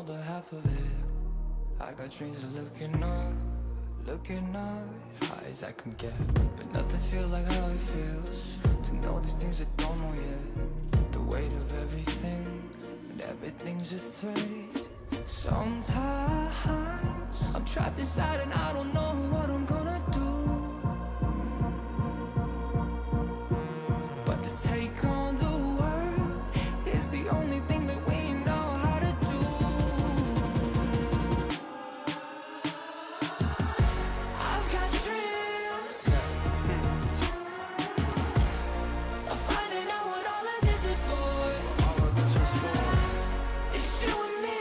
other half of it. I got dreams of looking up, high as I can get. But nothing feels like how it feels to know these things I don't know yet. The weight of everything, and everything's just thread. Sometimes I'm trapped inside and I don't know what I'm gonna do. But to take on the world is the only thing that we know how to do. I've got dreams of finding out what all of this is for. It's you and me,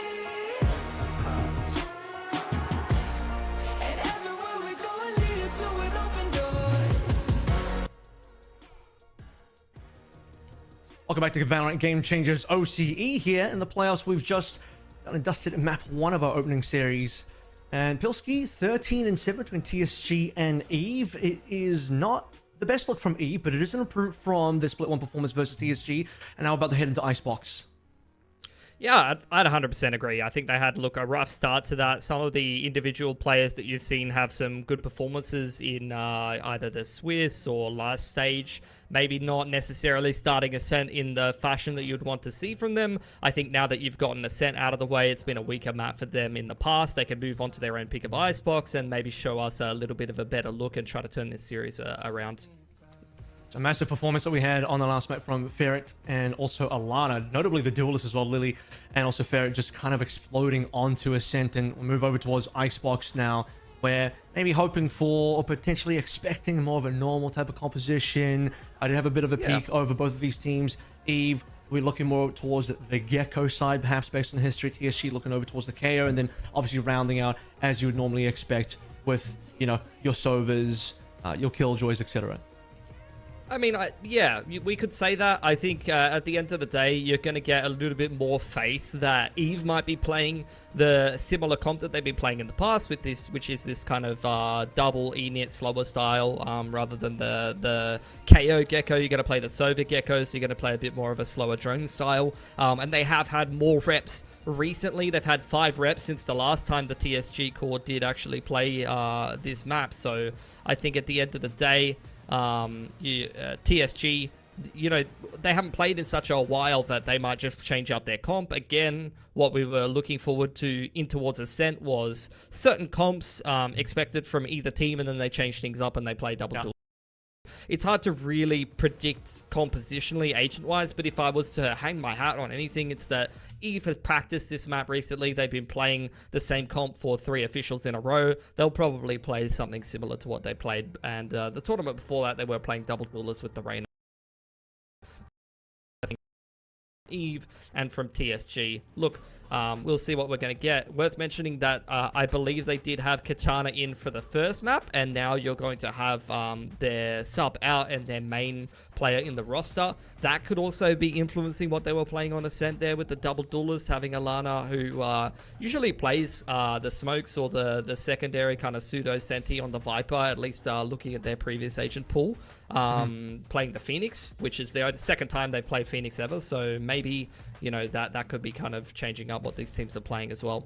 and everywhere we go it leads to an open door. Welcome back to VALORANT Game Changers OCE here. In the playoffs, we've just done and dusted at map 1 of our opening series. And PILSKI, 13-7 between TSG and EVE. It is not the best look from EVE, but it is an improvement from the split 1 performance versus TSG. And now we're about to head into Icebox. Yeah, I'd 100% agree. I think they had, a rough start to that. Some of the individual players that you've seen have some good performances in either the Swiss or last stage. Maybe not necessarily starting Ascent in the fashion that you'd want to see from them. I think now that you've gotten Ascent out of the way, it's been a weaker map for them in the past. They can move on to their own pick of Icebox and maybe show us a little bit of a better look and try to turn this series around. A massive performance that we had on the last map from Ferret and also Alana, notably the duelist as well, Lily, and also Ferret just kind of exploding onto Ascent. And we'll move over towards Icebox now, where maybe hoping for or potentially expecting more of a normal type of composition. I did have a bit of a peek over both of these teams. EVE, we're looking more towards the Gecko side, perhaps based on history. TSG looking over towards the KO, and then obviously rounding out as you would normally expect with, you know, your Sovas, your Killjoys, etc. I mean, yeah, we could say that. I think at the end of the day, you're going to get a little bit more faith that EVE might be playing the similar comp that they've been playing in the past with this, which is this kind of double init slower style rather than the KO Gecko. You're going to play the Sova Gecko, so you're going to play a bit more of a slower drone style. And they have had more reps recently. They've had 5 reps since the last time the TSG core did actually play this map. So I think at the end of the day, TSG, you know, they haven't played in such a while that they might just change up their comp. Again, what we were looking forward to in towards Ascent was certain comps expected from either team, and then they changed things up and they play double duel. It's hard to really predict compositionally agent-wise, but if I was to hang my hat on anything, it's that EVE has practiced this map recently. They've been playing the same comp for 3 officials in a row. They'll probably play something similar to what they played, and the tournament before that, they were playing double duelers with the Reyna. EVE and from TSG. Look, we'll see what we're going to get. Worth mentioning that I believe they did have Katana in for the first map, and now you're going to have their sub out and their main player in the roster. That could also be influencing what they were playing on Ascent there with the double duelist, having Alana, who usually plays the smokes or the secondary kind of pseudo Senti on the Viper, at least looking at their previous agent pool. Playing the Phoenix, which is the second time they've played Phoenix ever, so maybe, you know, that could be kind of changing up what these teams are playing as well.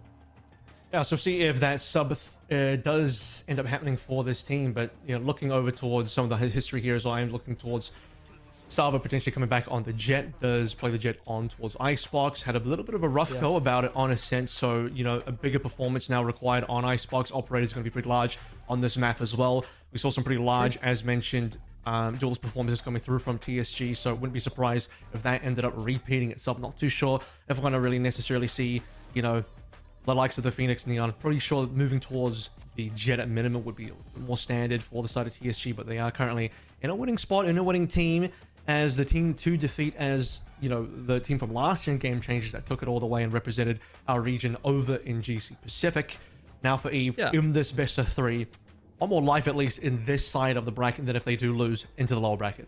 Yeah, so see if that sub does end up happening for this team. But, you know, looking over towards some of the history here as well, I am looking towards Sava potentially coming back on the Jet. Does play the Jet on towards Icebox. Had a little bit of a rough go about it on Ascent, so, you know, a bigger performance now required on Icebox. Operator is going to be pretty large on this map as well. We saw some pretty large, as mentioned, duelist performances coming through from TSG, so wouldn't be surprised if that ended up repeating itself. Not too sure if we're going to really necessarily see, you know, the likes of the Phoenix and Neon. Pretty sure moving towards the Jet at minimum would be more standard for the side of TSG, but they are currently in a winning spot, in a winning team, as the team to defeat, as, you know, the team from last year in Game Changers that took it all the way and represented our region over in GC Pacific. Now for EVE, in this best of 3, one more life at least in this side of the bracket than if they do lose into the lower bracket.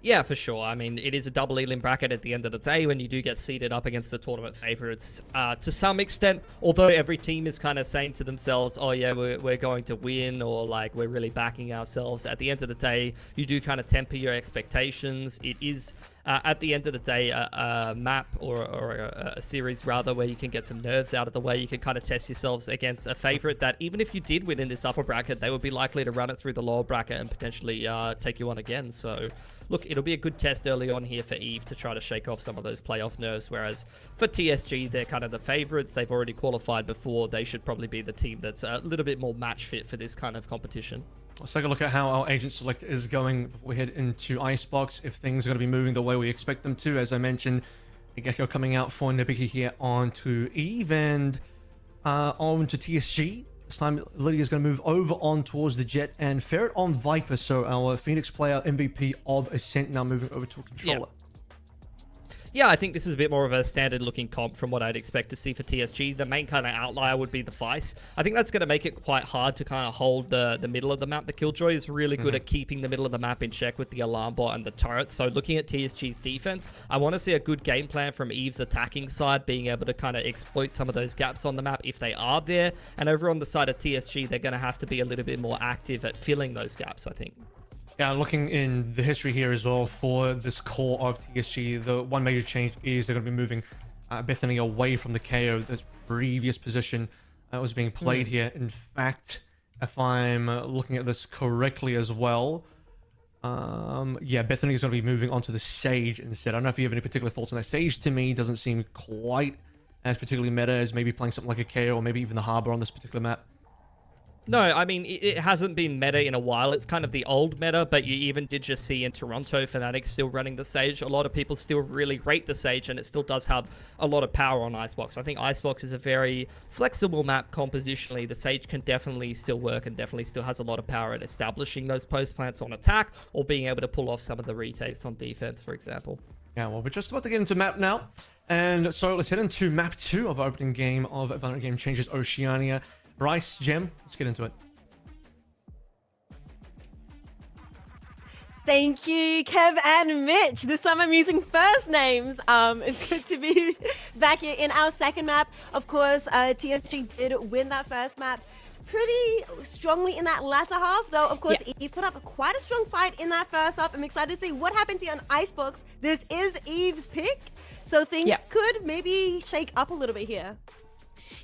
Yeah, for sure. I mean, it is a double elim bracket at the end of the day when you do get seeded up against the tournament favorites to some extent, although every team is kind of saying to themselves, oh yeah, we're going to win, or like we're really backing ourselves. At the end of the day, you do kind of temper your expectations. It is at the end of the day, a map or a series rather, where you can get some nerves out of the way, you can kind of test yourselves against a favorite that even if you did win in this upper bracket, they would be likely to run it through the lower bracket and potentially take you on again. So look, it'll be a good test early on here for Eve to try to shake off some of those playoff nerves, whereas for TSG, they're kind of the favorites. They've already qualified before. They should probably be the team that's a little bit more match fit for this kind of competition. Let's take a look at how our agent select is going before we head into Icebox. If things are going to be moving the way we expect them to, as I mentioned, the Gecko coming out for Nabiki here onto Eve and on to TSG. This time, Lydia's going to move over on towards the Jet and Ferret on Viper. So our Phoenix player MVP of Ascent now moving over to a controller. Yeah, I think this is a bit more of a standard looking comp from what I'd expect to see for TSG. The main kind of outlier would be the Vice. I think that's going to make it quite hard to kind of hold the middle of the map. The Killjoy is really good at keeping the middle of the map in check with the alarm bot and the turret. So looking at TSG's defense, I want to see a good game plan from Eve's attacking side, being able to kind of exploit some of those gaps on the map if they are there. And over on the side of TSG, they're going to have to be a little bit more active at filling those gaps, I think. Yeah, looking in the history here as well for this core of TSG, the one major change is they're going to be moving Bethany away from the KO, the previous position that was being played here. In fact, if I'm looking at this correctly as well, yeah, Bethany is going to be moving onto the Sage instead. I don't know if you have any particular thoughts on that. Sage, to me, doesn't seem quite as particularly meta as maybe playing something like a KO or maybe even the Harbor on this particular map. No, I mean, it hasn't been meta in a while. It's kind of the old meta, but you even did just see in Toronto, Fnatic still running the Sage. A lot of people still really rate the Sage, and it still does have a lot of power on Icebox. I think Icebox is a very flexible map compositionally. The Sage can definitely still work and definitely still has a lot of power at establishing those post plants on attack or being able to pull off some of the retakes on defense, for example. Yeah, well, we're just about to get into map now. And so let's head into map 2 of our opening game of VALORANT Game Changes Oceania. Bryce, Jem, let's get into it. Thank you, Kev and Mitch. This time I'm using first names. It's good to be back here in our second map. Of course, TSG did win that first map pretty strongly in that latter half, though, of course, Eve put up quite a strong fight in that first half. I'm excited to see what happens here on Icebox. This is Eve's pick, so things could maybe shake up a little bit here.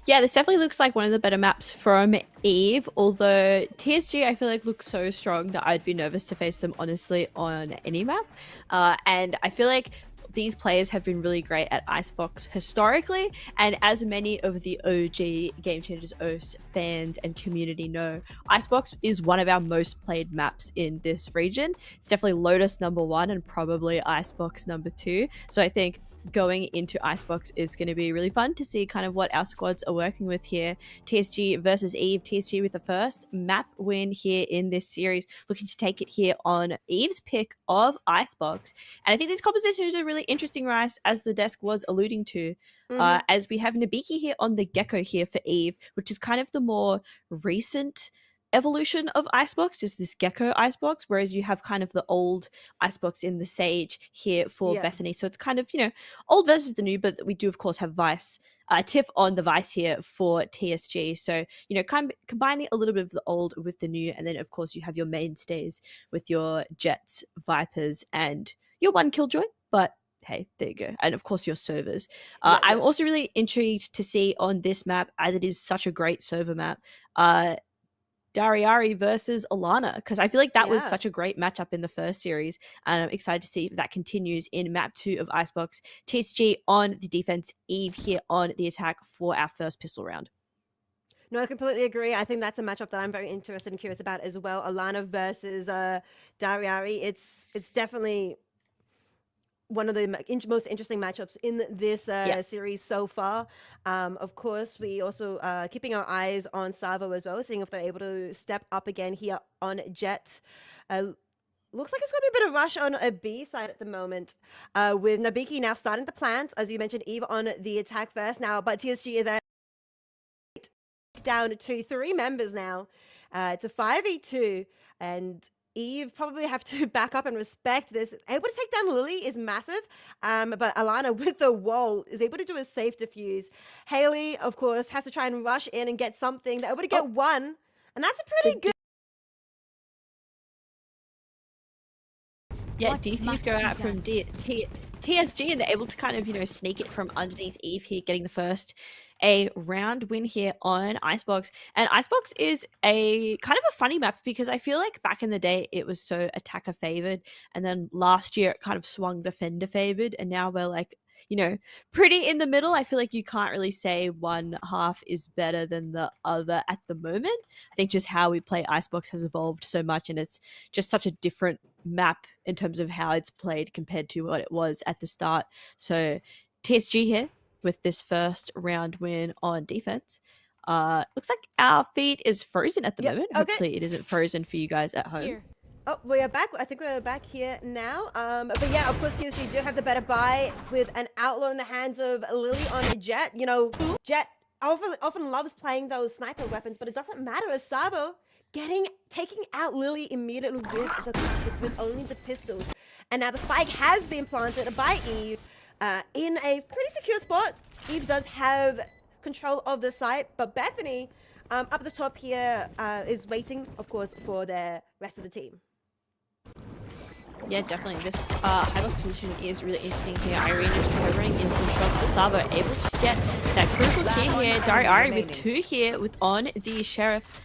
Yeah, this definitely looks like one of the better maps from Eve, although TSG I feel like looks so strong that I'd be nervous to face them honestly on any map. And I feel like these players have been really great at Icebox historically, and as many of the OG Game Changers OS fans and community know, Icebox is one of our most played maps in this region. It's definitely Lotus #1 and probably Icebox #2. So I think going into Icebox is going to be really fun to see kind of what our squads are working with here. TSG versus Eve. TSG with the first map win here in this series, looking to take it here on Eve's pick of Icebox. And I think these compositions are really interesting, Rice, as the desk was alluding to, as we have Nabiki here on the Gecko here for Eve, which is kind of the more recent evolution of Icebox, is this Gecko Icebox, whereas you have kind of the old Icebox in the Sage here for Bethany. So it's kind of, you know, old versus the new, but we do of course have Vice, Tiff on the Vice here for TSG. So, you know, kind of combining a little bit of the old with the new, and then of course you have your mainstays with your Jets, Vipers, and your one Killjoy, but hey, there you go. And of course your servers. I'm also really intrigued to see on this map, as it is such a great server map, Dariari versus Alana, because I feel like that was such a great matchup in the first series, and I'm excited to see if that continues in map 2 of Icebox. TSG on the defense, Eve here on the attack for our first pistol round. No, I completely agree. I think that's a matchup that I'm very interested and curious about as well. Alana versus Dariari. It's definitely one of the most interesting matchups in this series so far. Of course, we also keeping our eyes on Savo as well, seeing if they're able to step up again here on Jet. Looks like it's going to be a bit of rush on a B side at the moment, with Nabiki now starting the plant, as you mentioned, Eve on the attack first now, but TSG are there down to 3 members now. It's a 5v2, and Eve probably have to back up and respect this. Able to take down Lily is massive, but Alana with the wall is able to do a safe defuse. Haley, of course, has to try and rush in and get something. They're able to get one, and that's a pretty good. Yeah, defuse go out from TSG, and they're able to kind of, you know, sneak it from underneath Eve here, getting the first round win here on Icebox. And Icebox is a kind of a funny map because I feel like back in the day it was so attacker favored, and then last year it kind of swung defender favored, and now we're like, you know, pretty in the middle. I feel like you can't really say one half is better than the other at the moment. I think just how we play Icebox has evolved so much, and it's just such a different map in terms of how it's played compared to what it was at the start. So TSG here with this first round win on defense. Looks like our feed is frozen at the moment. Okay. Hopefully it isn't frozen for you guys at home. Here. Oh, we are back. I think we're back here now. But yeah, of course, TSG do have the better buy with an outlaw in the hands of Lily on a Jet. You know, Jet often loves playing those sniper weapons, but it doesn't matter as Sabo taking out Lily immediately with the classic, with only the pistols. And now the spike has been planted by Eve in a pretty secure spot. Eve does have control of the site, but Bethany up at the top here is waiting, of course, for the rest of the team. Yeah, definitely. This high-box position is really interesting here. Irina just running in some shots, but Sabo able to get that crucial kill here. Dari with 2 here on the Sheriff.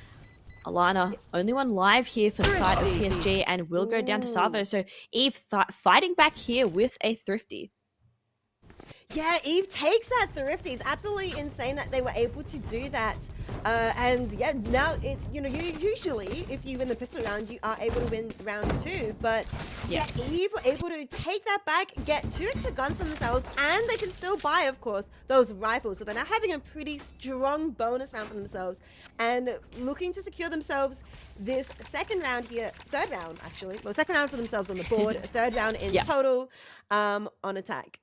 Alana, only one live here for the side of TSG, and will go down to Savo. So Eve fighting back here with a Thrifty. Yeah, Eve takes that Thrifty. It's absolutely insane that they were able to do that. And yeah, now usually if you win the pistol round, you are able to win round 2. But yeah, Eve were able to take that back, get 2 extra guns for themselves, and they can still buy, of course, those rifles. So they're now having a pretty strong bonus round for themselves, and looking to secure themselves this second round here, third round actually. Well, second round for themselves on the board, third round in total on attack.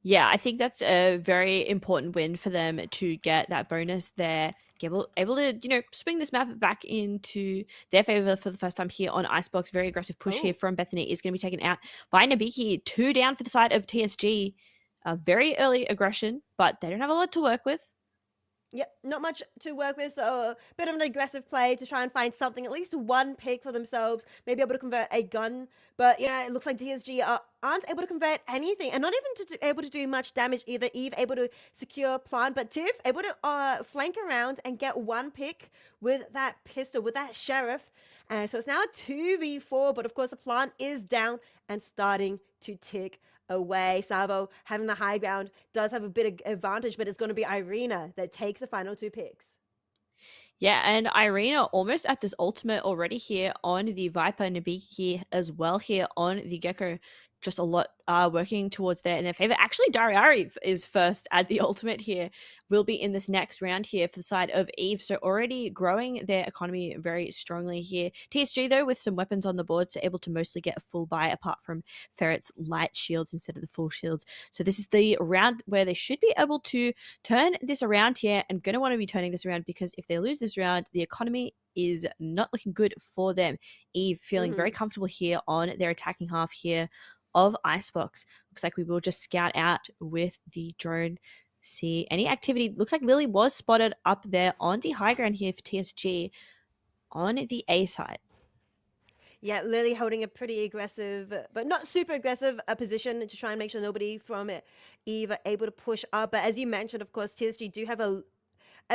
Yeah, I think that's a very important win for them to get that bonus there. Able to, you know, swing this map back into their favor for the first time here on Icebox. Very aggressive push here from Bethany is going to be taken out by Nabiki. 2 down for the side of TSG. Very early aggression, but they don't have a lot to work with. Yep, not much to work with, so a bit of an aggressive play to try and find something, at least one pick for themselves, maybe able to convert a gun. But yeah, it looks like TSG aren't able to convert anything, and not even able to do much damage either. Eve able to secure plant, but Tiff able to flank around and get 1 pick with that pistol, with that Sheriff. So it's now a 2v4, but of course the plant is down and starting to tick away. Savo having the high ground does have a bit of advantage, but it's going to be Irina that takes the final 2 picks. Yeah, and Irina almost at this ultimate already here on the Viper. Nabiki as well here on the Gecko. Just a lot working towards there in their favor. Actually, Dari is first at the ultimate here. Will be in this next round here for the side of Eve. So already growing their economy very strongly here. TSG, though, with some weapons on the board, so able to mostly get a full buy apart from Ferret's light shields instead of the full shields. So this is the round where they should be able to turn this around here, and going to want to be turning this around, because if they lose this round, the economy is not looking good for them. Eve feeling very comfortable here on their attacking half here of Icebox. Looks like we will just scout out with the drone, see any activity. Looks like Lily was spotted up there on the high ground here for TSG on the A side. Yeah, Lily holding a pretty aggressive, but not super aggressive position to try and make sure nobody from Eve are able to push up. But as you mentioned, of course, TSG do have a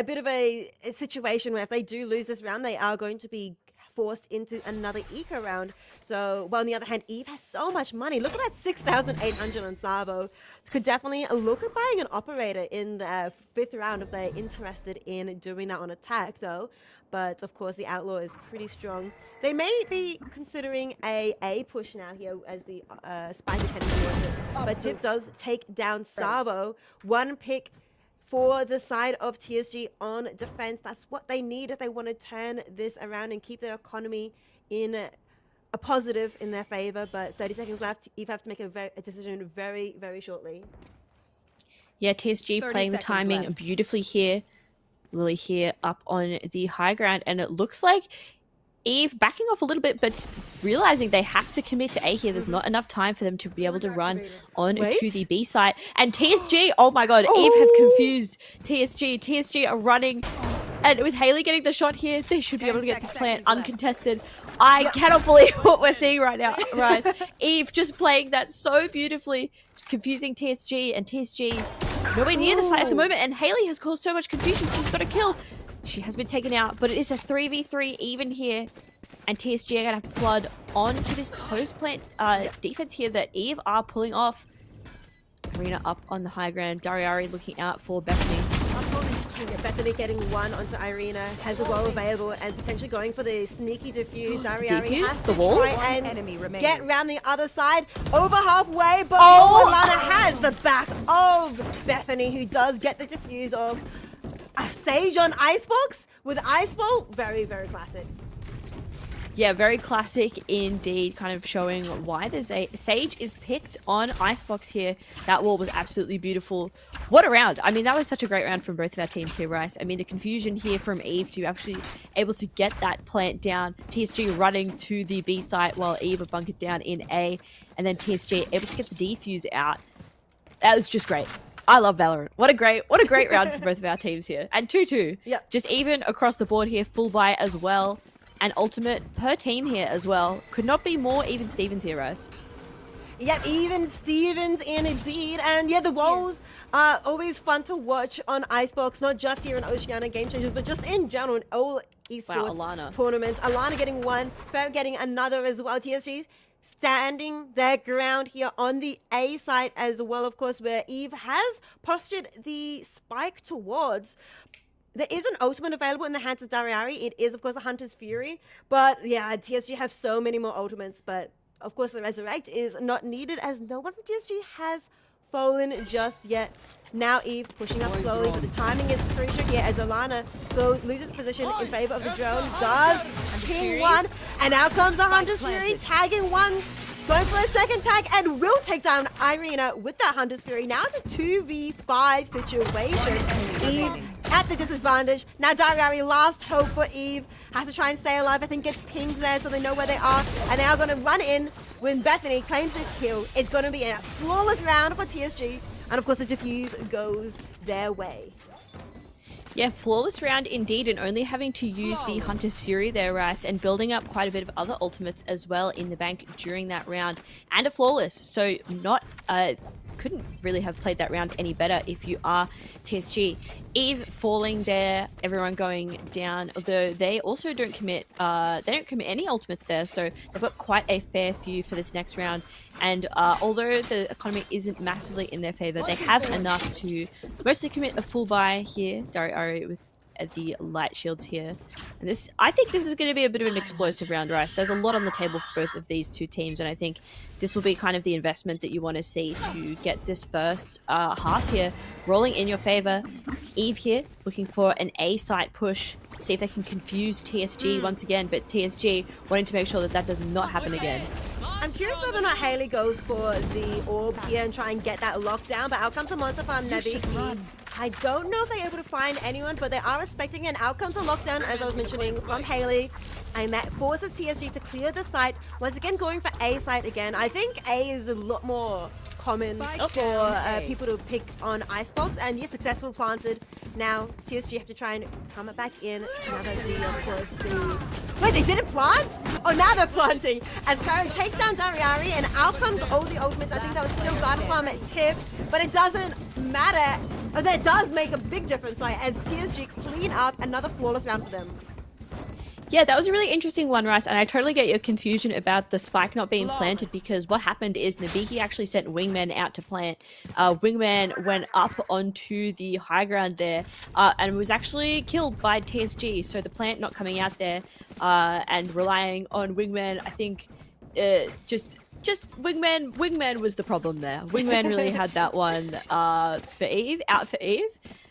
bit of a situation where if they do lose this round, they are going to be forced into another eco round. So, while on the other hand, Eve has so much money. Look at that 6,800 on Savo. Could definitely look at buying an operator in the 5th round if they're interested in doing that on attack, though. But of course, the outlaw is pretty strong. They may be considering a push now here as the spike is heading towards it. But Tiff does take down Savo. 1 pick for the side of TSG on defense. That's what they need if they want to turn this around and keep their economy in a positive in their favor. But 30 seconds left. Eve have to make a decision very, very shortly. Yeah, TSG playing the timing beautifully here. Lily here up on the high ground, and it looks like Eve backing off a little bit, but realizing they have to commit to A here. There's not enough time for them to be able to run on to the B site. And TSG, oh my god, Eve have confused TSG. TSG are running And with Haley getting the shot here, they should be able to get this plant uncontested. I cannot believe what we're seeing right now, Rice. Eve just playing that so beautifully, just confusing TSG, and TSG nowhere near the site at the moment. And Haley has caused so much confusion. She's got a kill. She has been taken out, but it is a 3v3 even here. And TSG are going to have to flood onto this post-plant defense here that Eve are pulling off. Arena up on the high ground. Dariari looking out for Bethany. Bethany getting one onto Irina, has the wall available and potentially going for the sneaky defuse. Dariari Defuse has the to wall? try and get around the other side, over halfway, but Alana has the back of Bethany, who does get the defuse of Sage on Icebox with Iceball. Very, very classic. Yeah, very classic indeed, kind of showing why there's a Sage is picked on Icebox here. That wall was absolutely beautiful. What a round. I mean, that was such a great round from both of our teams here, Rice. I mean, the confusion here from Eve to actually able to get that plant down. TSG running to the B site while Eve are bunkered down in A. And then TSG able to get the defuse out. That was just great. I love Valorant. What a great round for both of our teams here. And 2-2. Yep. Just even across the board here, full buy as well. And ultimate per team here as well. Could not be more even Stevens here, Rice. Yep, even Stevens indeed. And yeah, the walls are always fun to watch on Icebox, not just here in Oceania Game Changers, but just in general in all esports Alana. tournaments. Alana getting one, Ferret getting another as well. TSG standing their ground here on the A site as well, of course, where Eve has postured the spike towards. There is an ultimate available in the hands of Dariari. It is, of course, the Hunter's Fury. But yeah, TSG have so many more ultimates. But of course, the Resurrect is not needed as no one from TSG has fallen just yet. Now Eve pushing up slowly, but the timing is crucial here as Alana loses position in favor of the drone. Does ping one, and out comes the Hunter's Fury, tagging one, going for a second tag, and will take down Irina with that Hunter's Fury. Now it's a 2v5 situation. Eve at the disadvantage. Now Dariari, last hope for Eve. Has to try and stay alive. I think gets pinged there so they know where they are. And they are going to run in when Bethany claims the kill. It's going to be a flawless round for TSG. And of course the defuse goes their way. Yeah, flawless round indeed, and only having to use the Hunter's Fury there, Rice, and building up quite a bit of other ultimates as well in the bank during that round. And a flawless, so not... couldn't really have played that round any better if you are TSG. Eve falling there, everyone going down, although they also don't commit any ultimates there, so they've got quite a fair few for this next round. And although the economy isn't massively in their favor, they have enough to mostly commit a full buy here. Dari with the light shields here. And this, I think this is going to be a bit of an explosive round, Rice. There's a lot on the table for both of these two teams, and I think this will be kind of the investment that you want to see to get this first half here rolling in your favor. Eve here looking for an A site push, see if they can confuse TSG once again, but TSG wanting to make sure that that does not happen again. I'm curious whether or not Haley goes for the orb here and try and get that lockdown, but out comes the monster farm Navi. I don't know if they're able to find anyone, but they are respecting it, and out comes a lockdown, as I was mentioning, from Haley, and that forces TSG to clear the site. Once again, going for A site again. I think A is a lot more common for people to pick on Icebox, and yes, successful planted. Now TSG have to try and come back in. Now that the, of course, the... Wait, they didn't plant? Oh, now they're planting. As Parry takes down Dariari, and out comes all the ultimates. I think that was still Garden Farm at Tip, but it doesn't matter. Oh, that does make a big difference, like, as TSG clean up another flawless round for them. Yeah, that was a really interesting one, Rice, and I totally get your confusion about the spike not being planted, because what happened is Nabiki actually sent Wingman out to plant. Wingman went up onto the high ground there and was actually killed by TSG, so the plant not coming out there and relying on Wingman, I think just Wingman was the problem there. Wingman really had that one for Eve.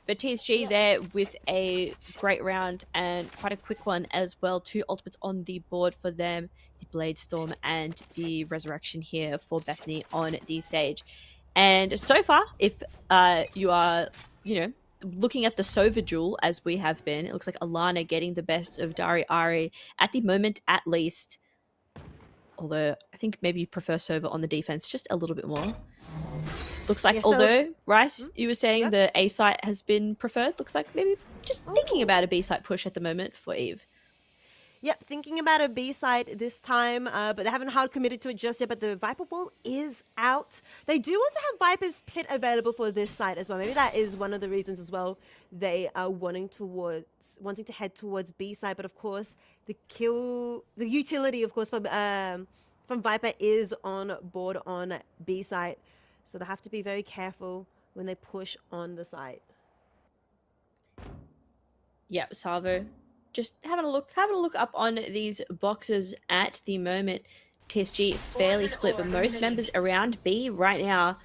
But TSG there with a great round and quite a quick one as well. 2 ultimates on the board for them. The Blade Storm and the Resurrection here for Bethany on the stage. And so far, if you are, looking at the Sova duel as we have been, it looks like Alana getting the best of Dari Ari at the moment at least. Although I think maybe you prefer Sova on the defense just a little bit more. Looks like, Yeah, so- although, Rice, you were saying Yep. the A site has been preferred, looks like maybe just thinking about a B site push at the moment for Eve. Yep, thinking about a B side this time, but they haven't hard committed to it just yet. But the Viper Ball is out. They do also have Viper's Pit available for this side as well. Maybe that is one of the reasons as well they are wanting to head towards B side. But of course, the utility, of course, from Viper is on board on B side, so they have to be very careful when they push on the site. Yep, Salvo. Just having a look up on these boxes at the moment. TSG fairly split, but most members around B right now.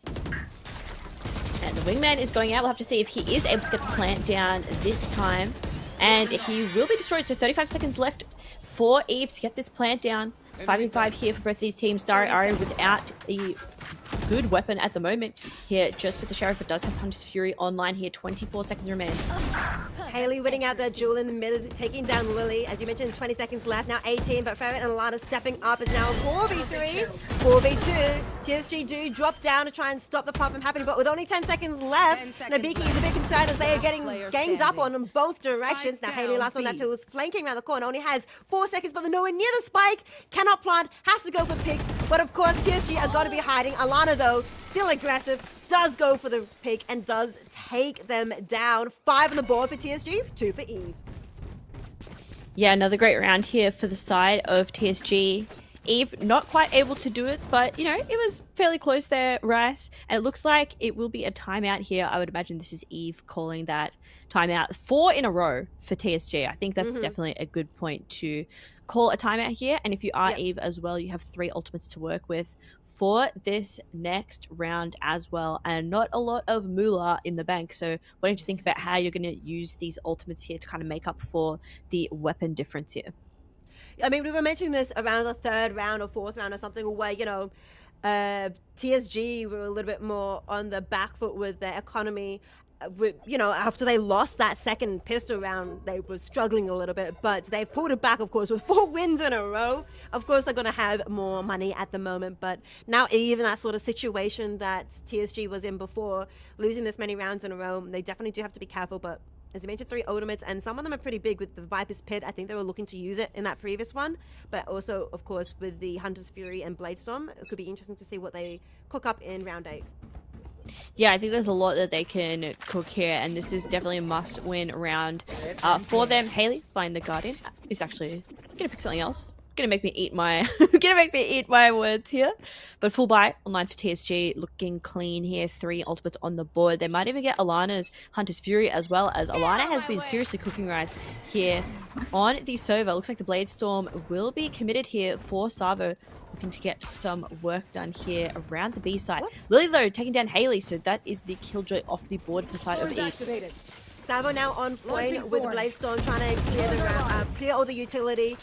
And the wingman is going out. We'll have to see if he is able to get the plant down this time. And he will be destroyed, so 35 seconds left for Eve to get this plant down. 5v5 here for both these teams. Dari without a good weapon at the moment here, just with the Sheriff, but does have Hunter's Fury online here. 24 seconds remain. Haley winning out that duel in the mid, taking down Lily. As you mentioned, 20 seconds left, now 18, but Ferret and Alana stepping up. It's now 4v3, 4v2. TSG do drop down to try and stop the pop from happening, but with only 10 seconds left, Nabiki is a bit concerned as they are getting ganged up on both directions. Now Haley, last one left, who was flanking around the corner, only has 4 seconds, but they're nowhere near the spike, cannot plant, has to go for picks, but of course TSG are going to be hiding. Alana, though, still aggressive, does go for the pick and does take them down. 5 on the board for TSG, 2 for Eve. Yeah, another great round here for the side of TSG. Eve not quite able to do it, but, you know, it was fairly close there, Rice. And it looks like it will be a timeout here. I would imagine this is Eve calling that timeout. 4 in a row for TSG. I think that's definitely a good point to call a timeout here. And if you are Eve as well, you have 3 ultimates to work with for this next round as well, and not a lot of moolah in the bank, so wanting to think about how you're going to use these ultimates here to kind of make up for the weapon difference here. I mean, we were mentioning this around the 3rd round or 4th round or something, where, you know, TSG were a little bit more on the back foot with their economy. You know, after they lost that second pistol round, they were struggling a little bit, but they've pulled it back, of course, with 4 wins in a row. Of course, they're going to have more money at the moment, but now even that sort of situation that TSG was in before, losing this many rounds in a row, they definitely do have to be careful. But as you mentioned, 3 ultimates, and some of them are pretty big with the Viper's Pit. I think they were looking to use it in that previous one, but also, of course, with the Hunter's Fury and Bladestorm, it could be interesting to see what they cook up in round 8. Yeah, I think there's a lot that they can cook here, and this is definitely a must-win round for them. Haley, find the Guardian. Is actually gonna pick something else. Gonna make me eat my words here. But full buy online for TSG, looking clean here. 3 ultimates on the board. They might even get Alana's Hunter's Fury as well, as Alana has been seriously cooking rice here on the Sova. Looks like the Bladestorm will be committed here for Savo, looking to get some work done here around the B side. Lily, though, taking down Haley, so that is the Killjoy off the board for the side of Eve. Savo now on point with Bladestorm, trying to clear the round, clear all the utility.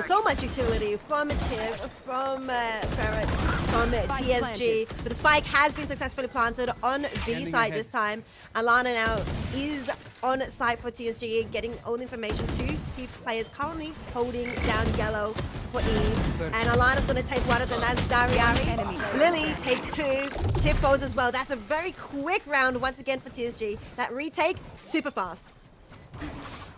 So much utility from Tiv, from Ferret, from TSG. But the spike has been successfully planted on B side this time. Alana now is on site for TSG, getting all the information. 2 key players currently holding down yellow for Eve. And Alana's going to take one of them. That's Dariari. Lily takes 2. Tip goes as well. That's a very quick round once again for TSG. That retake, super fast.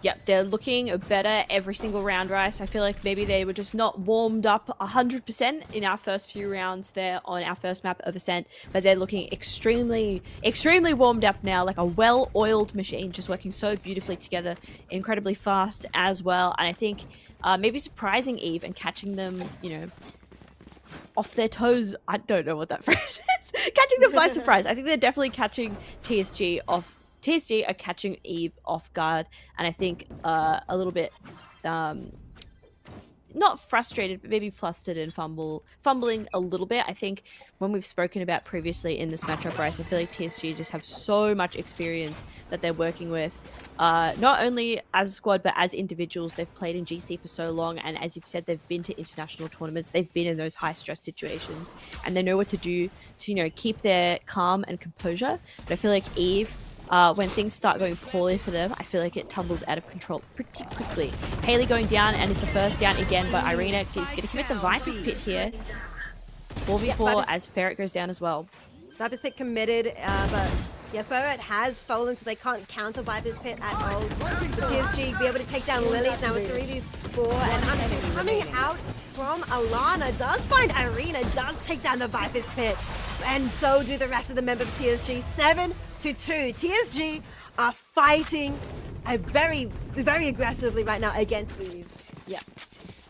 Yep, they're looking better every single round, Rice. I feel like maybe they were just not warmed up 100% in our first few rounds there on our first map of Ascent, but they're looking extremely warmed up now, like a well-oiled machine, just working so beautifully together, incredibly fast as well. And I think maybe surprising Eve and catching them, you know, off their toes. I don't know what that phrase is. Catching them by surprise. I think they're definitely catching TSG off. TSG are catching Eve off guard, and I think a little bit not frustrated, but maybe flustered and fumbling a little bit. I think when we've spoken about previously in this matchup, Bryce, I feel like TSG just have so much experience that they're working with, not only as a squad, but as individuals. They've played in GC for so long, and as you've said, they've been to international tournaments. They've been in those high-stress situations, and they know what to do to, you know, keep their calm and composure. But I feel like Eve, when things start going poorly for them, I feel like it tumbles out of control pretty quickly. Haley going down, and is the first down again, but Irina is going to commit the Viper's Pit here. 4v4 as Ferret goes down as well. Viper's Pit committed, but yeah, Ferret has fallen, so they can't counter Viper's Pit at all. But TSG be able to take down Lily's now with 3v4, and Hunter coming out from Alana does find Irina, does take down the Viper's Pit, and so do the rest of the members of TSG. 7-2. TSG are fighting very, very aggressively right now against Eve. Yeah.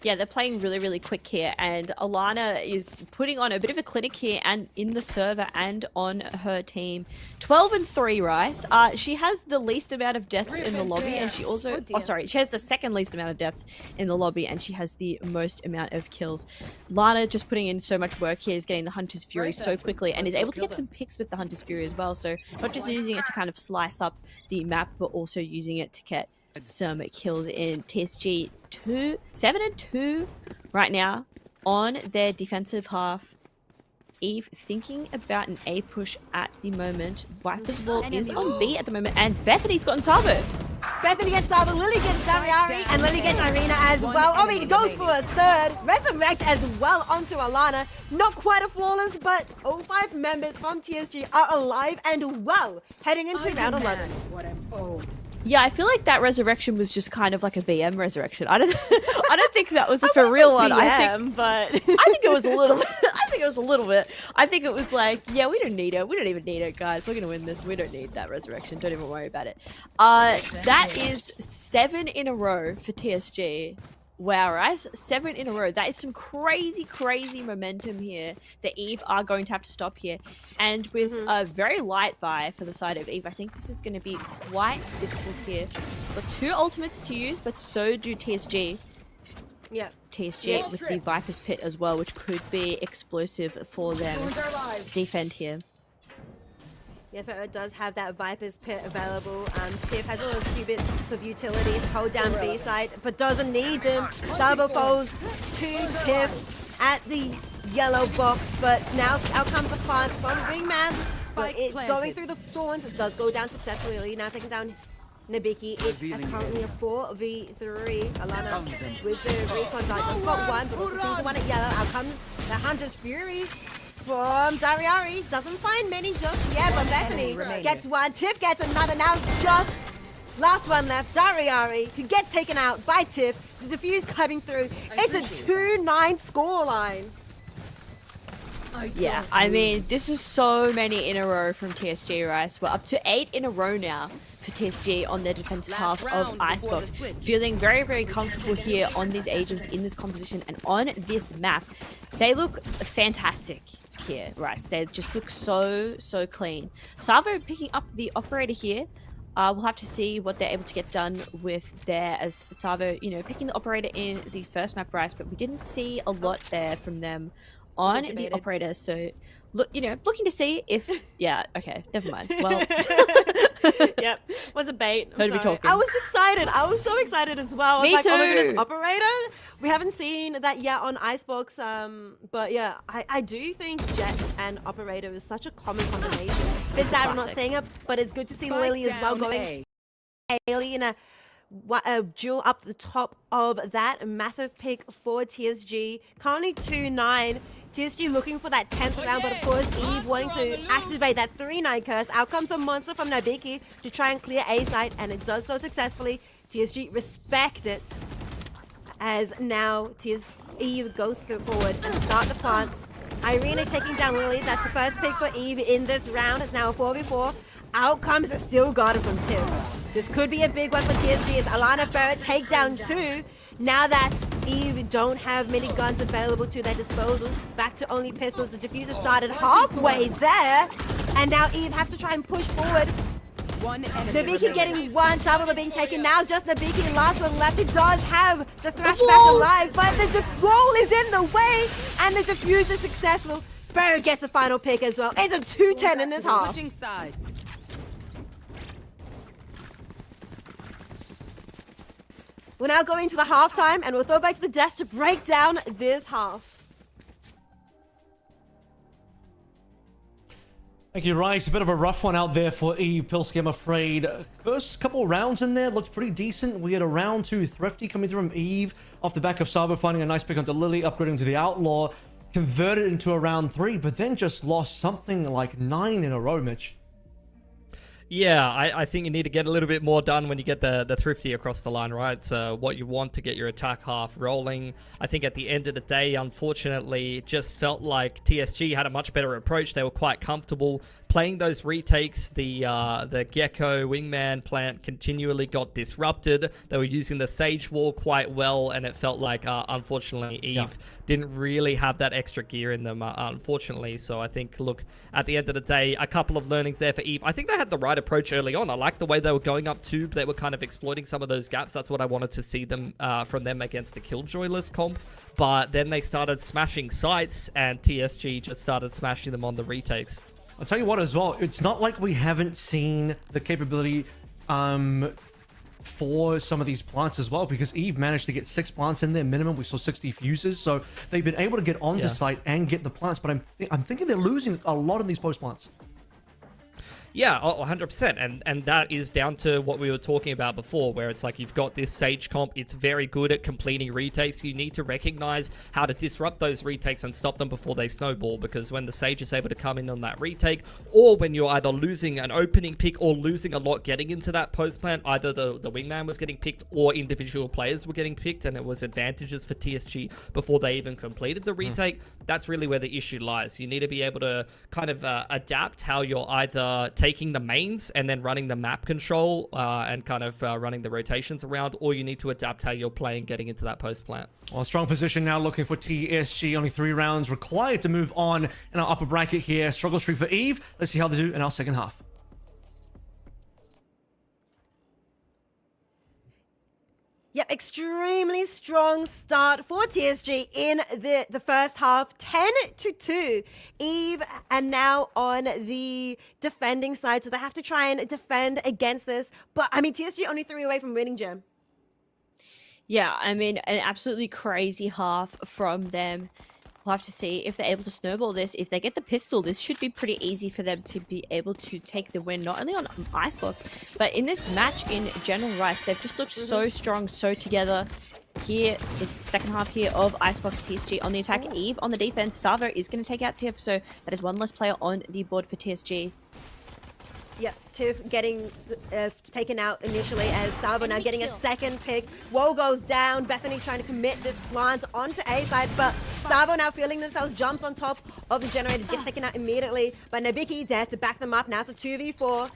Yeah, they're playing really, really quick here, and Alana is putting on a bit of a clinic here and in the server and on her team. 12-3, Rice. She has the least amount of deaths in the lobby, and she also... Oh, sorry. She has the second least amount of deaths in the lobby, and she has the most amount of kills. Lana just putting in so much work here, is getting the Hunter's Fury so quickly, and is able to get some picks with the Hunter's Fury as well. So not just using it to kind of slice up the map, but also using it to get some kills in. TSG 7-2 right now on their defensive half. Eve thinking about an A push at the moment. Viper's ball is on B at the moment, and Bethany's gotten Sabo. Bethany gets Saba, Lily gets Dariari, and Lily gets Irina as well. Oh, he goes for a third. Resurrect as well onto Alana. Not quite a flawless, but all 5 members from TSG are alive and well heading into round 11. Yeah, I feel like that resurrection was just kind of like a BM resurrection. I don't think that was a for real one. I think it was a little bit. I think it was a little bit. I think it was like, yeah, we don't need it. We don't even need it, guys. We're gonna win this. We don't need that resurrection. Don't even worry about it. That is 7 in a row for TSG. Wow, guys, 7 in a row. That is some crazy, crazy momentum here that Eve are going to have to stop here. And with a very light buy for the side of Eve, I think this is going to be quite difficult here. Got 2 ultimates to use, but so do TSG. Yeah. TSG with the Viper's Pit as well, which could be explosive for them to defend here. Yeah, Ferret does have that Viper's Pit available. Tiff has all those few bits of utility to hold down B side, but doesn't need them. Sabo falls to Tiff at the yellow box, but now out comes the plant from Wingman. But it's going through the thorns. It does go down successfully. Now taking down Nabiki. It's currently a 4v3. Alana with the recon dart just got one, but also sees the one at yellow. Out comes the Hunter's Fury from Dariari. Doesn't find many just yet, but Bethany gets one. Tiff gets another. Now just last one left. Dariari, who gets taken out by Tiff. The defuse coming through. It's a 2-9 scoreline. Yeah, I mean, this is so many in a row from TSG, right? We're up to 8 in a row now for TSG on their defensive half of Icebox. Feeling very, very comfortable here on these agents in this composition and on this map. They look fantastic here, right? They just look so, so clean. Savo picking up the operator here. We'll have to see what they're able to get done with there, as Savo, you know, picking the operator in the first map, right? But we didn't see a lot there from them on the operator. So, look, you know, looking to see if, yeah, okay, never mind. Well, yep, was a bait. Heard me talking. I was excited. I was so excited as well. I was Me like, too. oh my goodness, operator. We haven't seen that yet on Icebox. But yeah, I do think Jet and operator is such a common combination. It's sad I'm not saying it, but it's good to see Lily as well going Haley in a duel up the top of that. Massive pick for TSG. Currently 2-9. TSG looking for that 10th round, but of course Eve wanting to activate that 3-9 curse. Out comes the monster from Nabiki to try and clear A side, and it does so successfully. TSG respect it, as now Eve go forward and start the plants. Irina taking down Lily. That's the first pick for Eve in this round. It's now a 4v4. Out comes a Steel Garden from Tiff. This could be a big one for TSG as Alana Ferret take down 2. Now that Eve don't have many guns available to their disposal, back to only pistols. The diffuser started halfway there, and now Eve have to try and push forward. Nabiki getting one, Salvador being taken. Now it's just Nabiki, last one left. It does have the Thrash back alive, but the wall is in the way, and the diffuser successful. Ferret gets the final pick as well. It's a 2-10 in this half. We're now going to the halftime, and we'll throw back to the desk to break down this half. Thank you, Rice. A bit of a rough one out there for Eve PILSKI, I'm afraid. First couple rounds in there looked pretty decent. We had a round 2 Thrifty coming through from Eve off the back of Sabo finding a nice pick onto Lily, upgrading to the Outlaw. converted into a round 3, but then just lost something like 9 in a row, Mitch. Yeah, I think you need to get a little bit more done when you get the thrifty across the line, right? So what you want to get your attack half rolling. I think at the end of the day, unfortunately, it just felt like TSG had a much better approach. They were quite comfortable playing those retakes. The Gecko Wingman plant continually got disrupted. They were using the Sage Wall quite well, and it felt like, unfortunately, Eve didn't really have that extra gear in them, unfortunately. So I think, look, at the end of the day, a couple of learnings there for Eve. I think they had the right approach early on. I like the way they were going up tube. They were kind of exploiting some of those gaps. That's what I wanted to see them from them against the Killjoyless comp. But then they started smashing sites, and TSG just started smashing them on the retakes. I'll tell you what as well, it's not like we haven't seen the capability for some of these plants as well, because Eve managed to get 6 plants in there minimum. We saw 6 defuses, so they've been able to get onto site and get the plants, but I'm thinking they're losing a lot of these post plants. Yeah, 100%. And that is down to what we were talking about before, where it's like you've got this Sage comp. It's very good at completing retakes. You need to recognize how to disrupt those retakes and stop them before they snowball, because when the Sage is able to come in on that retake, or when you're either losing an opening pick or losing a lot getting into that post plant, either the Wingman was getting picked or individual players were getting picked, and it was advantages for TSG before they even completed the retake. That's really where the issue lies. You need to be able to kind of adapt how you're either taking the mains and then running the map control and kind of running the rotations around, or you need to adapt how you're playing getting into that post plant. Well, strong position now looking for TSG. Only 3 rounds required to move on in our upper bracket here. Struggle streak for Eve. Let's see how they do in our second half. Yep, extremely strong start for TSG in the first half, 10-2. Eve and now on the defending side, so they have to try and defend against this. But I mean, TSG only 3 away from winning, Gem. Yeah, I mean, an absolutely crazy half from them. We'll have to see if they're able to snowball this. If they get the pistol, this should be pretty easy for them to be able to take the win, not only on Icebox, but in this match in general, Rice. They've just looked so strong, so together. Here is the second half here of Icebox TSG on the attack. Eve on the defense. Savo is going to take out Tiff, so that is 1 less player on the board for TSG. Yep, Tiff getting taken out initially as Savo now getting a second pick. Woe goes down. Bethany trying to commit this plant onto A side, but Savo now feeling themselves, jumps on top of the generator, gets taken out immediately. But Nabiki there to back them up. Now it's a 2v4.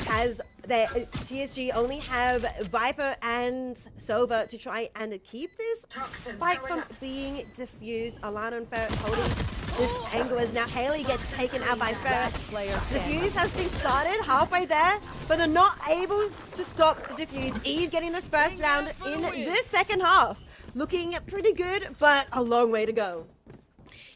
As the TSG only have Viper and Sova to try and keep this fight from being diffused. Alana and Ferret holding this angle as now Haley gets taken out by Ferret. The defuse has been started halfway there, but they're not able to stop the defuse. Eve getting this first round in this second half. Looking pretty good, but a long way to go.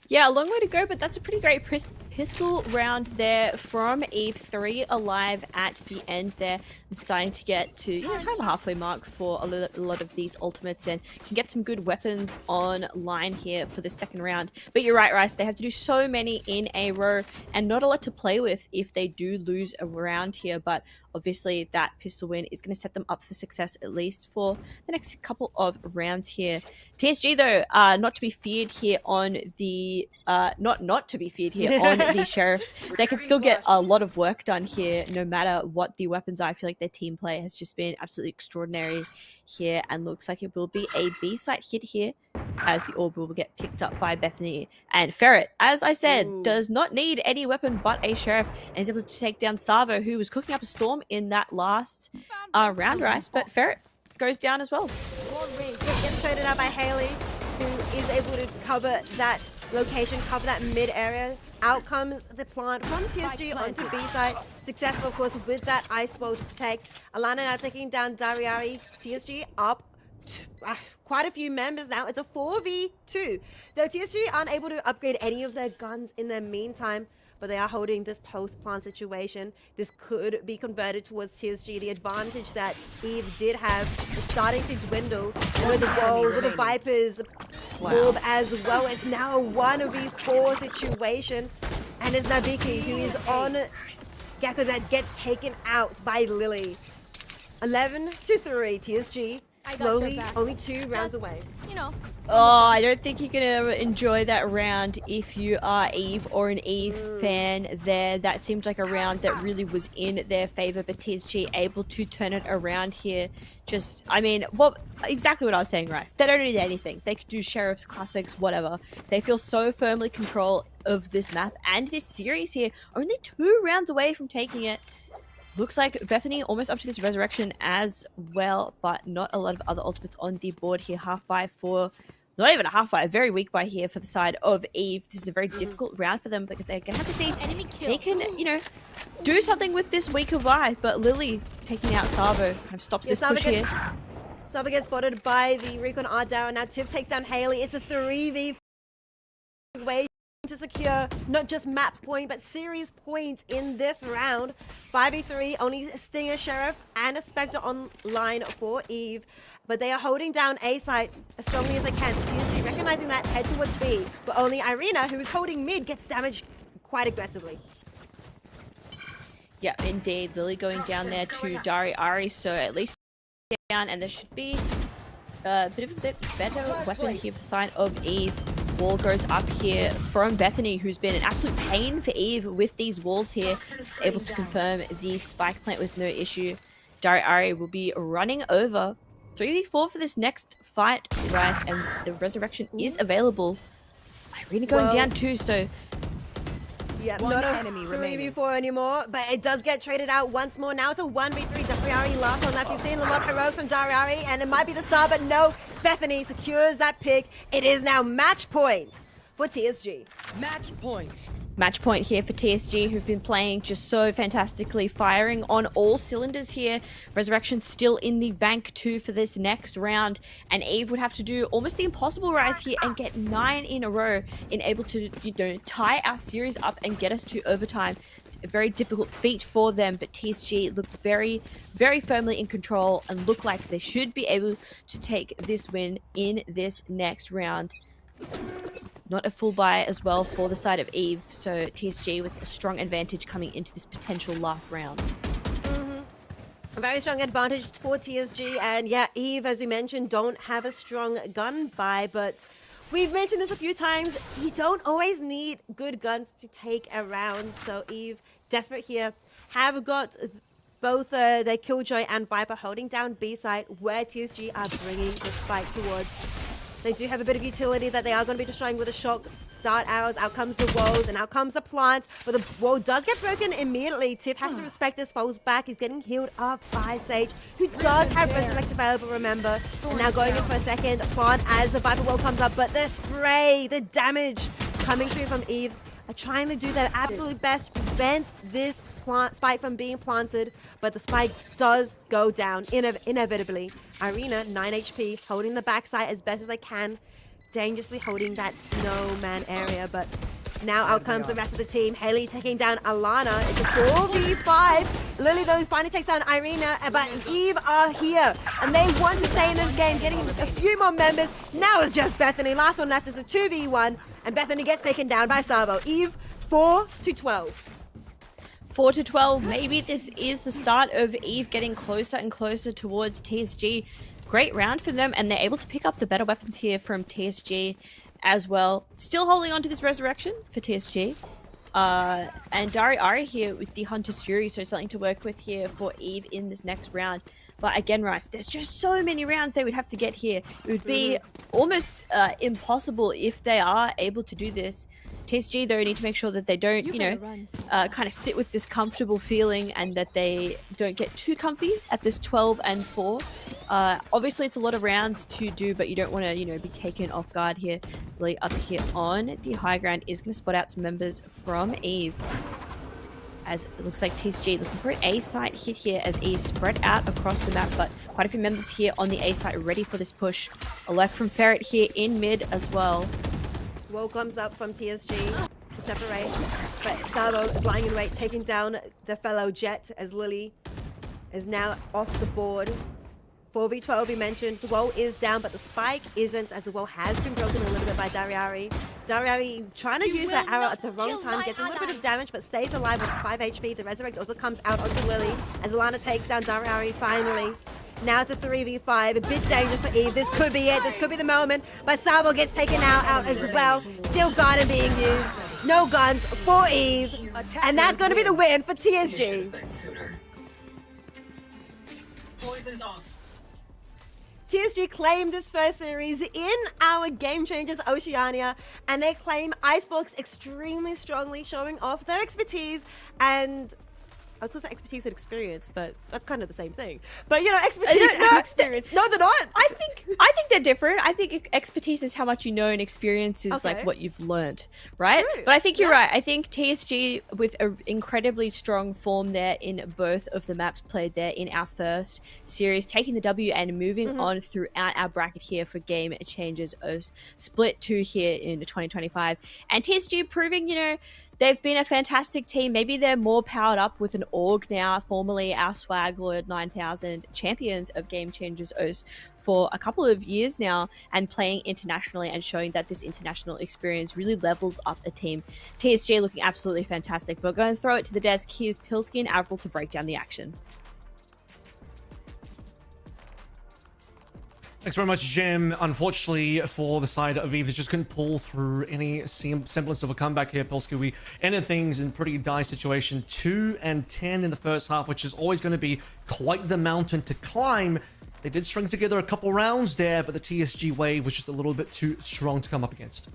Yeah, a long way to go, but that's a pretty great pistol round there from Eve. 3 alive at the end there, and starting to get to kind of the halfway mark for a lot of these ultimates, and can get some good weapons online here for the second round. But you're right, Rice, they have to do so many in a row, and not a lot to play with if they do lose a round here, but obviously that pistol win is going to set them up for success, at least for the next couple of rounds here. TSG, though, not to be feared here on the not to be feared here on the Sheriffs. They can still get a lot of work done here, no matter what the weapons are. I feel like their team play has just been absolutely extraordinary here, and looks like it will be a B site hit here, as the orb will get picked up by Bethany. And Ferret, as I said, does not need any weapon but a Sheriff, and is able to take down Savo, who was cooking up a storm in that last round, Rice. But Ferret goes down as well. Gets traded out by Haley, who is able to cover that location, cover that mid area. Out comes the plant from TSG onto B side. Successful, of course, with that Icebox protect. Alana now taking down Dariari. TSG up quite a few members now. It's a 4v2. Though TSG aren't able to upgrade any of their guns in the meantime, but they are holding this post-plant situation. This could be converted towards TSG. The advantage that Eve did have is starting to dwindle with the wall, with the Vipers orb as well. It's now a 1v4 situation. And it's Nabiki who is on Gecko that gets taken out by Lily. 11-3, TSG slowly, only 2 rounds away. You know. Oh, I don't think you're gonna enjoy that round if you are Eve or an Eve fan there. That seemed like a round that really was in their favor, but TSG able to turn it around here. Just, I mean, exactly what I was saying, Rice. They don't need anything. They could do Sheriff's Classics, whatever. They feel so firmly control of this map and this series here. Only 2 rounds away from taking it. Looks like Bethany almost up to this resurrection as well, but not a lot of other ultimates on the board here. Half buy for, not even a half buy, a very weak buy here for the side of Eve. This is a very difficult round for them, but they're going to have to see they can, you know, do something with this weaker buy. But Lily taking out Savo kind of stops this push here. Savo gets spotted by the Recon Ardara. Now Tiff takes down Haley. It's a 3v way to secure not just map point but series points in this round. 5v3, only Stinger, Sheriff and a Spectre online for Eve, but they are holding down A site as strongly as they can. So TSG recognizing that, head towards B, but only Irina, who is holding mid, gets damaged quite aggressively. Yeah, indeed. Lily going down there to Dari Ari, so at least down, and there should be a bit of a better weapon here for the side of Eve. Wall goes up here from Bethany, who's been an absolute pain for Eve with these walls here. Just able to confirm the spike plant with no issue. Dari Ari will be running over 3v4 for this next fight, Rice, and the resurrection is available. Irina going down too, so yeah, not a 3v4 anymore, but it does get traded out once more. Now it's a 1v3. Dariari last on that. You've seen a lot of heroics from Dariari, and it might be the star, but no. Bethany secures that pick. It is now match point for TSG. Match point. Match point here for TSG, who've been playing just so fantastically, firing on all cylinders here. Resurrection still in the bank too for this next round, and Eve would have to do almost the impossible rise here and get 9 in a row in able to, you know, tie our series up and get us to overtime. It's a very difficult feat for them, but TSG look very, very firmly in control and look like they should be able to take this win in this next round. Not a full buy as well for the side of Eve, so TSG with a strong advantage coming into this potential last round. A very strong advantage for TSG, and yeah, Eve, as we mentioned, don't have a strong gun buy, but we've mentioned this a few times, you don't always need good guns to take a round, so Eve, desperate here, have got both their Killjoy and Viper holding down B site, where TSG are bringing the spike towards. They do have a bit of utility that they are going to be destroying with a shock dart arrows. Out comes the walls and out comes the plant. But the wall does get broken immediately. Tiff has to respect this, falls back. He's getting healed up by Sage, who does have Resurrect available, remember. And now going in for a second plant as the Viper wall comes up. But the spray, the damage coming through from Eve are trying to do their absolute best to prevent this spike from being planted, but the spike does go down inevitably. Irina, 9 HP, holding the backside as best as they can, dangerously holding that snowman area, but now out comes the rest of the team. Haley taking down Alana. It's a 4v5. Lily, though, finally takes down Irina, but Eve are here, and they want to stay in this game, getting a few more members. Now it's just Bethany. Last one left is a 2v1, and Bethany gets taken down by Savo. Eve, 4-12. 4-12. Maybe this is the start of Eve getting closer and closer towards TSG. Great round for them, and they're able to pick up the better weapons here from TSG as well. Still holding on to this resurrection for TSG. And Dari Ari here with the Hunter's Fury, so something to work with here for Eve in this next round. But again, Rice, there's just so many rounds they would have to get here. It would be almost impossible if they are able to do this. TSG, though, need to make sure that they don't, you know, kind of sit with this comfortable feeling and that they don't get too comfy at this 12-4. Obviously, it's a lot of rounds to do, but you don't want to, you know, be taken off guard here. Really up here on the high ground is going to spot out some members from Eve. As it looks like TSG looking for an A site hit here as Eve spread out across the map, but quite a few members here on the A site ready for this push. A lurk from Ferret here in mid as well. Wall comes up from TSG to separate, but Savo is lying in wait, taking down the fellow Jet as Lily is now off the board. 4v12 we mentioned, the wall is down, but the spike isn't, as the wall has been broken a little bit by Dariari. Dariari trying to use that arrow at the wrong time, gets a little bit of damage, but stays alive with 5 HP. The Resurrect also comes out onto Lily as Alana takes down Dariari finally. Now it's a 3v5, a bit dangerous for Eve. This could be it. This could be the moment. But Sabo gets taken out as well. Still Garden being used. No guns for Eve. And that's going to be the win for TSG. Poison's off. TSG claimed this first series in our Game Changers Oceania, and they claim Icebox extremely strongly, showing off their expertise and I was going to say expertise and experience, but that's kind of the same thing. But you know, expertise and experience. No, they're not. I think they're different. I think expertise is how much you know, and experience is like what you've learned, right? True. But I think you're right. I think TSG with an incredibly strong form there in both of the maps played there in our first series, taking the W and moving on throughout our bracket here for Game Changers Split 2 here in 2025. And TSG proving, you know, they've been a fantastic team. Maybe they're more powered up with an org now, formerly our Swag Lord 9000 champions of Game Changers O's for a couple of years now, and playing internationally and showing that this international experience really levels up a team. TSG looking absolutely fantastic. But going to throw it to the desk. Here's PILSKI and AVRL to break down the action. Thanks very much, Jim. Unfortunately for the side of Eve, they just couldn't pull through any semblance of a comeback here. PILSKI, we ended things in pretty dire situation. 2-10 in the first half, which is always going to be quite the mountain to climb. They did string together a couple rounds there, but the TSG wave was just a little bit too strong to come up against.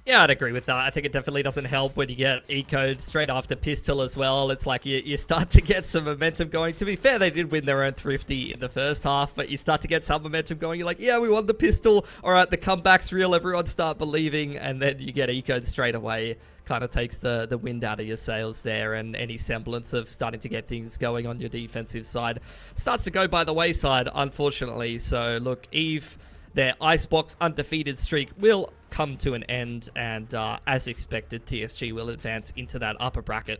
Yeah, I'd agree with that. I think it definitely doesn't help when you get Eco straight after Pistol as well. It's like you start to get some momentum going. To be fair, they did win their own Thrifty in the first half, but you start to get some momentum going. You're like, yeah, we won the Pistol. All right, the comeback's real. Everyone start believing, and then you get Eco straight away. Kind of takes the wind out of your sails there, and any semblance of starting to get things going on your defensive side starts to go by the wayside, unfortunately. So, look, Eve, their Icebox undefeated streak will come to an end, and as expected, TSG will advance into that upper bracket.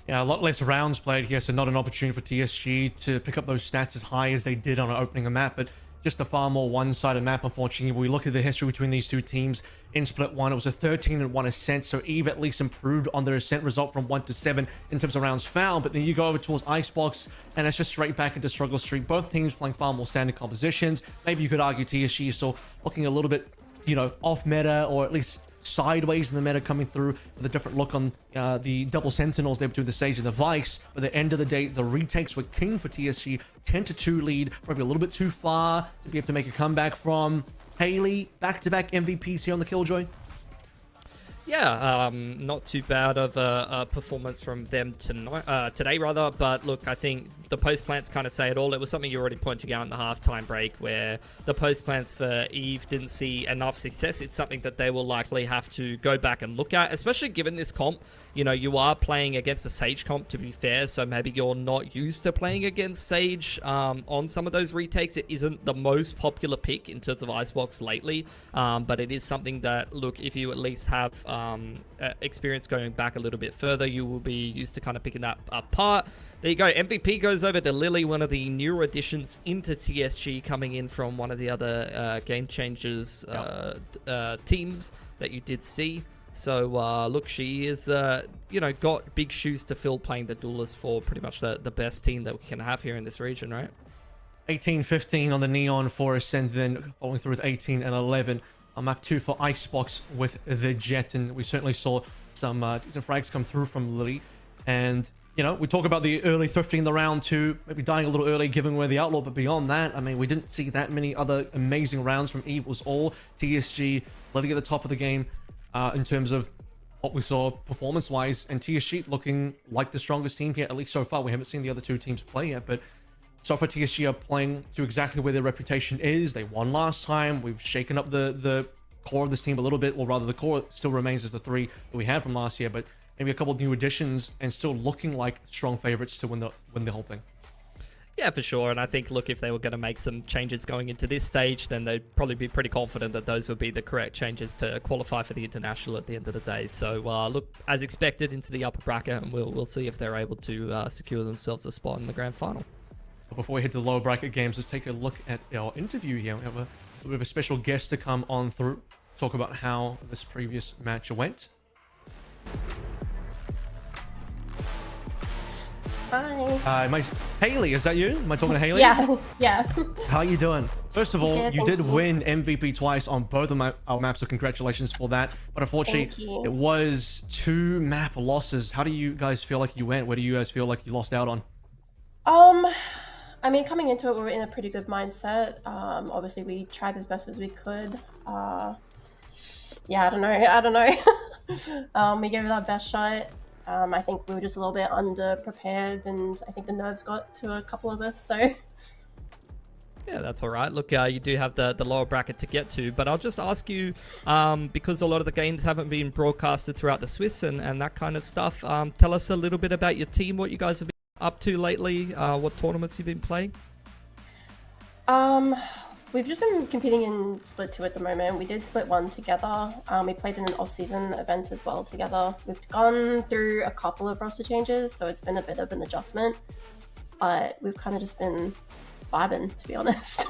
Yeah, a lot less rounds played here, so not an opportunity for TSG to pick up those stats as high as they did on opening a map, but just a far more one-sided map, unfortunately. When we look at the history between these two teams in Split 1, it was a 13-1 ascent, so Eve at least improved on their ascent result from 1 to 7 in terms of rounds found, but then you go over towards Icebox, and it's just straight back into struggle streak. Both teams playing far more standard compositions. Maybe you could argue TSG is still looking a little bit, you know, off meta, or at least sideways in the meta, coming through with a different look on the double sentinels there between the Sage and the Vice. But at the end of the day, the retakes were king for TSG. 10-2 lead, probably a little bit too far to be able to make a comeback from. Haley, back-to-back MVPs here on the Killjoy. Yeah, not too bad of a performance from them tonight, today, rather. But look, I think the post plants kind of say it all. It was something you already pointed out in the halftime break, where the post plants for Eve didn't see enough success. It's something that they will likely have to go back and look at, especially given this comp. You know, you are playing against a Sage comp, to be fair, so maybe you're not used to playing against Sage on some of those retakes. It isn't the most popular pick in terms of Icebox lately, but it is something that, look, if you at least have experience going back a little bit further, you will be used to kind of picking that apart. There you go. MVP goes over to Lily, one of the newer additions into TSG, coming in from one of the other Game Changers teams that you did see. So, look, she is, you know, got big shoes to fill playing the duelist for pretty much the best team that we can have here in this region, right? 18-15 on the Neon for Ascend, then following through with 18 and 11 on map 2 for Icebox with the Jet. And we certainly saw some decent frags come through from Lily. And, you know, we talk about the early thrifting in the round 2, maybe dying a little early, giving away the Outlaw. But beyond that, I mean, we didn't see that many other amazing rounds from Eve. It was all TSG letting at the top of the game in terms of what we saw performance-wise. And TSG looking like the strongest team here, at least so far. We haven't seen the other two teams play yet, but so far TSG are playing to exactly where their reputation is. They won last time. We've shaken up the core of this team a little bit. Well, rather, the core still remains as the 3 that we had from last year, but maybe a couple of new additions and still looking like strong favorites to win the whole thing. Yeah, for sure. And I think, look, if they were going to make some changes going into this stage, then they'd probably be pretty confident that those would be the correct changes to qualify for the international at the end of the day. So, look, as expected, into the upper bracket, and we'll see if they're able to secure themselves a spot in the grand final. Before we head to the lower bracket games, let's take a look at our interview here. We have a bit of a special guest to come on through, talk about how this previous match went. Hi. Haley, is that you? Am I talking to Haley? Yeah, yeah. How are you doing? First of all, Good, you thank did you. win MVP twice on both of our maps, so congratulations for that. But unfortunately, Thank you. it was 2 map losses. How do you guys feel like you went? Where do you guys feel like you lost out on? I mean, coming into it, we were in a pretty good mindset. Obviously, we tried as best as we could. Yeah, I don't know. We gave it our best shot. I think we were just a little bit underprepared, and I think the nerves got to a couple of us. So. Yeah, that's all right. Look, you do have the lower bracket to get to, but I'll just ask you, because a lot of the games haven't been broadcasted throughout the Swiss and that kind of stuff, tell us a little bit about your team, what you guys have been up to lately, what tournaments you've been playing. We've just been competing in Split 2 at the moment. We did Split 1 together. We played in an off-season event as well together. We've gone through a couple of roster changes, so it's been a bit of an adjustment, but we've kind of just been vibing, to be honest.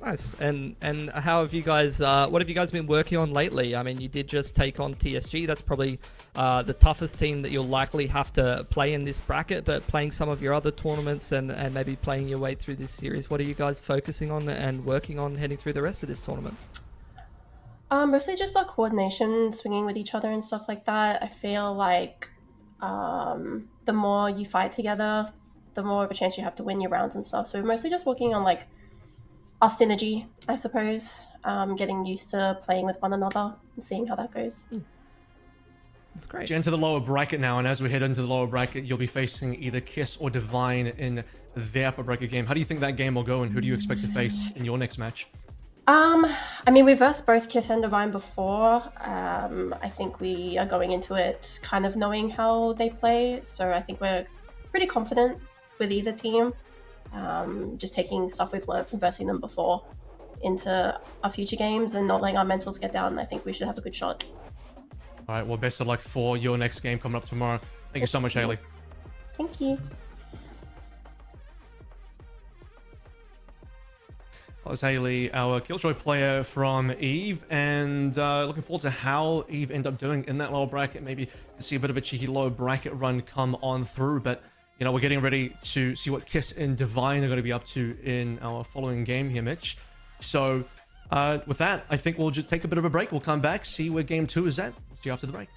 Nice. And how have you guys, what have you guys been working on lately? I mean, you did just take on TSG. That's probably the toughest team that you'll likely have to play in this bracket, but playing some of your other tournaments and maybe playing your way through this series, what are you guys focusing on and working on heading through the rest of this tournament? Mostly just our coordination, swinging with each other and stuff like that. I feel like the more you fight together, the more of a chance you have to win your rounds and stuff. So we're mostly just working on like our synergy, I suppose, getting used to playing with one another and seeing how that goes. That's great. You enter the lower bracket now, and as we head into the lower bracket, you'll be facing either Kiss or Divine in the upper bracket game. How do you think that game will go, and who do you expect to face in your next match? I mean, we versed both Kiss and Divine before. I think we are going into it kind of knowing how they play, so I think we're pretty confident with either team. Just taking stuff we've learned from versing them before into our future games and not letting our mentals get down. I think we should have a good shot. All right, well, best of luck for your next game coming up tomorrow. Thank you so much, Haley. Thank you. That was Haley, our Killjoy player from EVE, and looking forward to how EVE end up doing in that lower bracket. Maybe see a bit of a cheeky lower bracket run come on through, but you know, we're getting ready to see what Kiss and Divine are going to be up to in our following game here, Mitch. So with that, I think we'll just take a bit of a break. We'll come back, see where game 2 is at. See you after the break.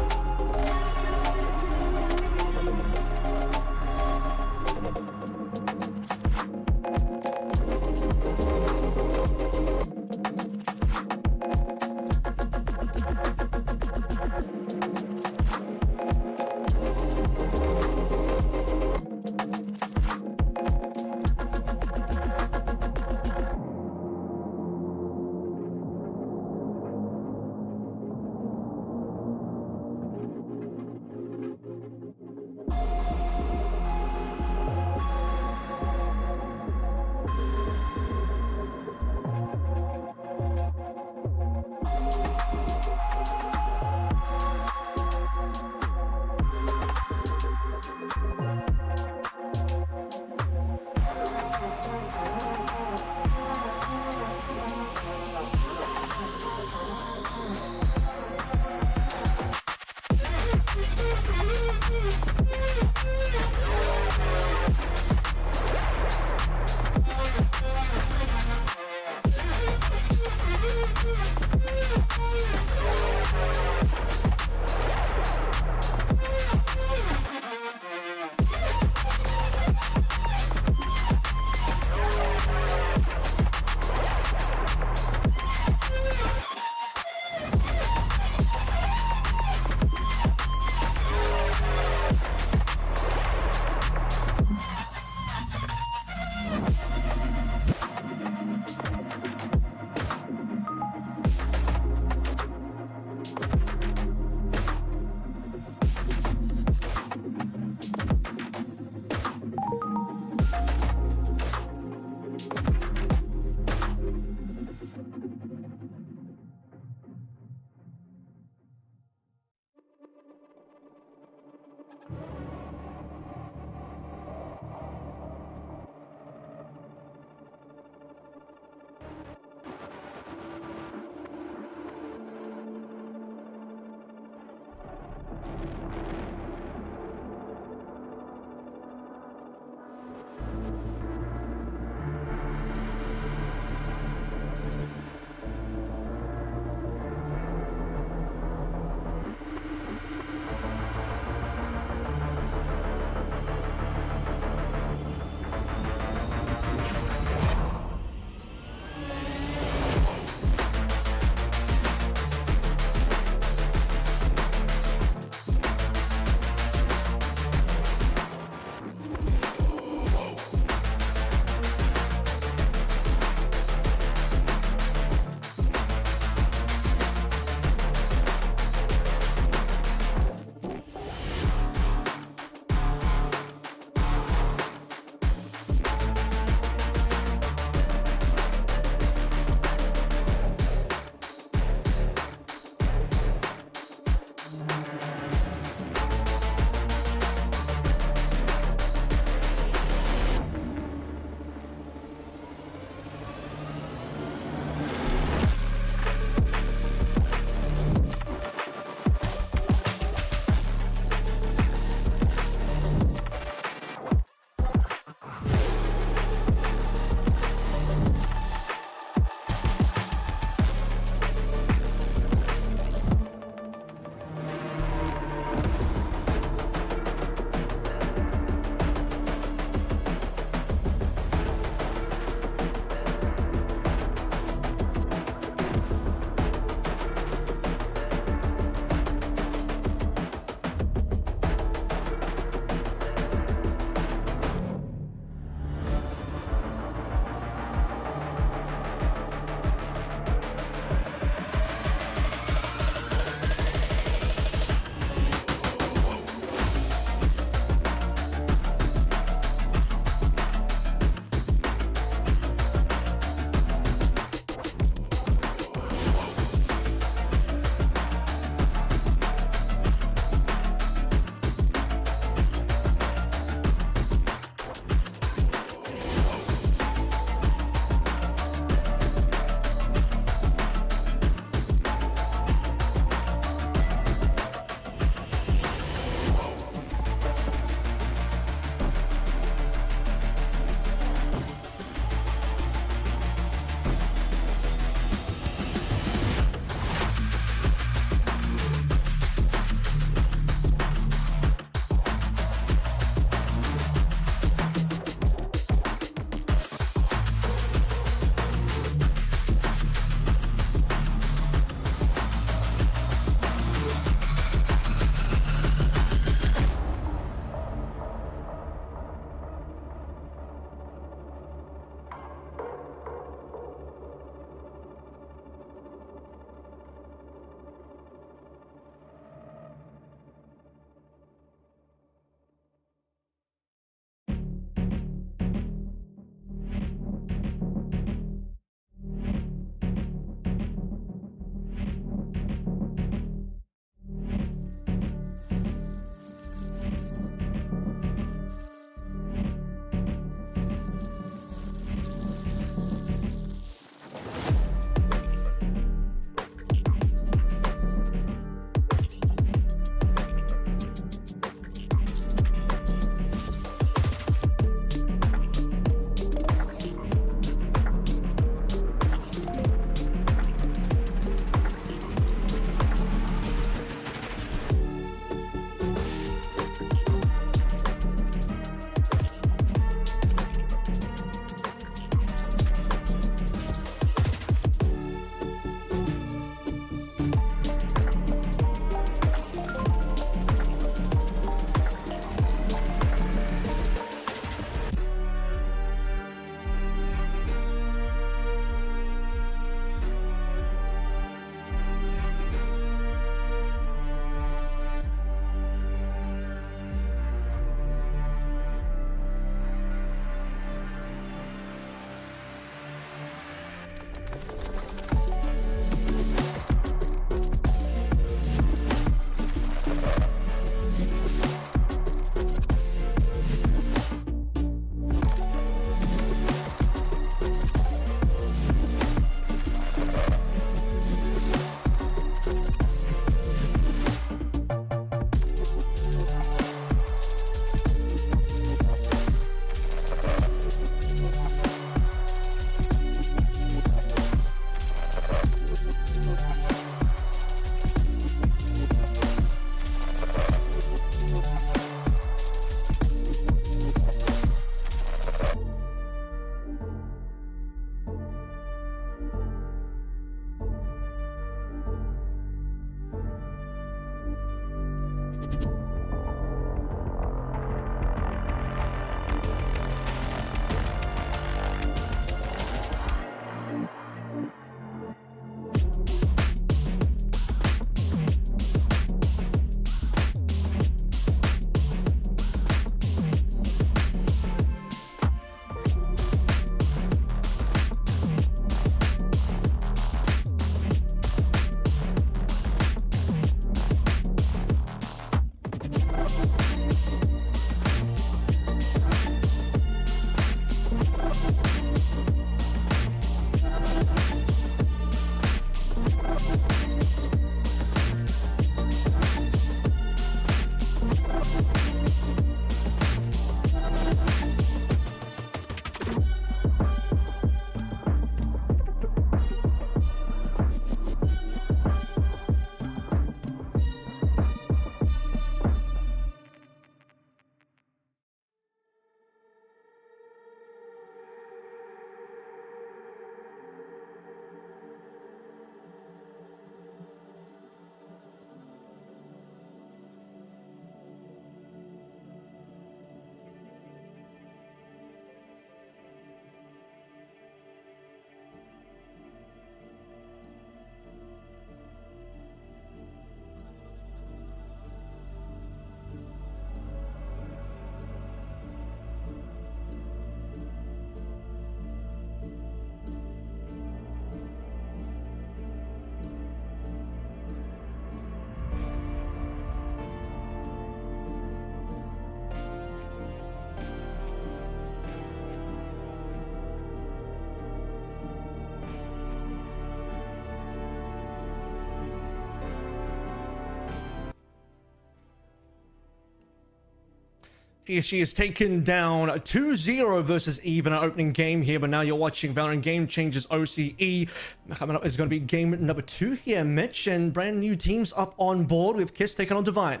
TSG is taken down 2-0 versus Eve in our opening game here, but now you're watching Valorant Game Changes OCE. Coming up is going to be game number 2 here, Mitch, and brand new teams up on board. We have Kiss taking on Divine.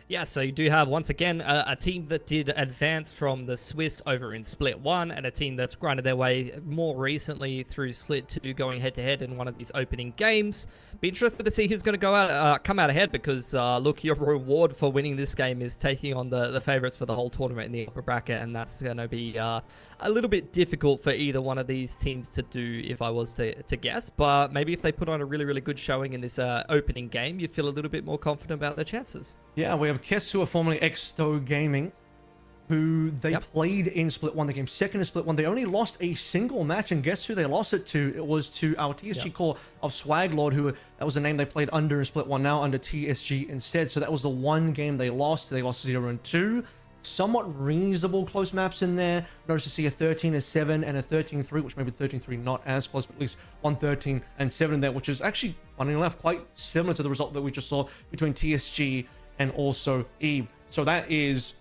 Yeah, so you do have, once again, a team that did advance from the Swiss over in Split 1, and a team that's grinded their way more recently through Split 2, going head-to-head in one of these opening games. Be interested to see who's going to go out, come out ahead, because, look, your reward for winning this game is taking on the favorites for the whole tournament in the upper bracket, and that's going to be a little bit difficult for either one of these teams to do, if I was to guess. But maybe if they put on a really, really good showing in this opening game, you feel a little bit more confident about their chances. Yeah, we have Kiss, who are formerly Exto Gaming, who they played in Split 1. They came second in Split 1. They only lost a single match, and guess who they lost it to? It was to our TSG core of Swaglord, who that was the name they played under in Split 1, now under TSG instead. So that was the one game they lost. They lost 0-2. Somewhat reasonable close maps in there. Notice to see a 13-7 and a 13-3, which maybe 13-3 not as close, but at least 1-13-7 in there, which is actually, funny enough, quite similar to the result that we just saw between TSG and also Eve. So that is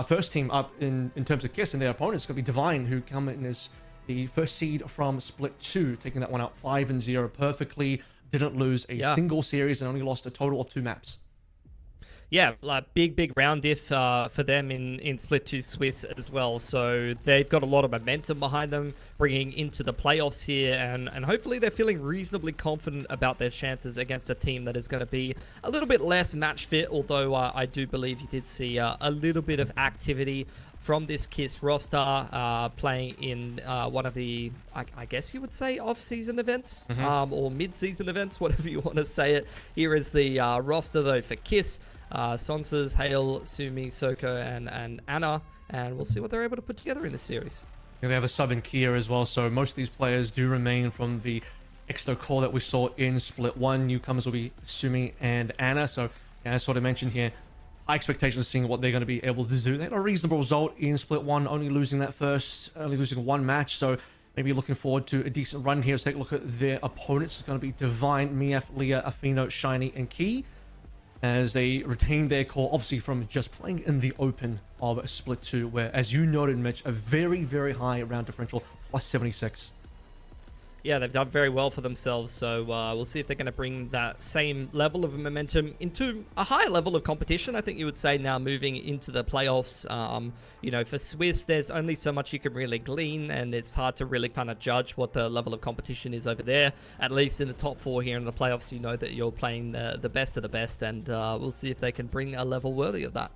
first team up in terms of Kiss, and their opponent's going to be Divine, who come in as the first seed from Split 2, taking that one out 5-0 perfectly. Didn't lose a single series and only lost a total of 2 maps. Yeah, like big round diff for them in Split 2 Swiss as well. So they've got a lot of momentum behind them bringing into the playoffs here, and hopefully they're feeling reasonably confident about their chances against a team that is going to be a little bit less match fit, although I do believe you did see a little bit of activity from this Kiss roster playing in one of the, I guess you would say, off-season events or mid-season events, whatever you want to say it. Here is the roster, though, for Kiss. Sonsas, Hale, Sumi, Soko, and Anna, and we'll see what they're able to put together in this series. Yeah, they have a sub in Kia as well, so most of these players do remain from the Exto core that we saw in Split 1. Newcomers will be Sumi and Anna, so as sort of mentioned here, high expectations of seeing what they're going to be able to do. They had a reasonable result in Split 1, only losing one match, so maybe looking forward to a decent run here. Let's take a look at their opponents. It's going to be Divine, Mief, Leah, Afino, Shiny, and Key, as they retain their core, obviously from just playing in the open of Split 2, where, as you noted, Mitch, a very, very high round differential, plus 76. Yeah, they've done very well for themselves, so we'll see if they're going to bring that same level of momentum into a higher level of competition, I think you would say, now moving into the playoffs. You know, for Swiss, there's only so much you can really glean, and it's hard to really kind of judge what the level of competition is over there. At least in the top 4 here in the playoffs, you know that you're playing the best of the best, and we'll see if they can bring a level worthy of that.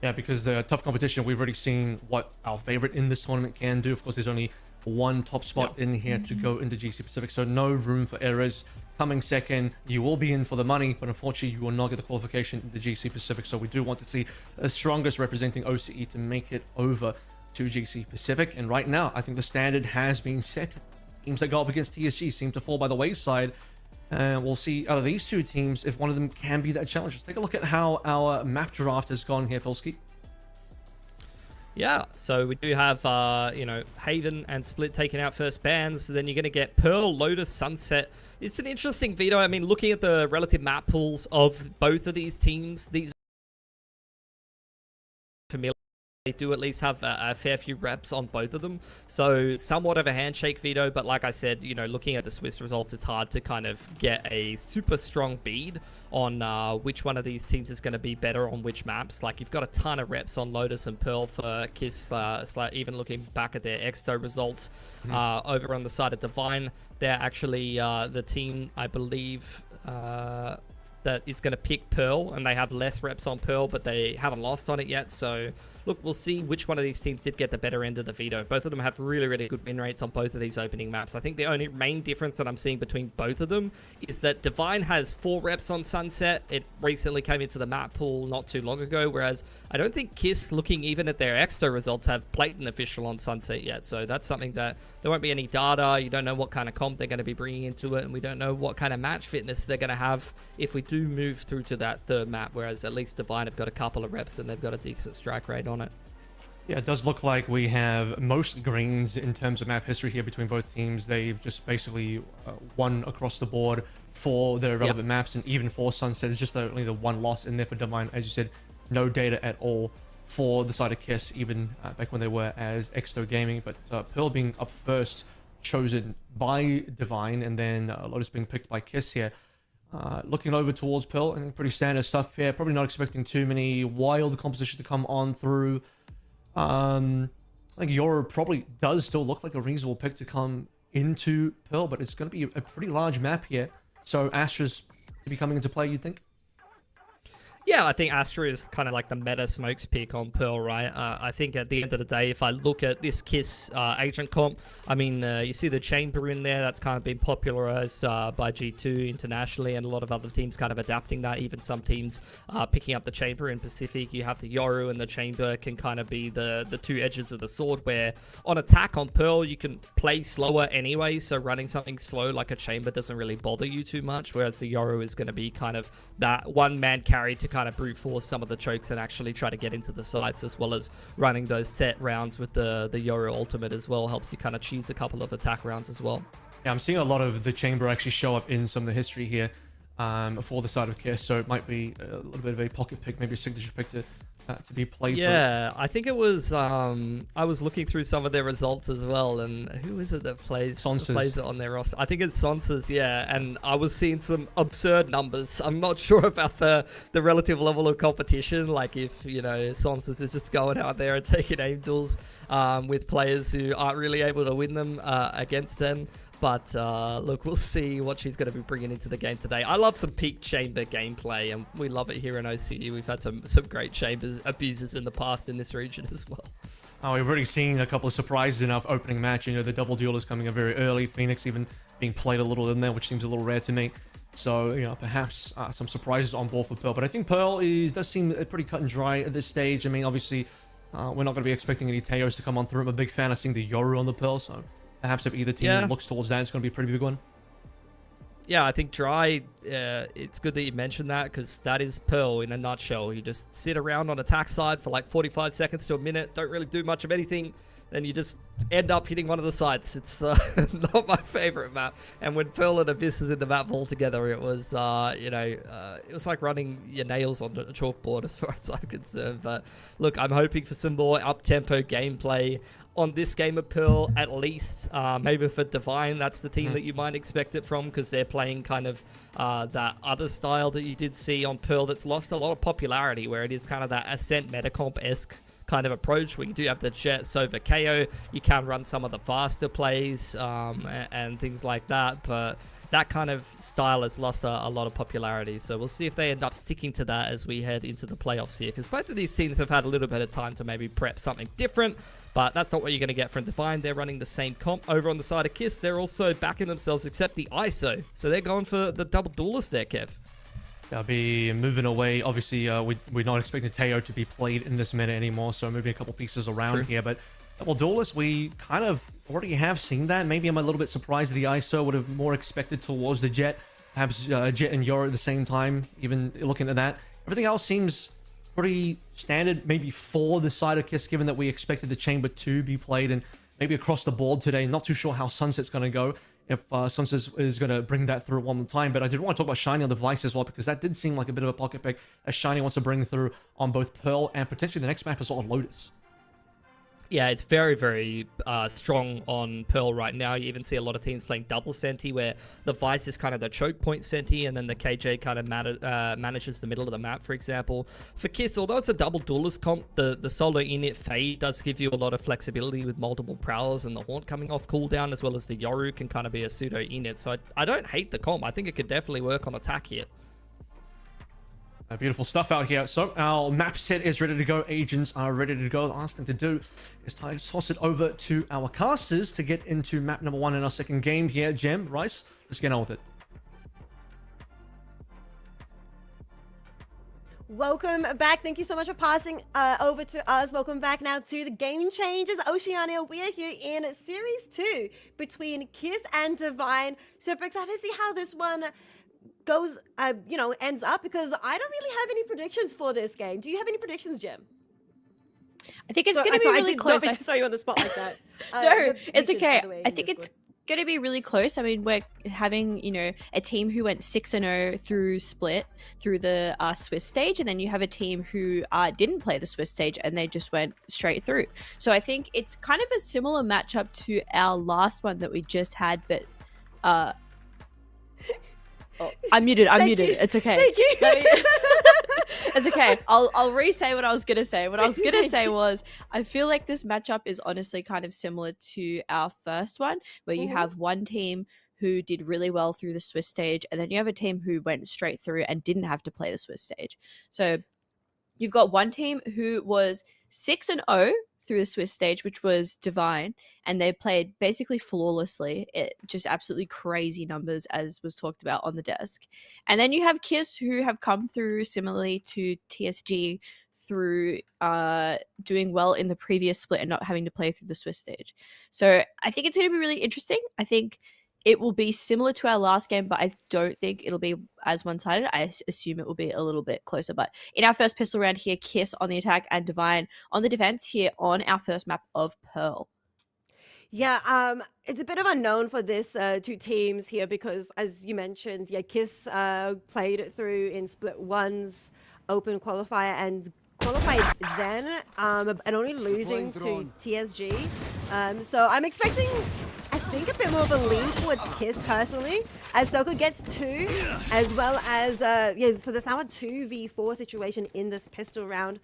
Yeah, because the tough competition, we've already seen what our favorite in this tournament can do. Of course, there's only one top spot in here to go into GC Pacific, so no room for errors. Coming second, you will be in for the money, but unfortunately you will not get the qualification in the GC Pacific, so we do want to see the strongest representing OCE to make it over to GC Pacific. And right now, I think the standard has been set. Teams that go up against TSG seem to fall by the wayside, and we'll see out of these two teams if one of them can be that challenge. Let's take a look at how our map draft has gone here, Pilsky. Yeah, so we do have, you know, Haven and Split taking out first bans. Then you're going to get Pearl, Lotus, Sunset. It's an interesting veto. I mean, looking at the relative map pools of both of these teams, these familiar. They do at least have a fair few reps on both of them. So somewhat of a handshake veto, but like I said, you know, looking at the Swiss results, it's hard to kind of get a super strong bead on which one of these teams is going to be better on which maps. Like, you've got a ton of reps on Lotus and Pearl for Kiss, even looking back at their Exto results. Over on the side of Divine, they're actually the team, I believe, that is going to pick Pearl, and they have less reps on Pearl, but they haven't lost on it yet. So look, we'll see which one of these teams did get the better end of the veto. Both of them have really, really good win rates on both of these opening maps. I think the only main difference that I'm seeing between both of them is that Divine has 4 reps on Sunset. It recently came into the map pool not too long ago, whereas I don't think Kiss, looking even at their Exto results, have Blatant official on Sunset yet. So that's something that there won't be any data. You don't know what kind of comp they're going to be bringing into it, and we don't know what kind of match fitness they're going to have if we do move through to that third map, whereas at least Divine have got a couple of reps and they've got a decent strike rate on it. Yeah, it does look like we have most greens in terms of map history here between both teams. They've just basically won across the board for their relevant maps, and even for Sunset, it's just only the one loss in there for Divine. As you said, no data at all for the side of Kiss, even back when they were as Exto Gaming. But Pearl being up first, chosen by Divine, and then Lotus being picked by Kiss here. Looking over towards Pearl, and pretty standard stuff here. Probably not expecting too many wild compositions to come on through. I think Yoru probably does still look like a reasonable pick to come into Pearl, but it's going to be a pretty large map here. So Astra's to be coming into play, you'd think? Yeah, I think Astra is kind of like the meta smokes pick on Pearl, right? I think at the end of the day, if I look at this Kiss agent comp, I mean, you see the Chamber in there. That's kind of been popularized by G2 internationally, and a lot of other teams kind of adapting that. Even some teams picking up the Chamber in Pacific. You have the Yoru, and the Chamber can kind of be the two edges of the sword, where on attack on Pearl, you can play slower anyway, so running something slow like a Chamber doesn't really bother you too much, whereas the Yoru is going to be kind of that one-man carry to kind of brute force some of the chokes and actually try to get into the sites, as well as running those set rounds with the Yoru ultimate as well helps you kind of choose a couple of attack rounds as well. Yeah, I'm seeing a lot of the Chamber actually show up in some of the history here for the side of Kiss, so it might be a little bit of a pocket pick, maybe a signature pick to be played. Yeah, I think it was. I was looking through some of their results as well, and who is it that plays it on their roster? I think it's Sonsas, yeah. And I was seeing some absurd numbers. I'm not sure about the relative level of competition. Like if Sonsas is just going out there and taking aim duels with players who aren't really able to win them against them. But look, we'll see what she's going to be bringing into the game today. I love some peak Chamber gameplay, and we love it here in OCU. We've had some great Chambers abusers in the past in this region as well. We've already seen a couple of surprises in our opening match. The double duel is coming in very early. Phoenix even being played a little in there, which seems a little rare to me. So, perhaps some surprises on board for Pearl. But I think Pearl does seem pretty cut and dry at this stage. I mean, obviously, we're not going to be expecting any Teos to come on through. I'm a big fan of seeing the Yoru on the Pearl, so perhaps if either team looks towards that, it's going to be a pretty big one. Yeah, I think Dry, it's good that you mentioned that, because that is Pearl in a nutshell. You just sit around on attack side for like 45 seconds to a minute, don't really do much of anything, then you just end up hitting one of the sites. It's not my favorite map. And when Pearl and Abyss was in the map altogether, it was, it was like running your nails on a chalkboard as far as I'm concerned. But look, I'm hoping for some more up-tempo gameplay on this game of Pearl, at least. Maybe for Divine, that's the team that you might expect it from, because they're playing kind of that other style that you did see on Pearl that's lost a lot of popularity, where it is kind of that Ascent Metacomp-esque kind of approach, where you do have the Jet Sova KO, you can run some of the faster plays and things like that, but that kind of style has lost a lot of popularity. So we'll see if they end up sticking to that as we head into the playoffs here, because both of these teams have had a little bit of time to maybe prep something different, but that's not what you're going to get from Divine. They're running the same comp. Over on the side of Kiss, they're also backing themselves, except the ISO. So they're going for the double duelist there, Kev. They'll be moving away. Obviously, we're not expecting Teo to be played in this meta anymore, so moving a couple pieces around here. But double duelist, we kind of already have seen that. Maybe I'm a little bit surprised the ISO would have more expected towards the Jet. Perhaps Jet and Yoru at the same time, even looking at that. Everything else seems pretty standard, maybe for the side of Kiss, given that we expected the Chamber to be played, and maybe across the board today. Not too sure how Sunset's going to go, if Sunset is going to bring that through one more time. But I did want to talk about Shiny on the device as well, because that did seem like a bit of a pocket pick, as Shiny wants to bring through on both Pearl and potentially the next map as well, Lotus. Yeah, it's very, very strong on Pearl right now. You even see a lot of teams playing double Senti, where the Vice is kind of the choke point Senti, and then the KJ kind of manages the middle of the map, for example. For Kiss, although it's a double duelist comp, the solo init Fade does give you a lot of flexibility with multiple prowlers, and the Haunt coming off cooldown, as well as the Yoru can kind of be a pseudo init. So I don't hate the comp. I think it could definitely work on attack here. Beautiful stuff out here. So our map set is ready to go. Agents are ready to go. The last thing to do is toss it over to our casters to get into map number 1 in our second game here. Gem, Rice, let's get on with it. Welcome back. Thank you so much for passing over to us. Welcome back now to the Game Changers Oceania. We are here in Series 2 between Kiss and Divine. Super excited to see how this one goes, ends up, because I don't really have any predictions for this game. Do you have any predictions, Jim? I think it's going to be really close. I did not mean to throw you on the spot like that. No, it's okay. I think it's going to be really close. I mean, we're having, you know, a team who went 6-0 through split through the Swiss stage, and then you have a team who didn't play the Swiss stage and they just went straight through. So I think it's kind of a similar matchup to our last one that we just had, but I'm muted. It's okay. Thank you. It's okay. I'll re-say what I was gonna say. What I was gonna say was, I feel like this matchup is honestly kind of similar to our first one, where you have one team who did really well through the Swiss stage, and then you have a team who went straight through and didn't have to play the Swiss stage. So you've got one team who was 6-0 through the Swiss stage, which was Divine, and they played basically flawlessly. It just absolutely crazy numbers, as was talked about on the desk. And then you have Kiss, who have come through similarly to TSG through doing well in the previous split and not having to play through the Swiss stage. So I think it's going to be really interesting. I think it will be similar to our last game, but I don't think it'll be as one-sided. I assume it will be a little bit closer. But in our first pistol round here, Kiss on the attack and Divine on the defense here on our first map of Pearl. Yeah, it's a bit of unknown for this two teams here because, as you mentioned, yeah, Kiss played through in Split 1's open qualifier and qualified then, and only losing to TSG. So I'm expecting, I think, a bit more of a lean towards Kiss personally, as Soko gets 2, as well as, yeah, so there's now a 2v4 situation in this pistol round.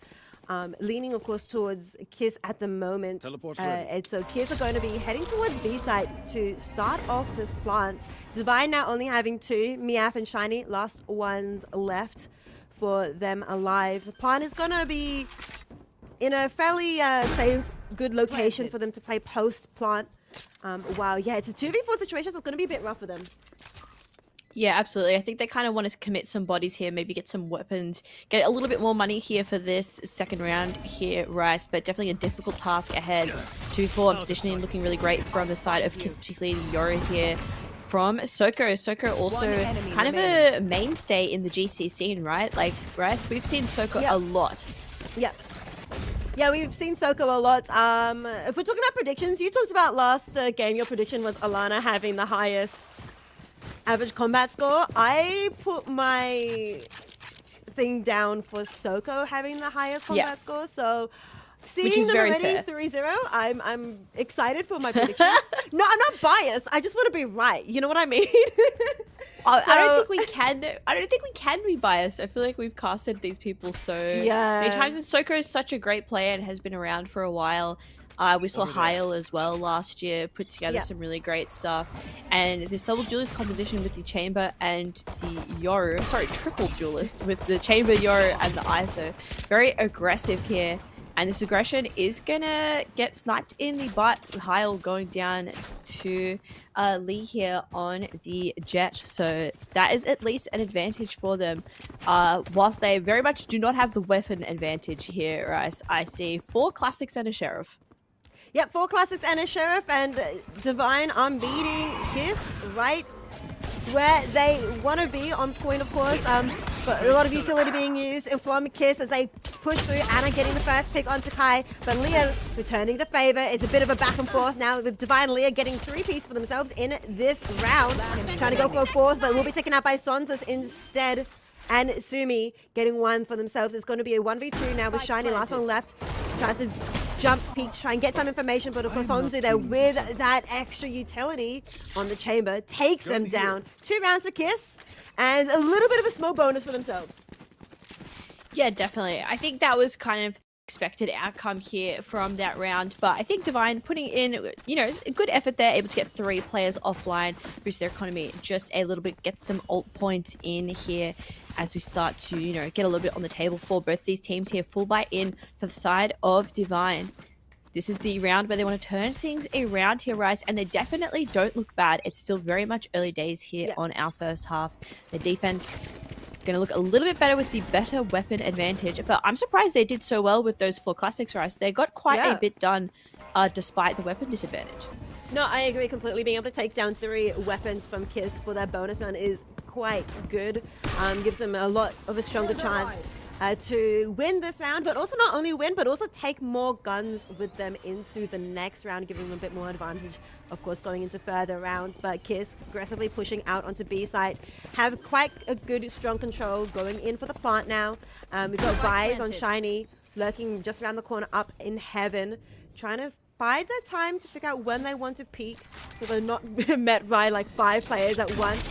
Leaning, of course, towards Kiss at the moment. And so Kiss are going to be heading towards B site to start off this plant. Divine now only having 2, Miaf and Shiny, last ones left for them alive. The plant is going to be in a fairly safe, good location for them to play post-plant. Wow, yeah, it's a 2v4 situation, so it's going to be a bit rough for them. Yeah, absolutely. I think they kind of want to commit some bodies here, maybe get some weapons, get a little bit more money here for this second round here, Rice, but definitely a difficult task ahead. 2-4 positioning looking really great from the side of Kiss, particularly Yoro here from Soko. Soko also kind of a mainstay in the GC scene, right? Like, Rice, we've seen Soko a lot. Yeah. Yeah, we've seen Soko a lot. If we're talking about predictions, you talked about last game, your prediction was Alana having the highest average combat score. I put my thing down for Soko having the highest combat score, so seeing them already 3-0, I'm excited for my predictions. No, I'm not biased. I just want to be right. You know what I mean? I don't think we can. I don't think we can be biased. I feel like we've casted these people so many times, and Soko is such a great player and has been around for a while. We saw Heil as well last year, put together some really great stuff. And this double duelist composition with the Chamber and the Yoru, sorry, triple duelist with the Chamber, Yoru, and the ISO. Very aggressive here. And this aggression is going to get sniped in the butt. Heil going down to Lee here on the Jet. So that is at least an advantage for them. Whilst they very much do not have the weapon advantage here, I see 4 classics and a sheriff. Yep, 4 classics and a sheriff, and Divine are meeting Kiss right where they want to be, on point, of course. But a lot of utility being used from Kiss as they push through. Anna getting the first pick onto Kai, but Leah returning the favor. It's a bit of a back and forth now with Divine Leah getting 3-piece for themselves in this round. Trying to go for a 4th, but will be taken out by Sonzas instead. And Sumi getting 1 for themselves. It's going to be a 1v2 now with Shiny, last one left. Tries to jump peek to try and get some information, but of course Sonzu there with that extra utility on the Chamber takes them down. 2 rounds for Kiss and a little bit of a small bonus for themselves. Yeah, definitely. I think that was kind of expected outcome here from that round, but I think Divine putting in, you know, a good effort there, able to get 3 players offline, boost their economy just a little bit, get some ult points in here as we start to, you know, get a little bit on the table for both these teams here. Full buy in for the side of Divine. This is the round where they want to turn things around here, Rice, and they definitely don't look bad. It's still very much early days here on our first half. The defense going to look a little bit better with the better weapon advantage, but I'm surprised they did so well with those 4 classics, Rice. They got quite a bit done despite the weapon disadvantage. No, I agree completely. Being able to take down 3 weapons from Kiss for their bonus round is quite good. Gives them a lot of a stronger chance to win this round, but also not only win, but also take more guns with them into the next round, giving them a bit more advantage, of course, going into further rounds. But Kiss aggressively pushing out onto B side, have quite a good, strong control, going in for the plant now. We've got Rise on Shiny, lurking just around the corner up in heaven, trying to bide their time to figure out when they want to peek, so they're not met by like 5 players at once.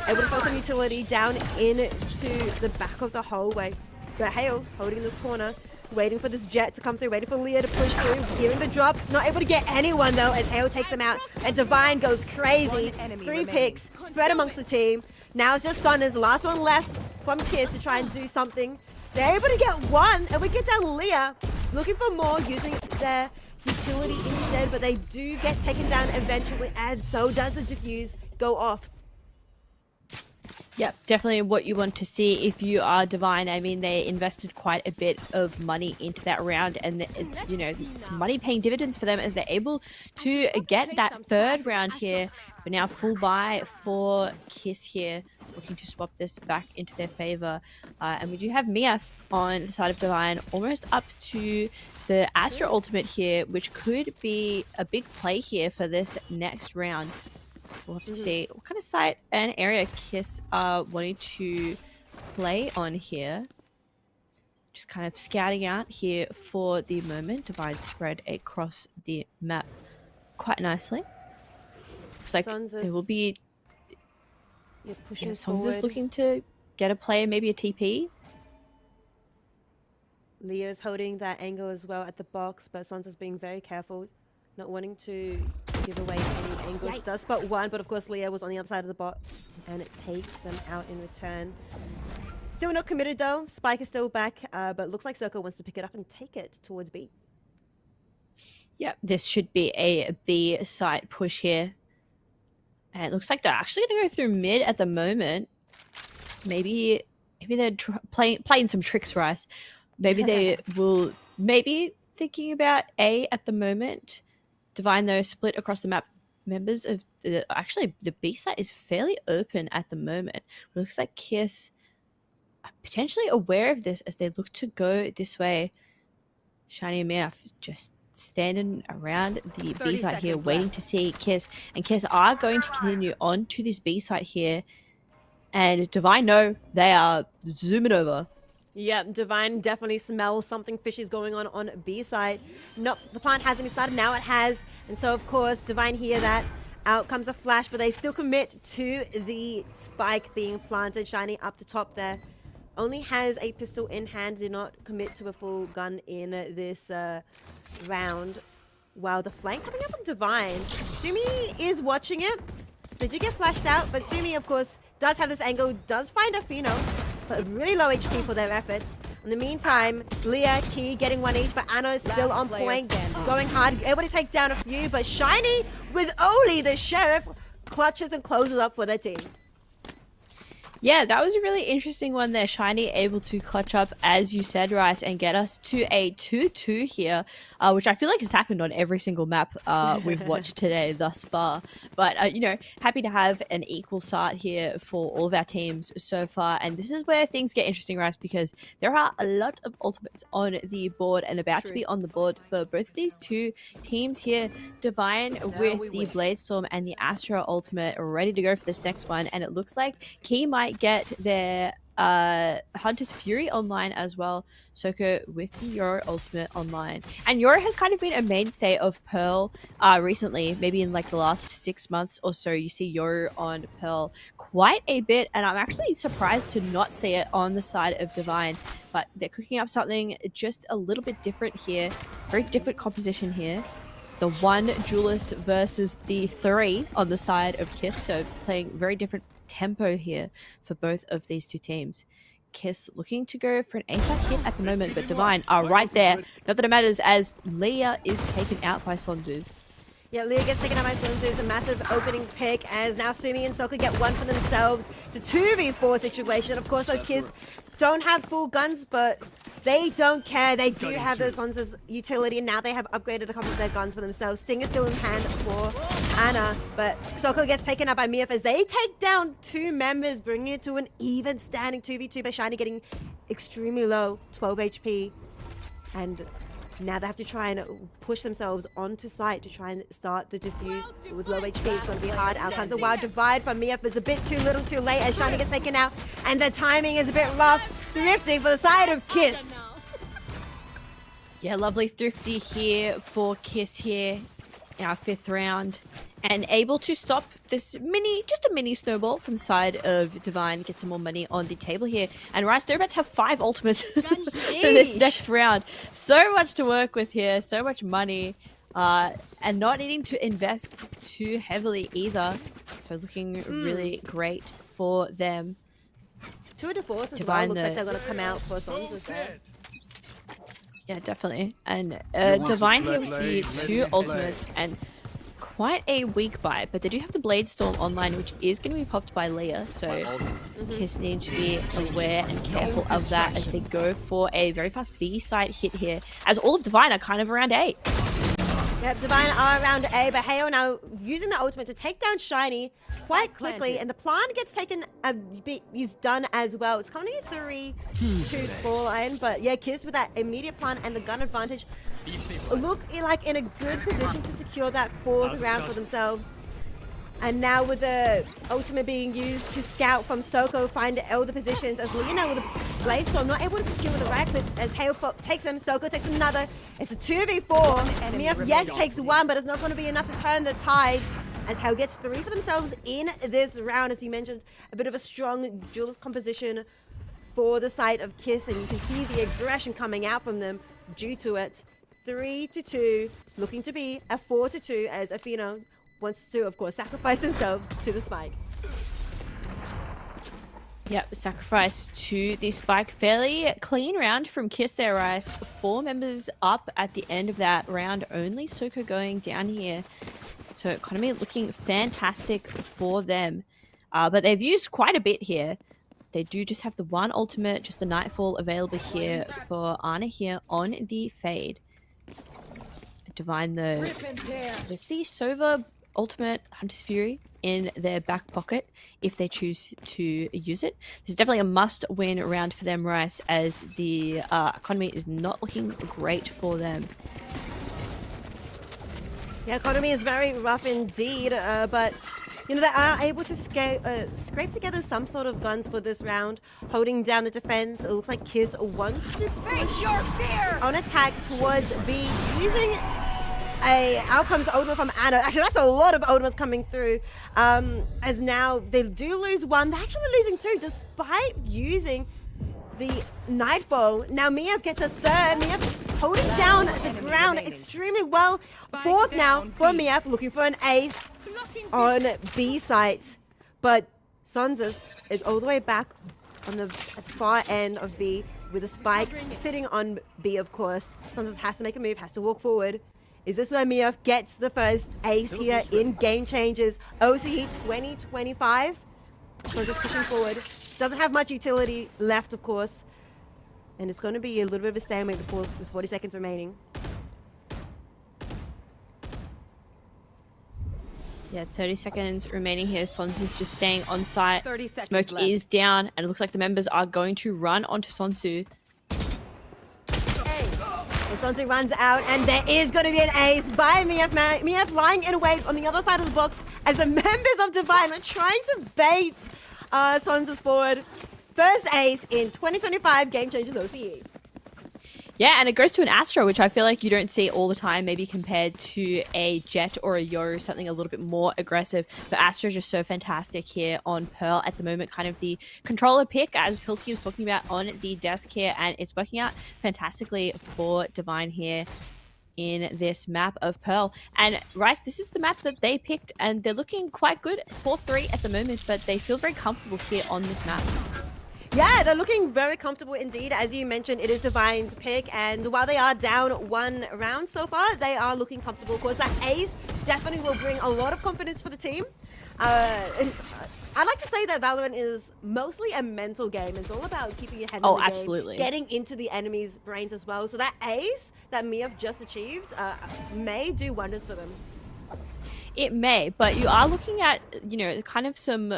Able to throw some utility down into the back of the hallway. But Hale holding this corner, waiting for this Jet to come through, waiting for Leah to push through, hearing the drops, not able to get anyone though as Hale takes them out, and Divine goes crazy. 3 picks spread amongst the team. Now it's just Sonna's last one left from Kiss to try and do something. They're able to get one, and we get down Leah, looking for more, using their utility instead, but they do get taken down eventually, and so does the defuse go off. Yep, definitely what you want to see if you are Divine. I mean, they invested quite a bit of money into that round, and you know, money paying dividends for them as they're able to get that 3rd round here. But now full buy for Kiss here, looking to swap this back into their favor. And we do have Mia on the side of Divine, almost up to the Astra ultimate here, which could be a big play here for this next round. We'll have to see what kind of site and area Kiss are wanting to play on here. Just kind of scouting out here for the moment. Divine spread across the map quite nicely. Looks like there will be... Songs is looking to get a player, maybe a TP. Leah's holding that angle as well at the box, but Sansa's being very careful, not wanting to give away any angles. Does spot one, but of course Leah was on the other side of the box, and it takes them out in return. Still not committed though. Spike is still back, but looks like Circle wants to pick it up and take it towards B. Yep, this should be a B site push here. And it looks like they're actually going to go through mid at the moment. Maybe they're playing some tricks, Rice. Maybe they will, maybe thinking about A at the moment. Divine, though, split across the map. Members of actually, the B site is fairly open at the moment. It looks like Kiss are potentially aware of this as they look to go this way. Shiny and Mia just standing around the B site here, waiting to see Kiss. And Kiss are going to continue on to this B site here. And Divine, no, they are zooming over. Yeah, Divine definitely smells something fishy is going on B side. No, the plant hasn't been started, now it has. And so, of course, Divine hear that. Out comes a flash, but they still commit to the spike being planted. Shiny up the top there. Only has a pistol in hand, did not commit to a full gun in this round. Wow, the flank coming up from Divine. Sumi is watching it. They do get flashed out, but Sumi, of course, does have this angle, does find a Pheno, but really low HP for their efforts. In the meantime, Leah, Key getting 1 each, but Anna is still on point, going hard, able to take down a few, but Shiny, with Oli, the Sheriff, clutches and closes up for their team. Yeah, that was a really interesting one there. Shiny able to clutch up, as you said, Rice, and get us to a 2-2 here, which I feel like has happened on every single map we've watched today thus far. But, you know, happy to have an equal start here for all of our teams so far. And this is where things get interesting, Rice, because there are a lot of ultimates on the board and about to be on the board for both of these two teams here. Divine with the Bladestorm and the Astra ultimate ready to go for this next one. And it looks like Key might get their Hunter's Fury online as well. Soko with the Yoru ultimate online. And Yoru has kind of been a mainstay of Pearl recently, maybe in like the last 6 months or so. You see Yoru on Pearl quite a bit, and I'm actually surprised to not see it on the side of Divine. But they're cooking up something just a little bit different here. Very different composition here. The 1 duelist versus the 3 on the side of Kiss, so playing very different tempo here for both of these two teams. Kiss looking to go for an A-side hit at the moment, but Divine are right there. Not that it matters, as Leah is taken out by Sonzuz. Yeah, Leah gets taken out by Sonzuz, a massive opening pick, as now Sumi and Soko get one for themselves. It's a 2v4 situation. Of course, those Kiss don't have full guns, but they don't care. They do have those Sonzuz utility, and now they have upgraded a couple of their guns for themselves. Sting is still in hand for Anna, but Soko gets taken out by Mia as they take down 2 members, bringing it to an even standing 2v2, by Shiny getting extremely low, 12 HP. And now they have to try and push themselves onto site to try and start the defuse. With low HP, it's going to be hard. Outcomes a wild divide from Miaf is a bit too little too late as Shiny gets taken out. And the timing is a bit rough. Thrifty for the side of Kiss. Yeah, lovely Thrifty here for Kiss here in our 5th round. And able to stop this just a mini snowball from the side of Divine, get some more money on the table here. And Rice, they're about to have 5 ultimates for this next round. So much to work with here, so much money. And not needing to invest too heavily either. So looking really great for them. 2 to 4 as well. Divine Looks like they're going to come out for songs as well. Yeah, definitely. And Divine here with the 2 ultimates and quite a weak buy, but they do have the Blade Storm online, which is going to be popped by Leah, so Kiss need to be aware and careful of that as they go for a very fast B side hit here, as all of Divine are kind of around A. Yep, Divine are around A, but Hale now using the ultimate to take down Shiny quite quickly, and the plant gets taken is done as well. It's coming to 3-2 scoreline, but yeah, Kiss with that immediate plant and the gun advantage look like in a good position to secure that 4th round for themselves. And now with the ultimate being used to scout from Soko, find all the positions as Lena with the Blade Storm not able to secure the right clip as Hale takes them, Soko takes another. It's a 2v4. Miaf, yes, takes 1, but it's not going to be enough to turn the tides as Hale gets 3 for themselves in this round. As you mentioned, a bit of a strong duelist composition for the side of Kiss, and you can see the aggression coming out from them due to it. 3-2, looking to be a 4-2 as Athena wants to, of course, sacrifice themselves to the spike. Yep, sacrifice to the spike. Fairly clean round from Kiss there, Rice. 4 members up at the end of that round only. Soko going down here. So economy looking fantastic for them. But they've used quite a bit here. They do just have the 1 ultimate, just the Nightfall available here for Ana here on the Fade. Divine though with the Sova ultimate Hunter's Fury in their back pocket if they choose to use it. This is definitely a must-win round for them, Rice, as the economy is not looking great for them. Yeah, economy is very rough indeed, but you know, they are able to scrape together some sort of guns for this round, holding down the defense. It looks like Kiss wants to Face your fear! on attack towards B, using out comes the ultimate from Anna. Actually, that's a lot of ultimates coming through. As now they do lose 1. They're actually losing 2 despite using the Nightfall. Now Miaf gets a 3rd. Miaf holding down the ground extremely well. 4th now for Miaf, looking for an ace on B site. But Sonzas is all the way back on the far end of B with a spike sitting on B, of course. Sonzas has to make a move, has to walk forward. Is this where Miaf gets the first ace here in Game Changers? OCE 2025. So just pushing forward. Doesn't have much utility left, of course. And it's going to be a little bit of a stalemate with 40 seconds remaining. Yeah, 30 seconds remaining here. Sonsu is just staying on site. 30 seconds Smoke left. is down, and it looks like the members are going to run onto Sonsu. Sonsu runs out, and there is going to be an ace by Miaf. Miaf lying in wait on the other side of the box as the members of Divine are trying to bait Sonsu's forward. First ace in 2025 Game Changers OCE. Yeah, and it goes to an Astra, which I feel like you don't see all the time, maybe compared to a Jet or a Yoru, something a little bit more aggressive. But Astra is just so fantastic here on Pearl at the moment, kind of the controller pick, as PILSKI was talking about on the desk here, and it's working out fantastically for Divine here in this map of Pearl. And Rice, this is the map that they picked, and they're looking quite good, 4-3 at the moment, but they feel very comfortable here on this map. Yeah, they're looking very comfortable indeed. As you mentioned, it is Divine's pick, and while they are down 1 round so far, they are looking comfortable. Of course, that ace definitely will bring a lot of confidence for the team. I'd like to say that Valorant is mostly a mental game. It's all about keeping your head in the game, absolutely. getting into the enemy's brains as well. So that ace that Miaf just achieved may do wonders for them. It may, but you are looking at, kind of some,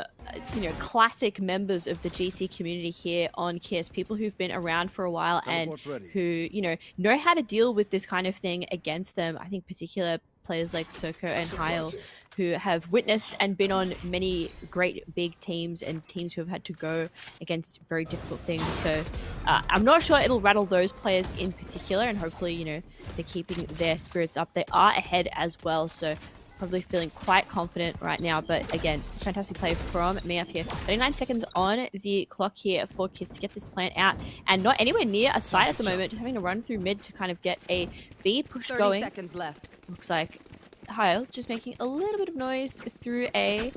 classic members of the GC community here on Kiss, people who've been around for a while and who, know how to deal with this kind of thing against them. I think particular players like Soko and Heil, who have witnessed and been on many great big teams and teams who have had to go against very difficult things. So I'm not sure it'll rattle those players in particular, and hopefully, they're keeping their spirits up. They are ahead as well, so probably feeling quite confident right now. But again, fantastic play from me up here. 39 seconds on the clock here for Kiss to get this plant out, and not anywhere near a site at the moment, just having to run through mid to kind of get a B push 30 going. seconds left. Looks like Heil just making a little bit of noise through A.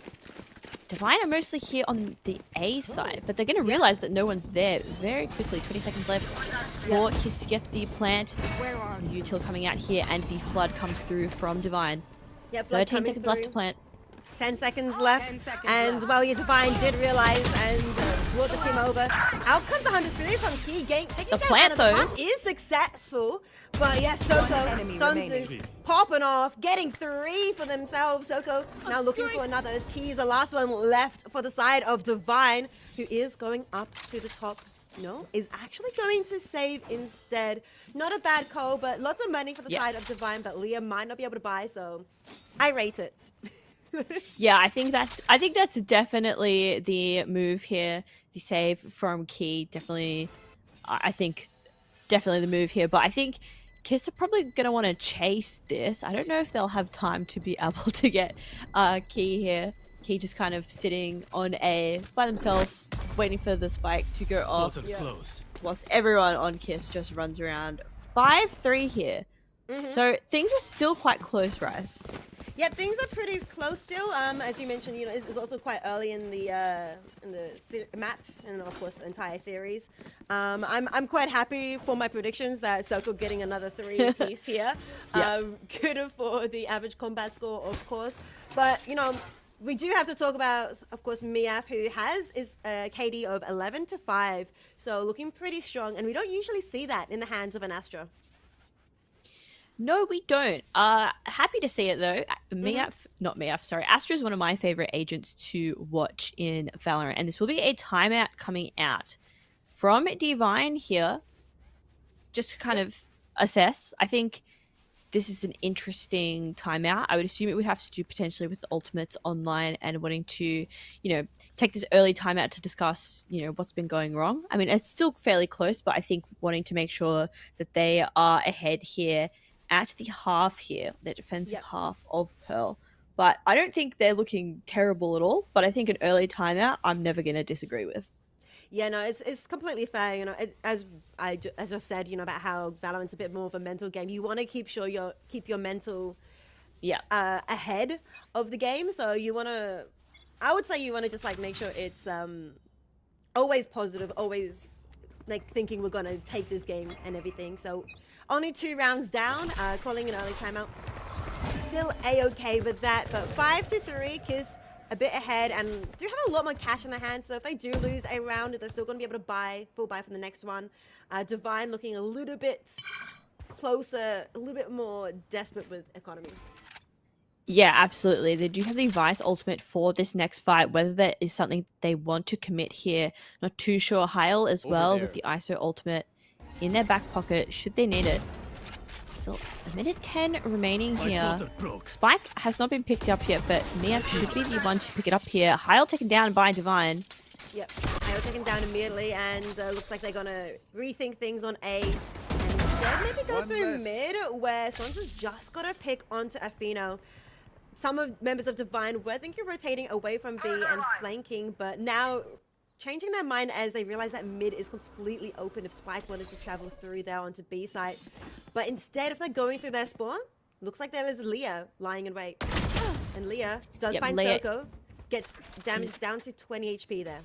Divine are mostly here on the A side, but they're going to realize that no one's there very quickly. 20 seconds left for Kiss to get the plant. Some util coming out here, and the flood comes through from Divine. Yep, 13 seconds left to plant. 10 seconds left. 10 seconds And left. well, your Divine did realize and brought the team over. Out comes the 100 Spirit from Key Gang. Taking The down plant, Anna. The though. plant is successful. But yes, Soko, enemy Sunzu remaining. popping off, getting 3 for themselves. Soko now looking for another as Key is the last one left for the side of Divine, who is going up to the top. No, is actually going to save instead. Not a bad call, but lots of money for the side of Divine, but Leah might not be able to buy, so I rate it. Yeah, I think that's definitely the move here. The save from Key, definitely, I think, definitely the move here. But I think Kiss are probably going to want to chase this. I don't know if they'll have time to be able to get Key here. Key just kind of sitting on A by themselves, waiting for the spike to go off. Whilst everyone on Kiss just runs around. 5-3 here. So things are still quite close, Rice. Yeah, things are pretty close still. As you mentioned, it's also quite early in the map, and of course the entire series. I'm quite happy for my predictions that Soko getting another 3 piece here. Good for the average combat score, of course. But we do have to talk about, of course, Miaf, who has a KD of 11-5, so looking pretty strong, and we don't usually see that in the hands of an Astra. No, we don't. Happy to see it though. Astra is one of my favorite agents to watch in Valorant, and this will be a timeout coming out from Divine here, just to kind of assess. I think this is an interesting timeout. I would assume it would have to do potentially with the ultimates online and wanting to, take this early timeout to discuss, what's been going wrong. I mean, it's still fairly close, but I think wanting to make sure that they are ahead here at the half here, their defensive half of Pearl. But I don't think they're looking terrible at all, but I think an early timeout, I'm never going to disagree with. Yeah, no, it's completely fair. As I just said, about how Valorant's a bit more of a mental game. You want to keep your mental, ahead of the game. So I would say you want to just make sure it's always positive, always thinking we're gonna take this game and everything. So only 2 rounds down, calling an early timeout. Still a-okay with that, but 5-3, Kiss a bit ahead and do have a lot more cash in their hands, so if they do lose a round, they're still going to be able to full buy for the next one. Divine looking a little bit closer, a little bit more desperate with economy. Yeah, absolutely. They do have the Vice ultimate for this next fight, whether that is something they want to commit here. Not too sure. Heil as well with the ISO ultimate in their back pocket, should they need it. Still a minute 10 remaining here. Spike has not been picked up yet, but Miap should be the one to pick it up here. Heil taken down by Divine. Yep, Heil taken down immediately, and looks like they're going to rethink things on A. And instead maybe go through mid, where Swan's just got to pick onto Afino. Some members of Divine were thinking rotating away from B and flanking, but now changing their mind as they realize that mid is completely open if Spike wanted to travel through there onto B site. But instead, if they're going through their spawn, looks like there is Leah lying in wait. And Leah does find Soko, gets damaged down to 20 HP there.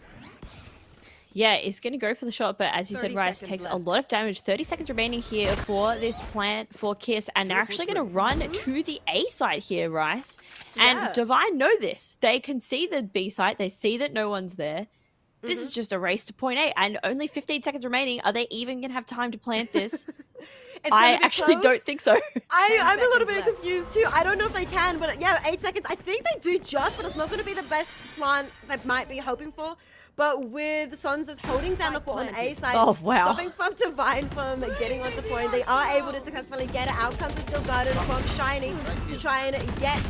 Yeah, it's going to go for the shot, but as you said, Rice takes a lot of damage. 30 seconds remaining here for this plant for Kiss, and they're actually going to run to the A site here, Rice. And Divine know this. They can see the B site. They see that no one's there. This is just a race to point A, and only 15 seconds remaining. Are they even going to have time to plant this? I actually don't think so. I'm a little bit confused too. I don't know if they can, but yeah, 8 seconds. I think they do just, but it's not going to be the best plant they might be hoping for. But with Sonzes holding down the fort on A side, stopping from Divine from getting onto point, they are able to successfully get it. Outcomes are still guarded from Shiny to try and get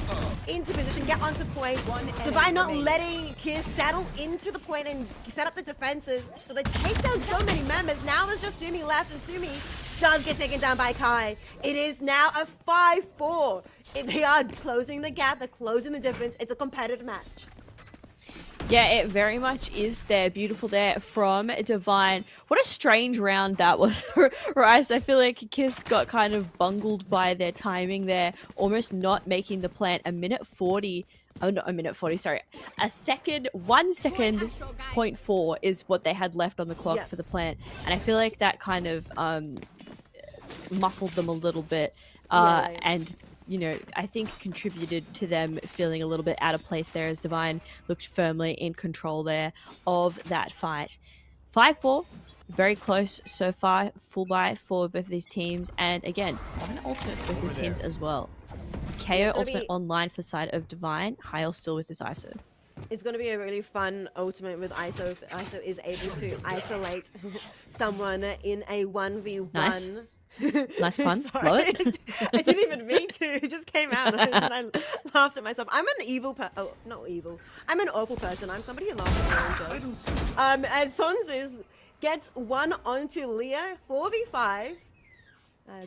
into position, get onto point. Divine not letting Kiss settle into the point and set up the defenses. So they take down so many members. Now there's just Sumi left, and Sumi does get taken down by Kai. It is now a 5-4. They are closing the gap, they're closing the difference. It's a competitive match. Yeah, it very much is there. Beautiful there from Divine. What a strange round that was, Rice. I feel like Kiss got kind of bungled by their timing there, almost not making the plant. A minute 40. Oh, not a minute 40, sorry. A second, 1 second, 0.4 is what they had left on the clock for the plant. And I feel like that kind of muffled them a little bit. And you know, I think contributed to them feeling a little bit out of place there as Divine looked firmly in control there of that fight. 5-4, very close so far, full buy for both of these teams, and again, an ultimate for both these teams as well. KO ultimate online for the side of Divine, Heil still with his ISO. It's going to be a really fun ultimate with ISO if ISO is able to isolate someone in a 1v1. Nice. Nice pun. Sorry. I didn't even mean to. It just came out and I laughed at myself. I'm an evil not evil. I'm an awful person. I'm somebody who laughs at their own jokes. As Sonzes gets one onto Leah, 4v5.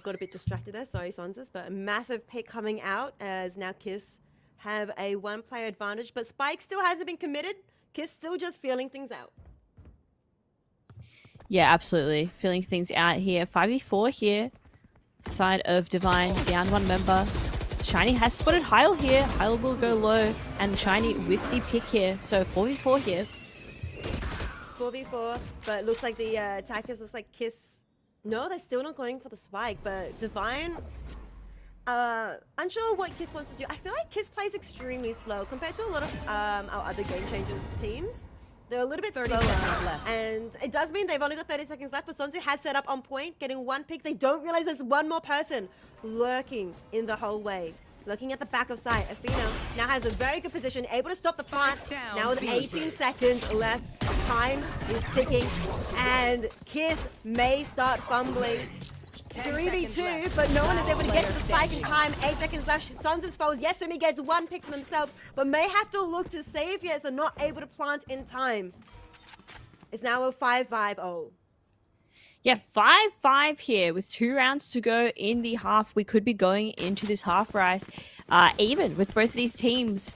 Got a bit distracted there. Sorry, Sonzes. But a massive pick coming out as now Kiss have a one-player advantage. But Spike still hasn't been committed. Kiss still just feeling things out. Yeah, absolutely. Feeling things out here. 5v4 here. Side of Divine, down one member. Shiny has spotted Heil here. Heil will go low, and Shiny with the pick here. So 4v4 here. 4v4, but it looks like the attackers looks like Kiss. No, they're still not going for the spike, but Divine, unsure what Kiss wants to do. I feel like Kiss plays extremely slow compared to a lot of our other Game Changers teams. They're a little bit slower, and it does mean they've only got 30 seconds left, but Sonzu has set up on point, getting one pick. They don't realize there's one more person lurking in the hallway. Looking at the back of sight, Athena now has a very good position, able to stop the plant. Now with 18 seconds left, time is ticking, and Kiss may start fumbling. 3v2, but no one is able to get to the spike in time. 8 seconds left. Sonzes falls. Yes, Sumi gets one pick for themselves, but may have to look to save here as they're not able to plant in time. It's now a 5-5-0. Yeah, 5-5 here with 2 rounds to go in the half. We could be going into this half, Rice, even with both of these teams,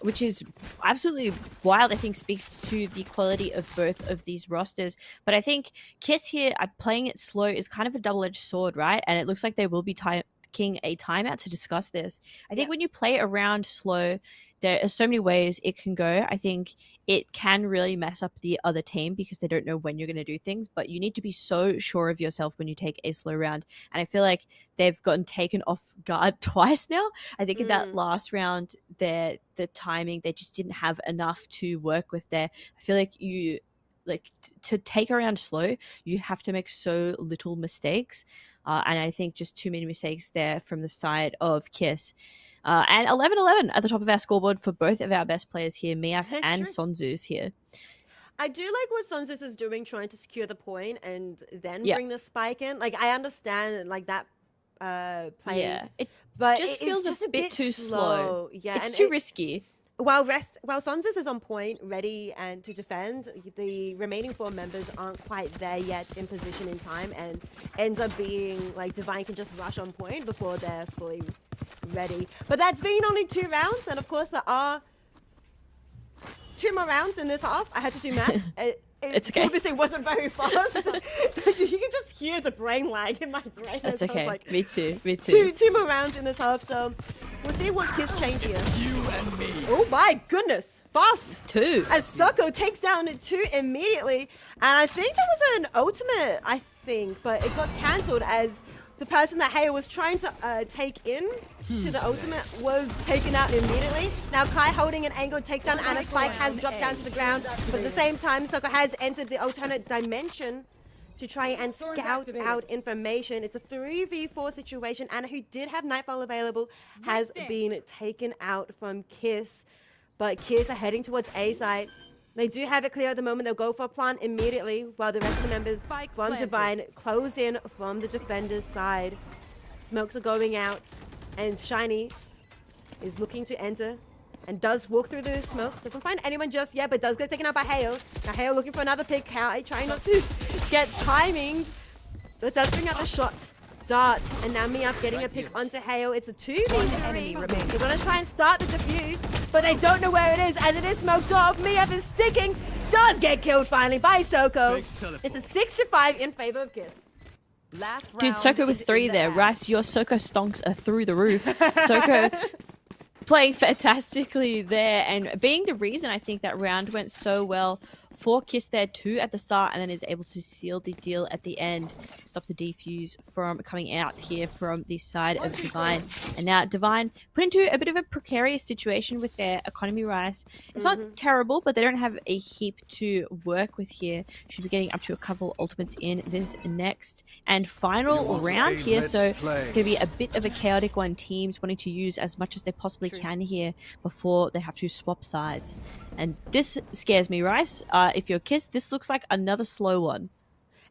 which is absolutely wild. I think speaks to the quality of both of these rosters. But I think Kiss here playing it slow is kind of a double-edged sword, right? And it looks like they will be taking a timeout to discuss this. I think when you play around slow, there are so many ways it can go. I think it can really mess up the other team because they don't know when you're going to do things, but you need to be so sure of yourself when you take a slow round. And I feel like they've gotten taken off guard twice now. I think in that last round, the timing, they just didn't have enough to work with there. I feel like to take a round slow, you have to make so little mistakes. And I think just too many mistakes there from the side of Kiss. And 11-11 at the top of our scoreboard for both of our best players here, Miaf and Sonzus here. I do like what Sonzus is doing, trying to secure the point and then bring the spike in. Like, I understand like that play. Yeah, it but just it feels just a bit too slow. Yeah, it's and too risky. While Sonzus is on point, ready and to defend, the remaining 4 members aren't quite there yet in position in time, and ends up being like Divine can just rush on point before they're fully ready. But that's been only 2 rounds, and of course there are 2 more rounds in this half. I had to do maths. It's okay. Obviously wasn't very fast. You can just hear the brain lag in my brain. That's okay. Like, Me too. Me too. Two more rounds in this half, so we'll see what Kiss change here. You and me. Oh my goodness, fast. 2. As Soko takes down 2 immediately, and I think that was an ultimate, but it got cancelled as the person that Hale was trying to take in to the ultimate was taken out immediately. Now Kai holding an angle takes down Anna. Spike has dropped down to the ground, but at the same time, Soko has entered the alternate dimension to try and scout out information. It's a 3v4 situation. Anna, who did have Nightfall available, has been taken out from Kiss, but Kiss are heading towards A side. They do have it clear at the moment. They'll go for a plant immediately while the rest of the members from Divine close in from the defender's side. Smokes are going out, and Shiny is looking to enter and does walk through the smoke. Doesn't find anyone just yet, but does get taken out by Hale. Now Hale looking for another pick. Kai trying not to get timinged. So it does bring out the shot. Dart, and now Miaf getting a pick onto Hale. It's a 2v3. They're gonna try and start the defuse, but they don't know where it is as it is smoked off. Miaf is sticking, does get killed finally by Soko. It's a 6-5 in favor of Kiss. Dude, Soko with 3 there. Rice, your Soko stonks are through the roof. Soko playing fantastically there and being the reason I think that round went so well for Kiss there too at the start, and then is able to seal the deal at the end, stop the defuse from coming out here from the side of Divine. And now Divine put into a bit of a precarious situation with their economy Rice. It's not terrible, but they don't have a heap to work with here. Should be getting up to a couple ultimates in this next and final round here, so it's going to be a bit of a chaotic one. Teams wanting to use as much as they possibly can here before they have to swap sides. And this scares me, Rice. If you're Kiss, this looks like another slow one.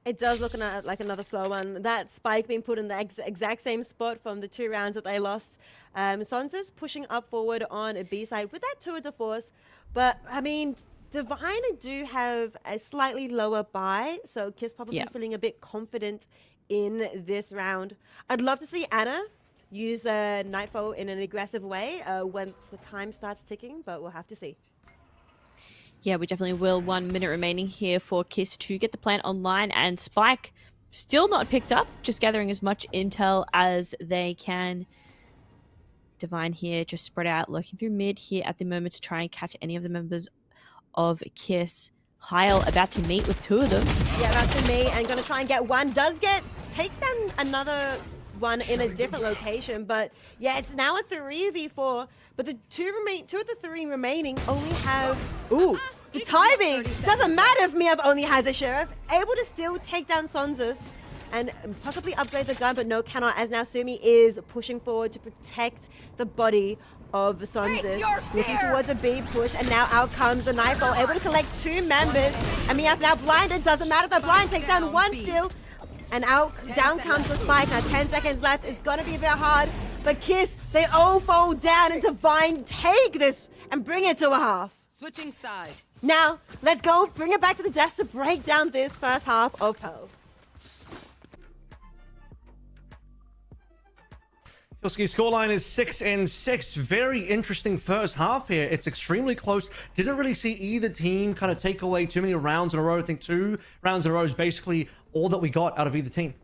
It does look like another slow one. That spike being put in the exact same spot from the 2 rounds that they lost. Sonso's pushing up forward on a B side with that tour de force. But, I mean, Divine do have a slightly lower buy, so Kiss probably feeling a bit confident in this round. I'd love to see Anna use the Nightfall in an aggressive way once the time starts ticking, but we'll have to see. Yeah, we definitely will. 1 minute remaining here for Kiss to get the plant online, and Spike still not picked up, just gathering as much intel as they can. Divine here just spread out, lurking through mid here at the moment to try and catch any of the members of Kiss. Hyle about to meet with 2 of them. Yeah, about to meet and gonna try and get one. Takes down another one in a different location, but yeah, it's now a 3v4. But the 2 of the 3 remaining only have the timing. Doesn't matter if Miav only has a sheriff. Able to still take down Sonzus and possibly upgrade the gun, but no, cannot, as now Sumi is pushing forward to protect the body of Sonzus. Looking towards a B push, and now out comes the Nightfall, able to collect 2 members. And Miav now blinded. Doesn't matter if the blind takes down 1 still. And down comes the spike. Now 10 seconds left. It's gonna be a bit hard. But Kiss, they all fall down, and Divine take this and bring it to a half. Switching sides. Now, let's go bring it back to the desk to break down this first half of Pearl. PILSKI scoreline is 6-6. Very interesting first half here. It's extremely close. Didn't really see either team kind of take away too many rounds in a row. I think 2 rounds in a row is basically all that we got out of either team.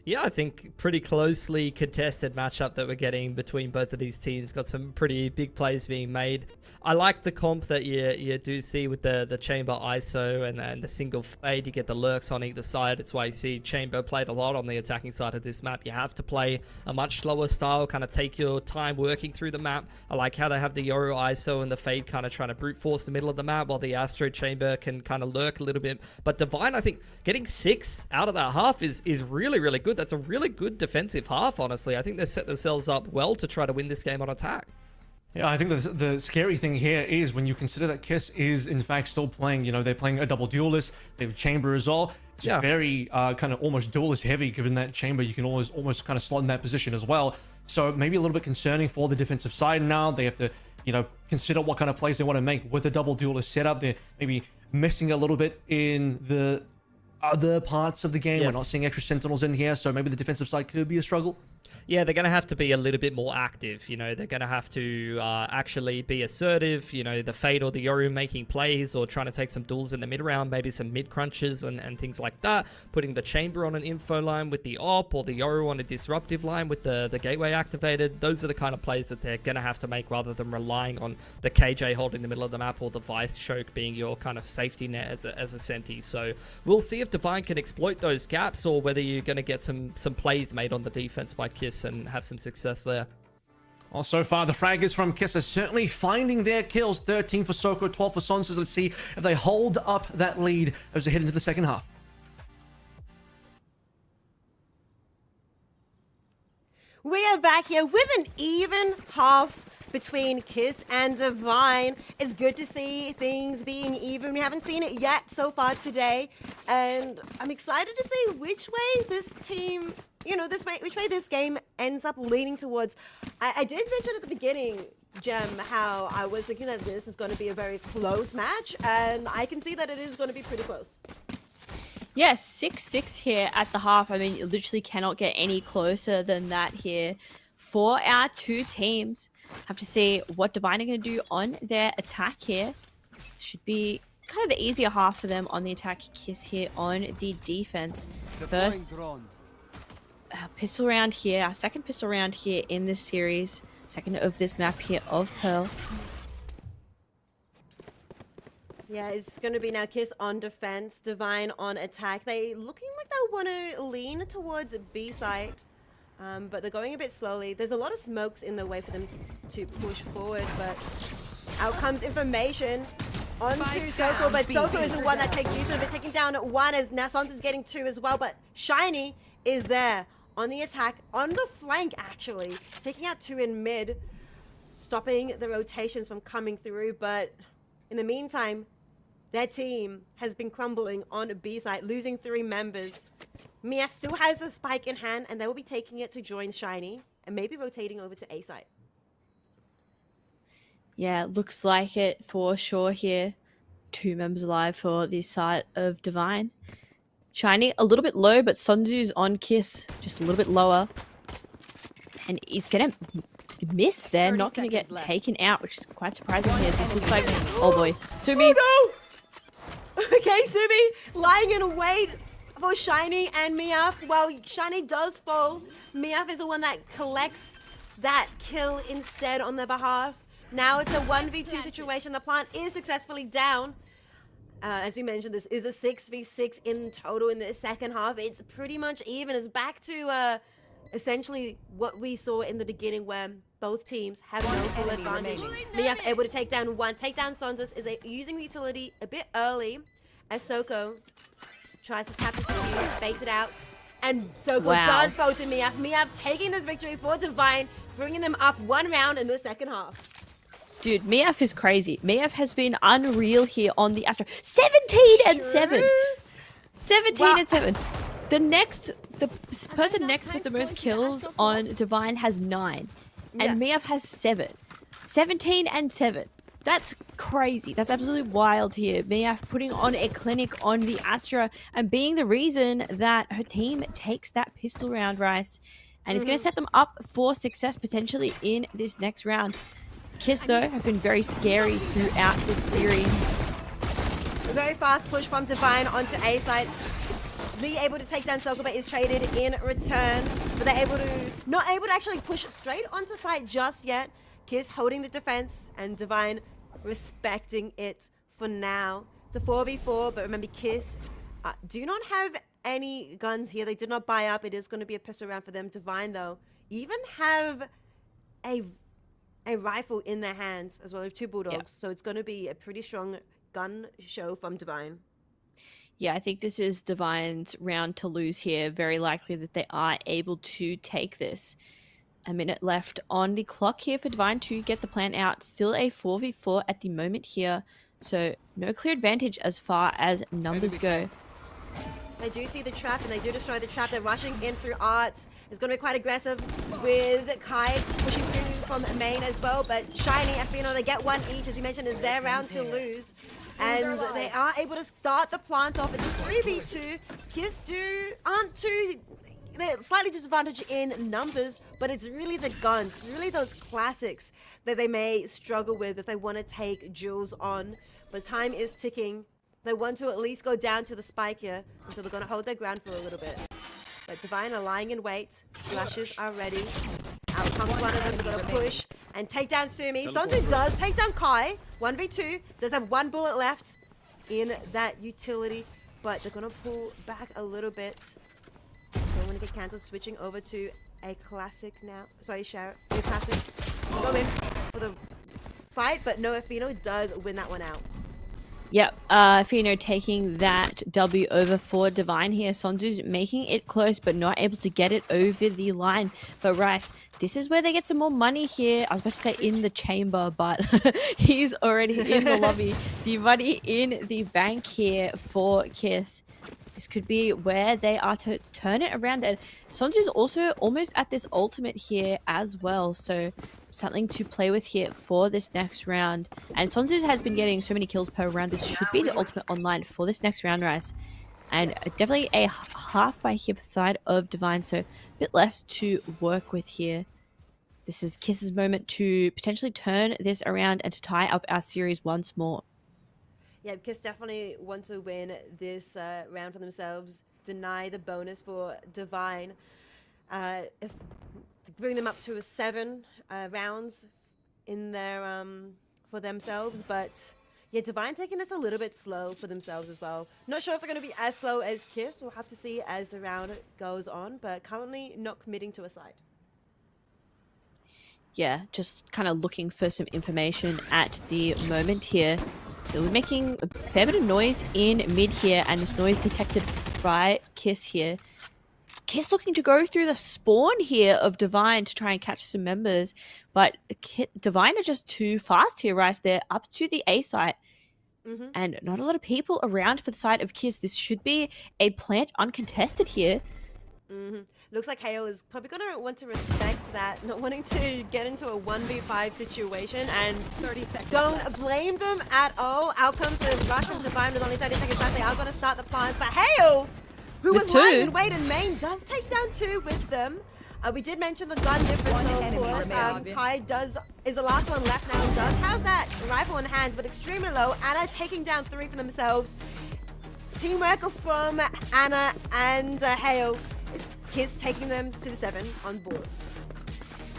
Yeah, I think pretty closely contested matchup that we're getting between both of these teams. Got some pretty big plays being made. I like the comp that you do see with the Chamber ISO and the single fade. You get the lurks on either side. It's why you see Chamber played a lot on the attacking side of this map. You have to play a much slower style, kind of take your time working through the map. I like how they have the Yoru ISO and the fade kind of trying to brute force the middle of the map, while the Astro Chamber can kind of lurk a little bit. But Divine, I think, getting 6 out of that half is really, really good. That's a really good defensive half, honestly. I think they set themselves up well to try to win this game on attack. Yeah, I think the scary thing here is when you consider that Kiss is in fact still playing, they're playing a double duelist, they have Chamber as well. It's very kind of almost duelist heavy, given that Chamber you can almost kind of slot in that position as well. So maybe a little bit concerning for the defensive side now. They have to, consider what kind of plays they want to make with a double duelist setup. They're maybe missing a little bit in the other parts of the game. Yes. We're not seeing extra sentinels in here, so maybe the defensive side could be a struggle. yeah, they're going to have to be a little bit more active. You know, they're going to have to actually be assertive. You know, the Fade or the Yoru making plays or trying to take some duels in the mid round, maybe some mid crunches and things like that. Putting the Chamber on an info line with the op or the Yoru on a disruptive line with the gateway activated. Those are the kind of plays that they're going to have to make rather than relying on the KJ holding the middle of the map or the Vice choke being your kind of safety net as a Senti. So we'll see if Divine can exploit those gaps or whether you're going to get some plays made on the defense by Kiss and have some success there. Well, so far, the fraggers from Kiss are certainly finding their kills. 13 for Soko, 12 for Sonses. Let's see if they hold up that lead as they head into the second half. We are back here with an even half between Kiss and Divine. It's good to see things being even. We haven't seen it yet so far today, and I'm excited to see which way this team, which way this game ends up leaning towards. I did mention at the beginning, Jem, how I was thinking that this is going to be a very close match, and I can see that it is going to be pretty close. Yes, 6-6 here at the half. I mean, you literally cannot get any closer than that here for our two teams. Have to see what Divine are going to do on their attack here. Should be kind of the easier half for them on the attack. Kiss here on the defense. First pistol round here, our second pistol round here in this series. Second of this map here of Pearl. Yeah, it's going to be now Kiss on defense, Divine on attack. They looking like they want to lean towards B site. But they're going a bit slowly. There's a lot of smokes in the way for them to push forward, but out comes information onto Soko, but Soko is the one that takes use of it, taking down one as Nassons is getting two as well, but Shiny is there on the attack, on the flank actually, taking out two in mid, stopping the rotations from coming through, but in the meantime, their team has been crumbling on a B site, losing 3 members. Miaf still has the spike in hand, and they will be taking it to join Shiny, and maybe rotating over to A site. Yeah, looks like it for sure here. 2 members alive for this side of Divine. Shiny a little bit low, but Sonzu's on Kiss, just a little bit lower. And he's gonna miss there, not gonna get taken out, which is quite surprising here. This looks like, oh boy, Sumi. Oh no! Okay, Sumi lying in wait for Shiny and Miaf. While Shiny does fall, Miaf is the one that collects that kill instead on their behalf. Now it's a 1v2 situation. The plant is successfully down. As we mentioned, this is a 6v6 in total in the second half. It's pretty much even. It's back to essentially what we saw in the beginning, where both teams have no full advantage. Miaf able to take down one. Take down Sonzus is using the utility a bit early as Soko tries to tap the shield, fakes it out, and Soko does fall to Miaf. Miaf taking this victory for Divine, bringing them up 1 round in the second half. Dude, Miaf is crazy. Miaf has been unreal here on the Astro. 17-7. 17-7. The person next with the most kills on Divine has 9. And Miaf has 7. 17-7. That's crazy. That's absolutely wild here. Miaf putting on a clinic on the Astra and being the reason that her team takes that pistol round, Rice. And it's going to set them up for success potentially in this next round. Kiss, though, have been very scary throughout this series. A very fast push from Divine onto A side. Lee able to take down Soko, but is traded in return. But they're not able to actually push straight onto site just yet. Kiss holding the defense and Divine respecting it for now. It's a 4v4, but remember Kiss do not have any guns here. They did not buy up. It is going to be a pistol round for them. Divine, though, even have a rifle in their hands as well as 2 bulldogs. Yep. So it's going to be a pretty strong gun show from Divine. Yeah, I think this is Divine's round to lose here. Very likely that they are able to take this. A minute left on the clock here for Divine to get the plan out. Still a 4v4 at the moment here. So no clear advantage as far as numbers go. They do see the trap and they do destroy the trap. They're rushing in through Arts. It's going to be quite aggressive with Kai pushing through from main as well. But Shiny, FBNO, they get 1 each. As you mentioned, is their round to lose. And they are able to start the plant off. It's 3v2. Kiss aren't too they're slightly disadvantaged in numbers, but it's really the guns, really those classics that they may struggle with if they want to take Jules on. But time is ticking. They want to at least go down to the spike here, so they're going to hold their ground for a little bit. But Divine are lying in wait. Flashes are ready. Out comes one of them. They're going to push and take down Sumi. Sonzu does take down Kai. 1v2. Does have one bullet left in that utility, but they're going to pull back a little bit. Don't want to get cancelled. Switching over to a classic now. Sorry, Shara. A classic. Go in for the fight, but no, Afino does win that one out. Yep, Fino taking that W over for Divine here. Sonzu's making it close, but not able to get it over the line. But Rice, this is where they get some more money here. I was about to say in the chamber, but he's already in the lobby. The money in the bank here for Kiss. This could be where they are to turn it around. And Sonzu's also almost at this ultimate here as well. So something to play with here for this next round. And Sonzu has been getting so many kills per round. This should be the ultimate online for this next round, Rice. And definitely a half by here for the side of Divine. So a bit less to work with here. This is Kiss's moment to potentially turn this around and to tie up our series once more. Yeah, Kiss definitely want to win this round for themselves. Deny the bonus for Divine. If bring them up to 7 rounds in their for themselves, but yeah, Divine taking this a little bit slow for themselves as well. Not sure if they're going to be as slow as Kiss. We'll have to see as the round goes on, but currently not committing to a side. Yeah, just kind of looking for some information at the moment here. We're making a fair bit of noise in mid here, and it's noise detected by Kiss here. Kiss looking to go through the spawn here of Divine to try and catch some members, but Divine are just too fast here, Rice. They're up to the A site, and not a lot of people around for the side of Kiss. This should be a plant uncontested here. Looks like Hale is probably going to want to respect that, not wanting to get into a 1v5 situation, and don't blame them at all. Out comes the rush from Divine with only 30 seconds left. They are going to start the plans, but Hale, who was lying in wait in main, does take down 2 with them. We did mention the gun difference, though, of course. Kai is the last one left now, does have that rifle in hands, but extremely low. Anna taking down 3 for themselves. Teamwork from Anna and Hale. Kiss taking them to the 7 on board.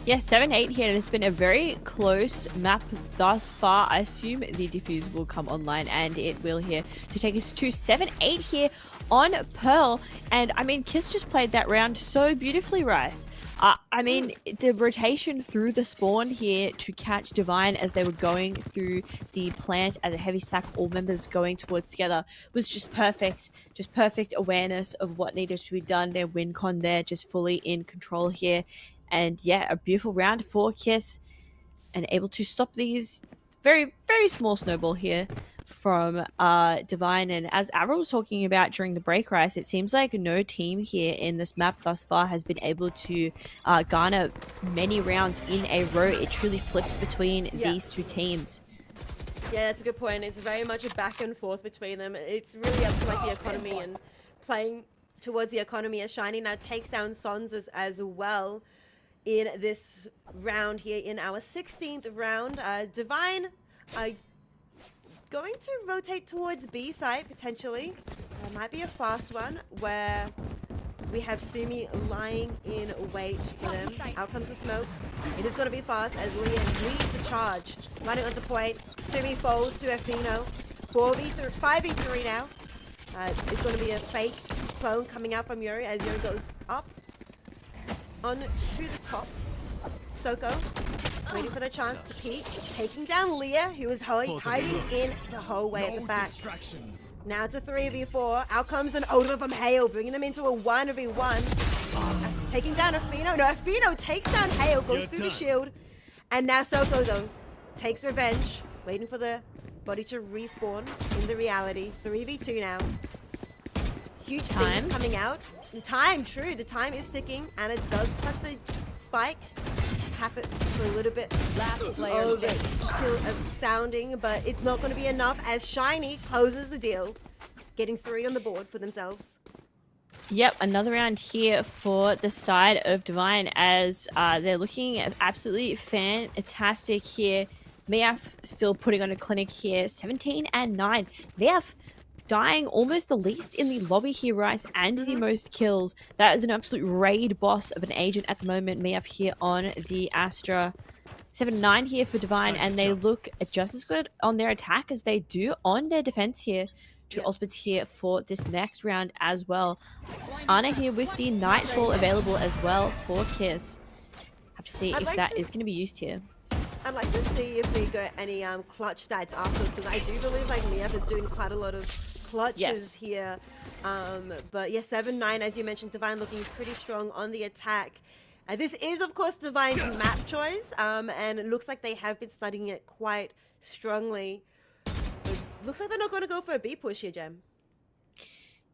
Yeah, 7-8 here, and it's been a very close map thus far. I assume the defuse will come online, and it will here to take us to 7-8 here on Pearl. And I mean, Kiss just played that round so beautifully, Rice. I mean, the rotation through the spawn here to catch Divine as they were going through the plant as a heavy stack, all members going towards together, was just perfect. Just perfect awareness of what needed to be done. Their win con there, just fully in control here. And yeah, a beautiful round for Kiss, and able to stop these very, very small snowball here from Divine. And as AVRL was talking about during the break, Rice, it seems like no team here in this map thus far has been able to garner many rounds in a row. It truly flips between these two teams. Yeah, that's a good point. It's very much a back and forth between them. It's really up to like the economy and playing towards the economy, as Shiny now takes down Sons as well in this round here in our 16th round. Divine going to rotate towards B site potentially. Might be a fast one where we have Sumi lying in wait for them. Out comes the smokes. It is going to be fast as Liam leads the charge. Running on the point. Sumi falls to Efino. 5v3 now. It's going to be a fake clone coming out from Yuri as Yuri goes up on to the top. Soko waiting for the chance to peek, taking down Leah, who is hiding in the hallway at the back. Now it's a 3v4. Out comes an Odin from Hale, bringing them into a 1v1. Taking down Afino. No, Afino takes down Hale, goes through the shield. And now Soko, though, takes revenge, waiting for the body to respawn in the reality. 3v2 now. Huge things coming out. The time, true, the time is ticking, and it does touch the spike. Tap it for a little bit. Last player till sounding, but it's not going to be enough as Shiny closes the deal, getting 3 on the board for themselves. Yep, another round here for the side of Divine as they're looking absolutely fantastic here. Miaf still putting on a clinic here, 17 and 9. Miaf dying almost the least in the lobby here, Rice, and the most kills. That is an absolute raid boss of an agent at the moment. Miaf here on the Astra. 7-9 here for Divine, and they look just as good on their attack as they do on their defense here. Two ultimates here for this next round as well. Ana here with the Nightfall available as well for Kiss. Have to see if that is going to be used here. I'd like to see if we got any clutch stats afterwards, because I do believe like Miaf is doing quite a lot of clutches here. But yeah, 7-9, as you mentioned, Divine looking pretty strong on the attack. This is, of course, Divine's map choice, and it looks like they have been studying it quite strongly. It looks like they're not going to go for a B push here, Gem.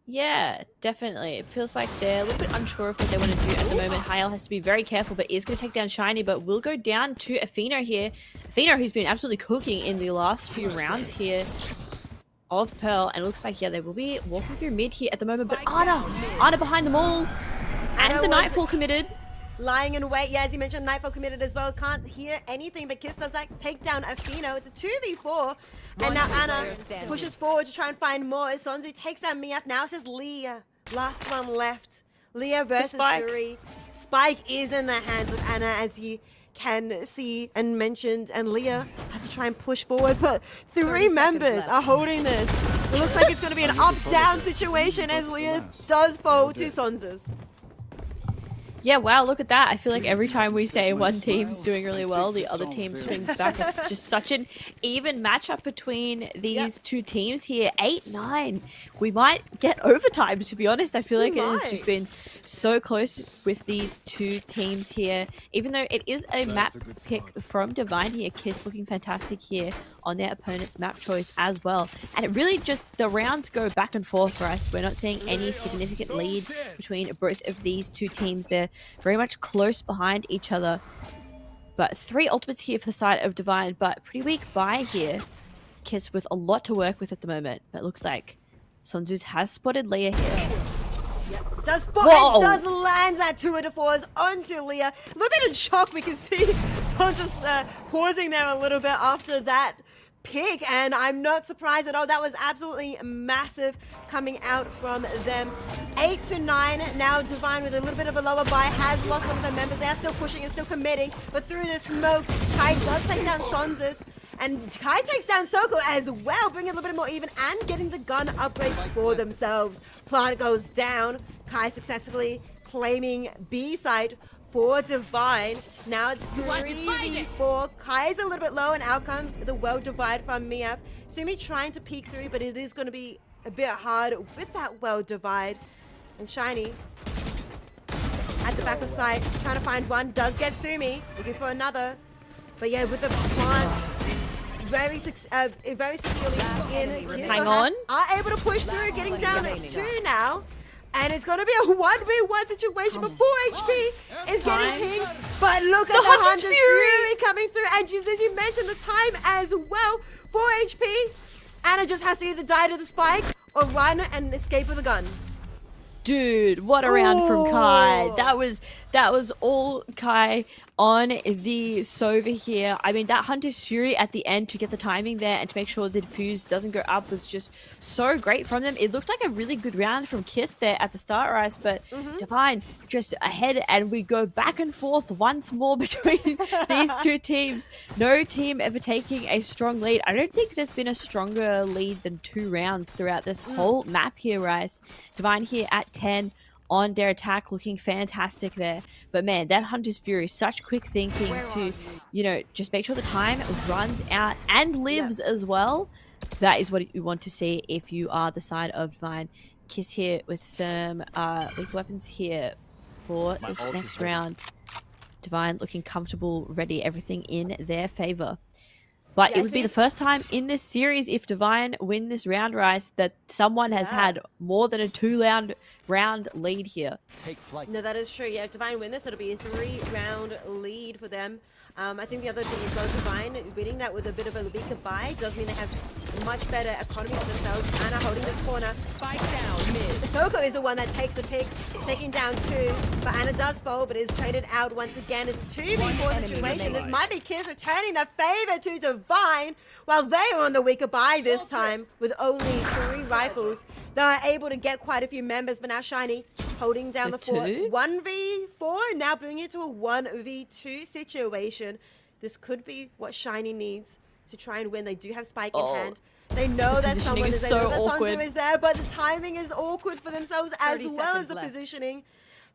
Yeah, definitely. It feels like they're a little bit unsure of what they want to do at the moment. Hyel has to be very careful, but is going to take down Shiny, but will go down to Athena here. Athena, who's been absolutely cooking in the last few rounds here of Pearl, and it looks like, yeah, they will be walking through mid here at the moment, but Ana behind them all, and the Nightfall committed. Lying in wait, yeah, as you mentioned, Nightfall committed as well. Can't hear anything, but Kiss does that take down Athena. It's a 2v4, and now Ana pushes forward to try and find more. Sonzu takes down Miaf. Now it's just Leah. Last one left. Leah versus Fury. Spike is in the hands of Ana, as you can see and mentioned, and Leah has to try and push forward, but 3 members are holding this. It looks like it's going to be an up-down situation as Leah does fall to Sonzus. Yeah, wow, look at that. I feel like every time we say one team's doing really well, the other team swings back. It's just such an even matchup between these two teams here. 8-9. We might get overtime, to be honest. I feel like it has just been so close with these two teams here. Even though it is a map pick from Divine here, Kiss looking fantastic here on their opponent's map choice as well. And it really just, the rounds go back and forth for us. We're not seeing any significant lead between both of these two teams. They're very much close behind each other. But 3 ultimates here for the side of Divine, but pretty weak buy here. Kiss with a lot to work with at the moment. But it looks like Sonzus has spotted Leah here. Does spot and does land that 2-4s onto Leah. A little bit in shock, we can see Sonzus pausing there a little bit after that pick, and I'm not surprised at all. That was absolutely massive coming out from them. 8-9. Now Divine with a little bit of a lower buy has lost one of their members. They are still pushing and still committing, but through the smoke, Kai does take down Sonzus, and Kai takes down Soko as well, bringing a little bit more even and getting the gun upgrade for themselves. Plant goes down. Kai successfully claiming B side for Divine. Now it's 3v4. Kai's a little bit low, and out comes the well divide from Miaf. Sumi trying to peek through, but it is going to be a bit hard with that well divide. And Shiny at the back of sight, trying to find one. Does get Sumi, looking for another. But yeah, with the plant very securely in. Hang on. Are able to push through, getting down at 2 now. And it's going to be a 1v1 situation, but 4 HP is getting pinged. But look at the Hunter's Fury coming through. And just as you mentioned, the time as well. 4 HP. Ana just has to either die to the spike or run and escape with a gun. Dude, what a round from Kai. That was all Kai on the Sova here. I mean, that Hunter's Fury at the end to get the timing there and to make sure the defuse doesn't go up was just so great from them. It looked like a really good round from Kiss there at the start, Rice, but Divine just ahead, and we go back and forth once more between these two teams. No team ever taking a strong lead. I don't think there's been a stronger lead than 2 rounds throughout this whole map here, Rice. Divine here at 10 on their attack, looking fantastic there. But man, that Hunter's Fury, such quick thinking to, you know, just make sure the time runs out and lives as well. That is what you want to see if you are the side of Divine. Kiss here with some lethal weapons here for this next round. Divine looking comfortable, ready, everything in their favor. But it would be the first time in this series, if Divine win this round, Rice, that someone has had more than a 2-round lead here. No, that is true. Yeah, if Divine win this, it'll be a 3-round lead for them. I think the other thing is both Divine winning that with a bit of a weaker buy does mean they have much better economy for themselves. Anna holding this corner. Spike down mid. Soko is the one that takes the picks, taking down 2. But Anna does fall, but is traded out once again. It's a 2v4 situation. This might be Kiss returning the favor to Divine while they are on the weaker buy this time with only 3 rifles. They are able to get quite a few members, but now Shiny holding down the fort. 1v4, now bringing it to a 1v2 situation. This could be what Shiny needs to try and win. They do have Spike in hand. They know that someone is there, that Sansu is there, but the timing is awkward for themselves as well as the positioning.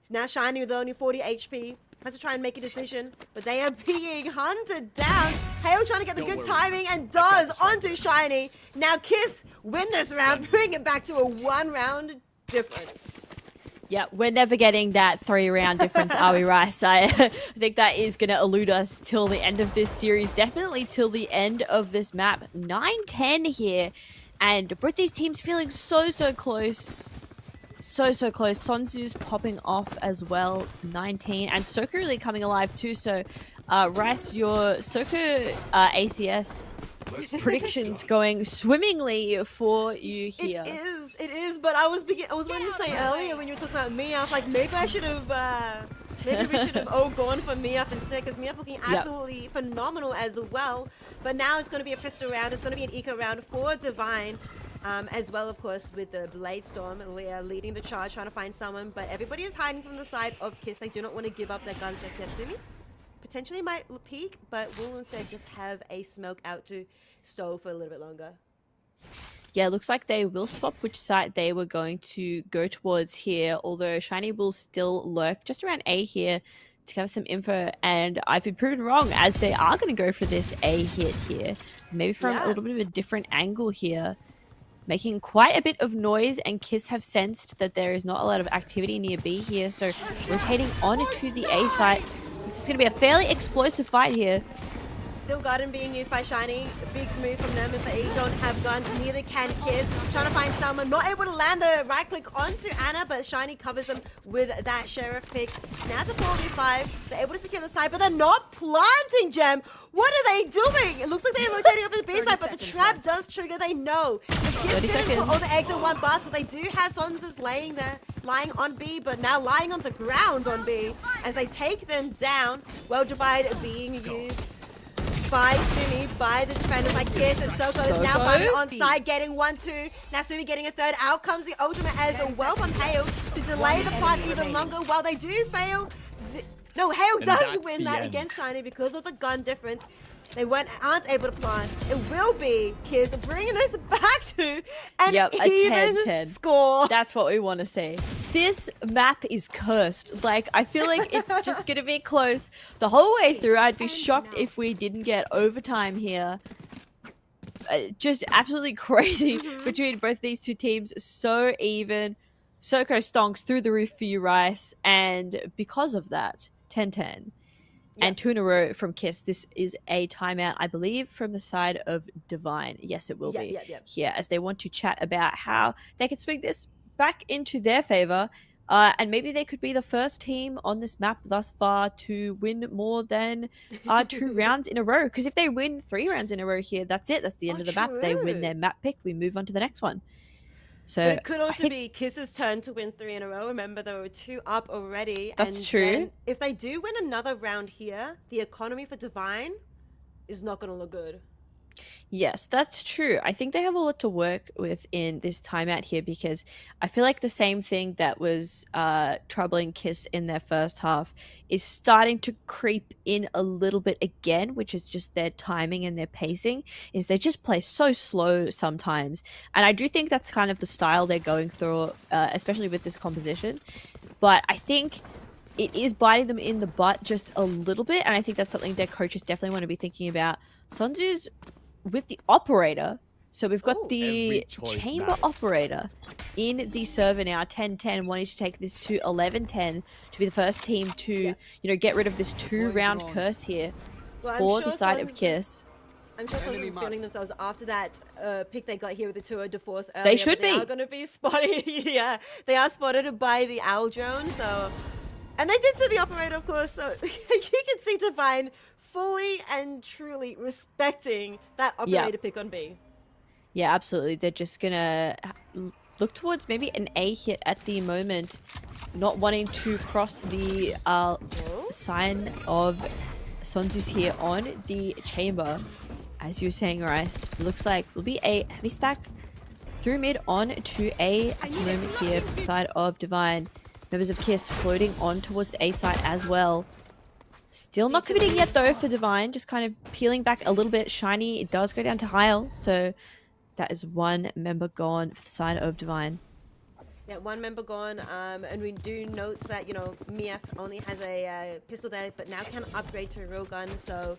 Now Shiny with only 40 HP has to try and make a decision, but they are being hunted down. Hale trying to get the good timing and does onto Shiny. Now Kiss win this round, bring it back to a 1-round difference. Yeah, we're never getting that 3-round difference, are we, Rice? I think that is going to elude us till the end of this series, definitely till the end of this map. 9-10 here, and both these teams feeling so close. So close. Sonsu's popping off as well, 19, and Soko really coming alive too. So, Rice, your Soko ACS predictions going swimmingly for you here. It is. But I was wanting to say earlier when you were talking about Miaf, like maybe I should have, maybe we should have all gone for Miaf instead, because Miaf looking absolutely phenomenal as well. But now it's going to be a pistol round. It's going to be an eco round for Divine. As well, of course, with the Blade Storm, Leah leading the charge, trying to find someone, but everybody is hiding from the side of Kiss. They do not want to give up their guns just yet. Sumi potentially might peek, but will instead just have a smoke out to stall for a little bit longer. Yeah, looks like they will swap which side they were going to go towards here, although Shiny will still lurk just around A here to gather some info, and I've been proven wrong as they are going to go for this A hit here. Maybe from a little bit of a different angle here. Making quite a bit of noise, and Kiss have sensed that there is not a lot of activity near B here, so rotating on to the A site. This is going to be a fairly explosive fight here. Still Garden being used by Shiny. A big move from them if they don't have guns. Neither can Kiss. Trying to find someone. Not able to land the right click onto Anna, but Shiny covers them with that Sheriff pick. Now it's a 4v5. They're able to secure the side, but they're not planting, Gem. What are they doing? It looks like they're rotating over to B side, but the trap does trigger. They know. If Kiss didn't put all the eggs in one basket, they do have Sonsus laying there, lying on B, but now lying on the ground on B as they take them down. Well Divide being used by Sumi, by the defenders like Kiss, and Soko is now fighting on side, getting 1-2. Now Sumi getting a third. Out comes the ultimate as well from Hale to delay the plant even longer. While they do fail, no, Hale does win that against Shiny because of the gun difference. They aren't able to plant. It will be Kiss bringing this back to an even 10-10 score. That's what we want to see. This map is cursed. Like, I feel like it's just going to be close the whole way through. I'd be shocked if we didn't get overtime here. Just absolutely crazy between both these two teams. So even. Soko stonks through the roof for you, Rice. And because of that, 10-10. And 2 in a row from Kiss. This is a timeout, I believe, from the side of Divine. Yes, it will be here, as they want to chat about how they can swing this back into their favor. And maybe they could be the first team on this map thus far to win more than 2 rounds in a row. Because if they win 3 rounds in a row here, that's it. That's the end of the map. They win their map pick. We move on to the next one. So but it could also be Kiss's turn to win 3 in a row. Remember, there were 2 up already. That's true. If they do win another round here, the economy for Divine is not going to look good. Yes, that's true. I think they have a lot to work with in this timeout here, because I feel like the same thing that was troubling Kiss in their first half is starting to creep in a little bit again, which is just their timing and their pacing. Is they just play so slow sometimes. And I do think that's kind of the style they're going through, especially with this composition. But I think it is biting them in the butt just a little bit, and I think that's something their coaches definitely want to be thinking about. Sonsu's with the operator, so we've got the chamber operator in the server now. 10-10, wanting to take this to 11-10 to be the first team to you know, get rid of this 2-round curse here for the side of Kiss. I'm sure someone's feeling themselves after that pick they got here with the Tour de Force earlier. They should be. They are going to be spotted. Yeah, they are spotted by the owl drone. So, and they did see the operator, of course. So you can see Divine fully and truly respecting that operator pick on B. Yeah, absolutely. They're just gonna look towards maybe an A hit at the moment, not wanting to cross the sign of Sonzus here on the chamber. As you were saying, Rice, looks like will be a heavy stack through mid on to A at the moment here for the side of Divine. Members of KISS floating on towards the A side as well. Still not committing yet though for Divine, just kind of peeling back a little bit. Shiny, it does go down to Heil, so that is one member gone for the side of Divine. Yeah, one member gone, and we do note that, you know, Miaf only has a pistol there, but now can upgrade to a real gun, so...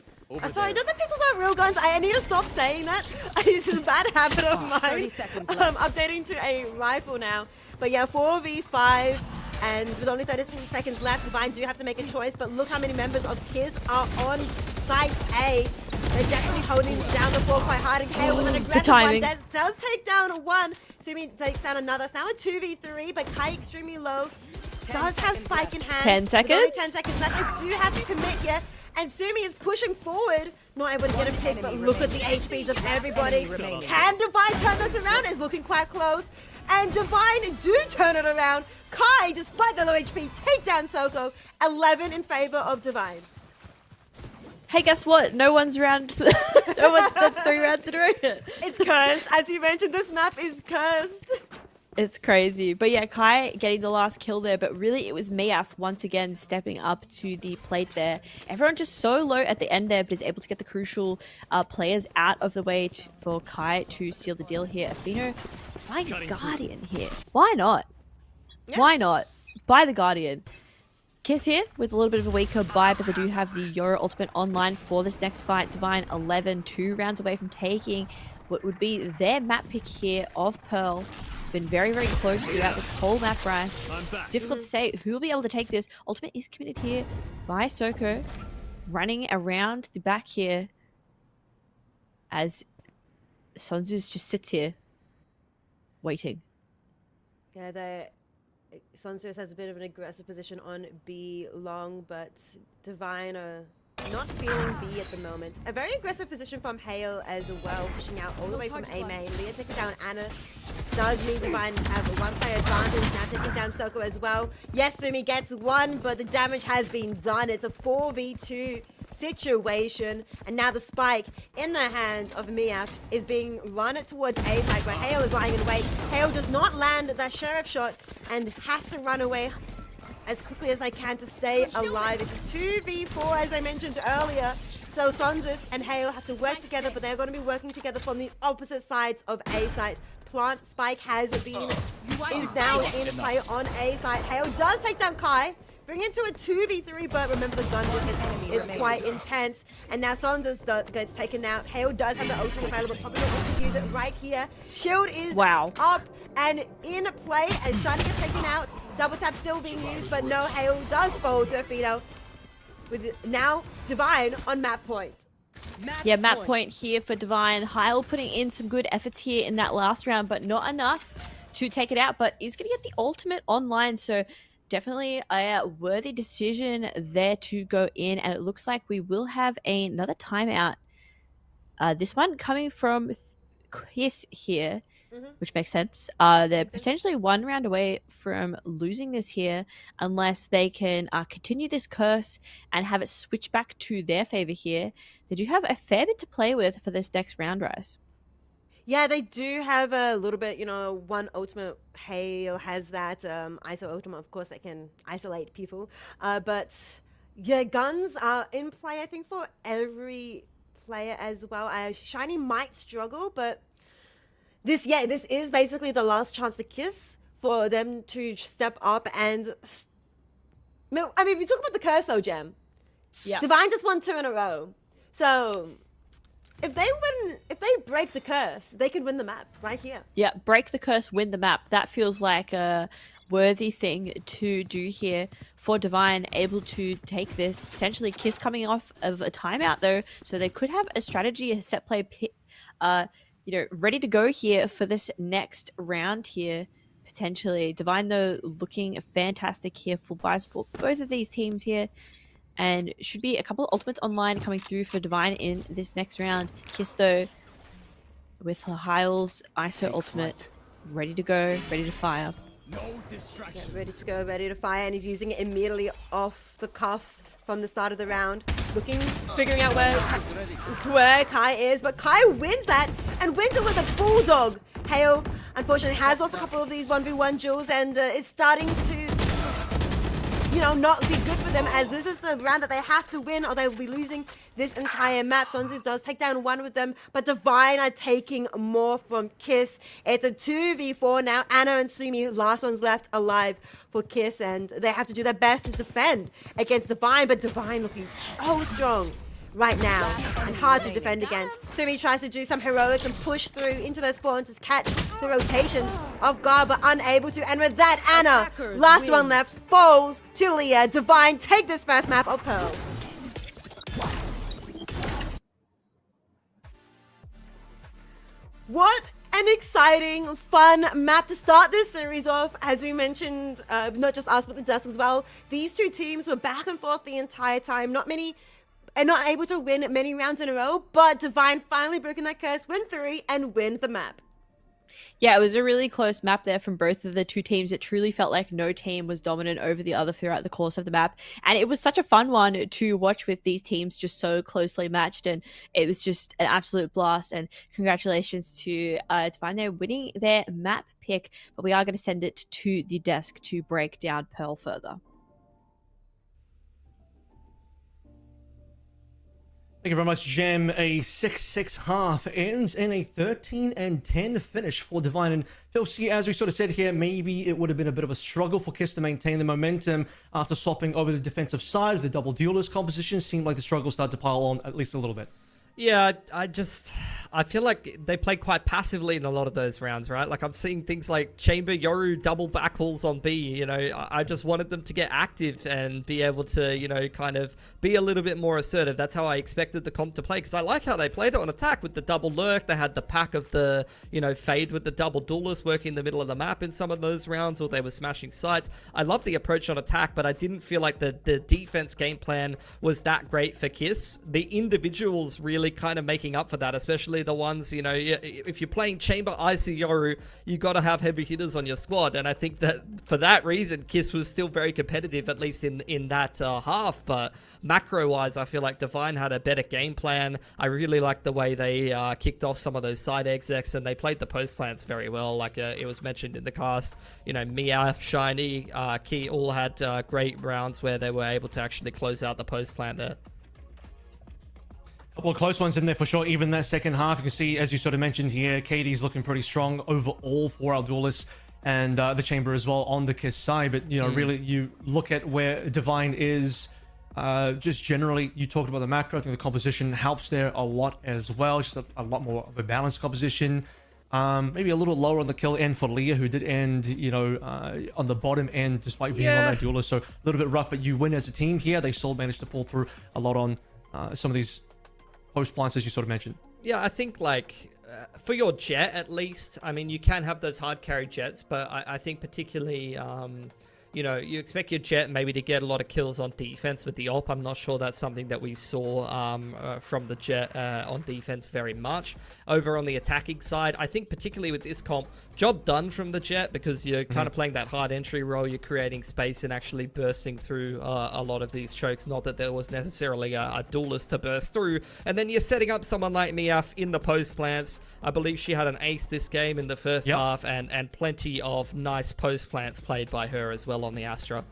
sorry, no, the pistols aren't real guns. I need to stop saying that. It's a bad habit of mine. 30 seconds left. Updating to a rifle now. But yeah, 4v5, and with only 30 seconds left, Divine do have to make a choice, but look how many members of KISS are on site A. They're definitely holding down the floor quite hard, and KO with an aggressive one that does take down one. Sumi takes down another. It's now a 2v3, but Kai extremely low. Does have Spike in hand. 10 seconds? With only 10 seconds left. They do have to commit here. And Sumi is pushing forward. Not able to get a pick, but look at the HPs of everybody. Can Divine turn this around? It's looking quite close. And Divine do turn it around. Kai, despite the low HP, take down Soko. 11 in favor of Divine. Hey, guess what? No one's round. No one's done 3 rounds in a row yet. It's cursed. As you mentioned, this map is cursed. It's crazy. But yeah, Kai getting the last kill there, but really it was Miaf once again stepping up to the plate there. Everyone just so low at the end there, but is able to get the crucial players out of the way for Kai to seal the deal here. Afino buying a Guardian here. Why not? Yeah. Why not? Buy the Guardian. KISS here with a little bit of a weaker buy, but they do have the Euro Ultimate online for this next fight. Divine 11, 2 rounds away from taking what would be their map pick here of Pearl. It's been very, very close throughout this whole map, Rice. Difficult to say who will be able to take this. Ultimate is committed here by Soko, running around the back here as Sonzus just sits here, waiting. Yeah, Sonzus has a bit of an aggressive position on B long, but Divine are not feeling B at the moment. A very aggressive position from Hale as well, pushing out all the way from A main. Leah taking down Anna. Does mean Divine have a one-player advantage, now taking down Soko as well. Yes, Sumi gets one, but the damage has been done. It's a 4v2 situation, and now the spike in the hands of Miaf is being run towards A side where Hale is lying in wait. Hale does not land that sheriff shot and has to run away as quickly as they can to stay alive. It's a 2v4 as I mentioned earlier, so Sonzus and Hale have to work together, but they're going to be working together from the opposite sides of A side. Plant spike is now in play on A side. Hale does take down Kai, bring into a 2v3, but remember the gun is quite intense. And now Sonzus gets taken out. Hale does have the ultimate available, probably not going to use it right here. Shield is up and in play as Shiny gets taken out. Double tap still being used, but no, Hale does fall to Afino. With now Divine on map point. Map point here for Divine. Heil putting in some good efforts here in that last round, but not enough to take it out, but is going to get the ultimate online, so definitely a worthy decision there to go in, and it looks like we will have another timeout. This one coming from Chris here, which makes sense. They're potentially 1 round away from losing this here unless they can continue this curse and have it switch back to their favor here. They do have a fair bit to play with for this next round, Rise. Yeah, they do have a little bit, you know, one ultimate. Hale has that ISO ultimate, of course, that can isolate people. But yeah, guns are in play, I think, for every player as well. Shiny might struggle, but this is basically the last chance for KISS for them to step up and... I mean, if you talk about the curse though, Gem, Divine just won 2 in a row. So if they break the curse, they could win the map right here. Yeah, break the curse, win the map. That feels like a worthy thing to do here for Divine, able to take this. Potentially KISS coming off of a timeout though, so they could have a strategy, a set play, ready to go here for this next round here. Potentially Divine though looking fantastic here, full buys for both of these teams here. and should be a couple of ultimates online coming through for Divine in this next round. Kiss though with her Hyle's ISO ultimate ready to go, ready to fire. No Yeah, distraction. ready to go, ready to fire, and he's using it immediately off the cuff from the start of the round. Figuring out where Kai is, but Kai wins that and wins it with a bulldog. Hale, unfortunately, has lost a couple of these 1v1 duels and is starting to, not be good for them, as this is the round that they have to win or they'll be losing this entire map. Sonzus does take down one with them, but Divine are taking more from Kiss. It's a 2v4 now. Anna and Sumi, last ones left alive for Kiss, and they have to do their best to defend against Divine, but Divine looking so strong right now and hard to defend against. Sumi tries to do some heroics and push through into their spawn to catch the rotations of guard, but unable to. And with that, Anna, last one left, falls to Leah. Divine take this first map of Pearl. What an exciting, fun map to start this series off. As we mentioned, not just us, but the Dusk as well. These two teams were back and forth the entire time. Not able to win many rounds in a row, but Divine finally broken that curse, win 3 and win the map. Yeah, it was a really close map there from both of the two teams. It truly felt like no team was dominant over the other throughout the course of the map. And it was such a fun one to watch with these teams just so closely matched. And it was just an absolute blast. And congratulations to Divine. They're winning their map pick, but we are going to send it to the desk to break down Pearl further. Thank you very much, Gem. A 6-6 half ends in a 13-10 finish for Divine and PILSKI. As we sort of said here, maybe it would have been a bit of a struggle for Kiss to maintain the momentum after swapping over the defensive side of the double duelist composition. Seemed like the struggle started to pile on at least a little bit. Yeah, I feel like they play quite passively in a lot of those rounds, right? Like I'm seeing things like Chamber Yoru double backhauls on B, I just wanted them to get active and be able to, kind of be a little bit more assertive. That's how I expected the comp to play, because I like how they played it on attack with the double lurk. They had the pack of the, fade with the double duelist working in the middle of the map in some of those rounds, or they were smashing sites. I love the approach on attack, but I didn't feel like the defense game plan was that great for Kiss. The individuals really kind of making up for that, especially the ones, if you're playing Chamber, Icy, Yoru, you got to have heavy hitters on your squad. And I think that for that reason, Kiss was still very competitive, at least in that half. But macro-wise, I feel like Divine had a better game plan. I really liked the way they kicked off some of those side execs, and they played the post plants very well. Like it was mentioned in the cast, Miaf, Shiny, Key all had great rounds where they were able to actually close out the post plant there. Couple of close ones in there for sure. Even that second half, you can see, as you sort of mentioned here, Katie's looking pretty strong overall for our duelists, and the Chamber as well on the Kiss side. But really, you look at where Divine is. Just generally, you talked about the macro. I think the composition helps there a lot as well. Just a lot more of a balanced composition. Maybe a little lower on the kill end for Leah, who did end, on the bottom end despite being on that duelist. So a little bit rough, but you win as a team here. They still managed to pull through a lot on some of these post plants, as you sort of mentioned. Yeah, I think for your jet at least, I mean, you can have those hard carry jets, but I think particularly you expect your jet maybe to get a lot of kills on defense with the op. I'm not sure that's something that we saw from the jet on defense very much. Over on the attacking side, I think particularly with this comp, job done from the jet, because you're kind of playing that hard entry role. You're creating space and actually bursting through a lot of these chokes. Not that there was necessarily a duelist to burst through. And then you're setting up someone like Miaf in the post plants. I believe she had an ace this game in the first half, and plenty of nice post plants played by her as well on the Astra.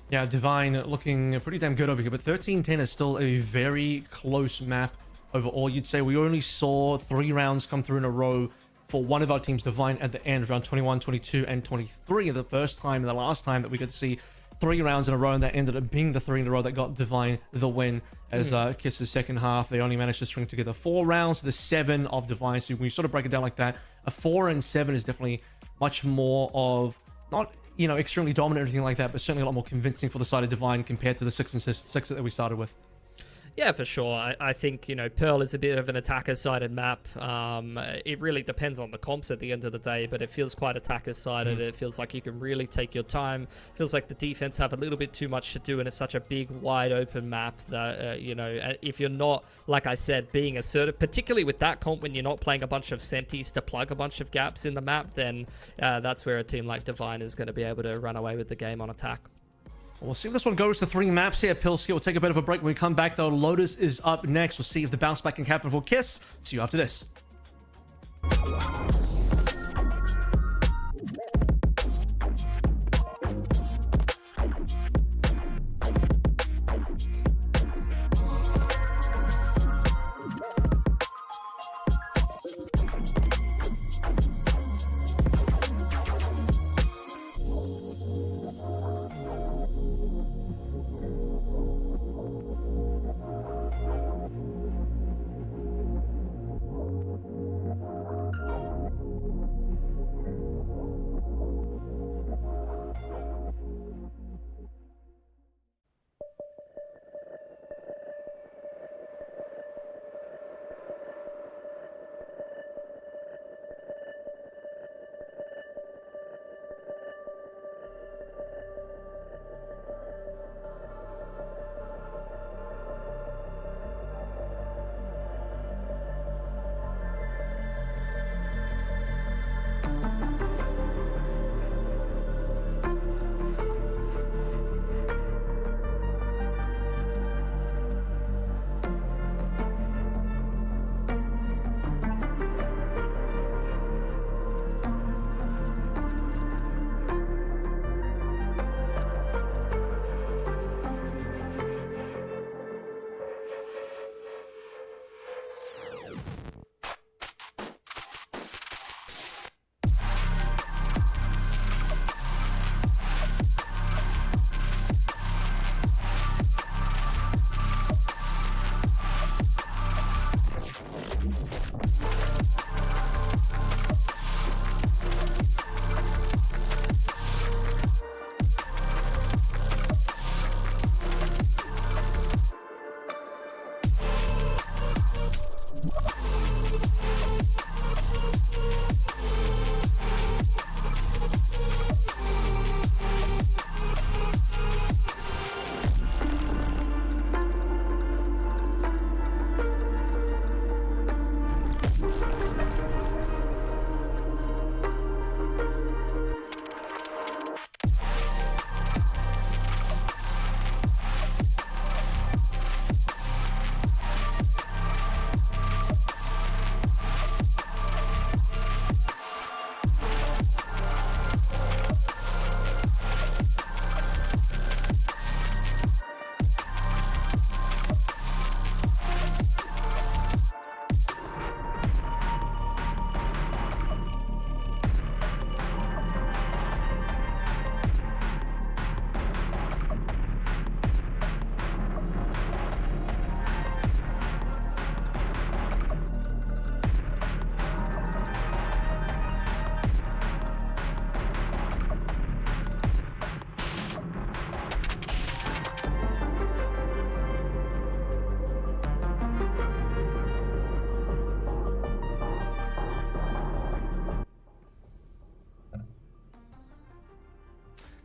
Yeah, Divine looking pretty damn good over here, but 13-10 is still a very close map overall. You'd say we only saw 3 rounds come through in a row for one of our teams, Divine, at the end, round 21, 22, and 23. The first time and the last time that we got to see 3 rounds in a row, and that ended up being the 3 in a row that got Divine the win. As Kiss's second half, they only managed to string together 4 rounds to the 7 of Divine. So when you sort of break it down like that, a 4 and 7 is definitely much more of, not extremely dominant or anything like that, but certainly a lot more convincing for the side of Divine compared to the 6 and 6 that we started with. Yeah, for sure. I think, Pearl is a bit of an attacker-sided map. It really depends on the comps at the end of the day, but it feels quite attacker-sided. It feels like you can really take your time. It feels like the defense have a little bit too much to do, and it's such a big, wide-open map that, if you're not, like I said, being assertive, particularly with that comp when you're not playing a bunch of Sentis to plug a bunch of gaps in the map, then that's where a team like Divine is going to be able to run away with the game on attack. We'll see if this one goes to 3 maps here. PILSKI will take a bit of a break when we come back, though. Lotus is up next. We'll see if the bounce back can happen for Kiss. See you after this.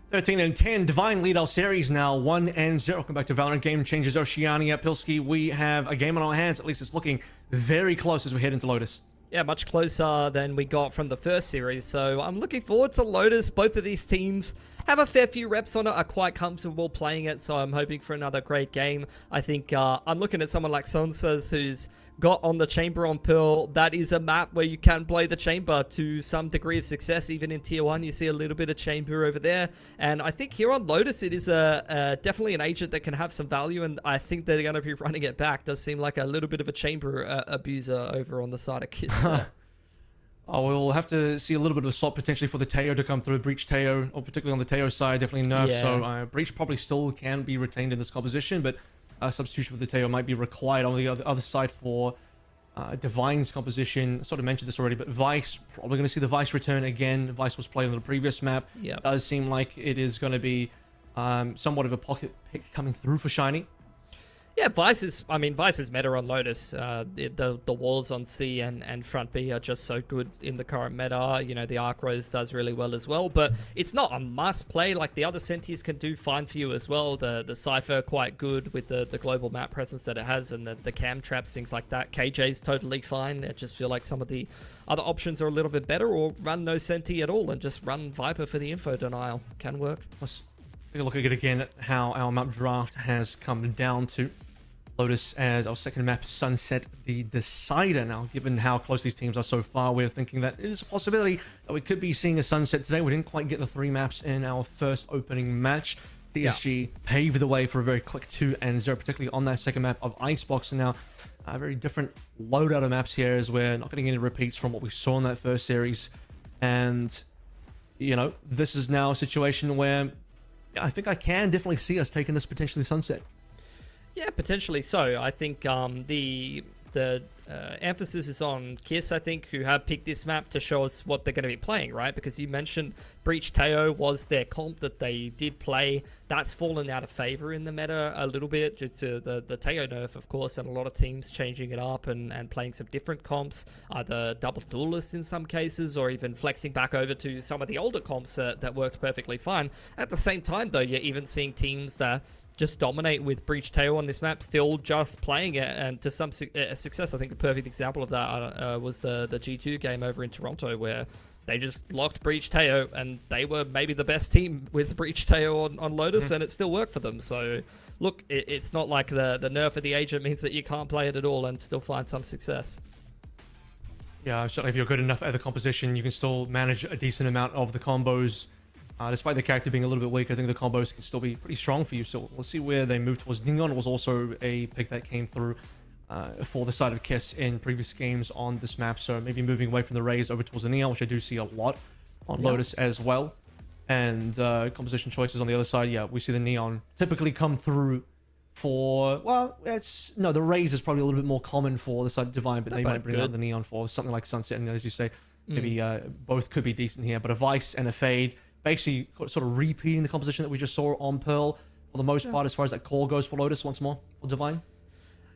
Thirteen and 10, Divine lead our series now, 1-0. Welcome back to Valorant Game Changers Oceania. PILSKI, we have a game on our hands. At least it's looking very close as we head into Lotus. Yeah, much closer than we got from the first series, so I'm looking forward to Lotus. Both of these teams have a fair few reps on it, are quite comfortable playing it, so I'm hoping for another great game. I think I'm looking at someone like Sonsas, who's got on the chamber on Pearl. That is a map where you can play the chamber to some degree of success. Even in tier 1, you see a little bit of chamber over there. And I think here on Lotus, it is definitely an agent that can have some value, and I think they're going to be running it back. Does seem like a little bit of a chamber abuser over on the side of Kiss. Oh, we'll have to see a little bit of a swap potentially for the Teo to come through. Breach Teo, or particularly on the Teo side, definitely nerfed. Yeah. So Breach probably still can be retained in this composition, but substitution for the Teo might be required on the other side for Divine's composition. I sort of mentioned this already, but Vice, probably going to see the Vice return again. Vice was played on the previous map. Yep. Does seem like it is going to be somewhat of a pocket pick coming through for Shiny. Yeah, Vice is meta on Lotus. The walls on C and front B are just so good in the current meta. You know, the Arc Rose does really well as well, but it's not a must play. Like the other Sentis can do fine for you as well. The Cypher quite good with the global map presence that it has, and the cam traps, things like that. KJ's totally fine. I just feel like some of the other options are a little bit better, or run no Senti at all and just run Viper for the info denial. Can work. Let's take a look at it again at how our map draft has come down to Lotus as our second map, Sunset the Decider. Now, given how close these teams are so far, we're thinking that it is a possibility that we could be seeing a Sunset today. We didn't quite get the 3 maps in our first opening match. TSG paved the way for a very quick 2-0, particularly on that second map of Icebox. And now, very different loadout of maps here, as we're not getting any repeats from what we saw in that first series. And, you know, this is now a situation where I think I can definitely see us taking this potentially Sunset. Yeah, potentially so. I think the emphasis is on Kiss, I think, who have picked this map to show us what they're going to be playing, right? Because you mentioned Breach Teo was their comp that they did play. That's fallen out of favor in the meta a little bit due to the Teo nerf, of course, and a lot of teams changing it up and playing some different comps, either double duelists in some cases, or even flexing back over to some of the older comps that worked perfectly fine. At the same time, though, you're even seeing teams that just dominate with Breach Teo on this map, still just playing it, and to some success. I think the perfect example of that was the G2 game over in Toronto, where they just locked Breach Teo, and they were maybe the best team with Breach Teo on Lotus, and it still worked for them. So, look, it's not like the nerf of the agent means that you can't play it at all and still find some success. Yeah, certainly if you're good enough at the composition, you can still manage a decent amount of the combos. Despite the character being a little bit weak, I think the combos can still be pretty strong for you. So we'll see where they move towards. Neon was also a pick that came through for the side of Kiss in previous games on this map. So maybe moving away from the Rays over towards the Neon, which I do see a lot on Lotus as well. And composition choices on the other side, yeah, we see the Neon typically come through for, well, the Rays is probably a little bit more common for the side of Divine, but they might bring out the Neon for something like Sunset. And as you say, maybe both could be decent here. But a Vice and a Fade, basically sort of repeating the composition that we just saw on Pearl for the most part, as far as that core goes for Lotus once more for Divine.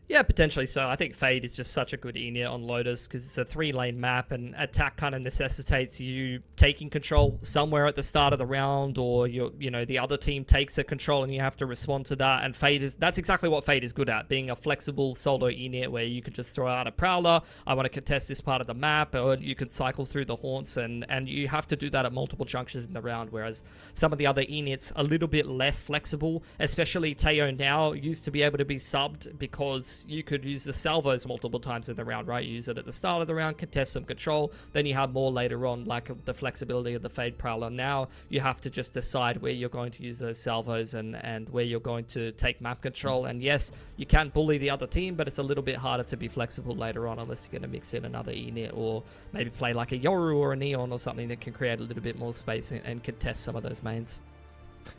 Yeah, potentially so. I think Fade is just such a good Enia on Lotus because it's a 3-lane map, and attack kind of necessitates you taking control somewhere at the start of the round, or the other team takes a control and you have to respond to that. And that's exactly what Fade is good at, being a flexible solo Enia where you could just throw out a Prowler, I want to contest this part of the map, or you could cycle through the haunts, and you have to do that at multiple junctures in the round, whereas some of the other Enias a little bit less flexible, especially Teo now used to be able to be subbed because you could use the salvos multiple times in the round, right? You use it at the start of the round, contest some control, then you have more later on, like the flexibility of the Fade Prowler. Now you have to just decide where you're going to use those salvos and where you're going to take map control. And yes, you can bully the other team, but it's a little bit harder to be flexible later on unless you're going to mix in another Enit, or maybe play like a Yoru or a Neon or something that can create a little bit more space and contest some of those mains.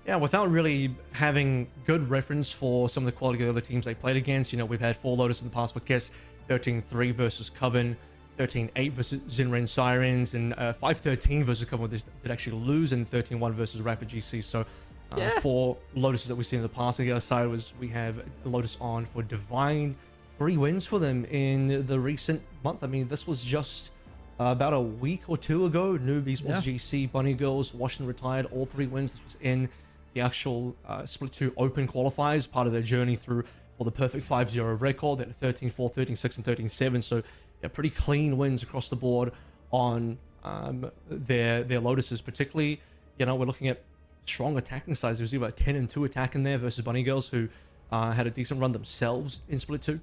Yeah, without really having good reference for some of the quality of the other teams they played against. We've had 4 Lotus in the past for Kiss, 13-3 versus Coven, 13-8 versus Zinren Sirens, and 5-13 versus Coven, which did actually lose, and 13-1 versus Rapid GC. So 4 Lotuses that we've seen in the past. On the other side we have Lotus on for Divine. 3 wins for them in the recent month. I mean, this was just about a week or 2 ago. Noob Esports GC, Bunny Girls, Washington Retired, all 3 wins. This was in the actual Split 2 Open qualifiers, part of their journey through for the perfect 5-0 record. They had 13-4, 13-6, and 13-7. So yeah, pretty clean wins across the board on their Lotuses. Particularly, we're looking at strong attacking sides. There was either a 10-2 attack in there versus Bunny Girls, who had a decent run themselves in Split 2.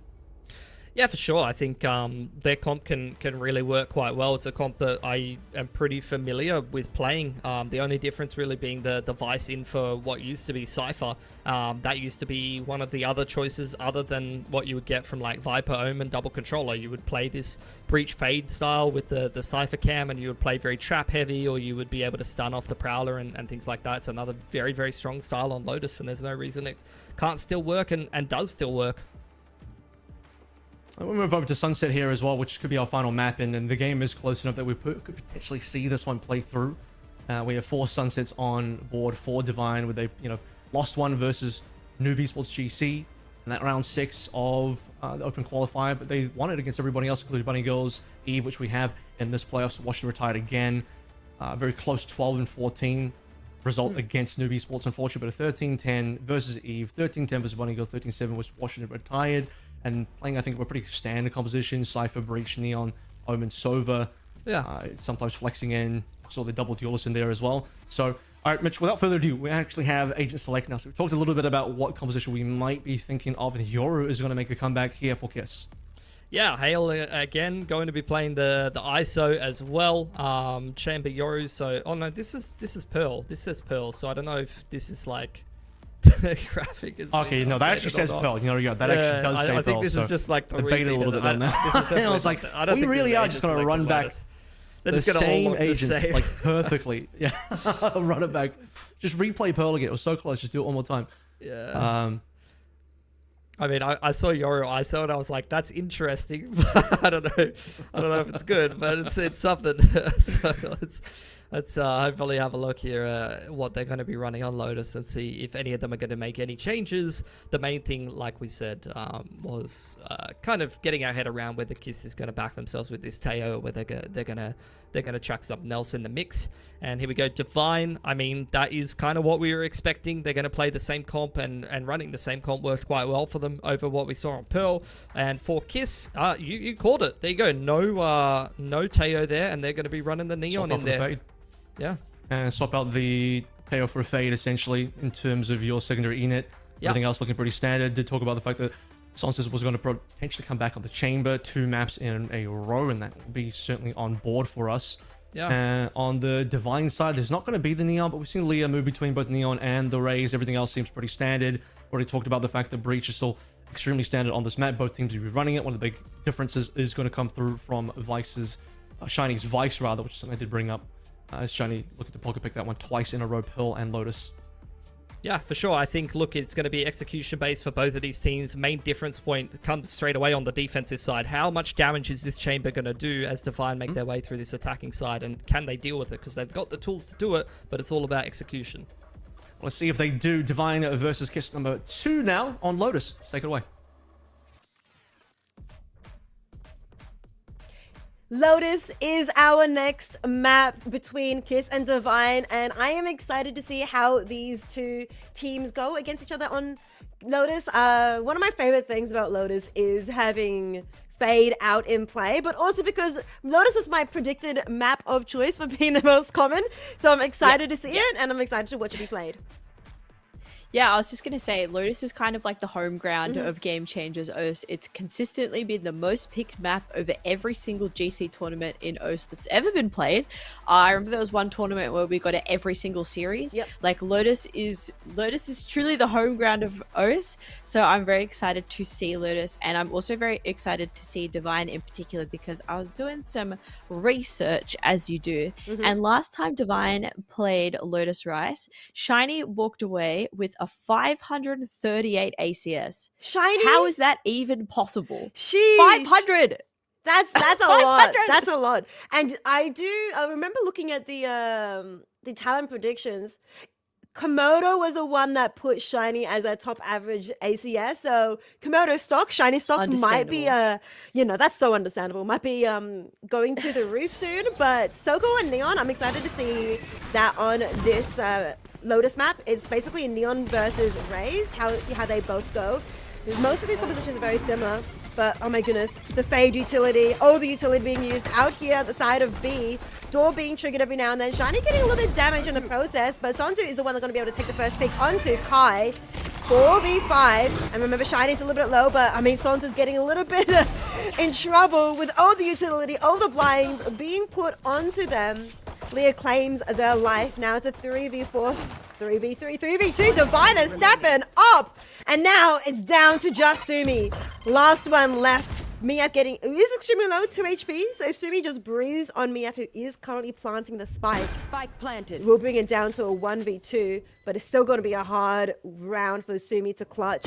Yeah, for sure. I think their comp can really work quite well. It's a comp that I am pretty familiar with playing. The only difference really being the Vice in for what used to be Cypher. That used to be one of the other choices other than what you would get from like Viper, Omen, Double Controller. You would play this Breach Fade style with the Cypher cam, and you would play very trap heavy, or you would be able to stun off the Prowler and things like that. It's another very, very strong style on Lotus, and there's no reason it can't still work and does still work. We'll move over to Sunset here as well, which could be our final map, and the game is close enough that we could potentially see this one play through. We have 4 Sunsets on board for Divine, where they lost one versus Noob Esports GC, in that round 6 of the Open Qualifier, but they won it against everybody else, including Bunny Girls, Eve, which we have in this playoffs. Washington retired again. Very close 12-14 result against Newbie Sports, unfortunately, but a 13-10 versus Eve, 13-10 versus Bunny Girls, 13-7 was Washington retired, and playing, I think, a pretty standard composition: Cypher, Breach, Neon, Omen, Sova. Yeah. Sometimes flexing in, saw the double duelist in there as well. So, all right, Mitch, without further ado, we actually have Agent Select now. So we talked a little bit about what composition we might be thinking of, and Yoru is going to make a comeback here for Kiss. Yeah, Hale again going to be playing the ISO as well. Chamber Yoru. So, oh no, this is Pearl. This says Pearl. So I don't know if this is like the graphic is. Okay, no, that actually says Pearl. You know, yeah, that actually does say Pearl. I think this is just like the bait a little bit on that. I was like, we really are just going to run back. They're the just gonna same all look the agents, same. like perfectly. Yeah, run it back. Just replay Pearl again. It was so close. Just do it one more time. Yeah. I mean, I saw Yoru ISO and I was like, that's interesting. But I don't know if it's good, but it's something. So let's hopefully have a look here what they're going to be running on Lotus and see if any of them are going to make any changes. The main thing, like we said, was kind of getting our head around whether Kiss is going to back themselves with this Teo, or whether they're going to chuck something else in the mix. And here we go, Divine. I mean, that is kind of what we were expecting. They're going to play the same comp, and running the same comp worked quite well for them over what we saw on Pearl. And for Kiss, you called it. There you go. No Teo there, and they're going to be running the Neon in there. Yeah. And swap out the Teo for a Fade, essentially, in terms of your secondary init. Everything else looking pretty standard. Did talk about the fact that Sonsis was going to potentially come back on the Chamber, 2 maps in a row, and that will be certainly on board for us. Yeah. On the Divine side, there's not going to be the Neon, but we've seen Leah move between both Neon and the Rays. Everything else seems pretty standard. Already talked about the fact that Breach is still extremely standard on this map. Both teams will be running it. One of the big differences is going to come through from Shiny's Vice, rather, which is something I did bring up. As Shiny looking to pocket pick that one twice in a row, Pearl and Lotus. Yeah, for sure. I think, look, it's going to be execution-based for both of these teams. Main difference point comes straight away on the defensive side. How much damage is this Chamber going to do as Divine make their way through this attacking side? And can they deal with it? Because they've got the tools to do it, but it's all about execution. Let's see if they do. Divine versus Kiss number 2 now on Lotus. Let's take it away. Lotus is our next map between Kiss and Divine, and I am excited to see how these two teams go against each other on Lotus. One of my favorite things about Lotus is having Fade out in play, but also because Lotus was my predicted map of choice for being the most common, so I'm excited to see it, and I'm excited to watch it be played. Yeah, I was just going to say, Lotus is kind of like the home ground of Game Changers OS. It's consistently been the most picked map over every single GC tournament in OS that's ever been played. I remember there was one tournament where we got it every single series. Yep. Like, Lotus is truly the home ground of OS, so I'm very excited to see Lotus, and I'm also very excited to see Divine in particular, because I was doing some research, as you do, and last time Divine played Lotus Rice, Shiny walked away with a 538 ACS. Shiny? How is that even possible? Sheesh. 500! That's a lot. That's a lot. And I remember looking at the talent predictions. Komodo was the one that put Shiny as a top average ACS. So Komodo stock, Shiny stocks might be that's so understandable. Might be going to the roof soon. But Soko and Neon, I'm excited to see that on this Lotus map. It's basically Neon versus Rays. See how they both go. Most of these compositions are very similar. But oh my goodness, the Fade utility, the utility being used out here at the side of B, door being triggered every now and then, Shiny getting a little bit of damage in the process, but Sonsu is the one that's going to be able to take the first pick onto Kai. 4v5, and remember Shiny's a little bit low, but I mean Sonsu's getting a little bit in trouble with all the utility, all the blinds being put onto them. Leah claims their life. Now it's a 3v4, 3v3, 3v2. Divine is stepping up. And now it's down to just Sumi. Last one left. Miaf is extremely low, 2 HP. So if Sumi just breathes on Miaf, who is currently planting the spike. Spike planted. We'll bring it down to a 1v2. But it's still going to be a hard round for Sumi to clutch.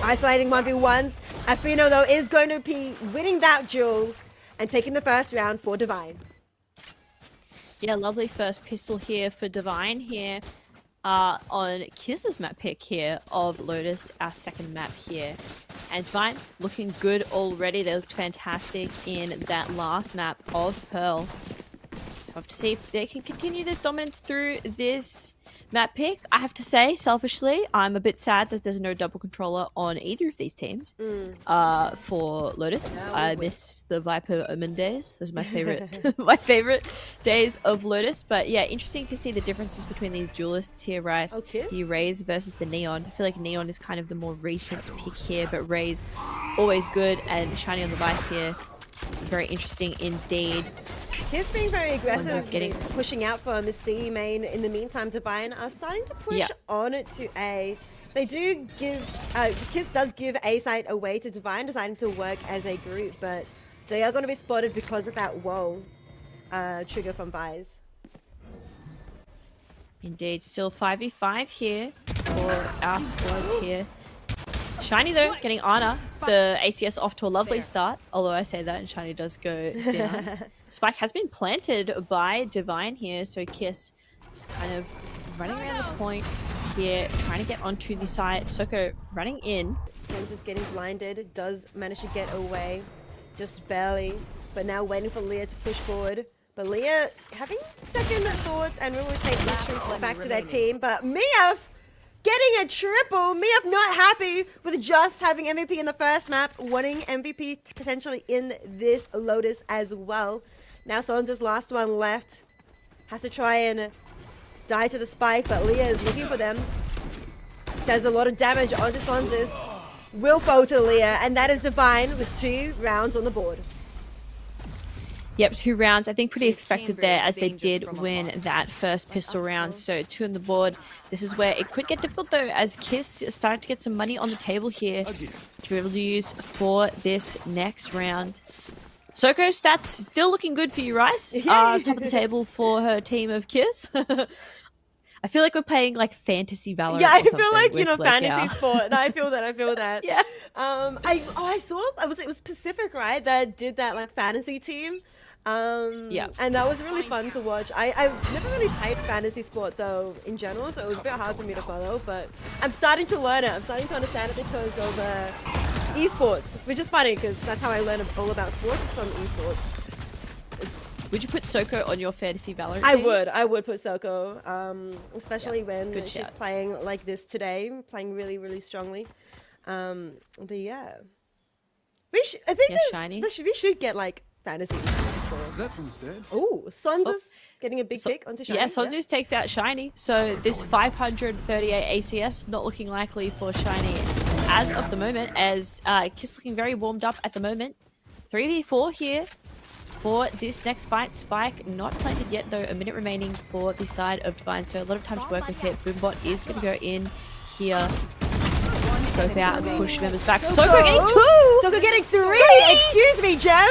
Isolating 1v1s. Afino, though, is going to be winning that duel and taking the first round for Divine. Yeah, lovely first pistol here for Divine here. on Kiss's map pick here of Lotus, our second map here. And Divine looking good already. They looked fantastic in that last map of Pearl. So I have to see if they can continue this dominance through this map pick. I have to say, selfishly, I'm a bit sad that there's no double controller on either of these teams. For Lotus, I miss the Viper Omen days. Those are my favorite, my favorite days of Lotus. But yeah, interesting to see the differences between these duelists here, Rice. The Raze versus the Neon. I feel like Neon is kind of the more recent pick here, but Raze always good, and Shiny on the Vice here. Very interesting indeed. Kiss being very aggressive, getting pushing out for Miss C main. In the meantime, Divine are starting to push on to A. They do give, Kiss does give A site away to Divine, deciding to work as a group, but they are going to be spotted because of that whoa trigger from Vise. Indeed, still 5v5 here for our squads here. Shiny though, getting Ana, the ACS off to a lovely start, although I say that and Shiny does go down. Spike has been planted by Divine here, so Kiss is kind of running around the point here, trying to get onto the side. Soko running in. James just getting blinded, does manage to get away, just barely, but now waiting for Leah to push forward. But Leah having second thoughts and will rotate back to their team, but Mia getting a triple. Mia not happy with just having MVP in the first map, wanting MVP potentially in this Lotus as well. Now Sonza's last one left. Has to try and die to the spike, but Leah is looking for them. Does a lot of damage onto Sonza's. Will fall to Leah, and that is Divine with 2 rounds on the board. Yep, 2 rounds. I think pretty expected there, as they did win that first pistol round. So 2 on the board. This is where it could get difficult though, as Kiss is starting to get some money on the table here to be able to use for this next round. Soko stats still looking good for you, Rice. Top of the table for her team of Kiss. I feel like we're playing like fantasy Valorant. Yeah, I feel like, you know, fantasy sport. No, I feel that. Yeah. I saw it was Pacific, right? That did that like fantasy team. Yeah. And that was really fun to watch. I've never really played fantasy sport though in general, so it was a bit hard for me to follow, but I'm starting to learn it. I'm starting to understand it because of esports, which is funny because that's how I learn all about sports, is from esports. Would you put Soko on your fantasy Valorant team? I would put Soko, especially when she's playing like this today, playing really, really strongly. But yeah. We should get like fantasy sports. Is that from Stead? Oh, Sonza's getting a big pick onto Shiny. Yeah, Sonza's takes out Shiny. So this 538 ACS not looking likely for Shiny as of the moment, as Kiss looking very warmed up at the moment. 3v4 here for this next fight. Spike not planted yet though, a minute remaining for the side of Divine, so a lot of time to work with here. Boombot is going to go in here. Scope out and push members back. Soko getting 2! Soko getting 3! Excuse me, Gem!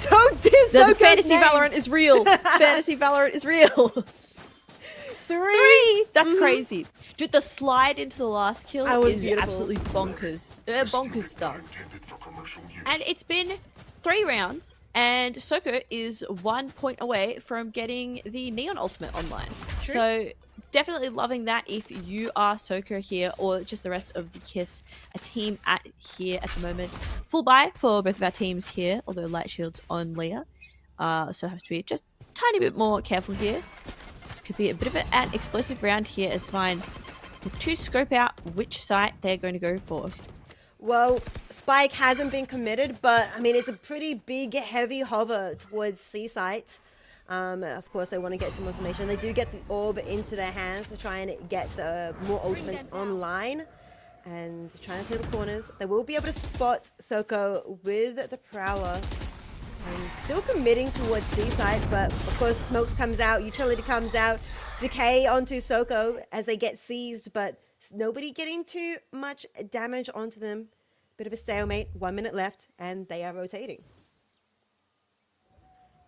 Don't diss the fantasy name. Valorant is real. Fantasy Valorant is real. 3! That's crazy. Dude, the slide into the last kill is beautiful. Absolutely bonkers. Bonkers stuff. And it's been 3 rounds, and Soko is 1 point away from getting the Neon Ultimate online. True. So definitely loving that if you are Soko here, or just the rest of the Kiss team here at the moment. Full buy for both of our teams here, although light shields on Leah. So I have to be just a tiny bit more careful here. This could be a bit of an explosive round here as Fine to scope out which site they're going to go for. Well, Spike hasn't been committed, but I mean, it's a pretty big, heavy hover towards C site. Of course, they want to get some information. They do get the orb into their hands to try and get the more ultimates online and trying to clear the corners. They will be able to spot Soko with the Prowler and still committing towards C site, but of course, Smokes comes out, Utility comes out, Decay onto Soko as they get seized, but nobody getting too much damage onto them. Bit of a stalemate, 1 minute left, and they are rotating.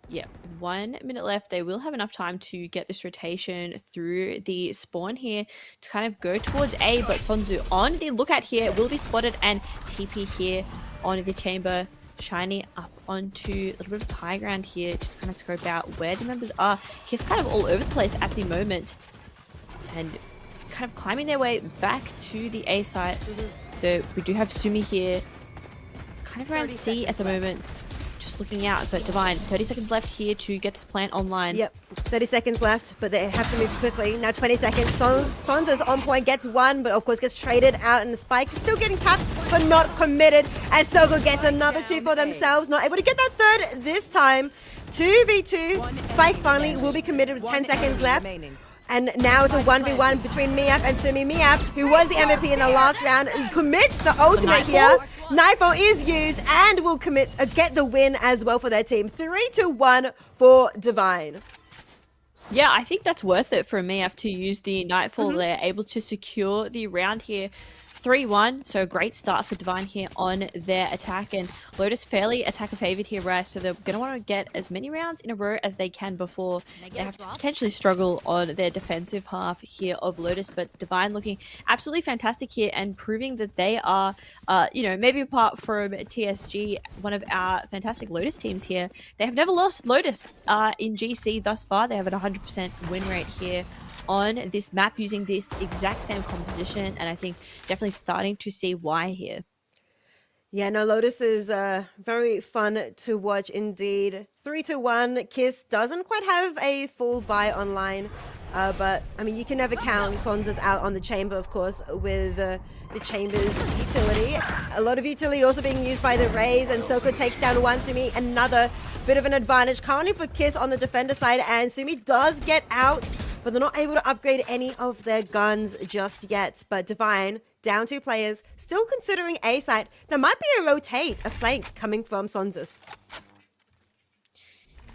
Yeah, 1 minute left. They will have enough time to get this rotation through the spawn here to kind of go towards A, but Sonzu on the lookout here will be spotted, and TP here onto the chamber. Shiny up onto a little bit of the high ground here, just kind of scope out where the members are. Kiss kind of all over the place at the moment. and kind of climbing their way back to the A site. So we do have Sumi here, kind of around C at the moment, just looking out. But Divine, 30 seconds left here to get this plant online. Yep, 30 seconds left, but they have to move quickly. Now 20 seconds. Sonza's on point, gets one, but of course gets traded out, and the Spike is still getting tapped, but not committed. As Soko gets another 2 for themselves, not able to get that third this time. 2v2. Spike finally will be committed with 10 seconds left. And now it's a 1v1 between Miaf and Sumi. Miaf, who was the MVP in the last round, commits the ultimate here. Nightfall is used and will get the win as well for their team. 3-1 for Divine. Yeah, I think that's worth it for Miaf to use the Nightfall. They're able to secure the round here. 3-1, so a great start for Divine here on their attack, and Lotus fairly attacker favored here, right? So they're going to want to get as many rounds in a row as they can before they have to potentially struggle on their defensive half here of Lotus. But Divine looking absolutely fantastic here and proving that they are, you know, maybe apart from TSG, one of our fantastic Lotus teams here. They have never lost Lotus in GC thus far. They have an 100% win rate here on this map using this exact same composition, and I think definitely starting to see why here. Yeah, no, Lotus is very fun to watch indeed. 3-1. Kiss doesn't quite have a full buy online, but I mean, you can never count. Sonza's out on the chamber, of course, with the chamber's utility. A lot of utility also being used by the Rays, and Soko takes down one. Sumi, another bit of an advantage currently for Kiss on the defender side, and Sumi does get out, but they're not able to upgrade any of their guns just yet. But Divine, down 2 players, still considering A site. There might be a flank coming from Sonzas.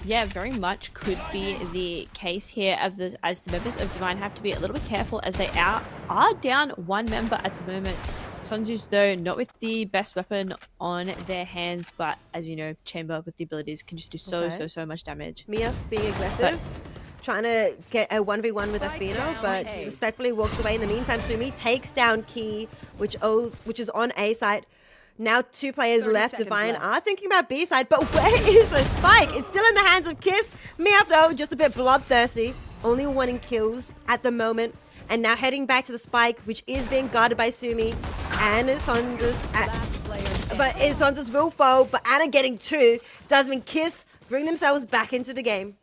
Yeah, very much could be the case here as the members of Divine have to be a little bit careful as they are down 1 member at the moment. Sonzus, though, not with the best weapon on their hands, but as you know, Chamber with the abilities can just do so much damage. Mia being aggressive. Trying to get a 1v1 with Athena, but respectfully walks away. In the meantime, Sumi takes down Key, which is on A side. Now 2 players left. Divine are thinking about B side, but where is the Spike? It's still in the hands of Kiss. Miaf, though, just a bit bloodthirsty. Only 1 kills at the moment. And now heading back to the Spike, which is being guarded by Sumi and Sonzas. But Sonzas will fall, but Anna getting 2 does mean Kiss bring themselves back into the game.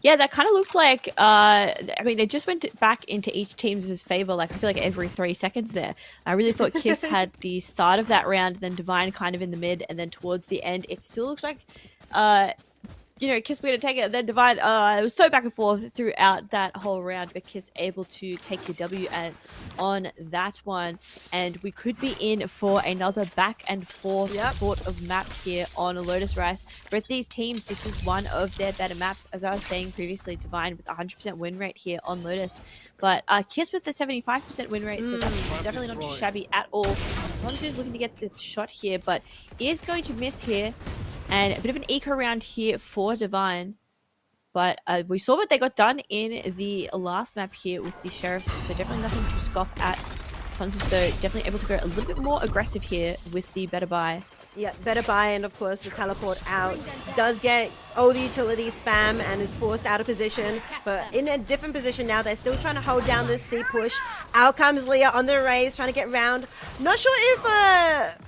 Yeah, that kind of looked like, I mean, it just went back into each team's favor, like, I feel like every 3 seconds there. I really thought Kiss had the start of that round, then Divine kind of in the mid, and then towards the end, it still looks like, you know, Kiss were going to take it, and then Divine, it was so back and forth throughout that whole round, but Kiss able to take the W on that one, and we could be in for another back and forth sort of map here on Lotus Rise. Both these teams, this is one of their better maps, as I was saying previously. Divine with 100% win rate here on Lotus, but Kiss with the 75% win rate, so that's definitely not too shabby at all. Sonzu's looking to get the shot here, but is going to miss here. And a bit of an eco round here for Divine. But we saw what they got done in the last map here with the Sheriffs. So definitely nothing to scoff at. Sonzus, though, definitely able to go a little bit more aggressive here with the better buy. Yeah, better buy, and of course the teleport out. Does get all the utility spam and is forced out of position. But in a different position now. They're still trying to hold down this C push. Out comes Leah on the Rays, trying to get round. Not sure if...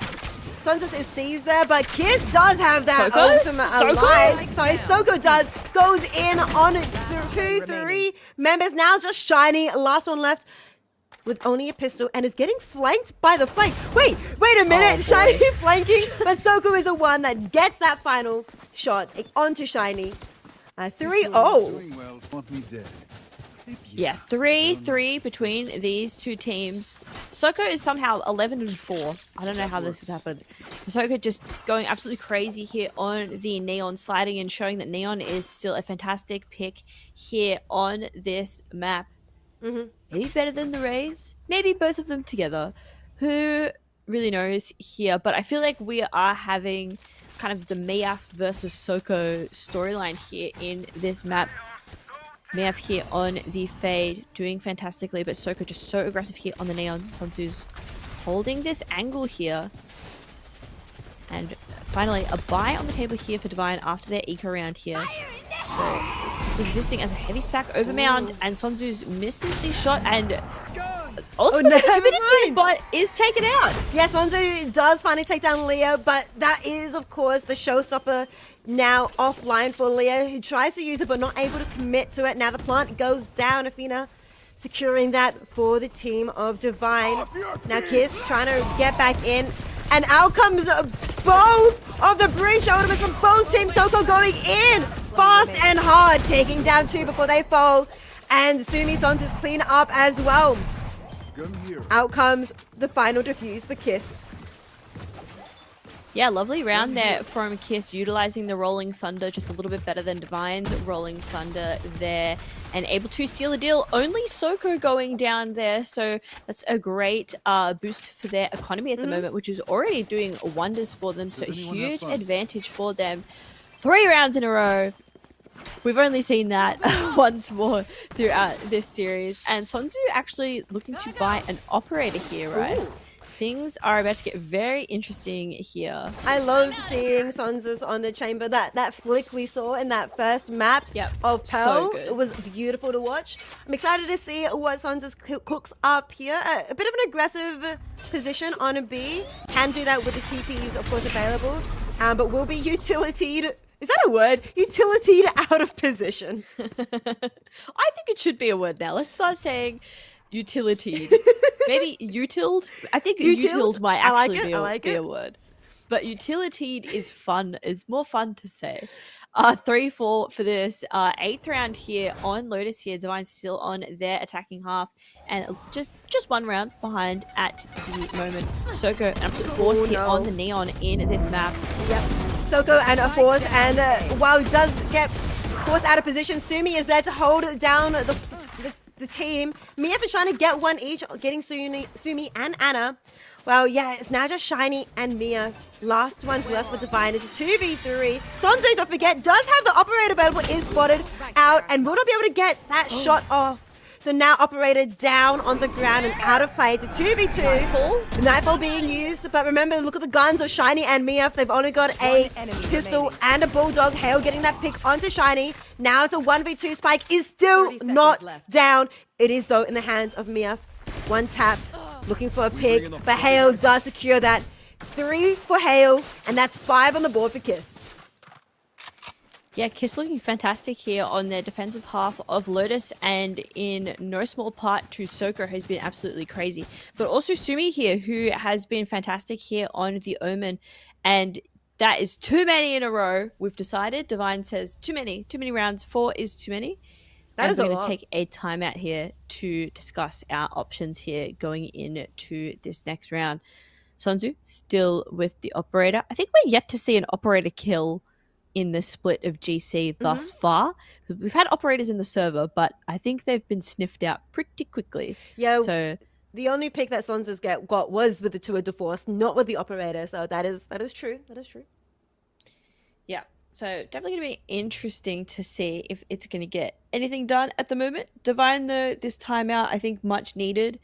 Sonzus is seized there, but Kiss does have that ultimate alive. Sorry, Soko does. Goes in on 2-3 members. Now it's just Shiny. Last one left with only a pistol and is getting flanked by the flank. Wait a minute. Shiny flanking, but Soko is the one that gets that final shot onto Shiny. 3-0. Yeah, 3-3 between these 2 teams. Soko is somehow 11-4. I don't know how this has happened. Soko just going absolutely crazy here on the Neon, sliding and showing that Neon is still a fantastic pick here on this map. Maybe better than the Rays. Maybe both of them together. Who really knows here? But I feel like we are having kind of the Miaf versus Soko storyline here in this map. Miaf here on the Fade, doing fantastically, but Soko just so aggressive here on the Neon. Sonzu's holding this angle here. And finally, a buy on the table here for Divine after their eco round here. So existing as a heavy stack over mound, and Sonzu's misses the shot and Oh, ultimately never committed mind. but is taken out. Yes, Sonzu does finally take down Leah, but that is, of course, the showstopper now offline for Leah, who tries to use it but not able to commit to it. Now the plant goes down. Athena securing that for the team of Divine. Now Kiss trying to get back in, and out comes both of the breach ultimates from both teams. Soko going in fast and hard, taking down 2 before they fall, and Sumi Sonzu's clean up as well. Out comes the final defuse for Kiss. Yeah, lovely round there from Kiss, utilizing the Rolling Thunder just a little bit better than Divine's Rolling Thunder there, and able to seal the deal. Only Soko going down there, so that's a great boost for their economy at the moment, which is already doing wonders for them, so huge advantage for them. 3 rounds in a row. We've only seen that once more throughout this series, and Sonzu actually looking to buy an operator here, right? Ooh. Things are about to get very interesting here. I love seeing Sonzus on the chamber. That flick we saw in that first map of so Pearl, good. it was beautiful to watch. I'm excited to see what Sonzus cooks up here. A bit of an aggressive position on a B. Can do that with the TPs, of course, available, but will be utilitied. Is that a word? Utilitied out of position. I think it should be a word now. Let's start saying utility. Maybe utiled. I think utiled might actually be a word. But utilitied is fun. Is more fun to say. 3-4 for this 8th round here on Lotus here. Divine still on their attacking half, and just 1 round behind at the moment. Soko, an absolute force here on the Neon in this map. Yep. Soko and a force, and while he does get forced out of position, Sumi is there to hold down the team. Mia is trying to get one each, getting Sumi and Anna. Well, yeah, it's now just Shiny and Mia. Last ones left for Divine. It's a 2v3. Sonzu, don't forget, does have the operator available, is spotted out, and will not be able to get that shot off. So now operator down on the ground and out of play. It's a 2v2. The Nightfall being used, but remember, look at the guns of Shiny and Mia. They've only got a pistol and a Bulldog. Hale getting that pick onto Shiny. Now it's a 1v2. Spike is still not down. It is, though, in the hands of Mia. 1 tap, looking for a pick, but Hale does secure that. 3 for Hale, and that's 5 on the board for Kiss. Yeah, Kiss looking fantastic here on their defensive half of Lotus, and in no small part to Soko, who's been absolutely crazy. But also Sumi here, who has been fantastic here on the Omen, and that is too many in a row. We've decided. Divine says too many rounds. 4 is too many. That is a lot. We're going to take a timeout here to discuss our options here going into this next round. Sonzu still with the operator. I think we're yet to see an operator kill in the split of GC thus far. We've had operators in the server, but I think they've been sniffed out pretty quickly. Yeah, so the only pick that Sonzus got was with the Tour de Force, not with the operator. So that is true. That is true. Yeah. So definitely going to be interesting to see if it's going to get anything done at the moment. Divine, though, this timeout, I think much needed.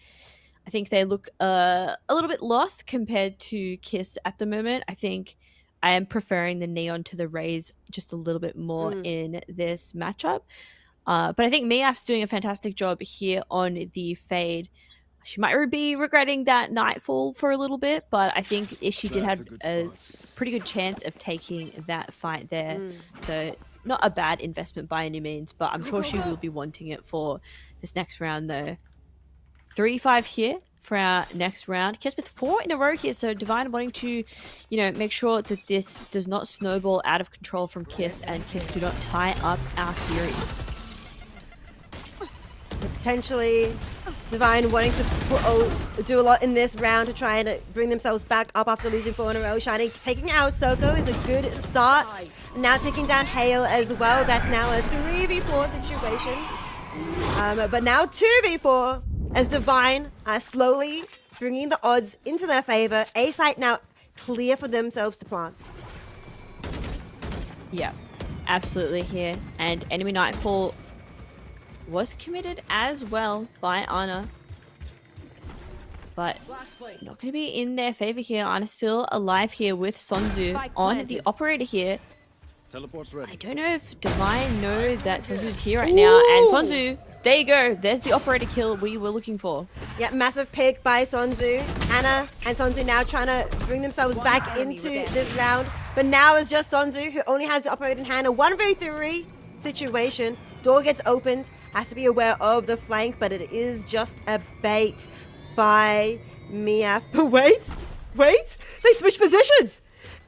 I think they look a little bit lost compared to Kiss at the moment. I think I am preferring the Neon to the Rays just a little bit more in this matchup. But I think Miaf's doing a fantastic job here on the Fade. She might be regretting that Nightfall for a little bit, but I think if she did have a pretty good chance of taking that fight there. So not a bad investment by any means, but I'm sure she will be wanting it for this next round though. 3-5 here for our next round. Kiss with 4 in a row here, so Divine wanting to, make sure that this does not snowball out of control from Kiss, and Kiss do not tie up our series. Potentially, Divine wanting to do a lot in this round to try and bring themselves back up after losing 4 in a row. Shiny taking out Soko is a good start. Now taking down Hale as well. That's now a 3v4 situation. But now 2v4 as Divine are slowly bringing the odds into their favor. A site now clear for themselves to plant. Yeah, absolutely here. And enemy Nightfall was committed as well by Ana, but not going to be in their favor here. Ana still alive here with Sonzu on the operator here. Teleport's I ready. don't know if Divine know that Sonzu's here right now. And Sonzu, there you go. There's the operator kill we were looking for. Yeah, massive pick by Sonzu. Ana and Sonzu now trying to bring themselves back into this round. But now it's just Sonzu who only has the operator in hand. A 1v3 situation. Door gets opened. Has to be aware of the flank, but it is just a bait by Miaf. But wait. They switch positions.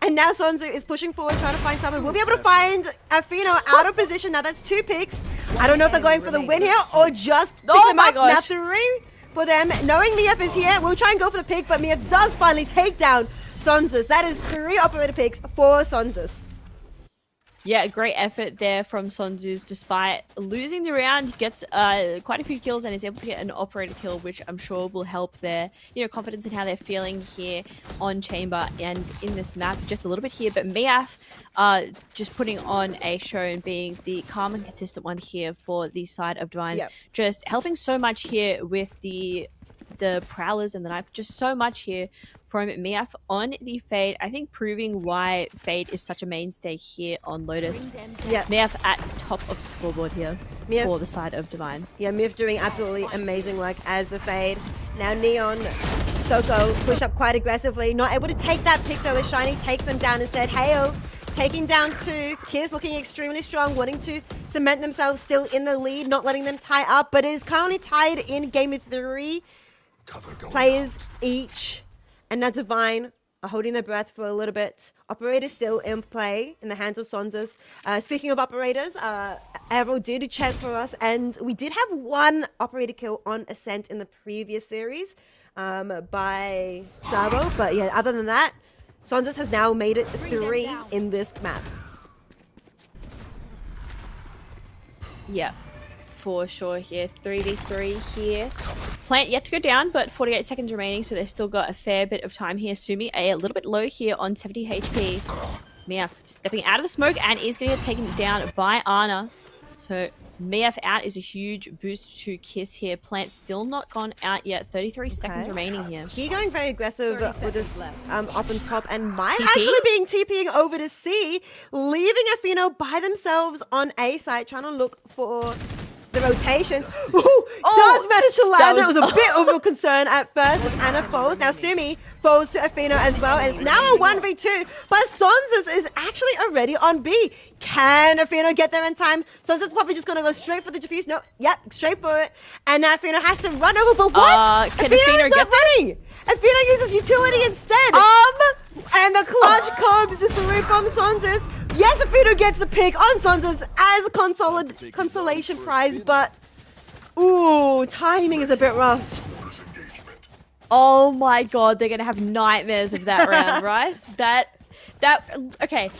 And now Sonzu is pushing forward, trying to find someone. We'll be able to find Afino out of position. Now that's 2 picks. I don't know if they're going for the win here or just pick them up. Now 3 for them. Knowing Miaf is here, we'll try and go for the pick, but Miaf does finally take down Sonzus. That is 3 operator picks for Sonzus. Yeah, a great effort there from Sonzus. Despite losing the round, he gets quite a few kills and is able to get an operator kill, which I'm sure will help their confidence in how they're feeling here on Chamber and in this map just a little bit here. But Miaf just putting on a show and being the calm and consistent one here for the side of Divine. Yep. Just helping so much here with the Prowlers and the Knife. Just so much here from Miaf on the Fade. I think proving why Fade is such a mainstay here on Lotus. Yeah, Miaf at the top of the scoreboard here for the side of Divine. Yeah, Miaf doing absolutely amazing work as the Fade. Now Neon, Soko pushed up quite aggressively. Not able to take that pick though as Shiny takes them down instead. Heyo taking down 2. Kiss looking extremely strong, wanting to cement themselves still in the lead, not letting them tie up. But it is currently tied in game of 3 players each. And now Divine are holding their breath for a little bit. Operator still in play in the hands of Sonzus. Speaking of operators, AVRL did check for us, and we did have 1 operator kill on Ascent in the previous series by Sabo. But yeah, other than that, Sonzus has now made it to 3 in this map. Yeah, for sure here. 3v3 here. Plant yet to go down, but 48 seconds remaining, so they've still got a fair bit of time here. Sumi a little bit low here on 70 HP. Miaf stepping out of the smoke and is going to get taken down by Ana. So Miaf out is a huge boost to Kiss here. Plant still not gone out yet. 33 seconds remaining here. He going very aggressive with this up on top, and might TP? actually being TPing over to C, leaving Afino by themselves on A site, trying to look for the rotations. Ooh, does manage to land. It was a bit of a concern at first as Ana falls. Now Sumi falls to Afino as well, and it's now a 1v2, but Sonzus is actually already on B. Can Afino get there in time? Sonzus is probably just going to go straight for the defuse. No, yep, straight for it. And now Afino has to run over, but what? Can Afino's Afino not get this? running. Afino uses utility instead. And the clutch comes through from Sonzus. Yes, Afino gets the pick on Sonzus as a consolation prize, but ooh, timing is a bit rough. Oh my god, they're gonna have nightmares of that round, Rice. Okay.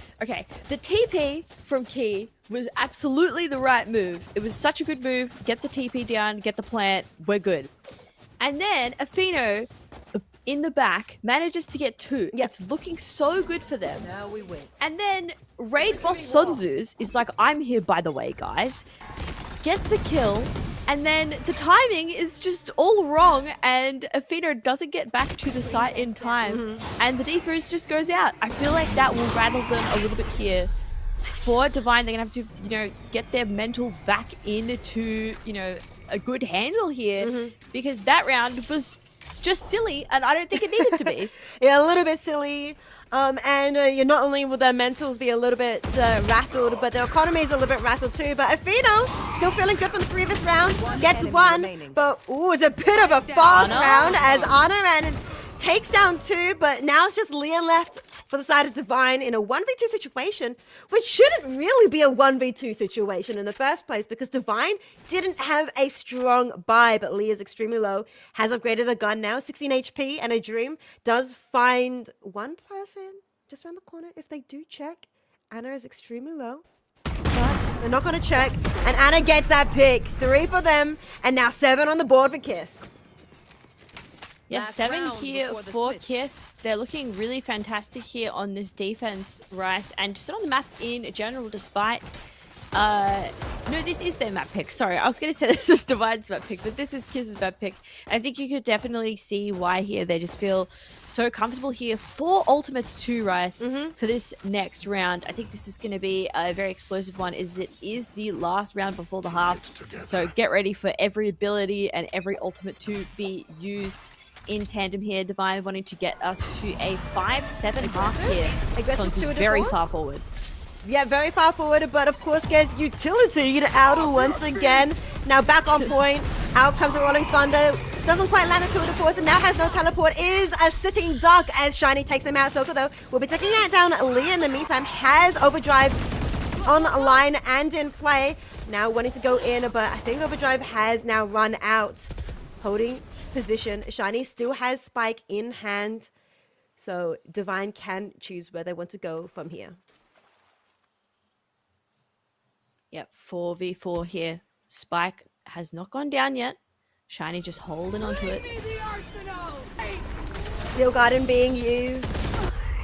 The TP from Key was absolutely the right move. It was such a good move. Get the TP down, get the plant, we're good. And then Afino in the back manages to get 2. Yep. It's looking so good for them. Now we win. And then Raid Boss Sonzus is like, I'm here by the way, guys. Gets the kill, and then the timing is just all wrong, and Afino doesn't get back to the site in time, and the defuse just goes out. I feel like that will rattle them a little bit here. For Divine, they're gonna have to, get their mental back into, a good handle here, because that round was just silly, and I don't think it needed to be. Yeah, a little bit silly. And not only will their mentals be a little bit rattled, but their economy is a little bit rattled too. But Afino, still feeling good from the previous round, gets 1. But, ooh, it's a bit of a fast round as Ana ran takes down 2, but now it's just Leah left for the side of Divine in a 1v2 situation, which shouldn't really be a 1v2 situation in the first place because Divine didn't have a strong buy, but Leah's extremely low, has upgraded the gun now, 16 HP, and a Dream does find 1 person just around the corner. If they do check, Ana is extremely low, but they're not going to check, and Ana gets that pick. 3 for them, and now 7 on the board for Kiss. Yeah, Last 7 round here before the for switch. Kiss. They're looking really fantastic here on this defense, Rice, and just on the map in general, despite No, this is their map pick. Sorry, I was going to say this is Divine's map pick, but this is Kiss's map pick. I think you could definitely see why here they just feel so comfortable here. 4 ultimates to Rice for this next round. I think this is going to be a very explosive one, as it is the last round before the half. So get ready for every ability and every ultimate to be used in tandem here. Divine wanting to get us to a 5-7 half here. Aggressive Son's to very divorce? far forward. Yeah, very far forward, but of course gets utility out once again. Now back on point. Out comes a Rolling Thunder. Doesn't quite land a tour de force and now has no teleport. Is a sitting duck as Shiny takes him out. Soko though will be taking it down. Leah in the meantime has Overdrive on line and in play. Now wanting to go in, but I think Overdrive has now run out. Holding position. Shiny still has Spike in hand. So Divine can choose where they want to go from here. Yep, 4v4 here. Spike has not gone down yet. Shiny just holding onto it. Steel Garden being used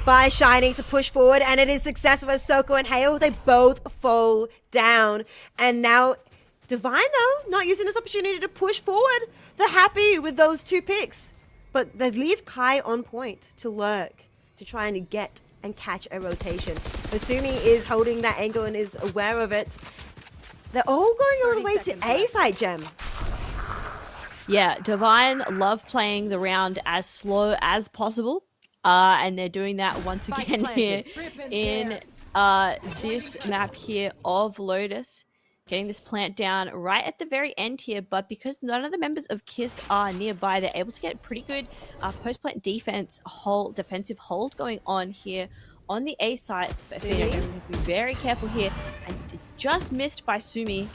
by Shiny to push forward, and it is successful as Soko and Hale, they both fall down. And now Divine, though, not using this opportunity to push forward. They're happy with those 2 picks, but they leave Kai on point to lurk, to try and get and catch a rotation. Asumi is holding that angle and is aware of it. They're all going all the way to A side, Gem. Yeah, Divine love playing the round as slow as possible. And they're doing that once again here in this map here of Lotus. Getting this plant down right at the very end here, but because none of the members of KISS are nearby, they're able to get pretty good post-plant defensive hold going on here on the A side. But you know, to be very careful here, and it's just missed by Sumi.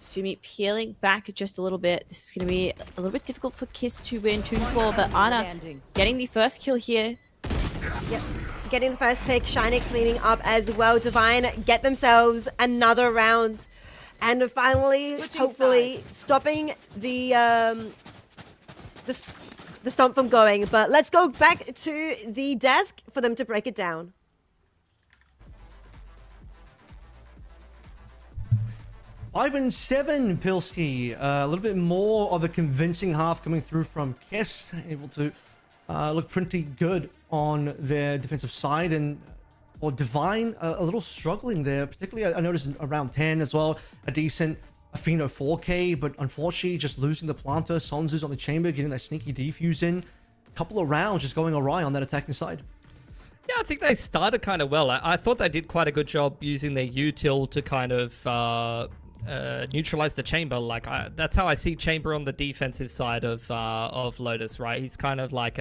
Sumi peeling back just a little bit. This is going to be a little bit difficult for KISS to win 2-4, but Ana getting the first kill here. Yep, getting the first pick. Shiny cleaning up as well. Divine get themselves another round. And finally, hopefully, stopping the stomp from going. But let's go back to the desk for them to break it down. Five and 7, Pilsky. A little bit more of a convincing half coming through from KISS. Able to look pretty good on their defensive side. And for Divine, a little struggling there. Particularly, I noticed around 10 as well. A decent Afino 4K, but unfortunately just losing the planter. Sonzu's on the chamber, getting that sneaky defuse in. A couple of rounds just going awry on that attacking side. Yeah, I think they started kind of well. I thought they did quite a good job using their util to kind of neutralize the chamber. Like that's how I see Chamber on the defensive side of Lotus, right? He's kind of like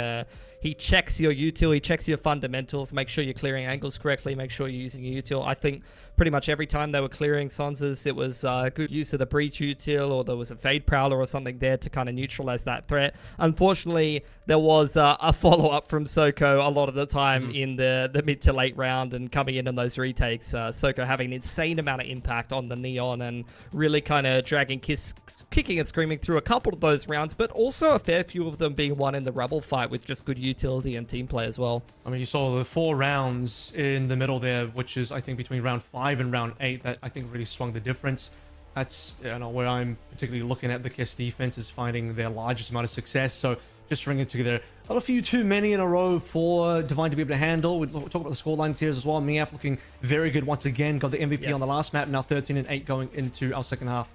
he checks your util, he checks your fundamentals, make sure you're clearing angles correctly, make sure you're using your util. I think pretty much every time they were clearing Sonz's, it was good use of the breach util, or there was a Fade Prowler or something there to kind of neutralize that threat. Unfortunately, there was a follow-up from Soko a lot of the time in the mid to late round, and coming in on those retakes. Soko having an insane amount of impact on the Neon and really kind of dragging KISS kicking and screaming through a couple of those rounds, but also a fair few of them being won in the Rebel fight with just good utility and team play as well. I mean, you saw the 4 rounds in the middle there, which is, I think, between round 5 and round 8, that I think really swung the difference. That's, you know, where I'm particularly looking at the KISS defense is finding their largest amount of success. So just stringing together not a few too many in a row for Divine to be able to handle. We talk about the score lines here as well. Miaf looking very good once again. Got the MVP on the last map. Now 13 and 8 going into our second half.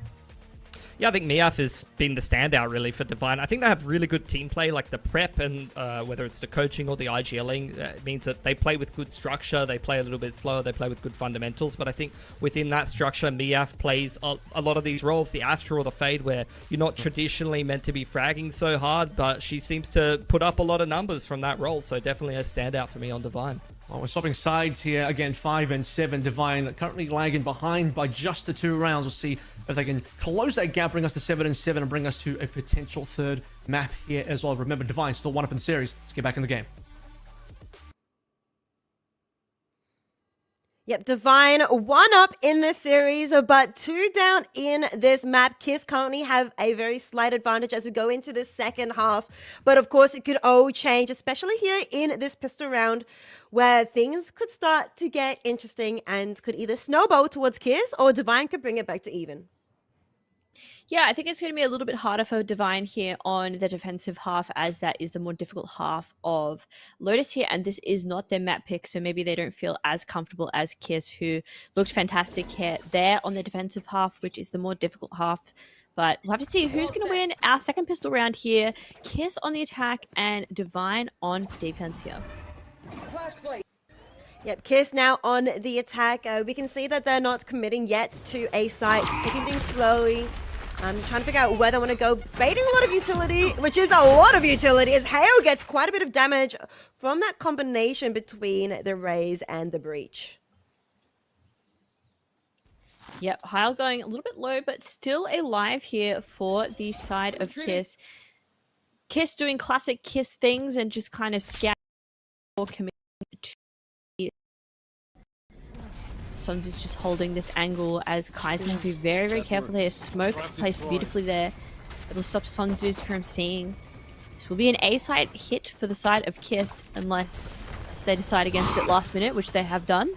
Yeah, I think Miaf has been the standout really for Divine. I think they have really good team play, like the prep and whether it's the coaching or the IGLing, it means that they play with good structure, they play a little bit slower, they play with good fundamentals. But I think within that structure, Miaf plays a lot of these roles, the Astra or the Fade, where you're not traditionally meant to be fragging so hard, but she seems to put up a lot of numbers from that role. So definitely a standout for me on Divine. Well, we're swapping sides here. Again, 5 and 7. Divine currently lagging behind by just the 2 rounds. We'll see if they can close that gap, bring us to 7 and 7, and bring us to a potential third map here as well. Remember, Divine still 1 up in the series. Let's get back in the game. Yep, Divine 1 up in this series, but 2 down in this map. KISS currently have a very slight advantage as we go into the second half. But of course, it could all change, especially here in this pistol round, where things could start to get interesting and could either snowball towards Kiss or Divine could bring it back to even. Yeah, I think it's going to be a little bit harder for Divine here on the defensive half, as that is the more difficult half of Lotus here, and this is not their map pick, so maybe they don't feel as comfortable as Kiss, who looked fantastic here there on the defensive half, which is the more difficult half. But we'll have to see who's going to win our second pistol round here. Kiss on the attack and Divine on defense here. Yep, Kiss now on the attack. We can see that they're not committing yet to A site, taking things slowly. I'm trying to figure out where they want to go. Baiting a lot of utility, which is a lot of utility, as Hail gets quite a bit of damage from that combination between the Raze and the Breach. Yep, Hail going a little bit low, but still alive here for the side of Kiss. Kiss doing classic Kiss things and just kind of scouting or committing to. Sons is just holding this angle as Kai's going to be very, very careful there. Smoke placed beautifully there. It'll stop Sonzus from seeing. This will be an A-side hit for the side of Kiss unless they decide against it last minute, which they have done.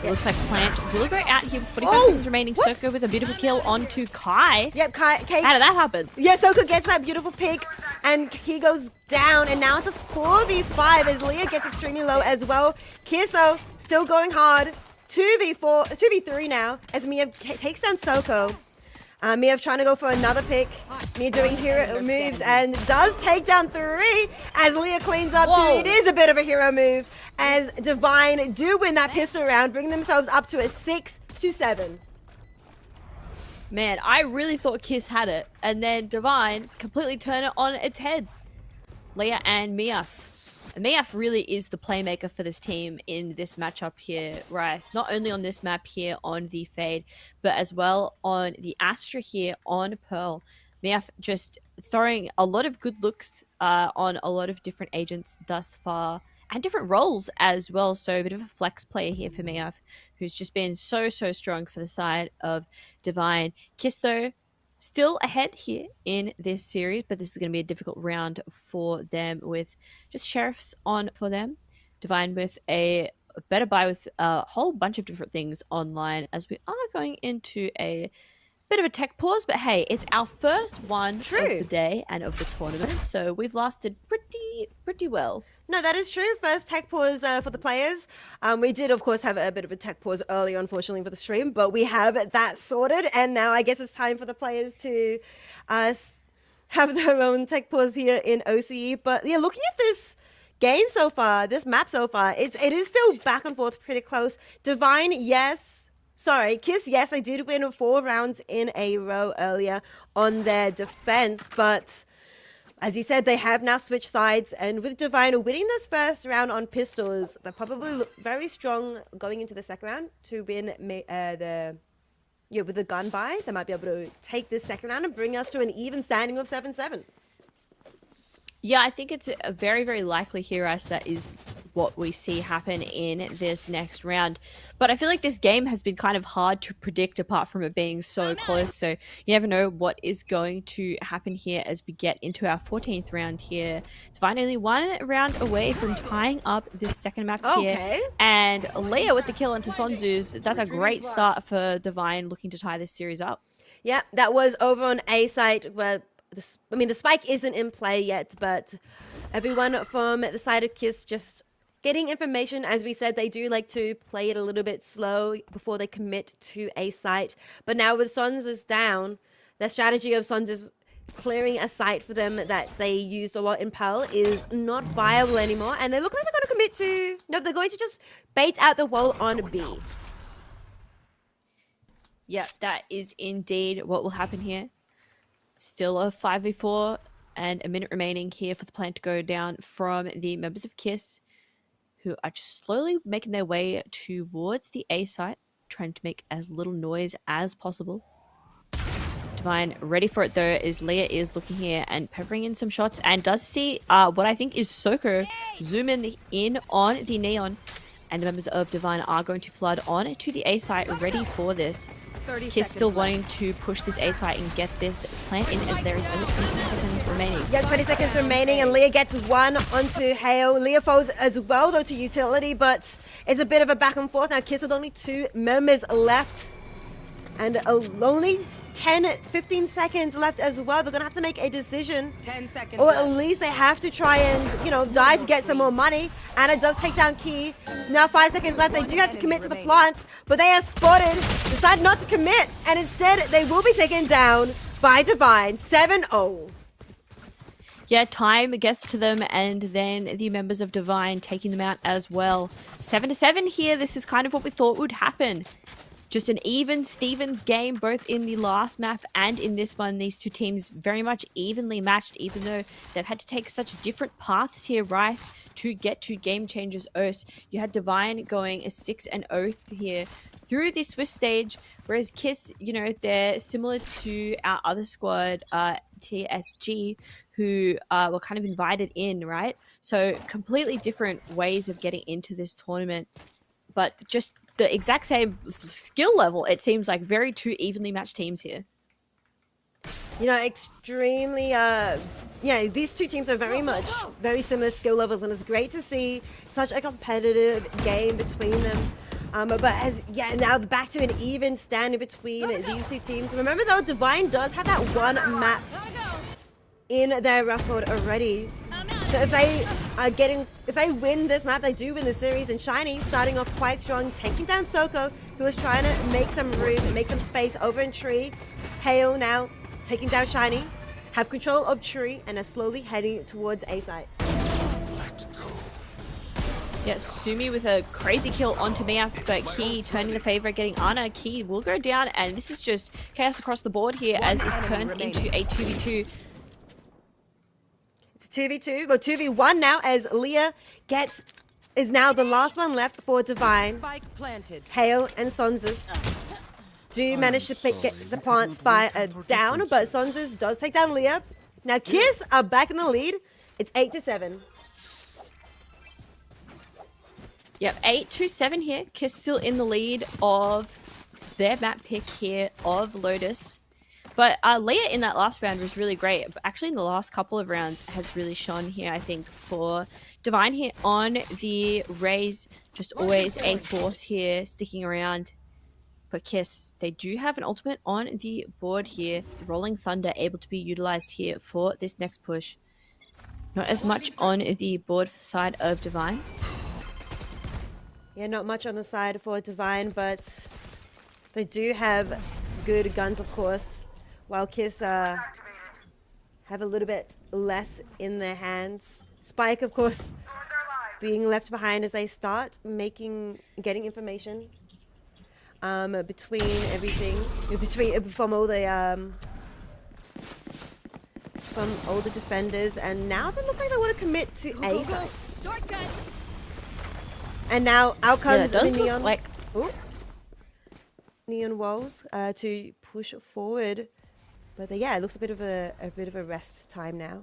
It looks like Plant will go out here with 45 seconds remaining. What? Soko with a beautiful kill onto Kai. Yep, Kai. How did that happen? Yeah, Soko gets that beautiful pick, and he goes down, and now it's a 4v5 as Leah gets extremely low as well. Kiss, though, still going hard. 2v3 now, as Mia takes down Soko. Mia trying to go for another pick. Mia doing hero moves and does take down 3 as Leah cleans up too. It is a bit of a hero move as Divine do win that pistol round, bring themselves up to a 6-7. Man, I really thought Kiss had it, and then Divine completely turned it on its head. Leah and Miaf. Miaf really is the playmaker for this team in this matchup here, Rice. Not only on this map here on the Fade, but as well on the Astra here on Pearl. Miaf just throwing a lot of good looks on a lot of different agents thus far, and different roles as well. So a bit of a flex player here for Miaf, who's just been so strong for the side of Divine. Kiss, though, still ahead here in this series, but this is going to be a difficult round for them with just Sheriffs on for them. Divine with a better buy with a whole bunch of different things online as we are going into a bit of a tech pause, but hey, it's our first one of the day and of the tournament, so we've lasted pretty well. No, that is true. First tech pause for the players. We did, of course, have a bit of a tech pause earlier, unfortunately, for the stream, but we have that sorted, and now I guess it's time for the players to have their own tech pause here in OCE. But yeah, looking at this game so far, this map so far, it is still back and forth pretty close. Divine, yes. Sorry, Kiss, yes, they did win 4 rounds in a row earlier on their defense, but as you said, they have now switched sides, and with Divine winning this first round on pistols, they're probably very strong going into the second round to win with the gun buy. They might be able to take this second round and bring us to an even standing of 7-7. Yeah, I think it's a very likely here, as that is what we see happen in this next round. But I feel like this game has been kind of hard to predict apart from it being so close. So you never know what is going to happen here as we get into our 14th round here. Divine only 1 round away from tying up this second map here. And Leia with the kill onto Sonzus. That's a great start for Divine looking to tie this series up. Yeah, that was over on A site where the spike isn't in play yet, but everyone from the side of Kiss just getting information. As we said, they do like to play it a little bit slow before they commit to a site. But now with Sonzus down, their strategy of Sonzus clearing a site for them that they used a lot in Pearl is not viable anymore. And they look like they're going to commit to... No, they're going to just bait out the wall on B. Yeah, that is indeed what will happen here. Still a 5v4 and a minute remaining here for the plan to go down from the members of Kiss, who are just slowly making their way towards the A site, trying to make as little noise as possible. Divine ready for it though, as Leah is looking here and peppering in some shots and does see what I think is Soko zooming in on the Neon. And the members of Divine are going to flood on to the A site, ready for this. Kiss still wanting to push this A site and get this plant in as there is only 27 seconds remaining. Yeah, 20 seconds remaining, and Leah gets one onto Hale. Leah falls as well, though, to utility, but it's a bit of a back and forth. Now, Kiss with only 2 members left, and only 10-15 seconds left as well. They're going to have to make a decision. 10 seconds Or at left. least they have to try and, die to get some more money. Anna does take down Key. Now 5 seconds left. They do have to commit to the plant, but they are spotted. Decide not to commit, and instead they will be taken down by Divine. 7-0. Yeah, time gets to them, and then the members of Divine taking them out as well. 7-7 here. This is kind of what we thought would happen. Just an even Stevens game, both in the last map and in this one. These two teams very much evenly matched, even though they've had to take such different paths here, Rice, to get to Game Changers O's. You had Divine going a 6-0 here through the Swiss stage, whereas Kiss, they're similar to our other squad, TSG, who were kind of invited in, right? So completely different ways of getting into this tournament, but just the exact same skill level. It seems like very two evenly matched teams here. Extremely, these two teams are very similar skill levels, and it's great to see such a competitive game between them. Now back to an even standing between these two teams. Remember though, Divine does have that one map in their record already. So if they win this map, they do win the series. And Shiny starting off quite strong, taking down Soko, who was trying to make some room, make some space over in Tree. Hale now taking down Shiny, have control of Tree, and are slowly heading towards A site. Yeah, Sumi with a crazy kill onto Miaf, but Key turning the favor, getting Ana. Key will go down, and this is just chaos across the board here as this turns into a 2v2. It's 2v2, well 2v1 now, as Leah is now the last one left for Divine. Spike planted. Hale and Sonzes do manage to get the plant spy down, but Sonzes does take down Leah. Now Kiss are back in the lead. It's 8-7. Yep, 8-7 here. Kiss still in the lead of their map pick here of Lotus. But Leah in that last round was really great. But actually, in the last couple of rounds has really shone here, I think, for Divine here on the Raze. Just always a force here, sticking around. But Kiss, they do have an ultimate on the board here. The Rolling Thunder able to be utilized here for this next push. Not as much on the board for the side of Divine. Yeah, not much on the side for Divine, but they do have good guns, of course. While Kiss have a little bit less in their hands. Spike, of course, being left behind as they start getting information between everything, from all the defenders, and now they look like they want to commit to A side. And now out comes the Neon. Neon Walls to push forward. But it looks a bit of a rest time now.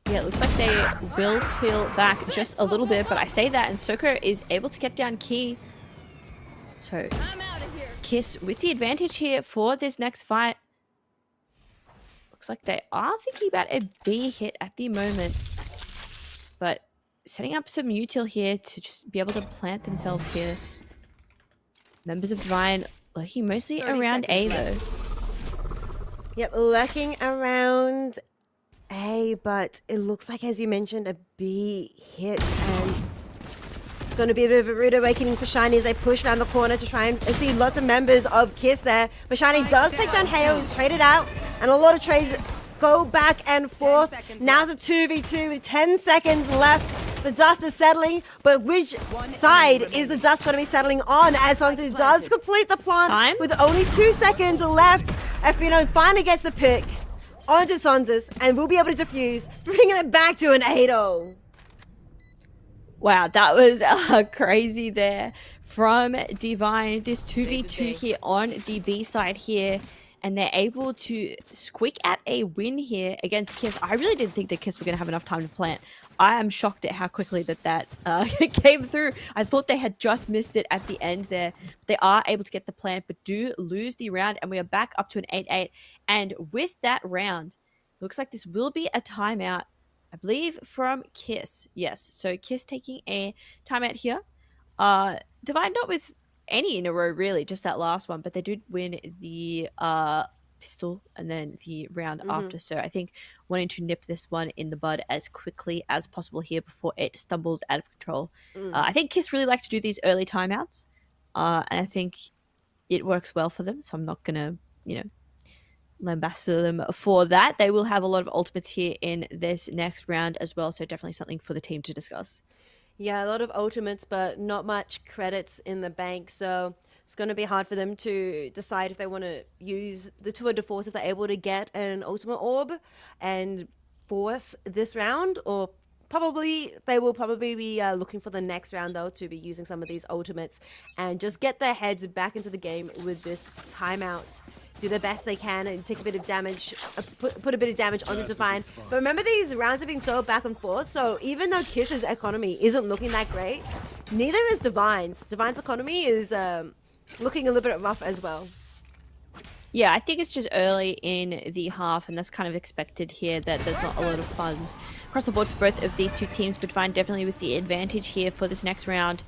Yeah, it looks like they will peel back just a little bit, but I say that, and Soko is able to get down Key. So Kiss with the advantage here for this next fight. Looks like they are thinking about a B hit at the moment, but setting up some util here to just be able to plant themselves here. Members of Divine lurking mostly around A though. Yep, lurking around A, but it looks like, as you mentioned, a B hit, and it's going to be a bit of a rude awakening for Shiny as they push around the corner to try and see lots of members of Kiss there. But Shiny does take down Hale, he's traded out, and a lot of trades go back and forth. Now it's a 2v2 with 10 seconds left. The dust is settling, but which side is the dust going to be settling on, as Sonzu does complete the plant with only 2 seconds left. Afino finally gets the pick onto Sonzus and will be able to defuse, bringing it back to an 8-0. Wow, that was crazy there from Divine. This 2v2 here on the B side here, and they're able to squeak at a win here against Kiss. I really didn't think that Kiss were going to have enough time to plant. I am shocked at how quickly that came through. I thought they had just missed it at the end there. They are able to get the plant, but do lose the round, and we are back up to an 8-8. And with that round, looks like this will be a timeout, I believe, from Kiss. Yes, so Kiss taking a timeout here. Divine not with any in a row, really, just that last one, but they did win the pistol and then the round after. So I think wanting to nip this one in the bud as quickly as possible here before it stumbles out of control. I think Kiss really like to do these early timeouts, and I think it works well for them. So I'm not gonna, lambast them for that. They will have a lot of ultimates here in this next round as well. So definitely something for the team to discuss. Yeah, a lot of ultimates, but not much credits in the bank. So it's going to be hard for them to decide if they want to use the tour de force if they're able to get an ultimate orb and force this round, or they will probably be looking for the next round though to be using some of these ultimates and just get their heads back into the game with this timeout. Do the best they can and take a bit of damage, put a bit of damage onto Divine. But remember, these rounds have been so back and forth, so even though Kiss's economy isn't looking that great, neither is Divine's. Divine's economy is looking a little bit rough as well. Yeah, I think it's just early in the half, and that's kind of expected here that there's not a lot of funds across the board for both of these two teams, but Divine definitely with the advantage here for this next round.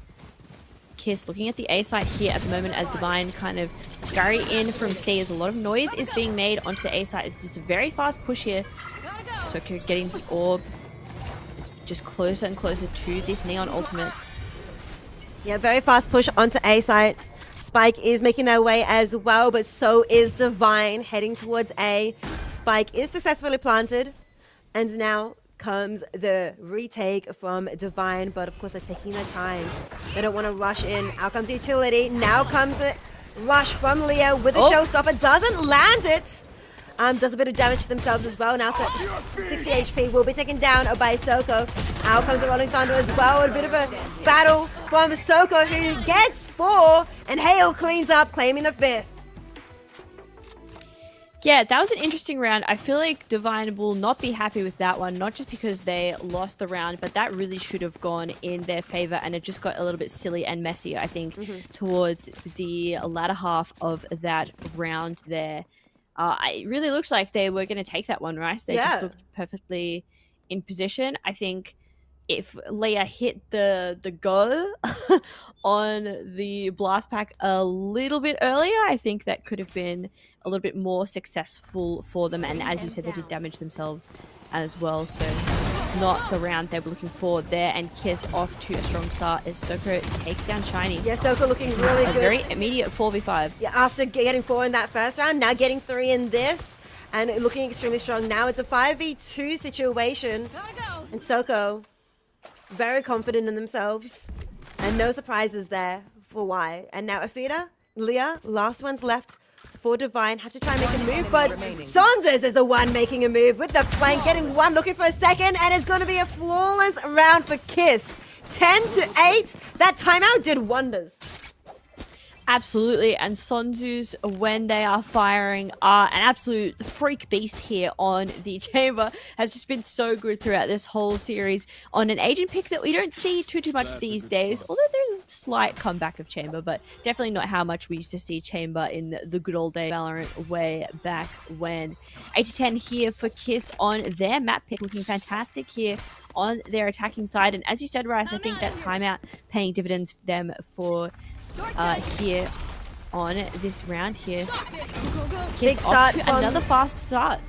Kiss looking at the A site here at the moment as Divine kind of scurry in from C as a lot of noise is being made onto the A site. It's just a very fast push here. So getting the orb is just closer and closer to this Neon ultimate. Yeah, very fast push onto A site. Spike is making their way as well, but so is Divine heading towards A. Spike is successfully planted, and now comes the retake from Divine, but of course they're taking their time. They don't want to rush in. Out comes utility. Now comes the rush from Leah with the showstopper. Doesn't land it. Does a bit of damage to themselves as well. Now 60 HP will be taken down by Soko. Out comes the Rolling Thunder as well. A bit of a battle from Soko, who gets 4, and Hale cleans up, claiming the 5th. Yeah, that was an interesting round. I feel like Divine will not be happy with that one, not just because they lost the round, but that really should have gone in their favor, and it just got a little bit silly and messy, I think, towards the latter half of that round there. It really looked like they were going to take that one, right? They just looked perfectly in position. I think if Leia hit the go on the blast pack a little bit earlier, I think that could have been a little bit more successful for them. And as you said, they did damage themselves as well. So it's not the round they were looking for there. And Kiss off to a strong start as Soko takes down Shiny. Yeah, Soko looking really good. A very immediate 4v5. Yeah, after getting 4 in that first round, now getting 3 in this. And looking extremely strong. Now it's a 5v2 situation. And Soko very confident in themselves, and no surprises there for why. And now Afida, Leah, last one's left for Divine, have to try and make a move, but Sonzes is the one making a move with the flank, getting one, looking for a second, and it's going to be a flawless round for Kiss. 10-8, that timeout did wonders. Absolutely, and Sonzus, when they are firing, are an absolute freak beast here on the chamber. Has just been so good throughout this whole series on an agent pick that we don't see too much these days, although there's a slight comeback of chamber, but definitely not how much we used to see chamber in the good old day Valorant way back when. 8-10 here for Kiss on their map pick, looking fantastic here on their attacking side, and as you said, Rice, I think that timeout paying dividends for them for here on this round here. Kiss off to another fast start.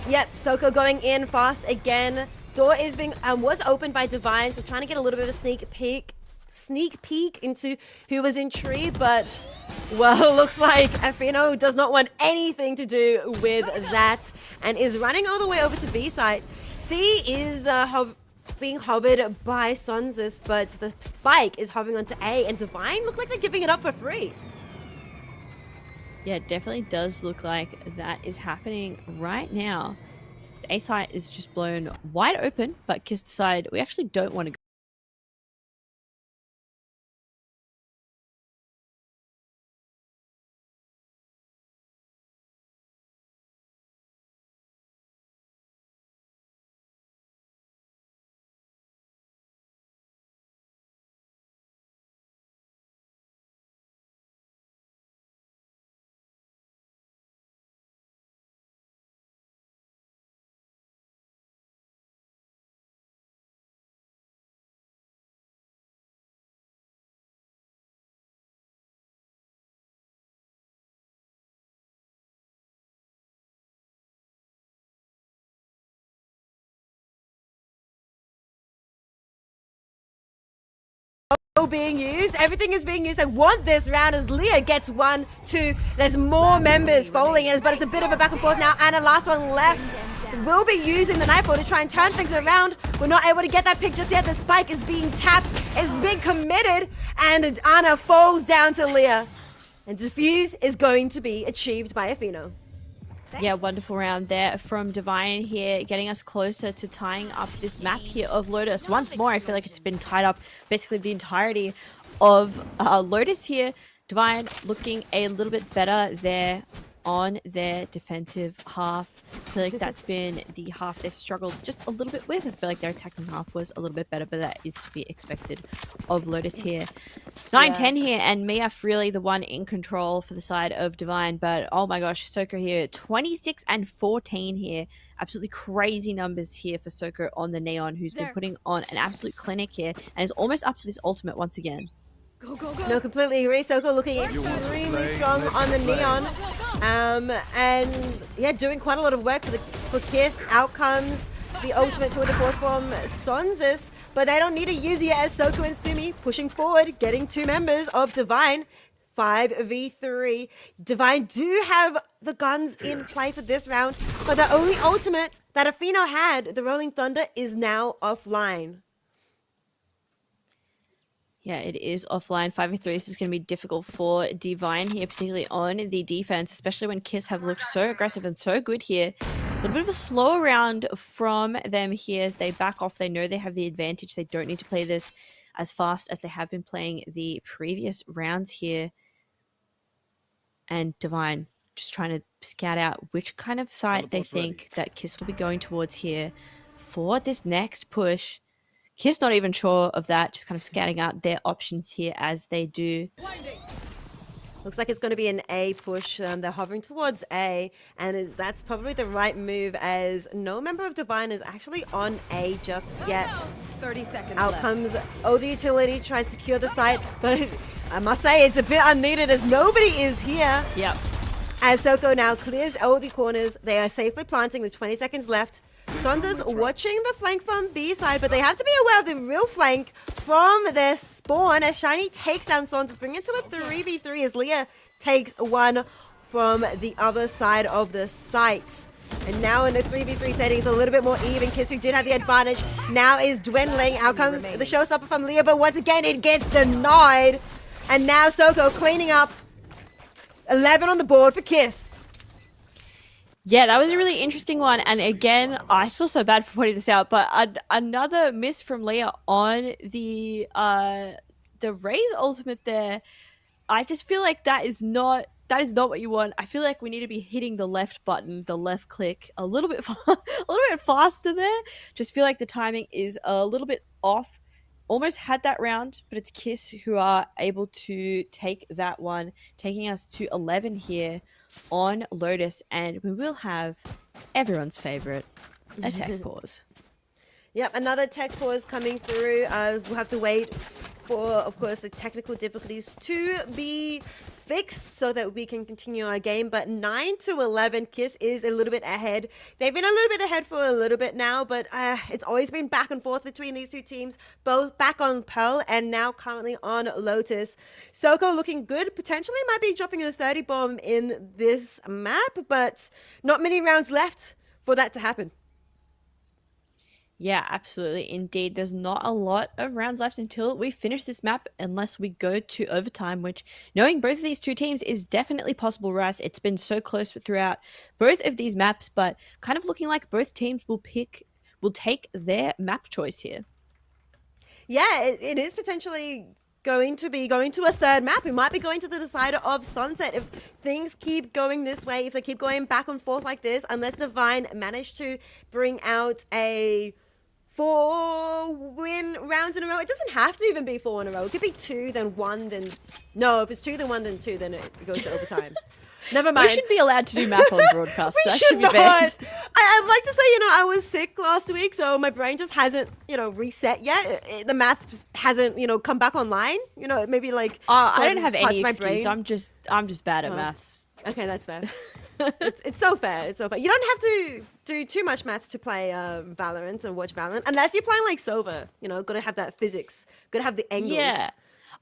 Yep, Soko going in fast again. Door is being was opened by Divine, so trying to get a little bit of a sneak peek into who was in tree, but well, looks like Afino does not want anything to do with that and is running all the way over to B site. C is being hovered by Sonzes, but the spike is hovering onto A, and Divine look like they're giving it up for free. Yeah, it definitely does look like that is happening right now. The A site is just blown wide open, but Kiss decide we actually don't want to go being used. Everything is being used. They want this round as Leah gets 1, 2. There's more members falling in, but it's a bit of a back and forth now. Anna, last one left, will be using the Nightfall to try and turn things around. We're not able to get that pick just yet. The spike is being tapped, is being committed, and Anna falls down to Leah. And defuse is going to be achieved by Afino. Yeah, wonderful round there from Divine here, getting us closer to tying up this map here of Lotus. Once more, I feel like it's been tied up basically the entirety of Lotus here. Divine looking a little bit better there on their defensive half. I feel like that's been the half they've struggled just a little bit with. I feel like their attacking half was a little bit better, but that is to be expected of Lotus here. 9-10 here, and Miaf really the one in control for the side of Divine, but oh my gosh, Soko here, 26 and 14 here. Absolutely crazy numbers here for Soko on the Neon, who's been putting on an absolute clinic here, and is almost up to this ultimate once again. Go, go, go. No, completely agree. Soko looking extremely strong on the Neon. And yeah, doing quite a lot of work for Kiss. Out comes the ultimate tour de force from Sonzis, but they don't need to use it yet as Soko and Sumi pushing forward, getting 2 members of Divine. 5v3. Divine do have the guns in play for this round, but the only ultimate that Afino had, the Rolling Thunder, is now offline. Yeah, it is offline. 5v3. This is going to be difficult for Divine here, particularly on the defense, especially when Kiss have looked so aggressive and so good here. A little bit of a slow round from them here as they back off. They know they have the advantage. They don't need to play this as fast as they have been playing the previous rounds here. And Divine just trying to scout out which kind of side they think that Kiss will be going towards here for this next push. Kiss not even sure of that, just kind of scouting out their options here as they do. Looks like it's going to be an A push. They're hovering towards A, and that's probably the right move as no member of Divine is actually on A just yet. 30 seconds Out left. comes the utility, trying to secure the site, but I must say it's a bit unneeded as nobody is here. Yep. As Soko now clears all the corners, they are safely planting with 20 seconds left. Sonza's watching the flank from B side, but they have to be aware of the real flank from their spawn as Shiny takes down Sonza's, bringing it to a 3v3 as Leah takes one from the other side of the site. And now in the 3v3 settings, a little bit more even. Kiss, who did have the advantage, now is dwindling. Out comes the showstopper from Leah, but once again it gets denied. And now Soko cleaning up. 11 on the board for Kiss. Yeah, that was a really interesting one. And again, I feel so bad for pointing this out, but another miss from Leah on the Raze ultimate there. I just feel like that is not what you want. I feel like we need to be hitting the left button, the left click a little bit faster there. Just feel like the timing is a little bit off. Almost had that round, but it's Kiss who are able to take that one, taking us to 11 here on Lotus, and we will have everyone's favorite, a tech pause. Yep, another tech pause coming through. We'll have to wait for, of course, the technical difficulties to be fixed so that we can continue our game. But 9-11, Kiss is a little bit ahead. They've been a little bit ahead for a little bit now, but it's always been back and forth between these two teams, both back on Pearl and now currently on Lotus. Soko looking good, potentially might be dropping a 30 bomb in this map, but not many rounds left for that to happen. Yeah, absolutely. Indeed, there's not a lot of rounds left until we finish this map, unless we go to overtime, which, knowing both of these two teams, is definitely possible, Rice. It's been so close throughout both of these maps, but kind of looking like both teams will take their map choice here. Yeah, it is potentially going to be going to a third map. It might be going to the decider of Sunset if things keep going this way, if they keep going back and forth like this, unless Divine manage to bring out a 4-win rounds in a row. It doesn't have to even be 4 in a row. It could be 2, then 1, then... No, if it's 2, then 1, then 2, then it goes to overtime. Never mind. We should be allowed to do math on broadcast. We That should be not. banned. I'd like to say, I was sick last week, so my brain just hasn't, reset yet. The math hasn't, come back online. Maybe like... I don't have any parts of my excuse. brain. I'm just bad at maths. Okay, that's fair. It's so fair. It's so fair. You don't have to do too much maths to play Valorant and watch Valorant, unless you're playing like Sova. Got to have that physics. Got to have the angles. Yeah.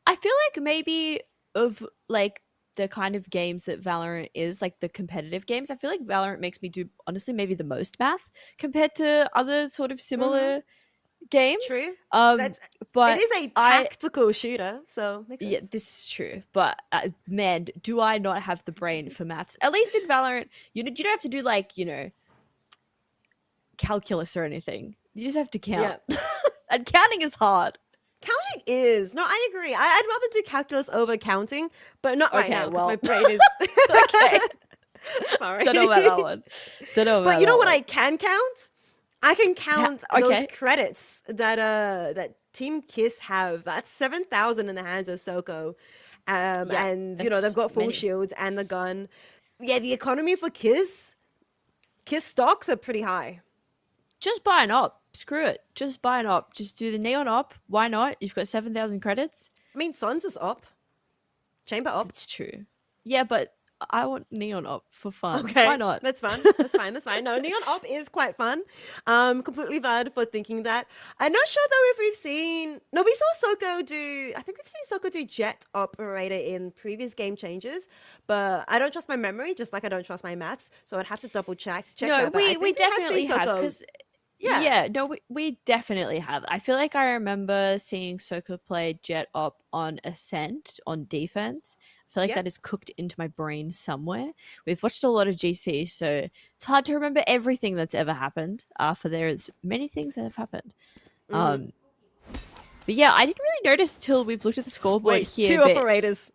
I feel like maybe of like the kind of games that Valorant is, like the competitive games, I feel like Valorant makes me do honestly maybe the most math compared to other sort of similar games. True. Um, That's but it is a I tactical shooter, so makes sense. yeah, this is true. But man, do I not have the brain for maths? At least in Valorant, you don't have to do like calculus or anything. You just have to count, and counting is hard. Counting is no, I agree. I'd rather do calculus over counting, but not right Okay, now because well. my brain is Okay. Sorry, Don't know about that one. Don't know about But you know that what one. I can count? I can count those okay. credits that Team Kiss have. That's 7,000 in the hands of Soko, and they've that's got full many. shields and the gun. Yeah, the economy for Kiss stocks are pretty high. Just buy an op. Screw it. Just buy an op. Just do the neon op. Why not? You've got 7,000 credits. I mean, Sons is up, Chamber up. It's true. Yeah, but I want neon op for fun. Okay, Why not? That's fun. That's fine. That's fine. No, Neon Op is quite fun. Completely valid for thinking that. I'm not sure though if we've seen. No, we saw Soko do. I think we've seen Soko do Jet Operator in previous game changes, but I don't trust my memory, just like I don't trust my maths. So I'd have to double check. No, that, but I we think have definitely seen have Soko. because Yeah. no, we definitely have. I feel like I remember seeing Soko play Jet Op on Ascent on defense. I feel like that is cooked into my brain somewhere. We've watched a lot of GC, so it's hard to remember everything that's ever happened. For there is many things that have happened. But yeah, I didn't really notice till we've looked at the scoreboard Wait, here. two operators.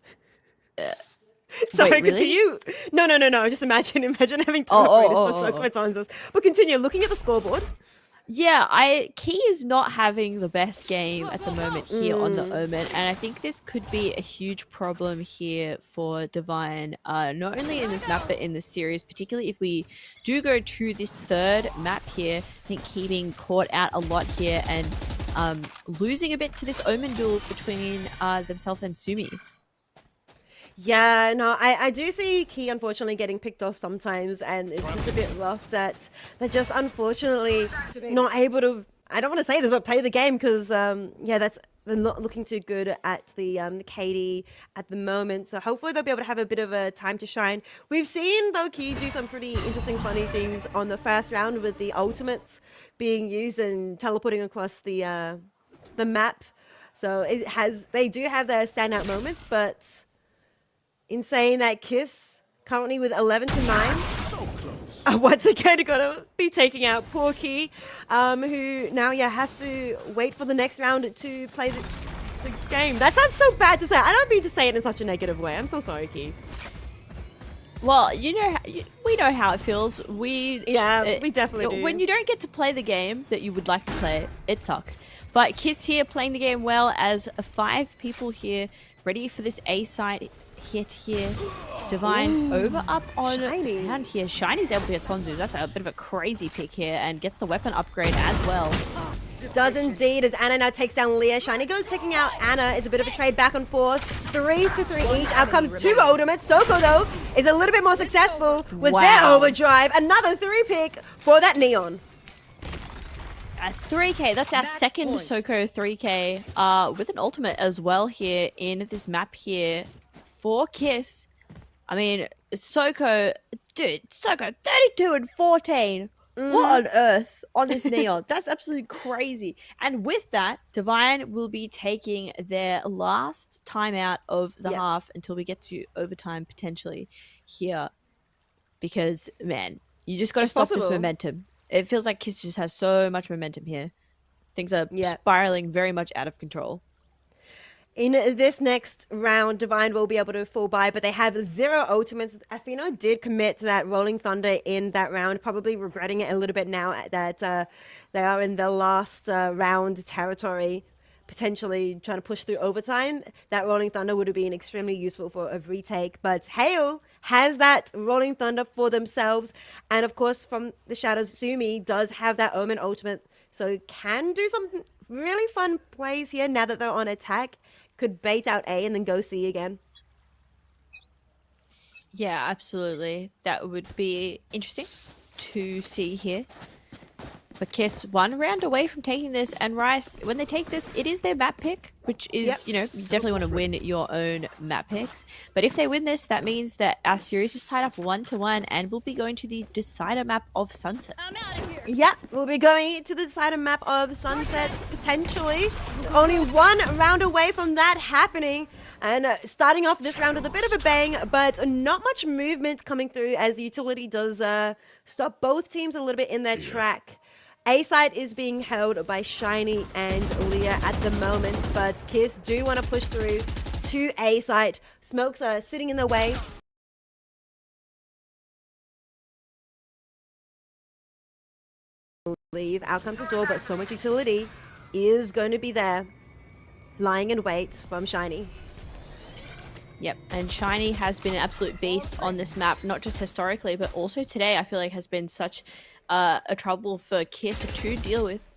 Sorry, wait, really? continue. No. Just imagine having two operators for Soko and Sonzas. But continue looking at the scoreboard. Yeah, Key is not having the best game at the moment here on the Omen, and I think this could be a huge problem here for Divine, not only in this map but in this series, particularly if we do go to this third map here. I think Key being caught out a lot here and losing a bit to this Omen duel between themselves and Sumi. Yeah, no, I do see Key unfortunately getting picked off sometimes, and it's just a bit rough that they're just unfortunately not able to. I don't want to say this, but play the game because they're not looking too good at the KD at the moment. So hopefully they'll be able to have a bit of a time to shine. We've seen though Key do some pretty interesting, funny things on the first round with the ultimates being used and teleporting across the map. So they do have their standout moments, but. In saying that, Kiss currently with 11 to 9. So close. Once again, gonna be taking out poor Key, who now has to wait for the next round to play the game. That sounds so bad to say. I don't mean to say it in such a negative way. I'm so sorry, Key. Well, we know how it feels. We definitely do. When you don't get to play the game that you would like to play, it sucks. But Kiss here playing the game well as 5 people here ready for this A side hit here. Divine over up on Shiny. hand here. Shiny's able to get Sonzu. That's a bit of a crazy pick here and gets the weapon upgrade as well. Does indeed, as Anna now takes down Leah. Shiny goes taking out Anna. It's a bit of a trade back and forth. 3 to 3 each. Out comes 2 ultimates. Soko, though, is a little bit more successful with their overdrive. Another 3 pick for that Neon. 3K, that's our second Soko 3K with an ultimate as well here in this map here for Kiss. I mean, Soko 32 and 14. What on earth on this Neon? That's absolutely crazy. And with that, Divine will be taking their last timeout of the half until we get to overtime potentially here. Because, man, you just got to stop this momentum. It feels like Kiss just has so much momentum here. Things are spiraling very much out of control. In this next round, Divine will be able to fall by, but they have 0 ultimates. Afino did commit to that Rolling Thunder in that round, probably regretting it a little bit now that they are in the last round territory, potentially trying to push through overtime. That Rolling Thunder would have been extremely useful for a retake, but Hale has that Rolling Thunder for themselves. And of course, from the Shadows, Sumi does have that Omen ultimate, so can do some really fun plays here now that they're on attack. Could bait out A and then go C again. Yeah, absolutely. That would be interesting to see here. But Kiss 1 round away from taking this, and Rice, when they take this, it is their map pick, which is, you know, you definitely want to win your own map picks. But if they win this, that means that our series is tied up 1-1, and we'll be going to the decider map of Sunset. I'm out of here. Yeah, we'll be going to the decider map of Sunset, potentially. Only 1 round away from that happening. And starting off this round with a bit of a bang, but not much movement coming through as the utility does stop both teams a little bit in their track. A side is being held by Shiny and Leah at the moment, but Kiss do want to push through to A side. Smokes are sitting in the way. Leave. Out comes the door, but so much utility is going to be there, lying in wait from Shiny. Yep, and Shiny has been an absolute beast on this map, not just historically, but also today. I feel like has been such a trouble for Kiss to deal with.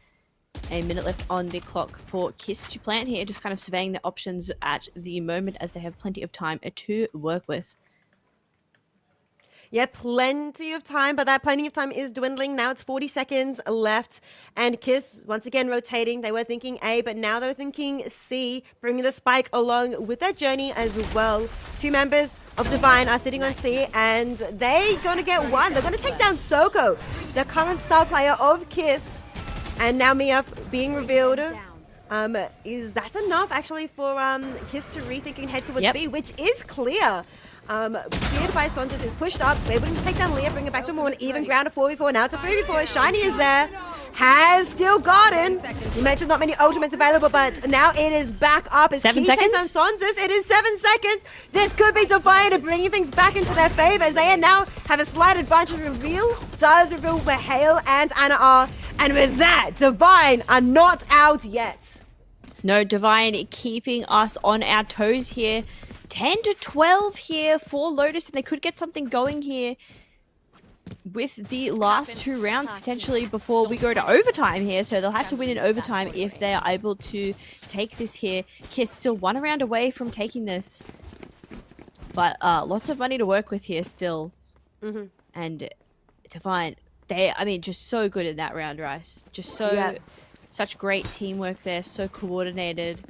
A minute left on the clock for Kiss to plant here, just kind of surveying the options at the moment as they have plenty of time to work with. Yeah, plenty of time, but that plenty of time is dwindling. Now it's 40 seconds left, and Kiss once again rotating. They were thinking A, but now they're thinking C, bringing the spike along with that journey as well. 2 members of Divine are sitting on C, and they're going to get 1. They're going to take down Soko, the current star player of Kiss, and now Mia being revealed. Is that enough actually for Kiss to rethink and head towards B, which is clear. Cleared by Saunders, is pushed up, able to take down Leah, bring it back to a more even ground of 4v4. Now it's a 3v4. Shiny is there, has still gotten. You mentioned not many ultimates available, but now it is back up. As 7 seconds? On Saunders, it is 7 seconds. This could be Divine bringing things back into their favor as they now have a slight advantage. Reveal does reveal where Hale and Anna are, and with that, Divine are not out yet. No, Divine keeping us on our toes here. 10-12 here for Lotus, and they could get something going here with the last 2 rounds potentially before we go to overtime here. So they'll have to win in overtime if they are able to take this here. Kiss still 1 round away from taking this, but lots of money to work with here still. And Divine, I mean, just so good in that round, Rice. Just such great teamwork there, so coordinated.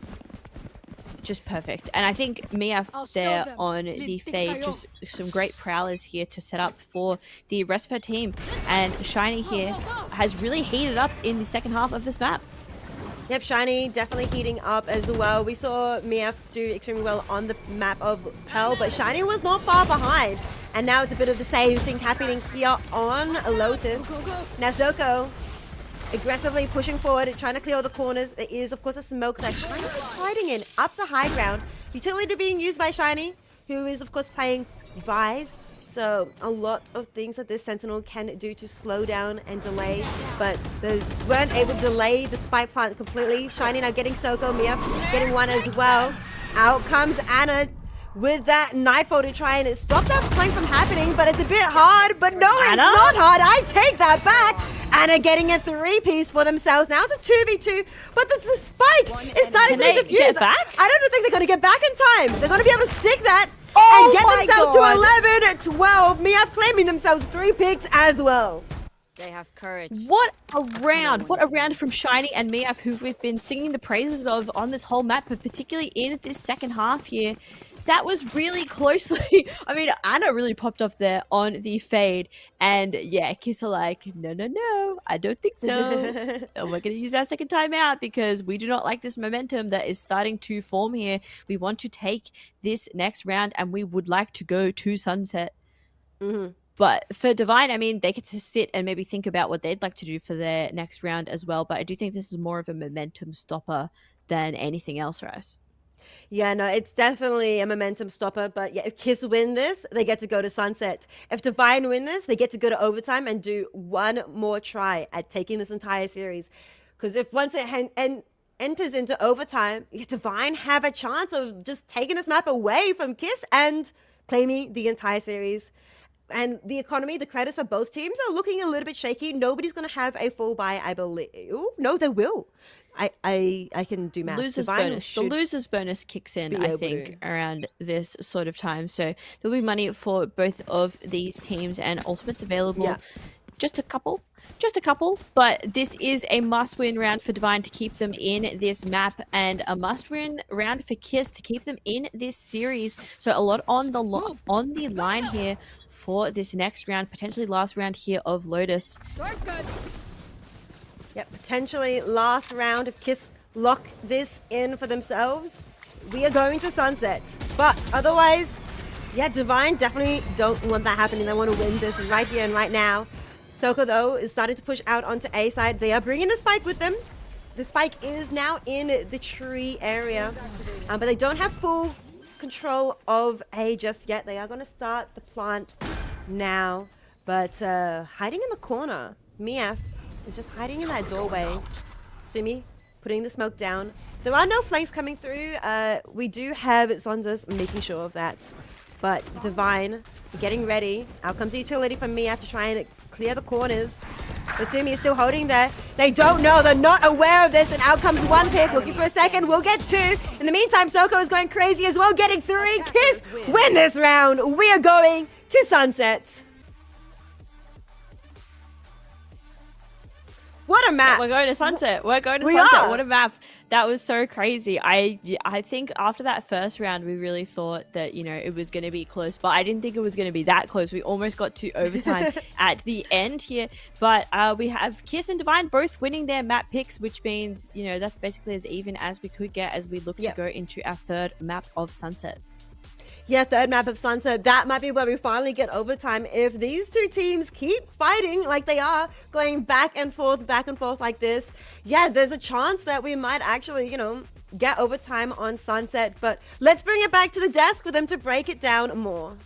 Just perfect. And I think Mia there on the fade, just some great prowlers here to set up for the rest of her team. And Shiny here has really heated up in the second half of this map. Yep, Shiny definitely heating up as well. We saw Mia do extremely well on the map of Pearl, but Shiny was not far behind. And now it's a bit of the same thing happening here on Lotus. Now Zoko aggressively pushing forward, trying to clear all the corners. There is, of course, a smoke that Shiny is hiding in up the high ground. Utility being used by Shiny, who is, of course, playing Vise. So a lot of things that this Sentinel can do to slow down and delay, but they weren't able to delay the spike plant completely. Shiny now getting Soko, Mia getting 1 as well. Out comes Anna with that Nightfall to try and stop that flank from happening, but it's a bit hard. But no, it's not hard. I take that back. Anna getting a 3-piece for themselves. Now it's a 2v2, but the spike is starting to be defused. I don't think they're going to get back in time. They're going to be able to stick that and get themselves to 11-12. Miaf claiming themselves 3 picks as well. They have courage. What a round. What a round from Shiny and Miaf, who we've been singing the praises of on this whole map, but particularly in this second half here. That was really closely. I mean, Anna really popped off there on the fade. And yeah, Kiss are like, no, I don't think so. And we're going to use our second timeout because we do not like this momentum that is starting to form here. We want to take this next round and we would like to go to Sunset. But for Divine, I mean, they get to sit and maybe think about what they'd like to do for their next round as well. But I do think this is more of a momentum stopper than anything else, Rice. Yeah, no, it's definitely a momentum stopper. But yeah, if Kiss win this, they get to go to Sunset. If Divine win this, they get to go to overtime and do 1 more try at taking this entire series. Because if once it enters into overtime, Divine have a chance of just taking this map away from Kiss and claiming the entire series. And the economy, the credits for both teams are looking a little bit shaky. Nobody's going to have a full buy, I believe. Ooh, no, they will. I can do math. Losers bonus. The losers bonus kicks in, I think, around this sort of time. So there'll be money for both of these teams and ultimates available. just a couple, but this is a must-win round for Divine to keep them in this map, and a must-win round for Kiss to keep them in this series. So a lot on the line here for this next round, potentially last round here of Lotus. Sword's good. Yep, potentially last round if Kiss lock this in for themselves. We are going to Sunset, but otherwise, yeah, Divine definitely don't want that happening. They want to win this right here and right now. Soko, though, is starting to push out onto A side. They are bringing the spike with them. The spike is now in the tree area, but they don't have full control of A just yet. They are going to start the plant now, but hiding in the corner, Miaf is just hiding in that doorway. Sumi putting the smoke down. There are no flanks coming through. We do have Sonzas making sure of that. But Divine getting ready. Out comes the utility from Miaf to try and clear the corners. Sumi is still holding there. They don't know. They're not aware of this. And out comes one pick. Looking for a second. We'll get two. In the meantime, Soko is going crazy as well. Getting three. Kiss win this round. We are going to Sunset. What a map. We're going to Sunset. We're going to We Sunset. are. What a map. That was so crazy. I think after that first round, we really thought that, you know, it was going to be close, but I didn't think it was going to be that close. We almost got to overtime at the end here, but we have Kiss and Divine both winning their map picks, which means, you know, that's basically as even as we could get as we look to go into our third map of Sunset. Yeah, third map of Sunset. That might be where we finally get overtime. If these two teams keep fighting like they are, going back and forth like this, yeah, there's a chance that we might actually, you know, get overtime on Sunset. But let's bring it back to the desk for them to break it down more.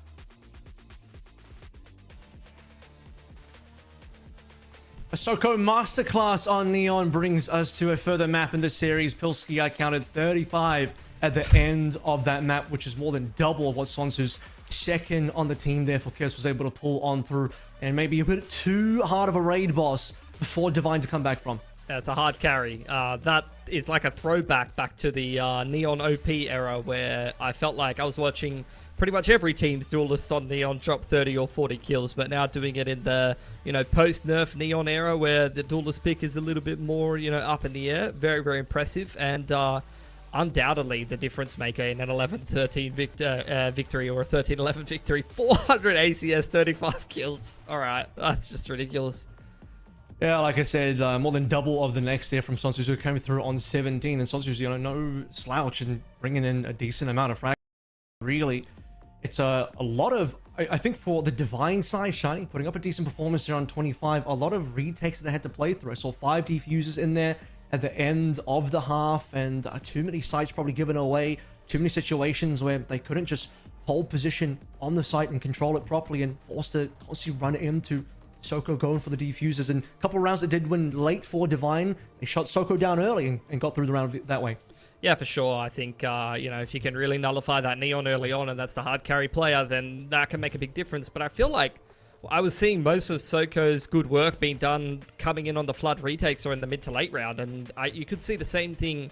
A Soko masterclass on Neon brings us to a further map in the series. PILSKI, I counted 35 at the end of that map, which is more than double of what Sonsu's second on the team there for Kiss was able to pull on through, and maybe a bit too hard of a raid boss for Divine to come back from. That's a hard carry. That is like a throwback back to the Neon OP era, where I felt like I was watching pretty much every team's duelist on Neon drop 30 or 40 kills, but now doing it in the, you know, post-nerf Neon era where the duelist pick is a little bit more, you know, up in the air. Very, very impressive, and undoubtedly the difference maker in an 11-13 victory or a 13-11 victory. 400 ACS, 35 kills. All right, that's just ridiculous. Yeah, like I said, more than double of the next there from Sonsu, who came through on 17, and Sonsu's, you know, no slouch in bringing in a decent amount of frag. Really, it's a lot of, I think for the Divine side, Shiny putting up a decent performance there on 25. A lot of retakes that they had to play through. I saw 5 defusers in there at the end of the half, and too many sites probably given away, too many situations where they couldn't just hold position on the site and control it properly, and forced to constantly run into Soko going for the defusers. And a couple of rounds that did win late for Divine, they shot Soko down early and got through the round that way. Yeah, for sure. I think, you know, if you can really nullify that Neon early on, and that's the hard carry player, then that can make a big difference. But I feel like I was seeing most of Soko's good work being done coming in on the Flood retakes or in the mid to late round, and you could see the same thing.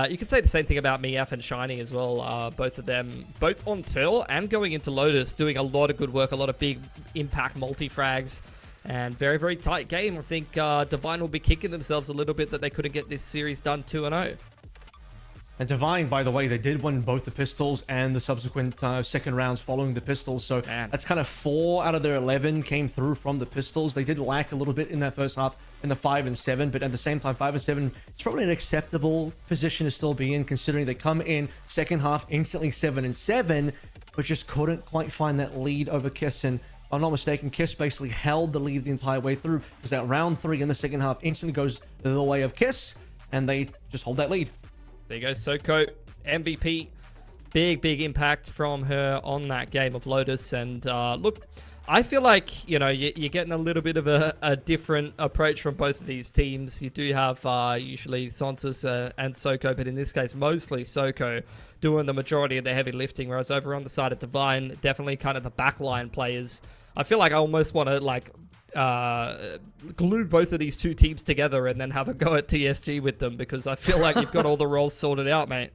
You could say the same thing about Miaf and Shiny as well. Both of them, both on Pearl and going into Lotus, doing a lot of good work, a lot of big impact multi-frags, and very, very tight game. I think Divine will be kicking themselves a little bit that they couldn't get this series done 2-0. And Divine, by the way, they did win both the pistols and the subsequent second rounds following the pistols. So that's kind of 4 out of their 11 came through from the pistols. They did lack a little bit in that first half in the 5 and 7, but at the same time, 5 and 7, it's probably an acceptable position to still be in, considering they come in second half instantly 7 and 7, but just couldn't quite find that lead over Kiss. And if I'm not mistaken, Kiss basically held the lead the entire way through, because that round 3 in the second half instantly goes the way of Kiss, and they just hold that lead. There you go, Soko, MVP. Big impact from her on that game of Lotus. And look, I feel like, you know, you're getting a little bit of a different approach from both of these teams. You do have usually Sonsus and Soko, but in this case, mostly Soko doing the majority of the heavy lifting, whereas over on the side of Divine, definitely kind of the backline players. I feel like I almost want to, like, glue both of these two teams together and then have a go at TSG with them, because I feel like you've got all the roles sorted out, mate.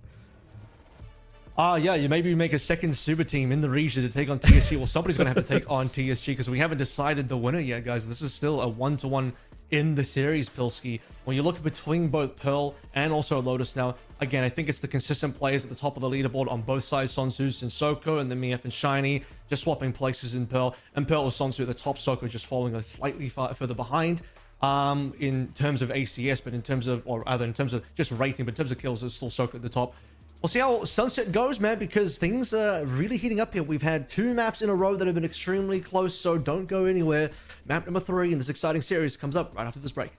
Yeah, you maybe make a second super team in the region to take on TSG. Well, somebody's going to have to take on TSG because we haven't decided the winner yet, guys. This is still a 1-to-1 in the series, Pilski. When you look between both Pearl and also Lotus now, again, I think it's the consistent players at the top of the leaderboard on both sides, Sonsu and Soko, and then Mief and Shiny just swapping places in Pearl. And Pearl with Sonsu at the top, Soko just falling a slightly further behind in terms of ACS, but in terms of, or rather in terms of just rating, but in terms of kills, it's still Soko at the top. We'll see how Sunset goes, man, because things are really heating up here. We've had 2 maps in a row that have been extremely close, so don't go anywhere. Map number 3 in this exciting series comes up right after this break.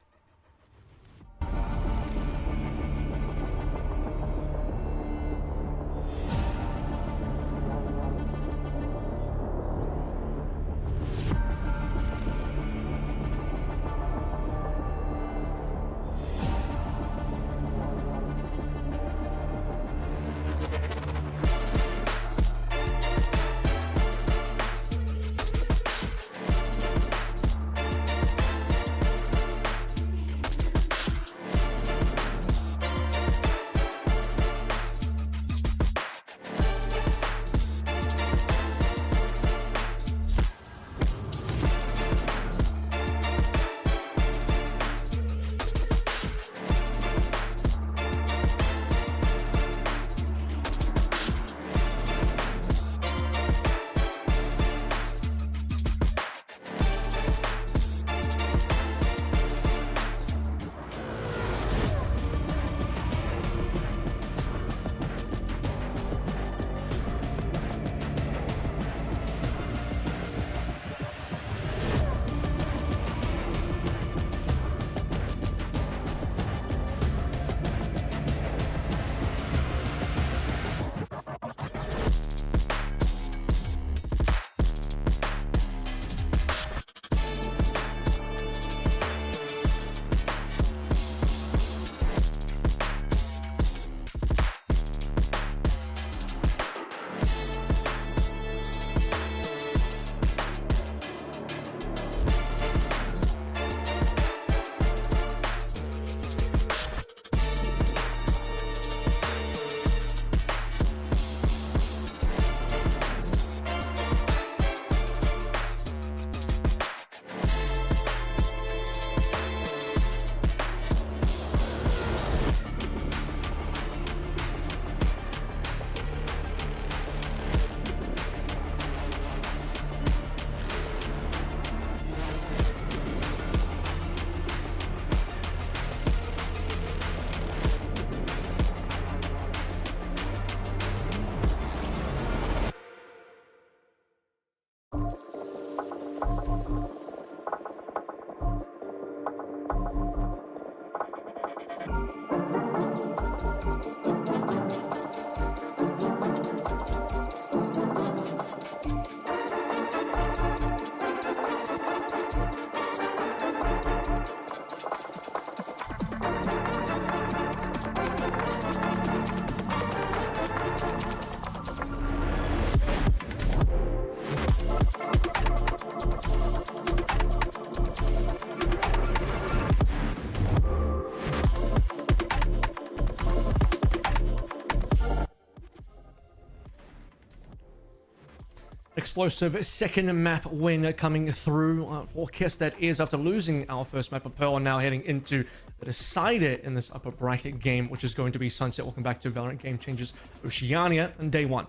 Explosive second map win coming through for Kiss, that is, after losing our first map of Pearl, and now heading into the decider in this upper bracket game, which is going to be Sunset. Welcome back to VALORANT Game Changers Oceania on day 1.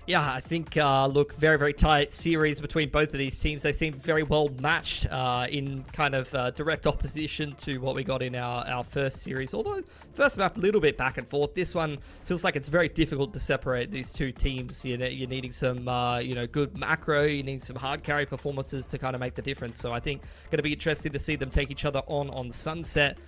Yeah, I think, look, very, very tight series between both of these teams. They seem very well matched in kind of direct opposition to what we got in our first series. Although, first map, a little bit back and forth. This one feels like it's very difficult to separate these two teams. You're needing some, good macro. You need some hard carry performances to kind of make the difference. So I think going to be interesting to see them take each other on Sunset.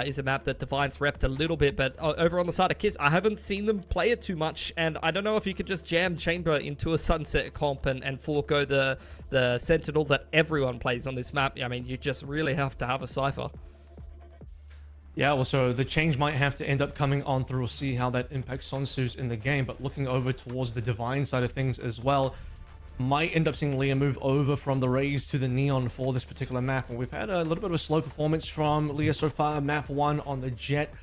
Is a map that Divine's repped a little bit, but over on the side of Kiss, I haven't seen them play it too much, and I don't know if you could just jam Chamber into a Sunset comp and forego the Sentinel that everyone plays on this map. I mean, you just really have to have a Cypher. Yeah, well, so the change might have to end up coming on through. We'll see how that impacts Sonsu's in the game, but looking over towards the Divine side of things as well, might end up seeing Leah move over from the Raze to the Neon for this particular map. And we've had a little bit of a slow performance from Leah so far. Map 1 on the Jet.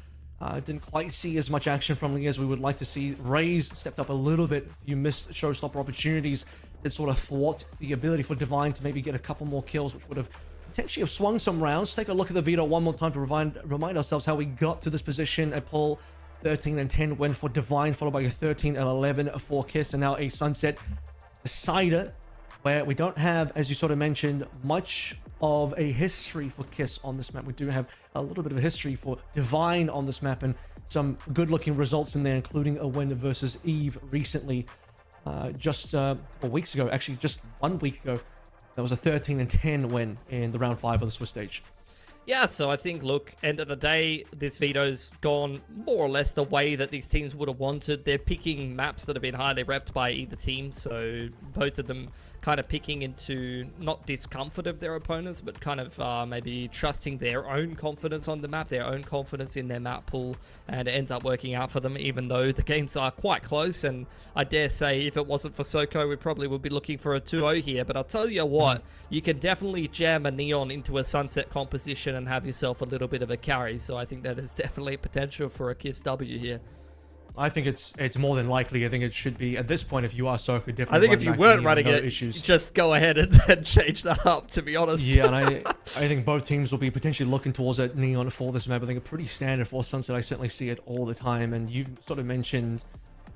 Didn't quite see as much action from Lee as we would like to see. Raze stepped up a little bit. You missed showstopper opportunities that sort of thwart the ability for Divine to maybe get a couple more kills, which would have potentially have swung some rounds. Take a look at the video one more time to remind ourselves how we got to this position. A pull 13-10 win for Divine, followed by a 13-11 for Kiss, and now a Sunset decider, where we don't have, as you sort of mentioned, much of a history for Kiss on this map. We do have a little bit of a history for Divine on this map, and some good-looking results in there, including a win versus Eve recently, just a couple weeks ago, actually just 1 week ago. That was a 13-10 win in the round 5 of the Swiss stage. Yeah, so I think, look, end of the day, this veto's gone more or less the way that these teams would have wanted. They're picking maps that have been highly repped by either team, so both of them kind of picking into not discomfort of their opponents, but kind of maybe trusting their own confidence on the map, their own confidence in their map pool, and it ends up working out for them, even though the games are quite close. And I dare say, if it wasn't for Soko, we probably would be looking for a 2-0 here. But I'll tell you what, you can definitely jam a Neon into a Sunset composition and have yourself a little bit of a carry. So I think that is definitely potential for a Kiss W here. I think it's more than likely. I think it should be, at this point, if you are Soko, definitely. I think if you weren't running it, just go ahead and change that up, to be honest. Yeah, and I think both teams will be potentially looking towards that Neon for this map. I think a pretty standard for Sunset. I certainly see it all the time. And you've sort of mentioned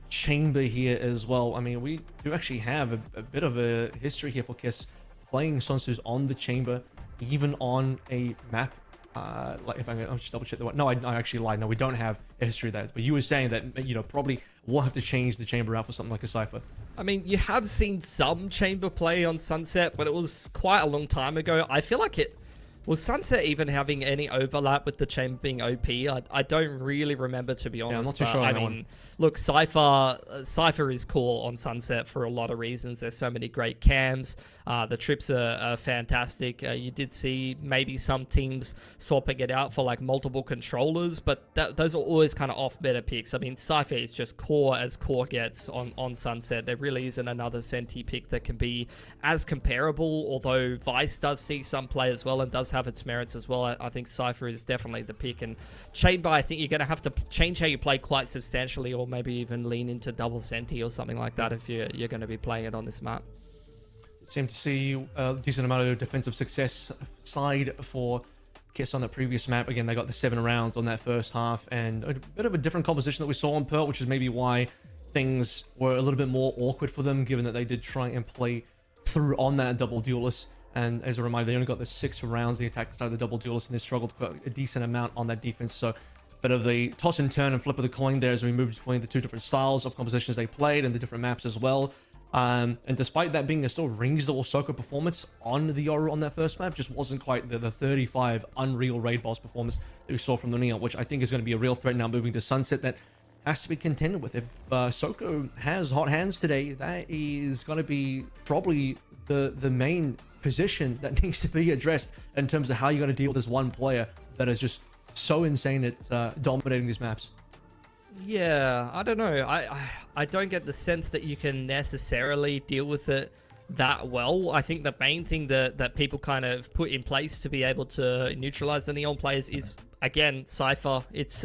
Chamber here as well. I mean, we do actually have a bit of a history here for Kiss playing Sunsus on the Chamber, even on a map. Like, if I'll just double check the one. No, I actually lied. No, we don't have a history of that. But you were saying that, you know, probably we'll have to change the Chamber out for something like a Cypher. I mean, you have seen some Chamber play on Sunset, but it was quite a long time ago. I feel like it... Was Sunset even having any overlap with the Chamber being OP? I don't really remember, to be honest. Yeah, I'm not too sure on I that mean, one. look, Cypher is cool on Sunset for a lot of reasons. There's so many great cams. The trips are fantastic. You did see maybe some teams swapping it out for like multiple controllers, but those are always kind of off-meta picks. I mean, Cypher is just core as core gets on Sunset. There really isn't another Senti pick that can be as comparable, although Vice does see some play as well and does have its merits as well. I think Cypher is definitely the pick, and Chamber, I think you're going to have to change how you play quite substantially, or maybe even lean into double Senti or something like that if you're going to be playing it on this map. Seem to see a decent amount of defensive success side for Kiss on the previous map. Again, they got the 7 rounds on that first half, and a bit of a different composition that we saw on Pearl, which is maybe why things were a little bit more awkward for them, given that they did try and play through on that double duelist. And as a reminder, they only got the 6 rounds, the attack side of the double duelist, and they struggled quite a decent amount on that defense. So bit of the toss and turn and flip of the coin there as we moved between the 2 different styles of compositions they played and the different maps as well. And despite that being a still reasonable Soko performance on the Yoru on that first map, just wasn't quite the 35 unreal raid boss performance that we saw from the Neon, which I think is going to be a real threat now moving to Sunset that has to be contended with. If Soko has hot hands today, that is going to be probably the main position that needs to be addressed in terms of how you're going to deal with this one player that is just so insane at dominating these maps. Yeah, I don't know. I don't get the sense that you can necessarily deal with it that well. I think the main thing that people kind of put in place to be able to neutralize the Neon players is, again, Cypher. It's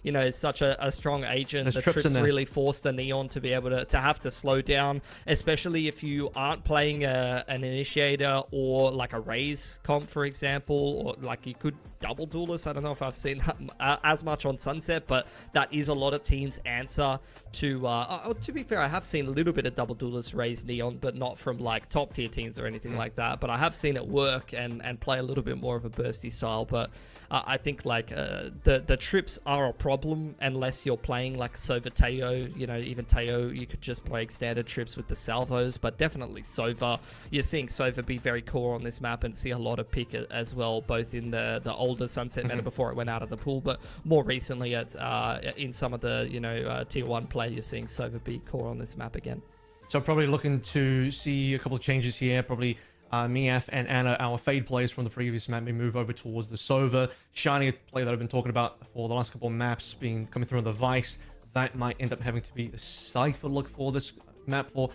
you know, it's such a strong agent. There's the trips in really force the Neon to be able to have to slow down, especially if you aren't playing an initiator or like a Raze comp, for example, or like you could double duelist. I don't know if I've seen that as much on Sunset, but that is a lot of teams' answer to be fair, I have seen a little bit of double duelist Raze Neon, but not from like top tier teams or anything like that. But I have seen it work and play a little bit more of a bursty style. But I think like the trips are a problem unless you're playing like Sova Teo. You know, even Teo, you could just play standard trips with the salvos, but definitely Sova. You're seeing Sova be very core on this map and see a lot of pick as well, both in the older Sunset meta before it went out of the pool, but more recently in some of the, you know, tier 1 play, you're seeing Sova be core on this map again. So probably looking to see a couple of changes here. Probably Miaf and Anna, our Fade players from the previous map, may move over towards the Sova. Shiny, a player that I've been talking about for the last couple of maps, coming through on the Vice. That might end up having to be a Cypher look for this map for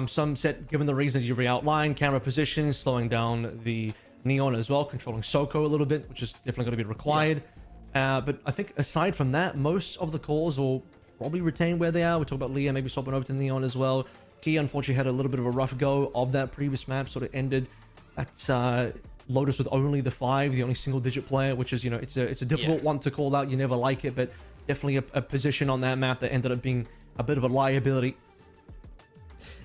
some set, given the reasons you re-outlined, camera positions, slowing down the Neon as well, controlling Soko a little bit, which is definitely going to be required. But I think aside from that, most of the cores will probably retain where they are. We talk about Leah maybe swapping over to Neon as well. Kia unfortunately had a little bit of a rough go of that previous map, sort of ended at Lotus with only the 5, the only single-digit player, which is, you know, it's a difficult one to call out. You never like it, but definitely a position on that map that ended up being a bit of a liability.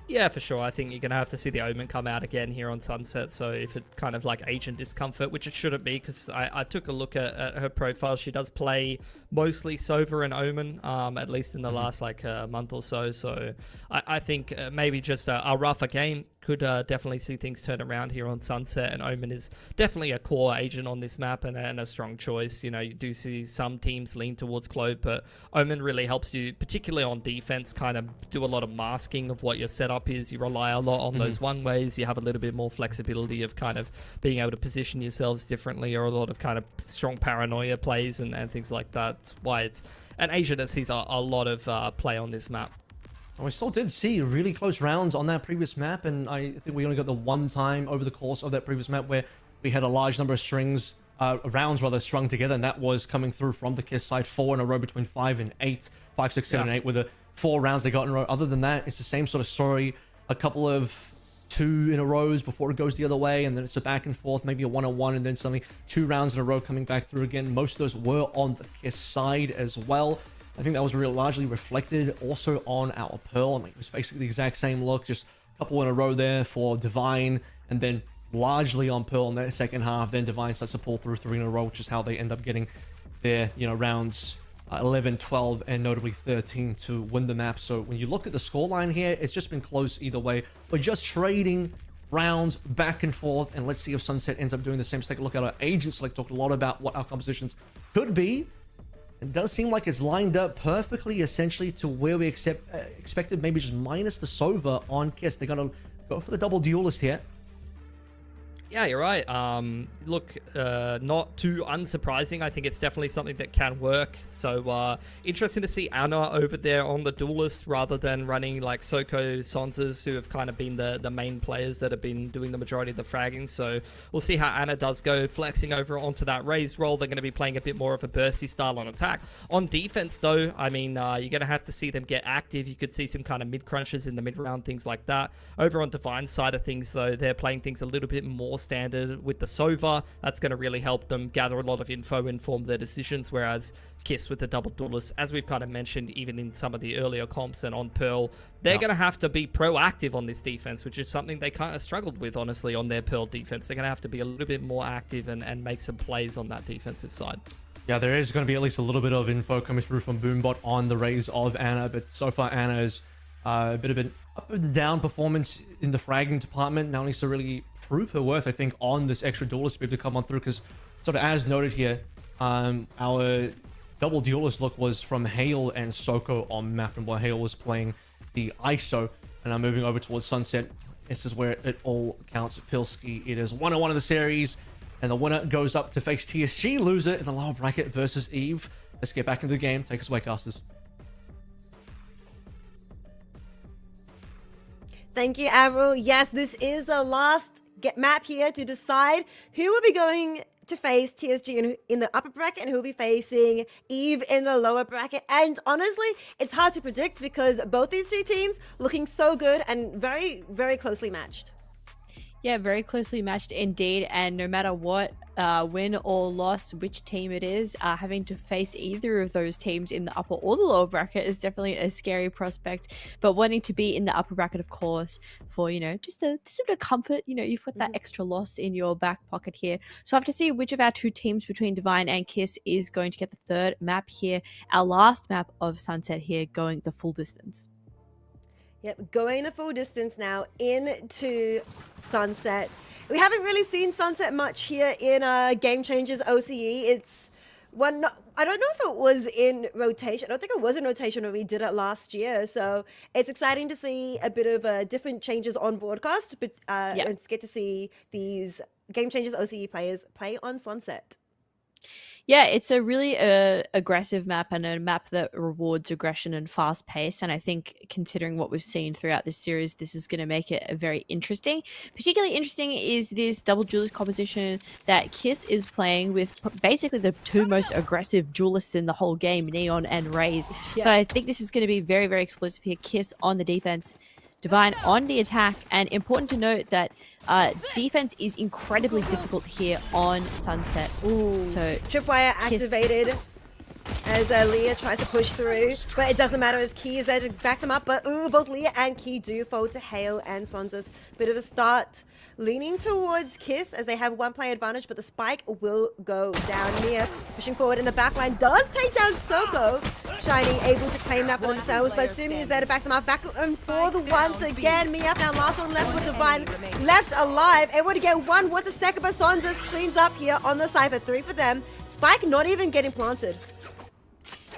Yeah, for sure. I think you're going to have to see the Omen come out again here on Sunset. So if it's kind of like agent discomfort, which it shouldn't be, because I took a look at her profile. She does play mostly Sova and Omen, at least in the last like month or so. So I think maybe just a rougher game could definitely see things turn around here on Sunset. And Omen is definitely a core agent on this map and a strong choice. You know, you do see some teams lean towards Clove, but Omen really helps you, particularly on defense, kind of do a lot of masking of what your setup is. You rely a lot on those one ways. You have a little bit more flexibility of kind of being able to position yourselves differently, or a lot of kind of strong paranoia plays and things like that. That's why it's an agent that sees a lot of play on this map. We still did see really close rounds on that previous map, and I think we only got the one time over the course of that previous map where we had a large number of rounds rather strung together, and that was coming through from the KISS side, 4 in a row between 5 and 8, 5, 6, 7, and 8 with the 4 rounds they got in a row. Other than that, it's the same sort of story. A couple of 2 in a rows before it goes the other way, and then it's a back and forth, maybe a 1-on-1, and then suddenly 2 rounds in a row coming back through again. Most of those were on the KISS side as well. I think that was largely reflected also on our Pearl. I mean, it was basically the exact same look, just a couple in a row there for Divine, and then largely on Pearl in that second half. Then Divine starts to pull through 3 in a row, which is how they end up getting their, you know, rounds 11, 12, and notably 13 to win the map. So when you look at the scoreline here, it's just been close either way. But just trading rounds back and forth, and let's see if Sunset ends up doing the same. So take a look at our agents. Like, talked a lot about what our compositions could be. It does seem like it's lined up perfectly, essentially, to where we expected, maybe just minus the Sova on KISS. They're going to go for the double duelist here. Yeah, you're right. Look, not too unsurprising. I think it's definitely something that can work. So interesting to see Anna over there on the duelist rather than running like Soko, Sonzas, who have kind of been the main players that have been doing the majority of the fragging. So we'll see how Anna does go, flexing over onto that raised role. They're going to be playing a bit more of a bursty style on attack. On defense, though, I mean, you're going to have to see them get active. You could see some kind of mid-crunches in the mid-round, things like that. Over on Divine's side of things, though, they're playing things a little bit more standard with the Sova. That's going to really help them gather a lot of info, inform their decisions, whereas KISS with the double duelist, as we've kind of mentioned even in some of the earlier comps and on Pearl, they're going to have to be proactive on this defense, which is something they kind of struggled with, honestly, on their Pearl defense. They're going to have to be a little bit more active and make some plays on that defensive side. Yeah, there is going to be at least a little bit of info coming through from Boombot on the raise of Anna, but so far Anna is a bit of an up and down performance in the fragging department. Now needs to really prove her worth, I think, on this extra duelist to be able to come on through, because sort of as noted here, our double duelist look was from Hale and Soko on map, and while Hale was playing the ISO, and I'm moving over towards Sunset. This is where it all counts. Pilski, it is 1-on-1 of the series, and the winner goes up to face TSG loser in the lower bracket versus Eve. Let's get back into the game. Take us away, casters. Thank you, AVRL. Yes, this is the last map here to decide who will be going to face TSG in the upper bracket and who will be facing Eve in the lower bracket. And honestly, it's hard to predict because both these two teams looking so good and very, very closely matched. Yeah, very closely matched indeed. And no matter what, win or loss, which team it is, having to face either of those teams in the upper or the lower bracket is definitely a scary prospect. But wanting to be in the upper bracket, of course, for, you know, just a bit of comfort, you know, you've got that extra loss in your back pocket here. So I have to see which of our two teams between Divine and KISS is going to get the third map here. Our last map of Sunset here, going the full distance. Yep, going the full distance now into Sunset. We haven't really seen Sunset much here in Game Changers OCE. It's one, I don't know if it was in rotation. I don't think it was in rotation when we did it last year. So it's exciting to see a bit of different changes on broadcast, but it's good to see these Game Changers OCE players play on Sunset. Yeah, it's a really aggressive map and a map that rewards aggression and fast pace. And I think considering what we've seen throughout this series, this is going to make it a very interesting. Particularly interesting is this double duelist composition that Kiss is playing with basically the two most aggressive duelists in the whole game, Neon and Raze. Yeah. So I think this is going to be very, very explosive here. Kiss on the defense, Divine on the attack, and important to note that defense is incredibly difficult here on Sunset. Ooh. So Tripwire Kiss- activated as Leah tries to push through, but it doesn't matter as Key is there to back them up. But both Leah and Key do fold to Hale and Sonza's. Bit of a start leaning towards Kiss as they have one player advantage, but the spike will go down. Mia pushing forward in the back line does take down Soko. Shiny able to claim that for themselves, but Sumi is there to back them up. Back for the once again. Mia now last one left with Divine left alive. Able to get one. What's a second, but Sonza's cleans up here on the Cypher. 3 for them. Spike not even getting planted.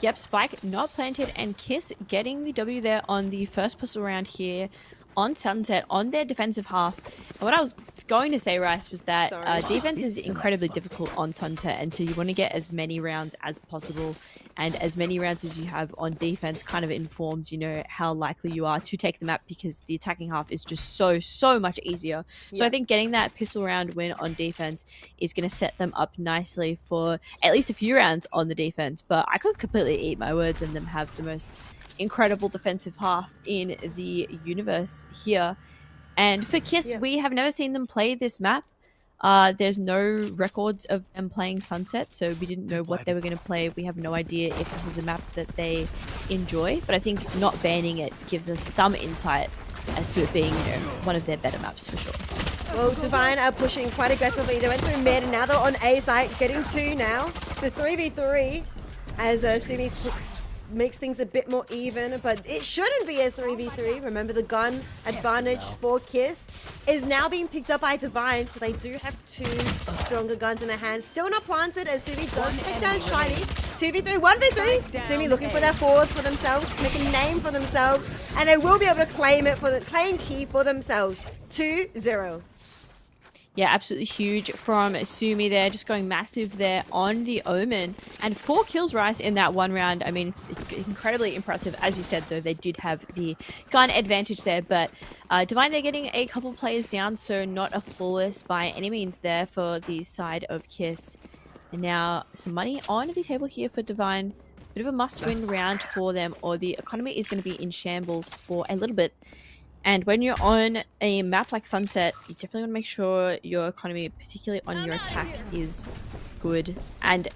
Yep, Spike not planted, and Kiss getting the W there on the first pistol round here on Sunset on their defensive half. And what I was going to say, Rice, was that defense is incredibly difficult on Sunset, and so you want to get as many rounds as possible, and as many rounds as you have on defense kind of informs, you know, how likely you are to take the map, because the attacking half is just so much easier. So I think getting that pistol round win on defense is going to set them up nicely for at least a few rounds on the defense. But I could completely eat my words and them have the most incredible defensive half in the universe here. And for Kiss, we have never seen them play this map. There's no records of them playing Sunset, so we didn't know what they were going to play. We have no idea if this is a map that they enjoy, but I think not banning it gives us some insight as to it being, you know, one of their better maps for sure. Well, Divine are pushing quite aggressively. They went through mid and now they're on A site, getting 2 now. It's a 3v3 as Sumi makes things a bit more even, but it shouldn't be a 3v3. Remember, the gun advantage for Kiss is now being picked up by Divine, so they do have 2 stronger guns in their hands. Still not planted as Sumi does take down Shiny. 2v3, 1v3. Sumi looking for their forwards for themselves, make a name for themselves, and they will be able to claim it for the claim Key for themselves. 2-0. Yeah, absolutely huge from Sumi there, just going massive there on the Omen. And 4 kills, Rice, in that one round. I mean, incredibly impressive. As you said, though, they did have the gun advantage there. But Divine, they're getting a couple players down, so not a flawless by any means there for the side of Kiss. And now some money on the table here for Divine. Bit of a must-win round for them, or the economy is going to be in shambles for a little bit. And when you're on a map like Sunset, you definitely want to make sure your economy, particularly on your attack, is good. And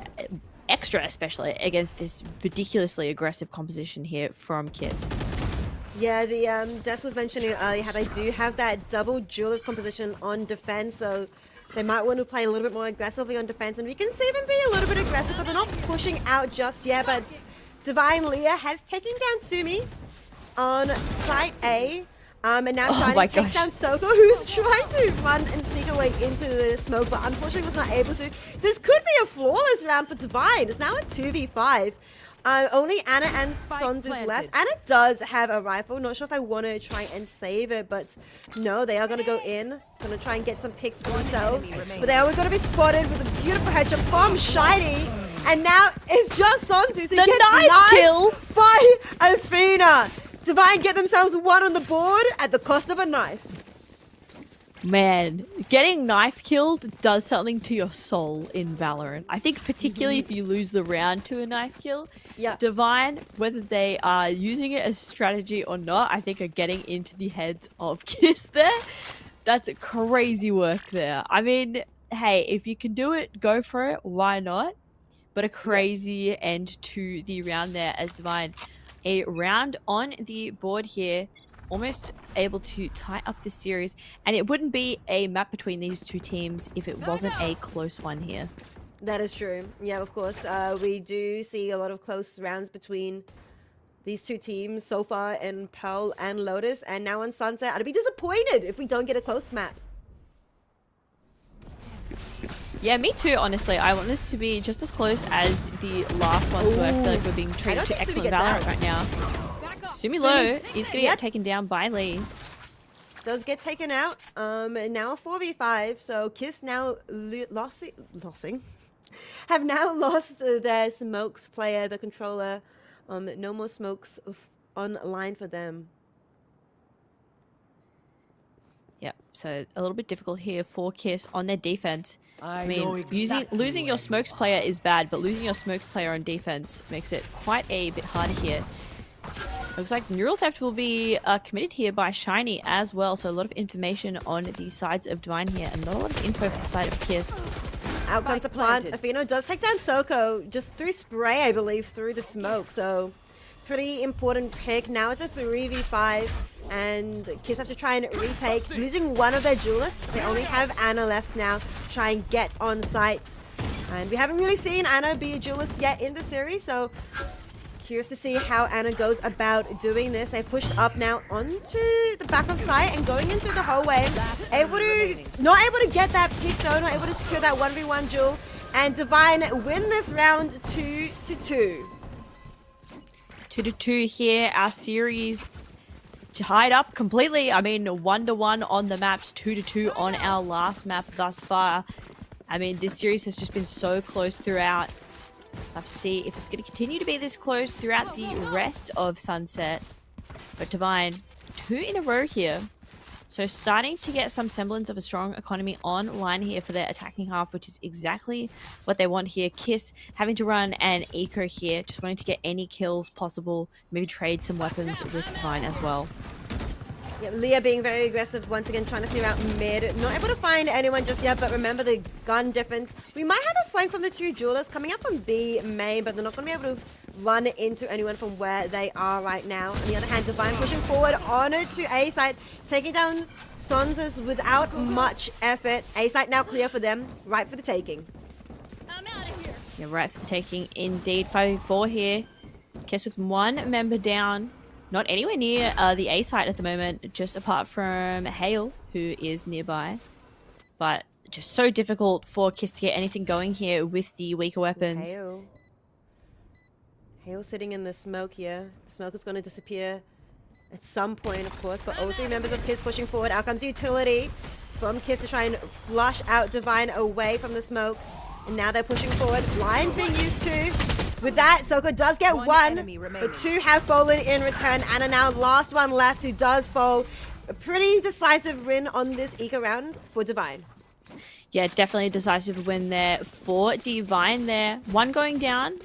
extra especially against this ridiculously aggressive composition here from Kiss. Yeah, the Des was mentioning earlier how they do have that double duelist composition on defense, so they might want to play a little bit more aggressively on defense, and we can see them be a little bit aggressive, but they're not pushing out just yet. But Divine Leah has taken down Sumi on site A. And now Shiny takes down Soko, who's trying to run and sneak away into the smoke, but unfortunately was not able to. This could be a flawless round for Divine. It's now a 2v5. Only Anna and Sons is left. Anna does have a rifle. Not sure if they want to try and save it, but no, they are going to go in. Going to try and get some picks for themselves. But they are going to be spotted with a beautiful headshot from Shiny. And now it's just Sonzu. So The knife kill by Athena. Divine get themselves 1 on the board at the cost of a knife. Man, getting knife killed does something to your soul in Valorant. I think particularly if you lose the round to a knife kill. Yeah. Divine, whether they are using it as strategy or not, I think are getting into the heads of Kiss there. That's crazy work there. I mean, hey, if you can do it, go for it. Why not? But a crazy end to the round there as Divine. A round on the board here, almost able to tie up this series, and it wouldn't be a map between these two teams if it wasn't a close one here. That is true. Yeah, of course. We do see a lot of close rounds between these two teams so far in Pearl and Lotus, and now on Sunset. I'd be disappointed if we don't get a close map. Yeah, me too, honestly. I want this to be just as close as the last ones were. I feel like we're being treated to excellent Valorant right now. Sumi low is going to get taken down by Lee. Does get taken out. And now a 4v5. So Kiss now losing. have now lost their smokes player, the controller. No more smokes online for them. Yep, so a little bit difficult here for Kiss on their defense. I mean, know exactly losing your smokes player is bad, but losing your smokes player on defense makes it quite a bit harder here. Looks like Neural Theft will be committed here by Shiny as well, so a lot of information on the sides of Divine here, and not a lot of info for the side of Kiss. Out comes the plant. Afino does take down Soko just through spray, I believe, through the smoke. So pretty important pick. Now it's a 3v5, and Kiss have to try and retake, losing one of their duelists. They only have Anna left now to try and get on site. And we haven't really seen Anna be a duelist yet in the series, so curious to see how Anna goes about doing this. They pushed up now onto the back of site and going in through the hallway. Not able to get that pick though, not able to secure that 1v1 duel. And Divine win this round 2-2. 2-2 here. Our series tied up completely. I mean, 1-1 on the maps, 2-2 on our last map thus far. I mean, this series has just been so close throughout. We'll have to see if it's going to continue to be this close throughout the rest of Sunset. But Divine, 2 in a row here. So starting to get some semblance of a strong economy online here for their attacking half, which is exactly what they want here. Kiss having to run an eco here, just wanting to get any kills possible. Maybe trade some weapons with Divine as well. Yeah, Leah being very aggressive once again, trying to clear out mid. Not able to find anyone just yet, but remember the gun difference. We might have a flank from the 2 duelists coming up from B main, but they're not going to be able to run into anyone from where they are right now. On the other hand, Divine pushing forward on it to A site, taking down Sonzas without much effort. A site now clear for them, right for the taking. I'm out of here. Yeah, right for the taking indeed. 5v4 here. Kiss with 1 member down. Not anywhere near the A site at the moment, just apart from Hale, who is nearby. But just so difficult for Kiss to get anything going here with the weaker weapons. Hale sitting in the smoke here. The smoke is going to disappear at some point, of course, but all 3 members of Kiss pushing forward. Out comes utility from Kiss to try and flush out Divine away from the smoke. And now they're pushing forward. Lion's being used too. With that, Soko does get 1, but 2 have fallen in return. Anna now last one left who does fall. A pretty decisive win on this eco round for Divine. Yeah, definitely a decisive win there for Divine there. 1 going down.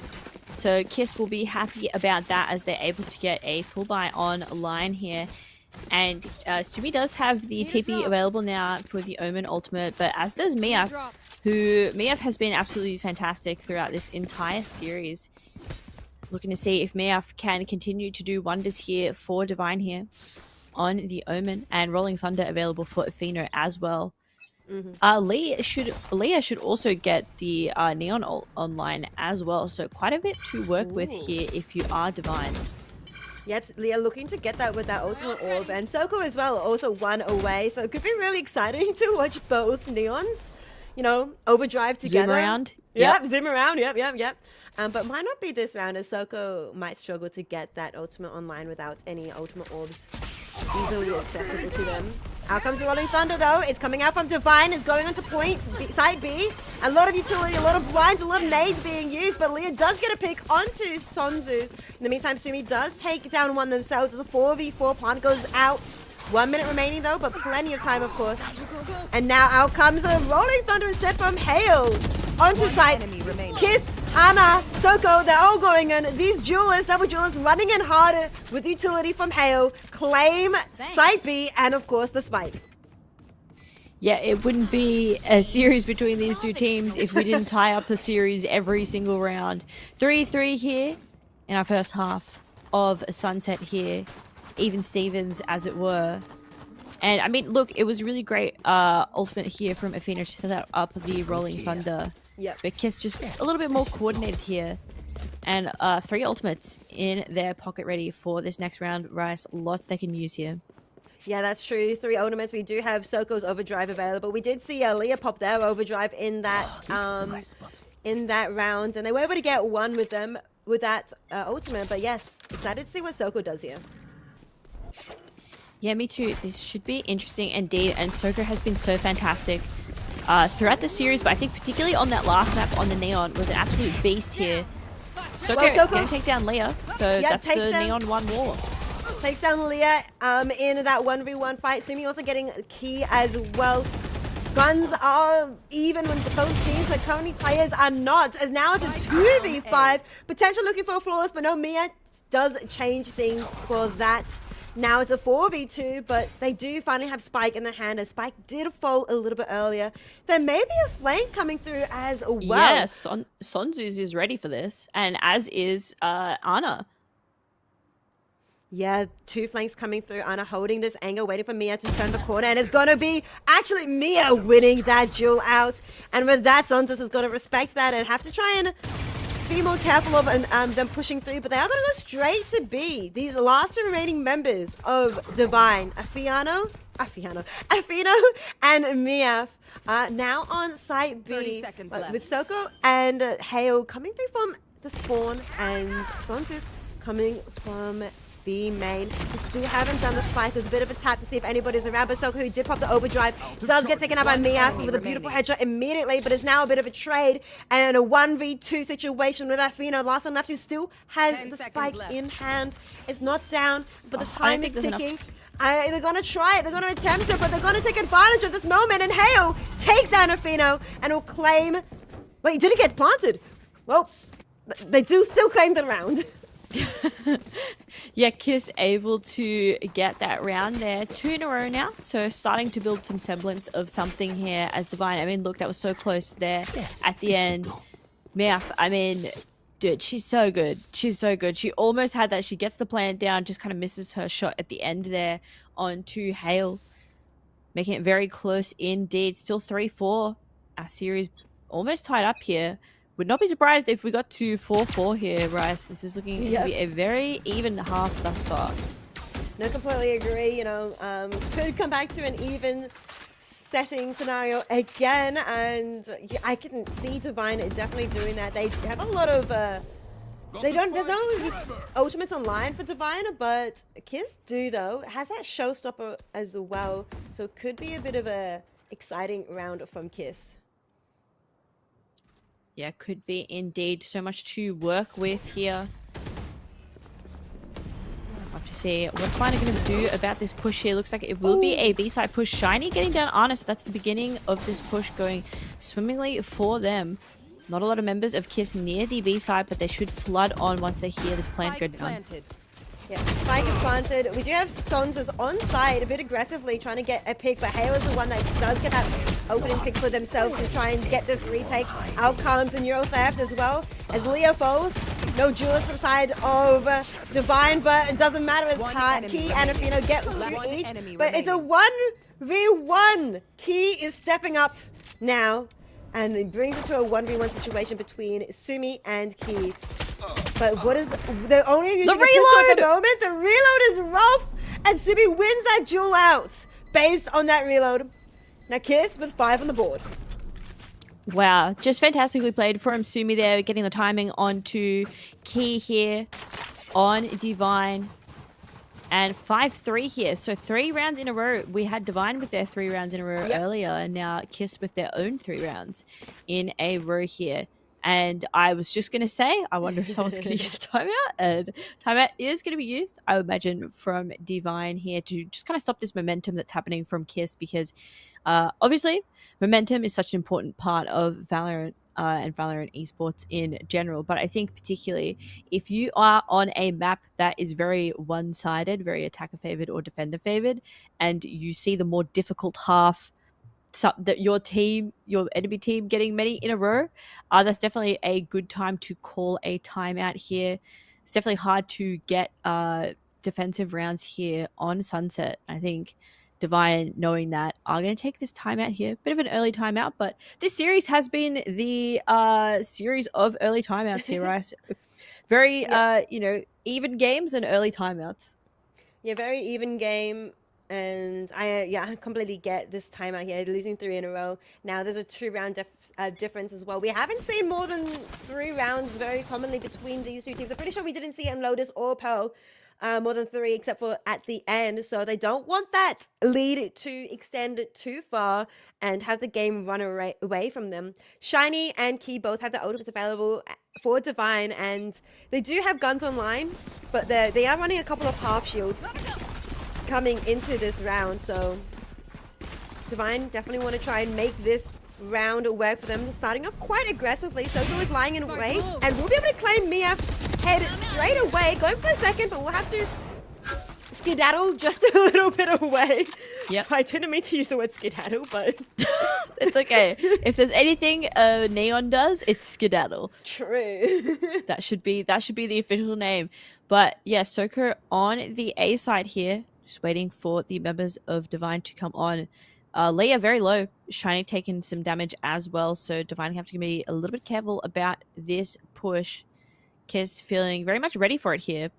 So Kiss will be happy about that as they're able to get a full buy on line here. And Sumi does have the TP available now for the Omen ultimate, but as does Miaf, who Miaf has been absolutely fantastic throughout this entire series. Looking to see if Miaf can continue to do wonders here for Divine here on the Omen, and Rolling Thunder available for Afino as well. Leah should also get the Neon ult online as well, so quite a bit to work with here if you are Divine. Yep, Leah looking to get that with that ultimate orb, and Soko as well, also 1 away, so it could be really exciting to watch both Neons, you know, overdrive together. Zoom around. Yep, zoom around, yep. But might not be this round, as Soko might struggle to get that ultimate online without any ultimate orbs easily accessible to them. Out comes the Rolling Thunder though. It's coming out from Divine. It's going onto point B, side B. A lot of utility, a lot of blinds, a lot of nades being used. But Leah does get a pick onto Sonzus. In the meantime, Sumi does take down one themselves as a 4v4. Plant goes out. 1 minute remaining though, but plenty of time of course. And now out comes a Rolling Thunder instead from Hale. Onto site. Kiss, Anna, Soko, they're all going in. These duelists, double duelists, running in harder with utility from Hale. Claim site B, and of course the spike. Yeah, it wouldn't be a series between these 2 teams if we didn't tie up the series every single round. 3-3 here in our first half of Sunset here. Even Stevens, as it were. And I mean, look, it was really great ultimate here from Afino to set up the Rolling Thunder. Yep. But Kiss just a little bit more coordinated here. And 3 ultimates in their pocket ready for this next round. Rice, lots they can use here. Yeah, that's true. 3 ultimates. We do have Soko's overdrive available. We did see Leah pop their overdrive in that round, and they were able to get 1 with them with that ultimate. But yes, excited to see what Soko does here. Yeah, me too. This should be interesting indeed. And Soko has been so fantastic throughout the series, but I think particularly on that last map on the Neon was an absolute beast here. So gonna take down Leah, so Yeah, that's the takes down- Neon 1 war. Takes down Leah in that 1v1 fight. Sumi also getting key as well. Guns are even when both teams, but currently players are not. As now it's a 2v5. Potentially looking for a flawless, but no, Mia does change things for that. Now it's a 4v2, but they do finally have Spike in the hand, as Spike did fall a little bit earlier. There may be a flank coming through as well. Yes, Sonzuz is ready for this, and as is Ana. Yeah, 2 flanks coming through. Ana holding this angle, waiting for Mia to turn the corner, and it's gonna be actually Mia winning that duel out. And with that, Sonzuz is gonna respect that and have to try and be more careful of them pushing through, but they are going to go straight to B. These last two remaining members of Divine, Afino, and Miaf are now on site B 30 seconds left. with Soko and Hale coming through from the spawn, and Sontus coming from B main. We still haven't done the spike. There's a bit of a tap to see if anybody's around, but Soko, who did pop the overdrive, does get taken out by Miaf with a beautiful headshot immediately, but it's now a bit of a trade and a 1v2 situation with Afino. Last one left, who still has 10 the seconds spike left. in hand. It's not down, but the I don't time is think there's ticking. enough. They're going to try it. They're going to attempt it, but they're going to take advantage of this moment, and Hale takes down Afino and will claim... Wait, he didn't get planted. Well, they do still claim the round. Yeah, Kiss able to get that round there. 2 in a row now, so starting to build some semblance of something here as Divine. I mean, look, that was so close there at the end. Miaf, I mean, dude, she's so good. She's so good. She almost had that. She gets the plant down, just kind of misses her shot at the end there onto Hale, making it very close indeed. Still 3-4. Our series almost tied up here. Would not be surprised if we got to 4-4 here, Rice. This is looking to be a very even half thus far. No, completely agree. You know, could come back to an even setting scenario again, and yeah, I can see Divine definitely doing that. They have a lot of there's no ultimates online for Divine, but Kiss do though. Has that showstopper as well, so it could be a bit of a exciting round from Kiss. Yeah, could be indeed. So much to work with here. We'll have to see what Fine are going to do about this push here. Looks like it will be a B-side push. Shiny getting down Ana, so that's the beginning of this push going swimmingly for them. Not a lot of members of Kiss near the B-side, but they should flood on once they hear this plant go down. Yeah, Spike is planted. We do have Sonzuz on side, a bit aggressively trying to get a pick, but Hale is the one that does get that opening pick for themselves to try and get this retake. Out comes the Neuro Theft as well as Leo falls. No duelist for the side of Divine, but it doesn't matter as Key and Afino get 2 each. But it's a 1v1. Key is stepping up now, and it brings it to a 1v1 situation between Sumi and Key. But what is the only using the a pistol at the reload? moment? The reload is rough, and Sumi wins that duel out based on that reload. Now Kiss with 5 on the board. Wow, just fantastically played from Sumi there, getting the timing onto Key here on Divine. And 5-3 here, so 3 rounds in a row. We had Divine with their 3 rounds in a row earlier, and now Kiss with their own 3 rounds in a row here. And I was just going to say, I wonder if someone's going to use a timeout. And timeout is going to be used, I would imagine, from Divine here to just kind of stop this momentum that's happening from Kiss. Because obviously, momentum is such an important part of Valorant and Valorant esports in general. But I think particularly if you are on a map that is very one-sided, very attacker-favored or defender-favored, and you see the more difficult half, that your enemy team getting many in a row, that's definitely a good time to call a timeout here. It's definitely hard to get defensive rounds here on Sunset. I think Divine, knowing that, are going to take this timeout here. Bit of an early timeout, but this series has been the series of early timeouts here, right? Very, even games and early timeouts. Yeah, very even game. And I completely get this timeout here, losing 3 in a row. Now there's a 2-round difference as well. We haven't seen more than 3 rounds very commonly between these two teams. I'm pretty sure we didn't see it in Lotus or Pearl more than 3, except for at the end. So they don't want that lead to extend too far and have the game run away from them. Shiny and Key both have the ultimates available for Divine, and they do have guns online, but they are running a couple of half shields coming into this round. So Divine definitely want to try and make this round work for them, starting off quite aggressively. Soko is lying in wait, and we'll be able to claim Mia's head straight away. Going for a second, but we'll have to skedaddle just a little bit away. Yep. I didn't mean to use the word skedaddle, but It's okay. If there's anything Neon does, it's skedaddle. true. That should be the official name. But yeah, Soko on the A side here, just waiting for the members of Divine to come on. Leah very low, Shiny taking some damage as well, so Divine have to be a little bit careful about this push. Kiss feeling very much ready for it here.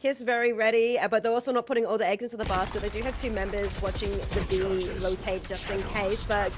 Kiss very ready, but they're also not putting all the eggs into the basket. They do have 2 members watching the B rotate just in case, but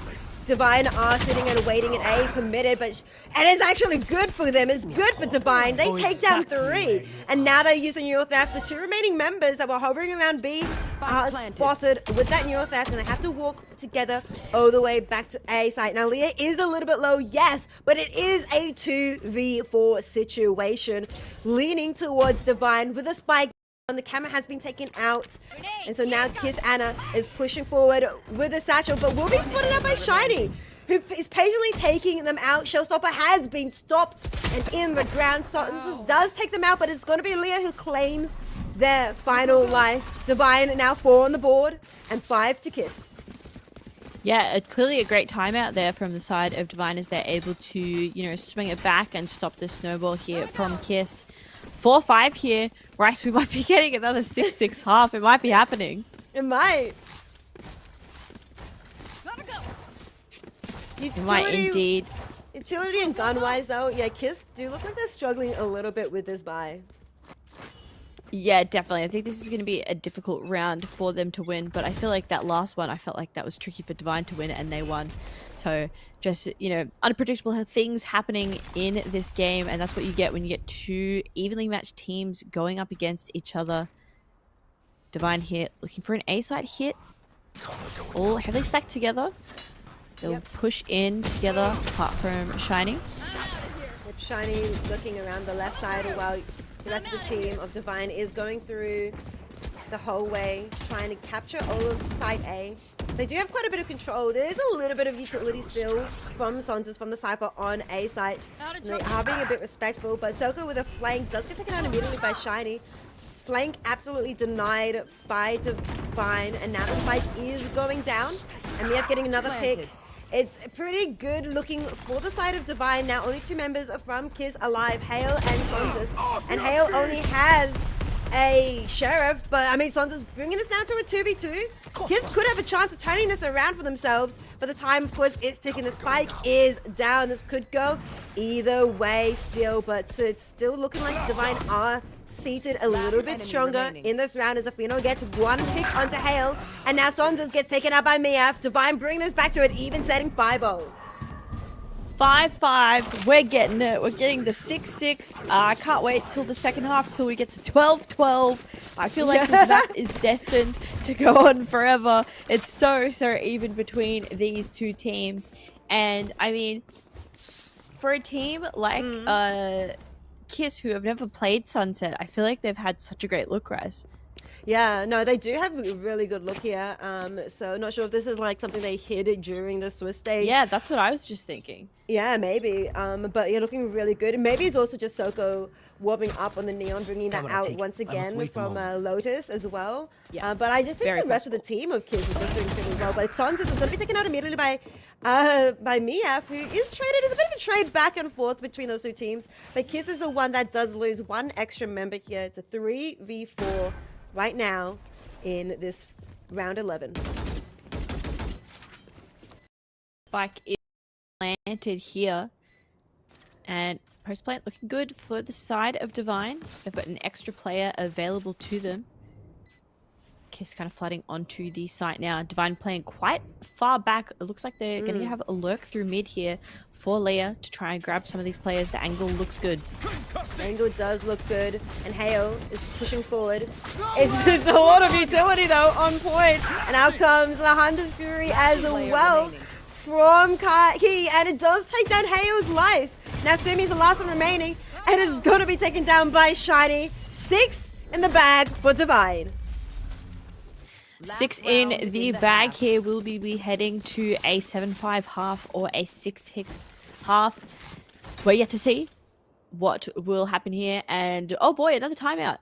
Divine are sitting and waiting at A, committed, and it's actually good for them. It's good for Divine. They take down 3, and now they're using Neural Theft. The 2 remaining members that were hovering around B are spotted with that Neural Theft, and they have to walk together all the way back to A site. Now, Leah is a little bit low, yes, but it is a 2v4 situation, leaning towards Divine with a spike. The camera has been taken out, and so now Kiss Anna is pushing forward with a satchel, but will be spotted out by Shiny, who is patiently taking them out. Showstopper has been stopped and in the ground. Sons does take them out, but it's going to be Leah who claims their final life. Divine now 4 on the board and 5 to Kiss. Yeah, clearly a great timeout there from the side of Divine as they're able to, you know, swing it back and stop the snowball here from Kiss. 4-5 here. Rice, we might be getting another 6-6 half. It might be happening. It might. It might indeed. Utility and gun-wise, though, yeah, Kiss do look like they're struggling a little bit with this buy. Yeah, definitely. I think this is going to be a difficult round for them to win, but I feel like that last one, I felt like that was tricky for Divine to win, and they won. So just, you know, unpredictable things happening in this game, and that's what you get when you get 2 evenly matched teams going up against each other. Divine here looking for an A-side hit. All heavily stacked together. They'll push in together apart from Shiny. With Shiny looking around the left side while the rest of the team of Divine is going through the whole way, trying to capture all of side A. They do have quite a bit of control. There is a little bit of utility still from Saunders from the Cypher on A site. And they are being a bit respectful, but Soko with a flank does get taken out immediately by Shiny. Flank absolutely denied by Divine, and now the spike is going down, and we are getting another pick. It's pretty good looking for the side of Divine. Now only 2 members from Kiss alive, Hale and Saunders. And Hale only has a Sheriff, but I mean Saunders bringing this down to a 2v2. Kiss could have a chance of turning this around for themselves, but the time of course is ticking. The spike is down. This could go either way still, but it's still looking like Divine are seated a little bit stronger in this round as Afino gets 1 pick onto Hale, and now Saunders gets taken out by Miaf. Divine bring this back to an even setting 5-0. 5-5. We're getting it. We're getting the 6-6. I can't wait till the second half till we get to 12-12. I feel like this map is destined to go on forever. It's so even between these 2 teams, and I mean, for a team like Kiss, who have never played Sunset, I feel like they've had such a great look, Rice. Yeah, no, they do have a really good look here. So not sure if this is like something they hid during the Swiss stage. Yeah, that's what I was just thinking. Yeah, maybe. But you're looking really good. Maybe it's also just Soko warming up on the Neon, bringing that out once again from Lotus as well. Yeah, but I just think the rest of the team of Kiss is just doing pretty well. But Saunders is going to be taken out immediately by Miaf, who is traded. It's a bit of a trade back and forth between those 2 teams. But Kiss is the one that does lose 1 extra member here. It's a 3v4 right now in this round 11. Spike is planted here, and post plant looking good for the side of Divine. They've got an extra player available to them. Kiss kind of flooding onto the site now. Divine playing quite far back. It looks like they're going to have a lurk through mid here for Leah to try and grab some of these players. The angle looks good. The angle does look good, and Hale is pushing forward. It's a lot of utility though, on point. And out comes the Hunter's Fury as well from Key, and it does take down Hale's life. Now Sumi's the last one remaining, and is going to be taken down by Shiny. 6 in the bag for Divine. 6 in the bag here. We'll be heading to a 7-5 half or a 6-6 half. We're yet to see what will happen here. And oh boy, another timeout.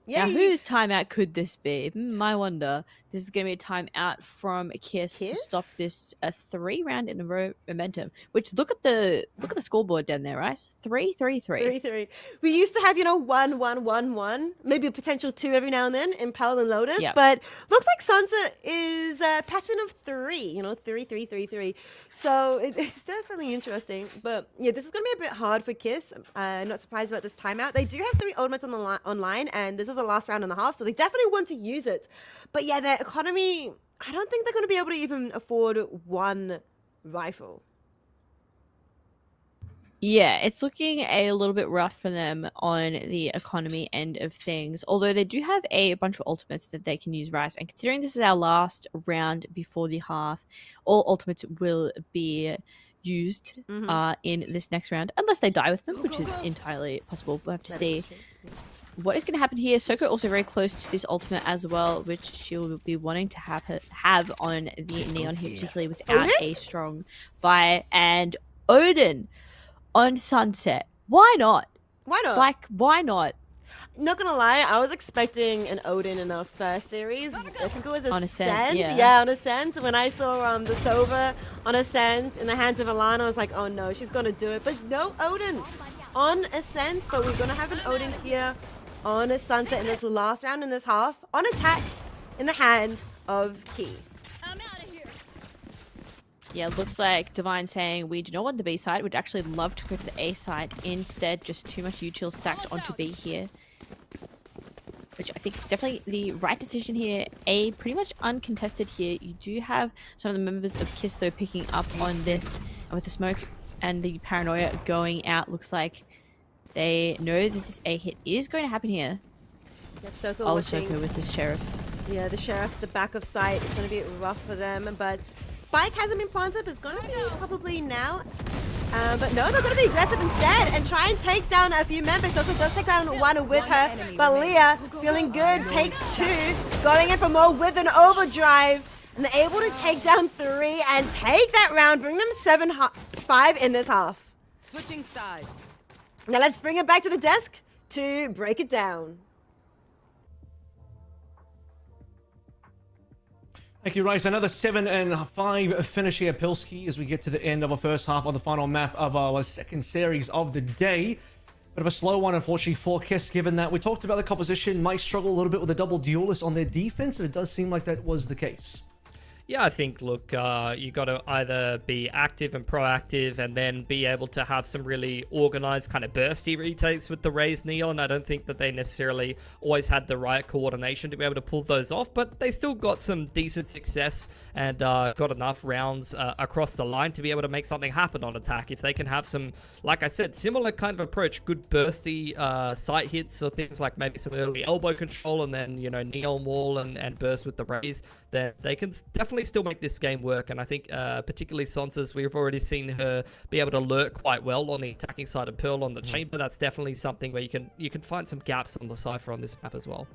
Now, whose timeout could this be? I wonder. This is going to be a timeout from Kiss to stop this 3-round in a row momentum. Which look at the scoreboard down there, right? 3-3-3. 3-3. We used to have 1-1-1-1, maybe a potential 2 every now and then in Pal and Lotus, but looks like Sansa is a pattern of 3. 3-3-3-3. So it's definitely interesting. But yeah, this is going to be a bit hard for Kiss. Not surprised about this timeout. They do have 3 ultimates on the online, and this is the last round and a half, so they definitely want to use it. But yeah, their economy, I don't think they're going to be able to even afford 1 rifle. Yeah, it's looking a little bit rough for them on the economy end of things. Although they do have a bunch of ultimates that they can use, right? And considering this is our last round before the half, all ultimates will be used in this next round, unless they die with them, which is entirely possible. We'll have to see what is going to happen here. Soko also very close to this ultimate as well, which she'll be wanting to have on the Neon here, particularly without a strong buy. And Odin on Sunset. Why not? Why not? Like, why not? Not gonna lie, I was expecting an Odin in our first series. I think it was on Ascent. Yeah. Yeah, on Ascent. When I saw the Sova on Ascent in the hands of Alana, I was like, oh no, she's gonna do it. But no Odin on Ascent, but we're gonna have an Odin here on a Sunset in this last round in this half, on attack in the hands of Key. I'm out of here. Yeah, looks like Divine saying we do not want the B side. We'd actually love to go to the A side instead. Just too much util stacked onto B here, which I think is definitely the right decision here. A pretty much uncontested here. You do have some of the members of Kiss though picking up on this, and with the smoke and the paranoia going out, looks like they know that this A hit is going to happen here. Yep, Soko watching. Soko with this Sheriff. Yeah, the Sheriff, the back of sight is going to be rough for them, but Spike hasn't been planted, but it's going to be probably now. But no, they're going to be aggressive instead and try and take down a few members. Soko does take down 1 with her, but Leah, feeling good, takes 2, going in for more with an overdrive, and they're able to take down 3 and take that round, bring them 7-5 in this half. Switching sides. Now let's bring it back to the desk to break it down. Thank you, Rice. Another 7-5 finish here, Pilski, as we get to the end of our first half on the final map of our second series of the day. Bit of a slow one, unfortunately, for Kiss, given that we talked about the composition might struggle a little bit with a double duelist on their defense, and it does seem like that was the case. Yeah, I think, look, you got to either be active and proactive and then be able to have some really organized kind of bursty retakes with the Raze Neon. I don't think that they necessarily always had the right coordination to be able to pull those off, but they still got some decent success and got enough rounds across the line to be able to make something happen on attack. If they can have some, like I said, similar kind of approach, good bursty sight hits or things like maybe some early elbow control and then, Neon wall and burst with the Raze, then they can definitely still make this game work. And I think particularly Sansa's, we've already seen her be able to lurk quite well on the attacking side of Pearl on the chamber. That's definitely something where you can find some gaps on the Cypher on this map as well.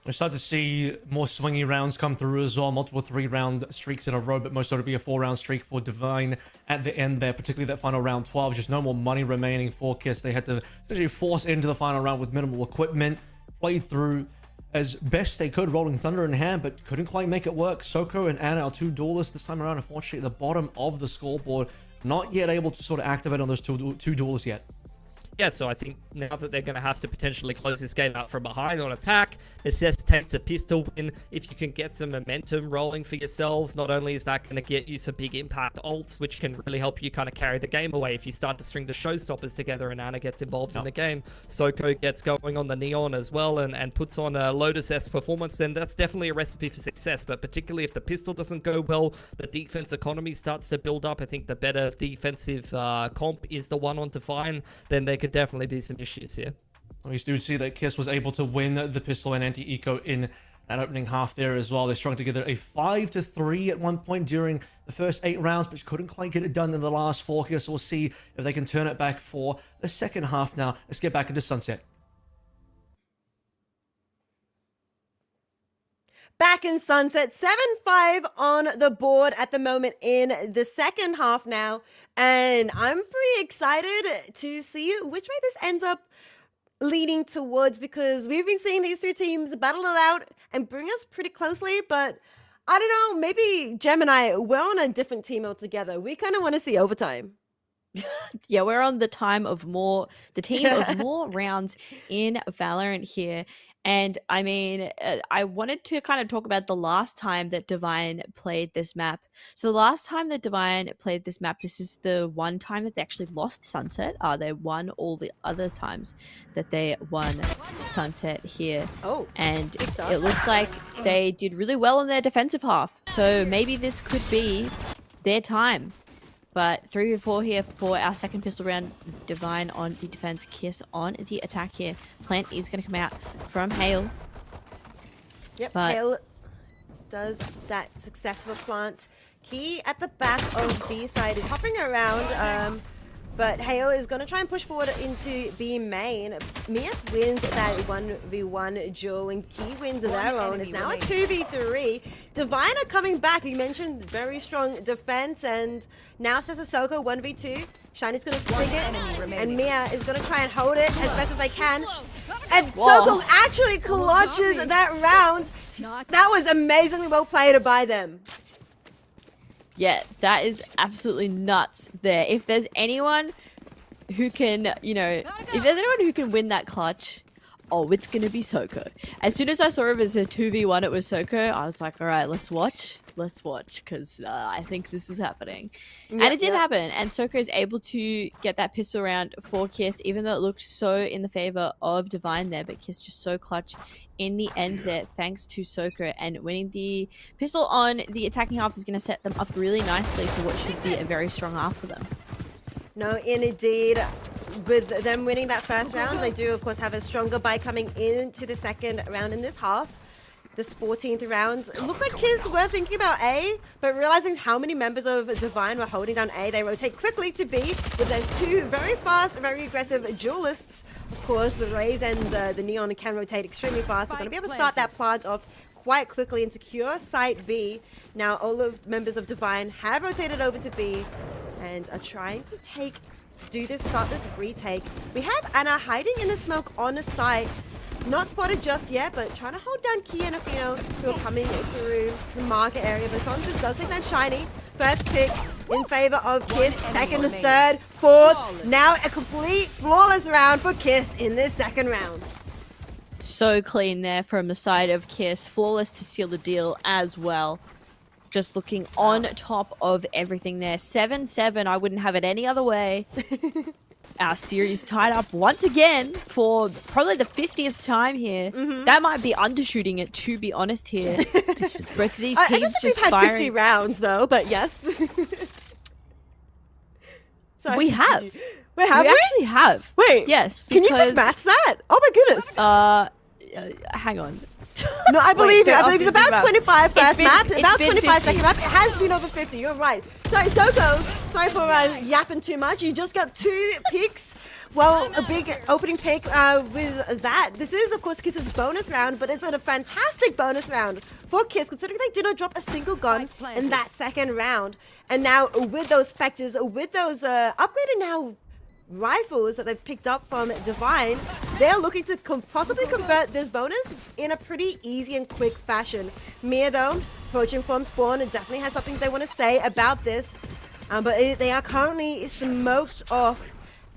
I start to see more swingy rounds come through as well, multiple 3-round streaks in a row, but most of it be a 4-round streak for Divine at the end there, particularly that final round 12. Just no more money remaining for Kiss. They had to essentially force into the final round with minimal equipment, played through as best they could, rolling thunder in hand, but couldn't quite make it work. Soko and Anna are 2 duelists this time around, unfortunately at the bottom of the scoreboard, not yet able to sort of activate on those two duelists yet. yeah, so I think now that they're going to have to potentially close this game out from behind on attack, necessitates a pistol win. If you can get some momentum rolling for yourselves, not only is that going to get you some big impact ults, which can really help you kind of carry the game away if you start to string the showstoppers together and Ana gets involved in the game. Soko gets going on the Neon as well and puts on a Lotus-esque performance, then that's definitely a recipe for success. But particularly if the pistol doesn't go well, the defense economy starts to build up. I think the better defensive comp is the one on Divine, then there could definitely be some issues here. We do see that Kiss was able to win the pistol and anti-eco in that opening half there as well. They strung together a 5-3 at one point during the first 8 rounds, but couldn't quite get it done in the last 4 here. So we'll see if they can turn it back for the second half now. Let's get back into Sunset. Back in Sunset, 7-5 on the board at the moment in the second half now. And I'm pretty excited to see which way this ends up leading towards, because we've been seeing these two teams battle it out and bring us pretty closely. But I don't know, maybe Gem and I, we're on a different team altogether. We kind of want to see overtime. Yeah, we're on the team of more rounds in Valorant here. And I mean, I wanted to kind of talk about the last time that Divine played this map. So the last time that Divine played this map, this is the one time that they actually lost Sunset. They won all the other times that they won Sunset here. Oh, and it looks like they did really well in their defensive half. So maybe this could be their time. But 3v4 here for our second pistol round. Divine on the defense, Kiss on the attack here. Plant is going to come out from Hale. Yep, but Hale does that successful plant. Key at the back of B side is hopping around, but Hale is going to try and push forward into B main. Mia wins that 1v1 duel, and Key wins their own. It's now a 2v3. Divine are coming back. You mentioned very strong defense, and now it's just a Soko 1v2. Shiny's going to sling it, and Mia is going to try and hold it as best as they can. And Soko actually clutches that round. That was amazingly well played by them. Yeah, that is absolutely nuts there. If there's anyone who can, if there's anyone who can win that clutch, oh, it's going to be Soko. As soon as I saw it as a 2v1, it was Soko, I was like, all right, let's watch, because I think this is happening. Yep, and it did happen, and Soko is able to get that pistol round for Kiss, even though it looked so in the favor of Divine there, but Kiss just so clutch in the end there, thanks to Soko, and winning the pistol on the attacking half is going to set them up really nicely for what should be a very strong half for them. No, indeed. With them winning that first round, they do, of course, have a stronger buy coming into the second round in this half. This 14th round. It looks like Kiss were thinking about A, but realizing how many members of Divine were holding down A, they rotate quickly to B with their two very fast, very aggressive duelists. Of course, the Rays and the Neon can rotate extremely fast. They're going to be able to start that plant off quite quickly and secure site B. Now, all of members of Divine have rotated over to B and are trying to start this retake. We have Ana hiding in the smoke on the site. Not spotted just yet, but trying to hold down Kia and Afino, who are coming through the market area. But Sonsus does take that shiny. First pick in favor of Kiss. Second, third, fourth. Now a complete flawless round for Kiss in this second round. So clean there from the side of Kiss. Flawless to seal the deal as well. Just looking on top of everything there. 7-7. I wouldn't have it any other way. Our series tied up once again for probably the 50th time here. That might be undershooting it, to be honest here. Both of these teams I don't think just we've had firing. 50 rounds though, but yes. Sorry, We have. Wait, We actually have. Wait. Yes. Can you quick because, maths that? Oh my goodness. hang on. No, I believe Wait, you. I I'll believe it's do about maths. 25 first been- map. it's About been 25 50. second map. It has been over 50. You're right. Sorry, Soko. Sorry for yapping too much. You just got 2 picks. Well, a big opening pick with that. This is, of course, Kiss's bonus round, but it's a fantastic bonus round for Kiss, considering they did not drop a single gun in that second round. And now with those Spectres, with those upgraded now rifles that they've picked up from Divine, they're looking to possibly convert this bonus in a pretty easy and quick fashion. Mia, though, approaching from spawn, definitely has something they want to say about this, but they are currently smoked off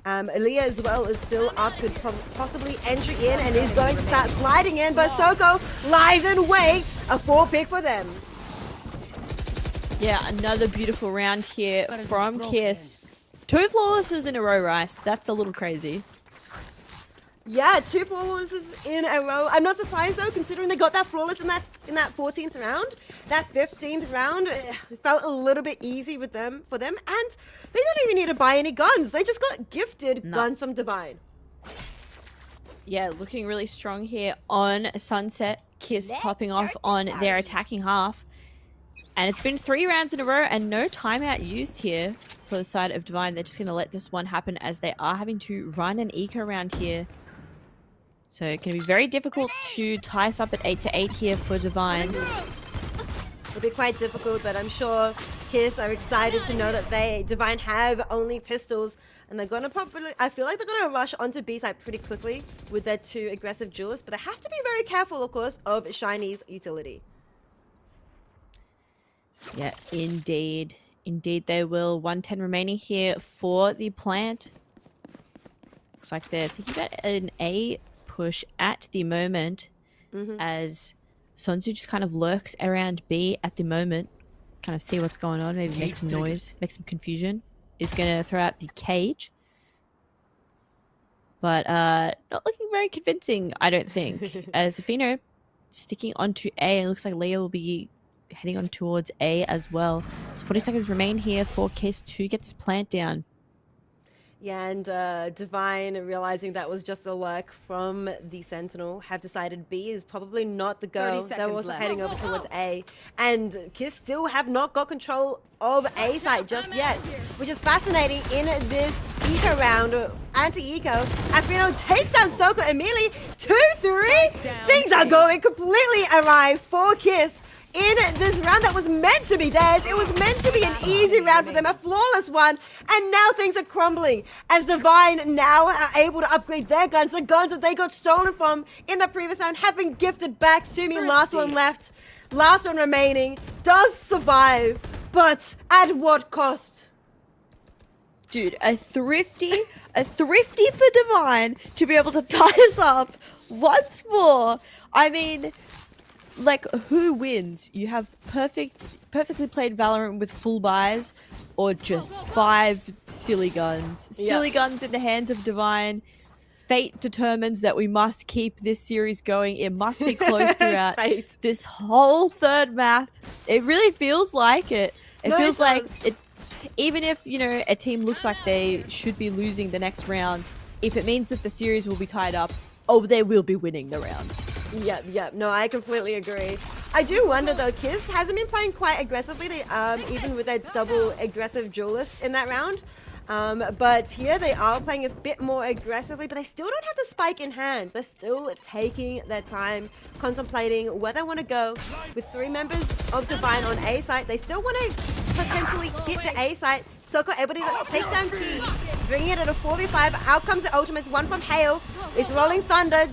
Leah as well is still up, could possibly entry in and is going to start sliding in, but Soko lies in wait. A 4 pick for them. Yeah, another beautiful round here from Kiss. 2 flawlesses in a row, Rice. That's a little crazy. Yeah, 2 flawlesses in a row. I'm not surprised though, considering they got that flawless in that 14th round. That 15th round felt a little bit easy for them, and they don't even need to buy any guns. They just got gifted guns from Divine. Yeah, looking really strong here on Sunset. Kiss popping off on their attacking half. And it's been 3 rounds in a row and no timeout used here for the side of Divine. They're just going to let this one happen as they are having to run an eco round here. So it can be very difficult to tie us up at 8-8 here for Divine. It'll be quite difficult, but I'm sure Kiss are excited to know that Divine have only pistols, and they're gonna probably, I feel like they're gonna rush onto B side pretty quickly with their 2 aggressive duelists, but they have to be very careful, of course, of Shiny's utility. Yeah, indeed. Indeed they will. 110 remaining here for the plant. Looks like they're thinking about an A push at the moment as Sonzu just kind of lurks around B at the moment. Kind of see what's going on, maybe make some noise, make some confusion. Is going to throw out the cage. But not looking very convincing, I don't think. As Zafino sticking onto A, it looks like Leah will be heading on towards A as well. So 40 seconds remain here for Kiss to get this plant down. Yeah, and Divine, realizing that was just a lurk from the Sentinel, have decided B is probably not the go. They're also heading over towards A. And Kiss still have not got control of A side just yet, which is fascinating in this eco round. Anti-eco, Afino takes down Soko immediately. 2-3. Things are going completely awry for Kiss. In this round that was meant to be theirs, it was meant to be an easy round for them, a flawless one, and now things are crumbling as Divine now are able to upgrade their guns. The guns that they got stolen from in the previous round have been gifted back. Sumi, last one left, last one remaining, does survive, but at what cost? Dude, a thrifty for Divine to be able to tie us up once more. I mean, like, who wins? You have perfectly played Valorant with full buys, or just 5 silly guns? Silly guns in the hands of Divine. Fate determines that we must keep this series going. It must be close throughout this whole 3rd map. It really feels like it. It feels like it. Even if, you know, a team looks like they should be losing the next round, if it means that the series will be tied up, oh, they will be winning the round. Yep. No, I completely agree. I do wonder though, Kiss hasn't been playing quite aggressively, even with their double aggressive duelist in that round. But here they are playing a bit more aggressively, but they still don't have the spike in hand. They're still taking their time, contemplating where they want to go. With 3 members of Divine on A site, they still want to potentially hit the A site. Soko able to take down Key, bringing it at a 4v5. Out comes the ultimates, one from Hale. It's Rolling Thunder,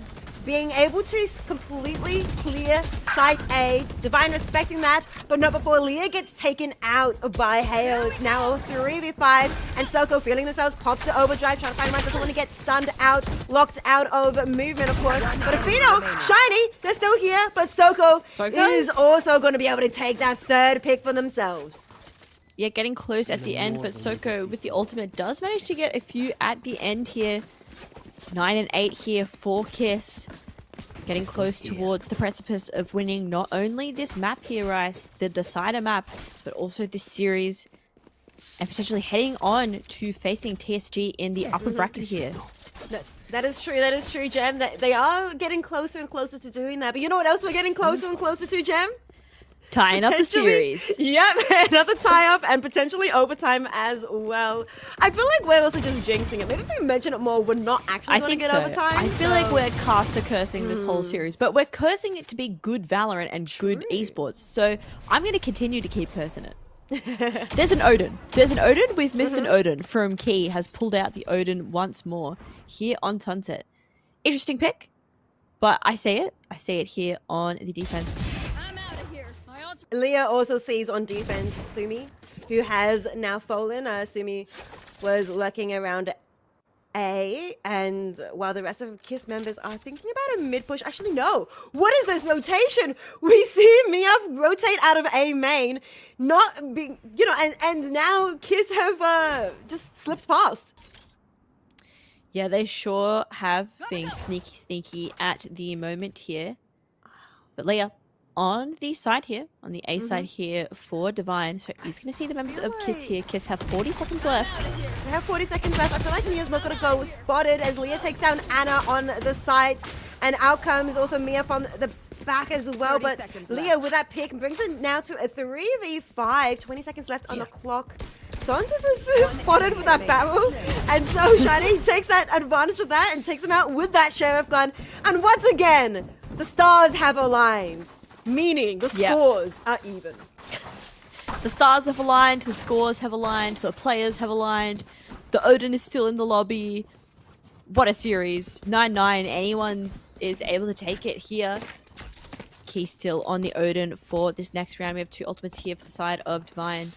being able to completely clear site A. Divine respecting that, but not before Leah gets taken out by Hale. It's now a 3v5, and Soko feeling themselves pop to overdrive, trying to find a doesn't want to get stunned out, locked out of movement, of course. But Afino, Shiny, they're still here, but Soko is also going to be able to take that 3rd pick for themselves. Yeah, getting close at the end, but Soko with the ultimate does manage to get a few at the end here. 9-8 here for Kiss. Getting close towards the precipice of winning not only this map here, Rice, the decider map, but also this series. And potentially heading on to facing TSG in the upper bracket here. That is true, Jem. They are getting closer and closer to doing that. But you know what else we're getting closer and closer to, Jem? Tying up the series. Yep, another tie-up and potentially overtime as well. I feel like we're also just jinxing it. Maybe if we mention it more, we're not actually going to get overtime. I feel like we're caster cursing this whole series, but we're cursing it to be good Valorant and good esports. So I'm going to continue to keep cursing it. There's an Odin. We've missed an Odin from Key. Has pulled out the Odin once more here on Sunset. Interesting pick, but I say it here on the defense. Leah also sees on defense Sumi, who has now fallen. Sumi was lurking around A, and while the rest of KISS members are thinking about a mid push, actually no. What is this rotation? We see Mia rotate out of A main, not being, and now KISS have just slipped past. Yeah, they sure have been sneaky at the moment here. But Leia, on the side here, on the A side here for Divine, so he's going to see the members of KISS here. KISS have 40 seconds left. They have 40 seconds left. I feel like Mia's not going to go spotted as Leah takes down Anna on the site. And out comes also Mia from the back as well. But Leah with that pick brings it now to a 3v5. 20 seconds left on the clock. Sonsus is spotted with that barrel. And so Shiny takes that advantage of that and takes them out with that Sheriff gun. And once again, the stars have aligned. Meaning the scores are even. The stars have aligned, the scores have aligned, the players have aligned. The Odin is still in the lobby. What a series. 9-9. Anyone is able to take it here. Key still on the Odin for this next round. We have 2 ultimates here for the side of Divine.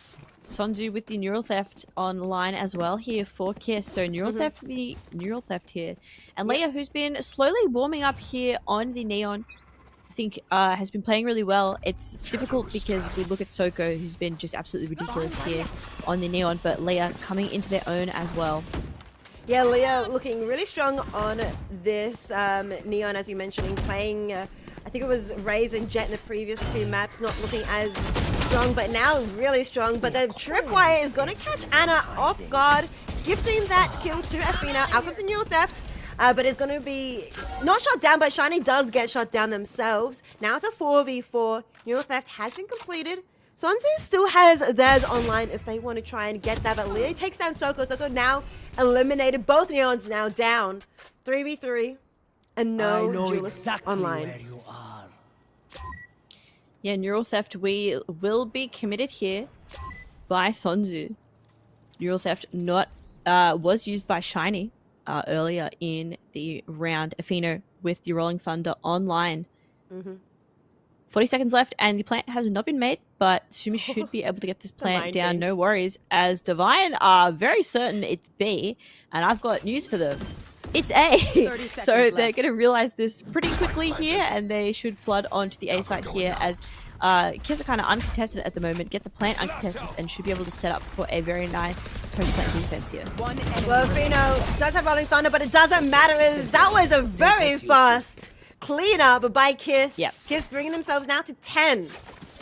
Sonzu with the Neural Theft on the line as well here for KISS. So Neural Theft be Neural Theft here. And Leia, who's been slowly warming up here on the Neon, I think has been playing really well. It's difficult because we look at Soko, who's been just absolutely ridiculous here on the Neon, but Leia coming into their own as well. Yeah, Leah looking really strong on this Neon, as you mentioned, playing, I think it was Raze and Jet in the previous 2 maps, not looking as strong, but now really strong. But the tripwire is going to catch Anna off guard, gifting that kill to Athena. Out comes the Neural Theft. But it's going to be not shot down, but Shiny does get shot down themselves. Now it's a 4v4. Neural Theft has been completed. Sonzu still has theirs online if they want to try and get that. But Lily takes down Soko. Soko now eliminated. Both Neons now down. 3v3. And no Duelist online. Where you are. Yeah, Neural Theft, we will be committed here by Sonzu. Neural Theft not was used by Shiny earlier in the round. Athena with the Rolling Thunder online. 40 seconds left, and the plant has not been made, but Sumi should be able to get this plant down, no worries, as Divine are very certain it's B, and I've got news for them. It's A. So they're going to realize this pretty quickly here, and they should flood onto the A site here as KISS are kind of uncontested at the moment, get the plant uncontested, and should be able to set up for a very nice post-plant defense here. Well, Fino does have Rolling Thunder, but it doesn't matter as that was a very fast cleanup by KISS. Yep. KISS bringing themselves now to 10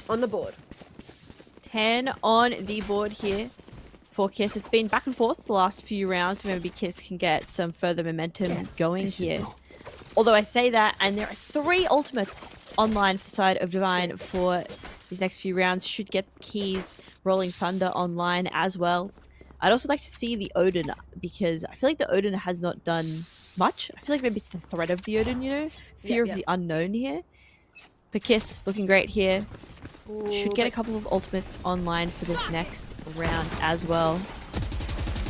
on the board. 10 on the board here for KISS. It's been back and forth the last few rounds. Maybe KISS can get some further momentum going here. Although I say that, and there are 3 ultimates online for the side of Divine for these next few rounds. Should get keys, Rolling Thunder online as well. I'd also like to see the Odin, because I feel like the Odin has not done much. I feel like maybe it's the threat of the Odin, you know? Fear of the unknown here. But KISS looking great here. Should get a couple of ultimates online for this next round as well.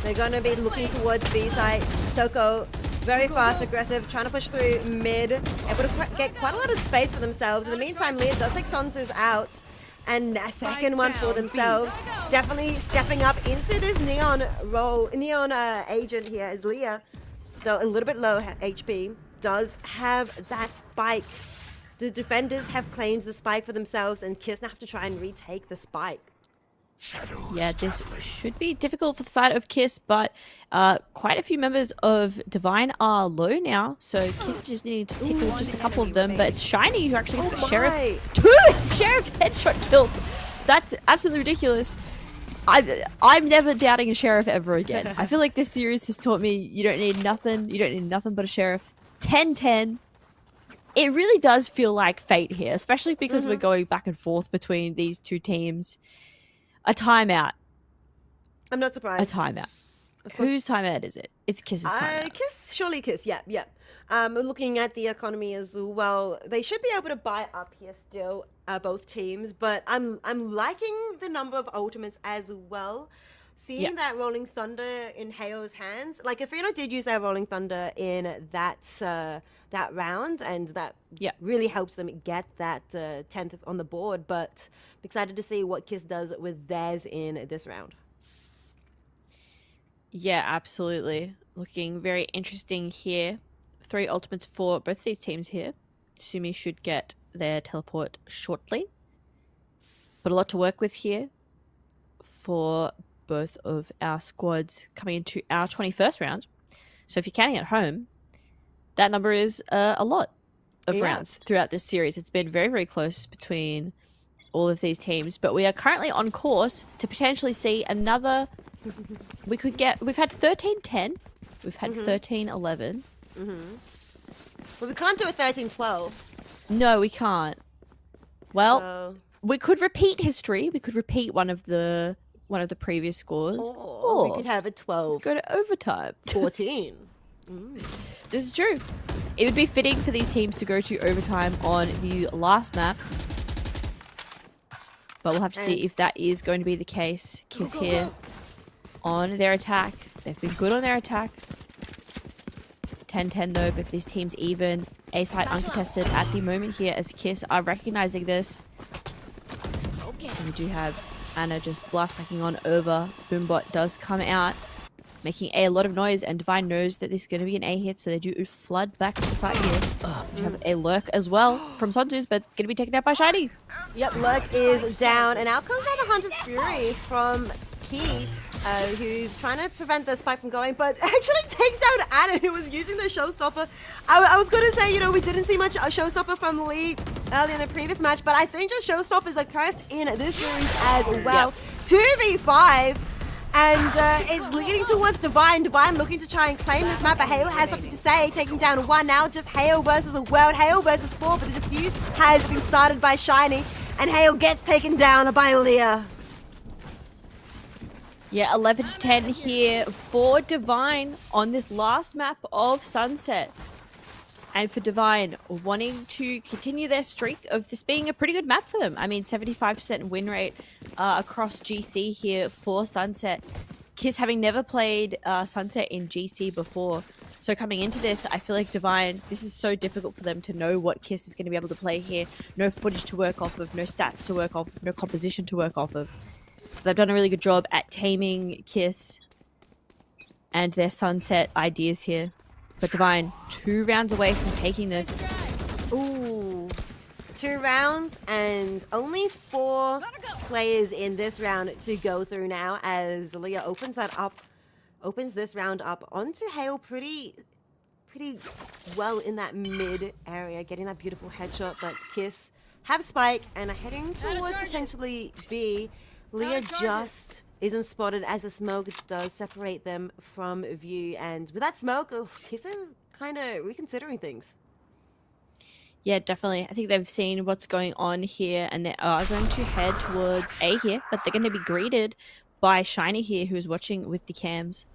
They're going to be looking towards B side. Soko, very fast, aggressive, trying to push through mid. Able to get quite a lot of space for themselves. In the meantime, Leah does take Sonsu's out. And a second one for themselves. Definitely stepping up into this Neon role, Neon agent here as Leah, though a little bit low HP, does have that spike. The defenders have claimed the spike for themselves, and KISS now have to try and retake the spike. Yeah, this should be difficult for the side of KISS, but quite a few members of Divine are low now, so KISS just needing to tickle just a couple of them, but it's Shiny who actually gets the Sheriff. 2 Sheriff headshot kills! That's absolutely ridiculous. I'm never doubting a Sheriff ever again. I feel like this series has taught me you don't need nothing but a Sheriff. 10-10. It really does feel like fate here, especially because we're going back and forth between these 2 teams. A timeout. I'm not surprised. A timeout. Whose timeout is it? It's KISS's timeout. KISS, surely KISS, yeah. Looking at the economy as well, they should be able to buy up here still, both teams, but I'm liking the number of ultimates as well. Seeing that Rolling Thunder in Hayo's hands, like Athena did use that Rolling Thunder in that round, and that really helps them get that 10th on the board, but I'm excited to see what KISS does with theirs in this round. Yeah, absolutely. looking very interesting here. 3 ultimates for both these teams here. Sumi should get their teleport shortly. But a lot to work with here for both of our squads coming into our 21st round. So if you're counting at home, that number is a lot of rounds throughout this series. It's been very, very close between all of these teams. But we are currently on course to potentially see another... We've had 13-10. We've had 13-11. But we can't do a 13-12. No, we can't. Well, So... we could repeat history. We could repeat one of the previous scores. Or we could have a 12-14. Go to overtime. This is true. It would be fitting for these teams to go to overtime on the last map. But we'll have to see if that is going to be the case. Kiss here on their attack. They've been good on their attack. 10-10 though, but these teams even. A site uncontested at the moment here as Kiss are recognizing this. And we do have Anna just blast packing on over. Boombot does come out, making a lot of noise, and Divine knows that this is going to be an A hit, so they do flood back to the site here. We have a lurk as well from Sontus, but going to be taken out by Shiny. Yep, Lurk is down, and out comes now the Hunter's Fury from Key, who's trying to prevent the spike from going, but actually takes out Anna, who was using the Showstopper. I was going to say, you know, we didn't see much Showstopper from Lee earlier in the previous match, but I think just Showstoppers are cursed in this series as well. 2v5. And it's leading towards Divine. Divine looking to try and claim this map, but Hale has something to say, taking down 1 now. Just Hale versus the world. Hale versus 4, but the defuse has been started by Shiny, and Hale gets taken down by Leah. Yeah, 11-10 here for Divine on this last map of Sunset. And for Divine, wanting to continue their streak of this being a pretty good map for them. I mean, 75% win rate across GC here for Sunset. Kiss having never played Sunset in GC before. So coming into this, I feel like Divine, this is so difficult for them to know what Kiss is going to be able to play here. No footage to work off of, no stats to work off of, no composition to work off of. They've done a really good job at taming Kiss and their Sunset ideas here. But Divine, 2 rounds away from taking this. Ooh. 2 rounds and only 4 players in this round to go through now as Leah opens this round up onto Hale pretty well in that mid area, getting that beautiful headshot, but Kiss have Spike and are heading towards potentially B. Leah just isn't spotted as the smoke does separate them from view, and with that smoke, Kiss are kind of reconsidering things. Yeah, definitely. I think they've seen what's going on here, and they are going to head towards A here, but they're going to be greeted by Shiny here, who's watching with the cams.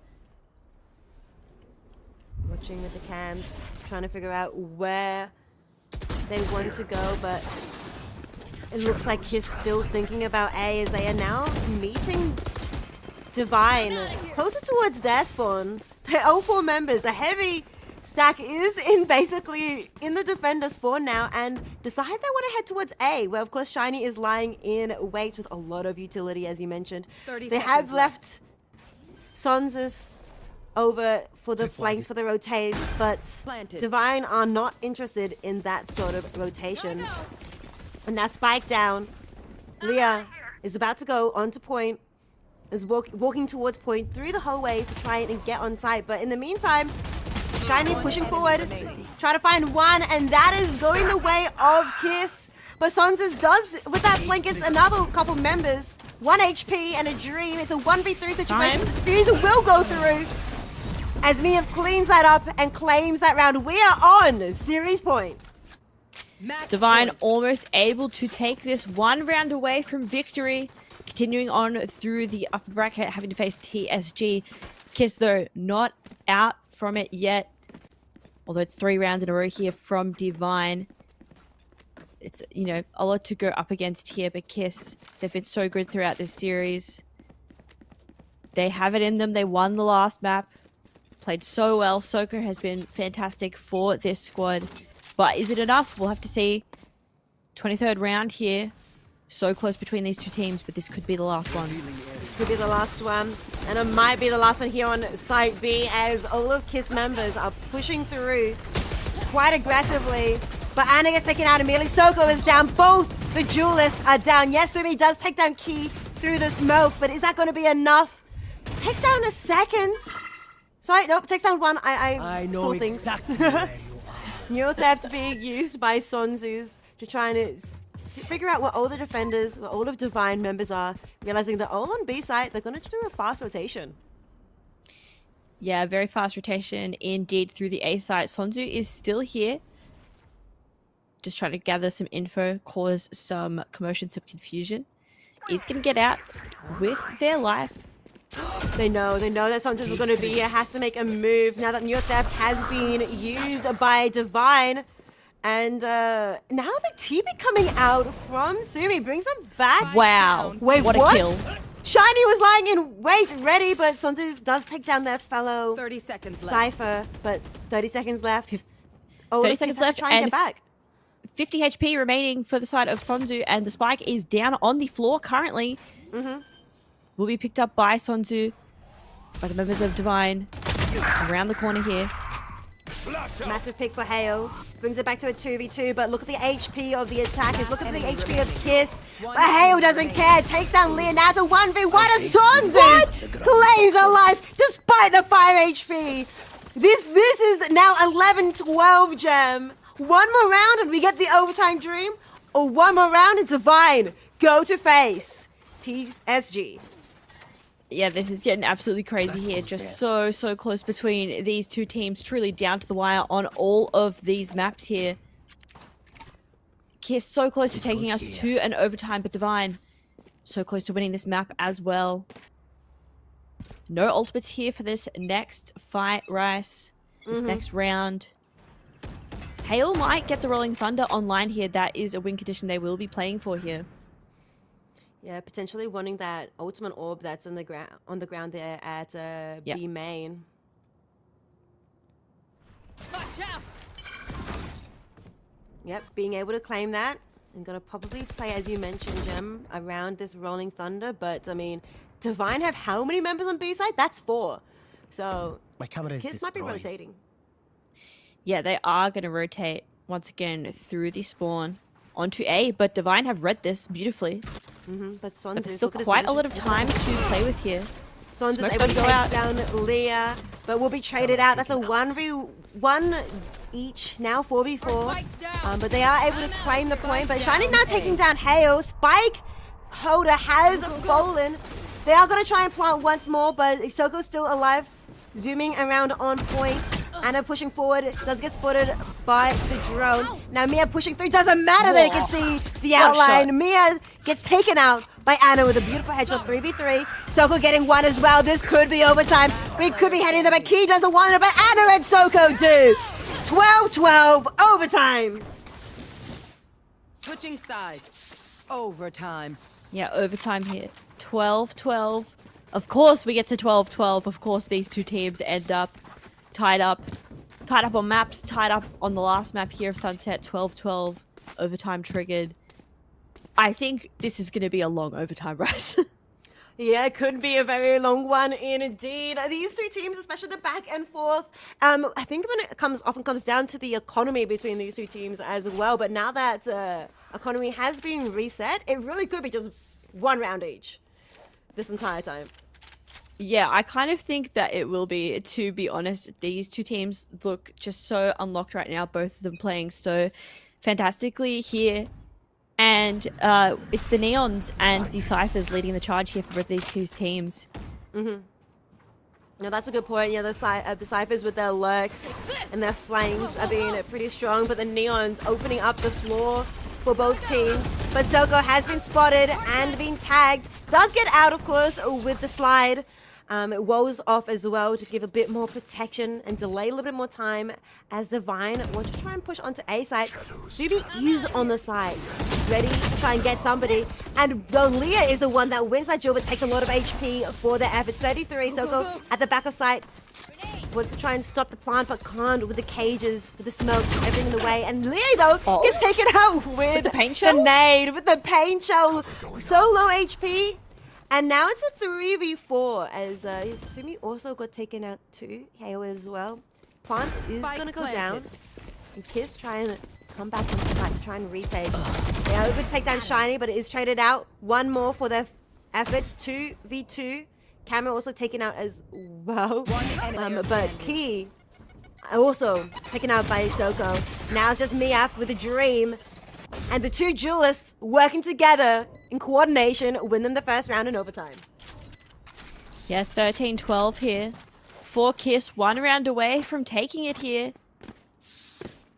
Watching with the cams, trying to figure out where they want to go, but it looks like Kiss still thinking about A as they are now meeting Divine closer towards their spawn. They're all 4 members. A heavy stack is basically in the defender spawn now, and decide they want to head towards A, where of course Shiny is lying in wait with a lot of utility, as you mentioned. They have left Sonsus over for the flanks for the rotates, but Divine are not interested in that sort of rotation. And now Spike down. Leah is about to go onto point, is walking towards point through the hallways to try and get on site, but in the meantime, Shiny pushing forward, trying to find one, and that is going the way of Kiss. But Sonsus does, with that flank, gets another couple members. 1 HP and a Dream. It's a 1v3 situation. Fuse will go through as Mia cleans that up and claims that round. We are on series point. Divine almost able to take this 1 round away from victory. Continuing on through the upper bracket, having to face TSG. Kiss, though, not out from it yet. Although it's 3 rounds in a row here from Divine. It's, you know, a lot to go up against here, but Kiss, they've been so good throughout this series. They have it in them. They won the last map. Played so well. Soko has been fantastic for this squad. But is it enough? We'll have to see. 23rd round here. So close between these two teams, but this could be the last one. Could be the last one, and it might be the last one here on Site B as all of KISS members are pushing through quite aggressively. But Anna gets taken out immediately. Soko is down. Both the duelists are down. Yes, Sumi does take down Key through the smoke, but is that going to be enough? Takes down a second. Sorry, nope, takes down one. I know saw things. exactly where you are. Neo theft being used by Sonzus to try and figure out what all the defenders, what all of Divine members are, realizing that all on B side, they're going to do a fast rotation. Yeah, very fast rotation indeed through the A site. Sonzu is still here. Just trying to gather some info, cause some commotion, some confusion. Is going to get out with their life. They know that Sonzus is going to be here, has to make a move now that Neo theft has been used by Divine. And now the TP coming out from Sumi brings them back. Wow. Wait, what what? a kill. Shiny was lying in wait, ready, but Sonzus does take down their fellow 30 seconds left. Cypher, but 30 seconds left. 30 seconds left try and get back. 50 HP remaining for the side of Sonzu, and the spike is down on the floor currently. Will be picked up by Sonzu, by the members of Divine. Around the corner here. Massive pick for Hale. Brings it back to a 2v2, but look at the HP of the attackers. Look at the HP of KISS. But Hale doesn't care. Takes down Leon. Now it's a 1v1 and Sonzu claims a life despite the 5 HP. This is now 11-12, Gem. One more round and we get the overtime dream, or one more round and Divine go to face TSG. Yeah, this is getting absolutely crazy here. Just so close between these two teams. Truly down to the wire on all of these maps here. KISS so close to taking us to an overtime, but Divine so close to winning this map as well. No ultimates here for this next fight, Rice. This next round. Hale might get the Rolling Thunder online here. That is a win condition they will be playing for here. Yeah, potentially wanting that ultimate orb that's on the ground there at B main. Watch out. Yep, being able to claim that. I'm gonna probably play, as you mentioned, Gem, around this Rolling Thunder. But I mean, Divine have how many members on B side? That's 4. So My camera is KISS might be destroyed. rotating. Yeah, they are going to rotate once again through the spawn onto A, but Divine have read this beautifully. But Sonzus, But there's still look at his quite a lot position. of time to play with here. Sonzus Smoke able to go take out. down Leah, but will be traded out. That's a 1v1 each, now 4v4. But they are able to claim the point. But Shiny now taking down Hale. Spike holder has fallen. They are going to try and plant once more, but Isoko's still alive. Zooming around on point. Anna pushing forward, does get spotted by the drone. Now Mia pushing through, doesn't matter that you can see the outline. Mia gets taken out by Anna with a beautiful headshot, 3v3. Soko getting one as well. This could be overtime. We could be heading there, but Key doesn't want it, but Anna and Soko do. 12-12, overtime. Switching sides. Overtime. Yeah, overtime here. 12-12. Of course we get to 12-12. Of course these two teams end up tied up on maps, tied up on the last map here of Sunset. 12-12, overtime triggered. I think this is going to be a long overtime race. Yeah, it could be a very long one indeed. These two teams, especially the back and forth, I think when it often comes down to the economy between these two teams as well. But now that economy has been reset, it really could be just one round each this entire time. Yeah, I kind of think that it will be, to be honest. These two teams look just so unlocked right now, both of them playing so fantastically here. And it's the Neons and the Cyphers leading the charge here for both these two teams. No, that's a good point. Yeah, the Cyphers with their lurks and their flanks are being pretty strong, but the Neons opening up the floor for both teams. But Soko has been spotted and been tagged. Does get out, of course, with the slide. It woes off as well to give a bit more protection and delay a little bit more time as Divine wants to try and push onto A side. Zuby is on the side, ready to try and get somebody. And Leah is the one that wins that duel but takes a lot of HP for their efforts. 33, Soko at the back of site. wants to try and stop the plant, but can't with the cages, with the smoke, everything in the way. And Leo, though, gets taken out with the paint the shells? nade, with the paint shell. So low HP. And now it's a 3v4 as Sumi also got taken out too. KO as well. Plant is going to go down. And Kiss trying to come back on the side to try and retake. They are able to take down Shiny, but it is traded out. One more for their efforts. 2v2. Camera also taken out as well. But Key also taken out by Soko. Now it's just Miaf with a dream. And the two duelists working together in coordination win them the first round in overtime. Yeah, 13-12 here. 4 Kiss, 1 round away from taking it here.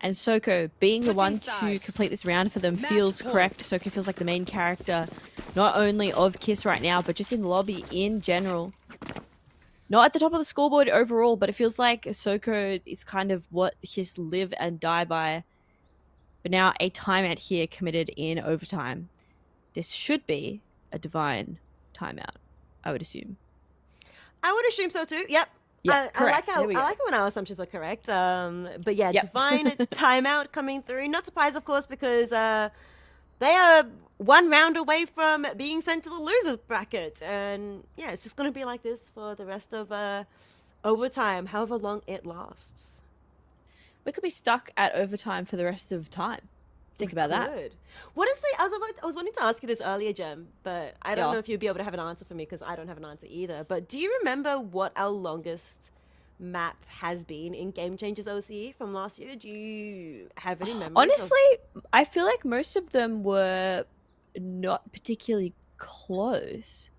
And Soko being the one to complete this round for them feels correct. Soko feels like the main character, not only of Kiss right now, but just in the lobby in general. Not at the top of the scoreboard overall, but it feels like Soko is kind of what Kiss live and die by. But now a timeout here committed in overtime. This should be a Divine timeout, I would assume. I would assume so too. Yep. Yeah, I like correct. how There we go. when our assumptions are correct. But yeah, Yep. Divine timeout coming through. Not surprised, of course, because they are 1 round away from being sent to the losers bracket, and yeah, it's just going to be like this for the rest of overtime, however long it lasts. We could be stuck at overtime for the rest of time. Think about that. Good. What is the? I was wanting to ask you this earlier, Jem, but I don't Yeah. know if you'd be able to have an answer for me because I don't have an answer either. But do you remember what our longest map has been in Game Changers OCE from last year? Do you have any memories? Honestly, I feel like most of them were not particularly close.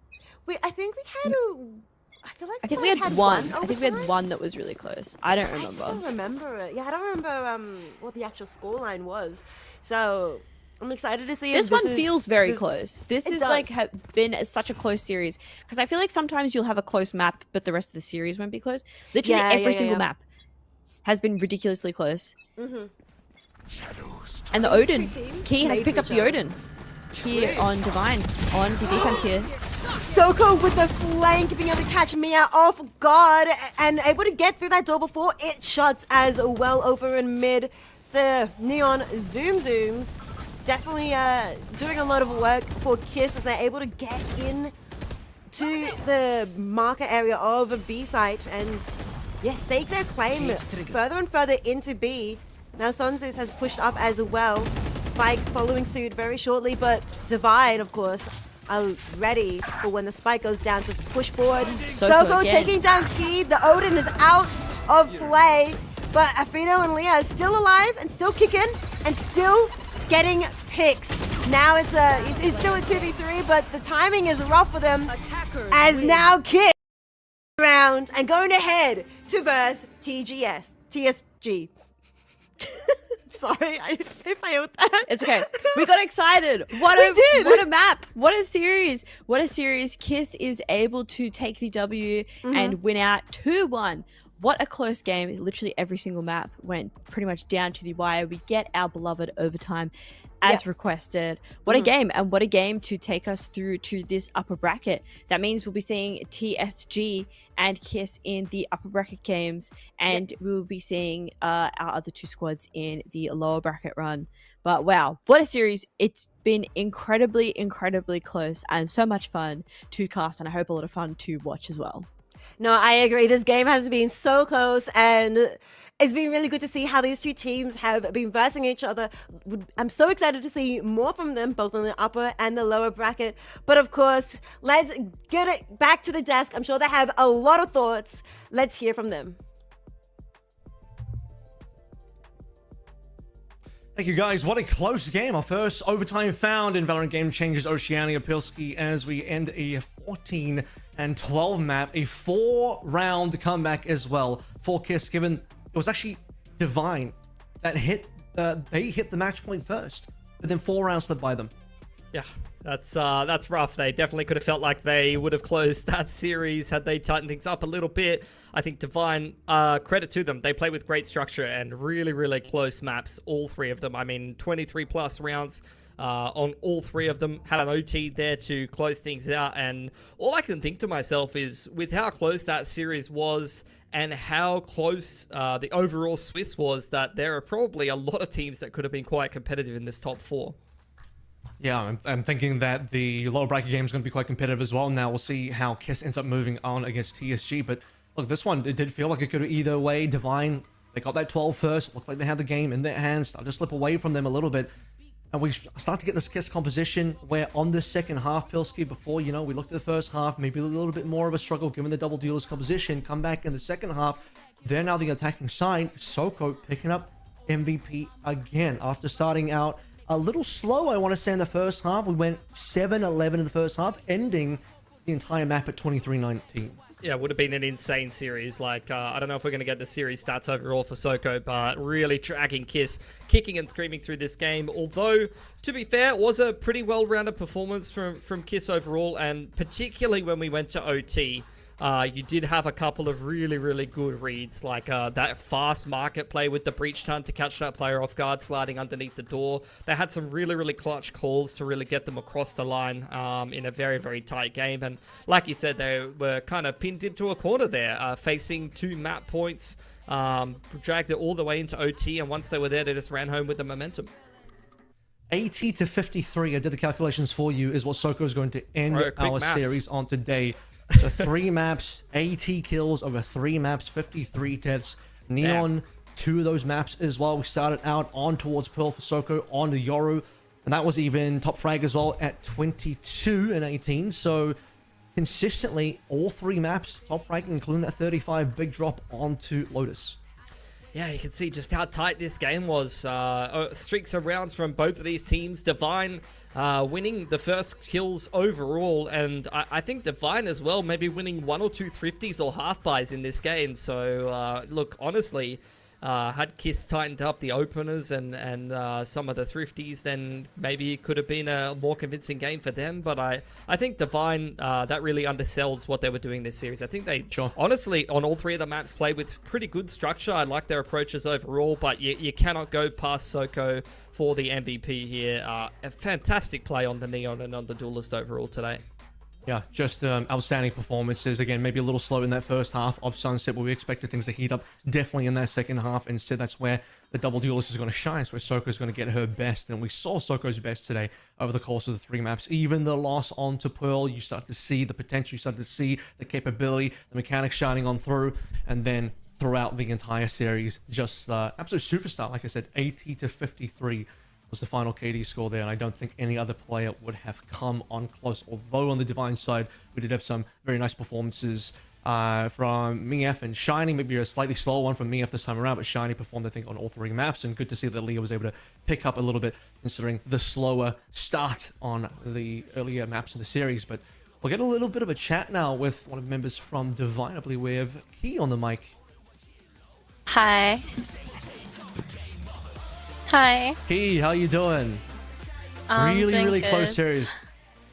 I think we had I feel like I think we had one. I think we had overtime. one that was really close. I don't I just remember. don't remember it. Yeah, I don't remember what the actual scoreline was. So I'm excited to see. This if one is- feels very this- close. This It is like does. been such a close series because I feel like sometimes you'll have a close map, but the rest of the series won't be close. Literally Yeah, every yeah, single yeah. map has been ridiculously close. Mhm. And the These two Odin, teams Key has made picked for up each the other. Odin here on Divine on the defense here. Soko with the flank, being able to catch Mia off guard and able to get through that door before it shuts as well over in mid. The Neon zooms. Definitely doing a lot of work for Kiss as they're able to get in to the marker area of a B site and stake their claim further and further into B. Now Sonzus has pushed up as well. Spike following suit very shortly, but Divine, of course, are ready for when the spike goes down to push forward. Soko again. taking down Key. The Odin is out of play, but Afino and Leah are still alive and still kicking and still getting picks. Now it's still a 2v3, but the timing is rough for them as now Kid round and going ahead to verse TSG. Sorry, I failed that. It's okay. We got excited. We did. What a map. What a series. What a series. Kiss is able to take the W and win out 2-1. What a close game. Literally every single map went pretty much down to the wire. We get our beloved overtime as requested. What a game, and what a game to take us through to this upper bracket. That means we'll be seeing TSG and Kiss in the upper bracket games, and we will be seeing our other two squads in the lower bracket run. But wow, what a series. It's been incredibly, incredibly close and so much fun to cast, and I hope a lot of fun to watch as well. No, I agree. This game has been so close, and it's been really good to see how these two teams have been versing each other. I'm so excited to see more from them, both in the upper and the lower bracket. But of course, let's get it back to the desk. I'm sure they have a lot of thoughts. Let's hear from them. Thank you guys. What a close game. Our first overtime found in Valorant Game Changers Oceania PILSKI as we end a 14-12 map. A 4-round comeback as well for Kiss, given it was actually Divine that they hit the match point first, but then 4 rounds slipped by them. Yeah, that's rough. They definitely could have felt like they would have closed that series had they tightened things up a little bit. I think Divine, credit to them. They play with great structure and really, really close maps, all 3 of them. I mean, 23 plus rounds on all three of them. Had an OT there to close things out, and all I can think to myself is, with how close that series was and how close the overall Swiss was, that there are probably a lot of teams that could have been quite competitive in this top 4. Yeah, I'm thinking that the lower bracket game is going to be quite competitive as well. Now we'll see how Kiss ends up moving on against TSG. But look, this one, it did feel like it could have either way. Divine, they got that 12 first. Looked like they had the game in their hands. Started to slip away from them a little bit. And we start to get this Kiss composition where on the second half, Pilski, before, we looked at the first half, maybe a little bit more of a struggle given the double dealers composition. Come back in the second half, they're now the attacking side. Soko picking up MVP again after starting out a little slow, I want to say, in the first half. We went 7-11 in the first half, ending the entire map at 23-19. Yeah, it would have been an insane series. Like, I don't know if we're going to get the series stats overall for Soko, but really dragging Kiss, kicking and screaming through this game. Although, to be fair, it was a pretty well-rounded performance from Kiss overall, and particularly when we went to OT. You did have a couple of really, really good reads, like that fast market play with the breach time to catch that player off guard, sliding underneath the door. They had some really, really clutch calls to really get them across the line in a very, very tight game. And like you said, they were kind of pinned into a corner there, facing 2 map points, dragged it all the way into OT, and once they were there, they just ran home with the momentum. 80-53, I did the calculations for you, is what Soko is going to end our maths. series on today. So 3 maps, 80 kills over 3 maps, 53 deaths. Neon, 2 of those maps as well. We started out on towards Pearl for Soko on the Yoru, and that was even top frag as well at 22 and 18. So consistently, all 3 maps top fragging, including that 35 big drop onto Lotus. Yeah, you can see just how tight this game was. Streaks of rounds from both of these teams. Divine winning the first kills overall, and I think Divine as well, maybe winning 1 or 2 thrifties or half buys in this game. So, look, honestly, had Kiss tightened up the openers and some of the thrifties, then maybe it could have been a more convincing game for them. But I think Divine, that really undersells what they were doing this series. I think they, honestly, on all 3 of the maps, played with pretty good structure. I like their approaches overall, but you cannot go past Soko for the MVP here. A fantastic play on the Neon and on the Duelist overall today. Yeah, just outstanding performances. Again, maybe a little slow in that first half of Sunset, but we expected things to heat up definitely in that second half. Instead, that's where the double duelist is going to shine. It's where Soko is going to get her best, and we saw Soko's best today over the course of the 3 maps. Even the loss onto Pearl, you start to see the potential, you start to see the capability, the mechanics shining on through, and then throughout the entire series, just absolute superstar. Like I said, 80-53 was the final KD score there, and I don't think any other player would have come on close. Although on the Divine side, we did have some very nice performances from Mief and Shiny. Maybe a slightly slower one from Mief this time around, but Shiny performed, I think, on all 3 maps, and good to see that Leah was able to pick up a little bit, considering the slower start on the earlier maps in the series. But we'll get a little bit of a chat now with one of the members from Divine. I believe we have Key on the mic. Hi. Hi. Key, how you doing? Doing really good. close series.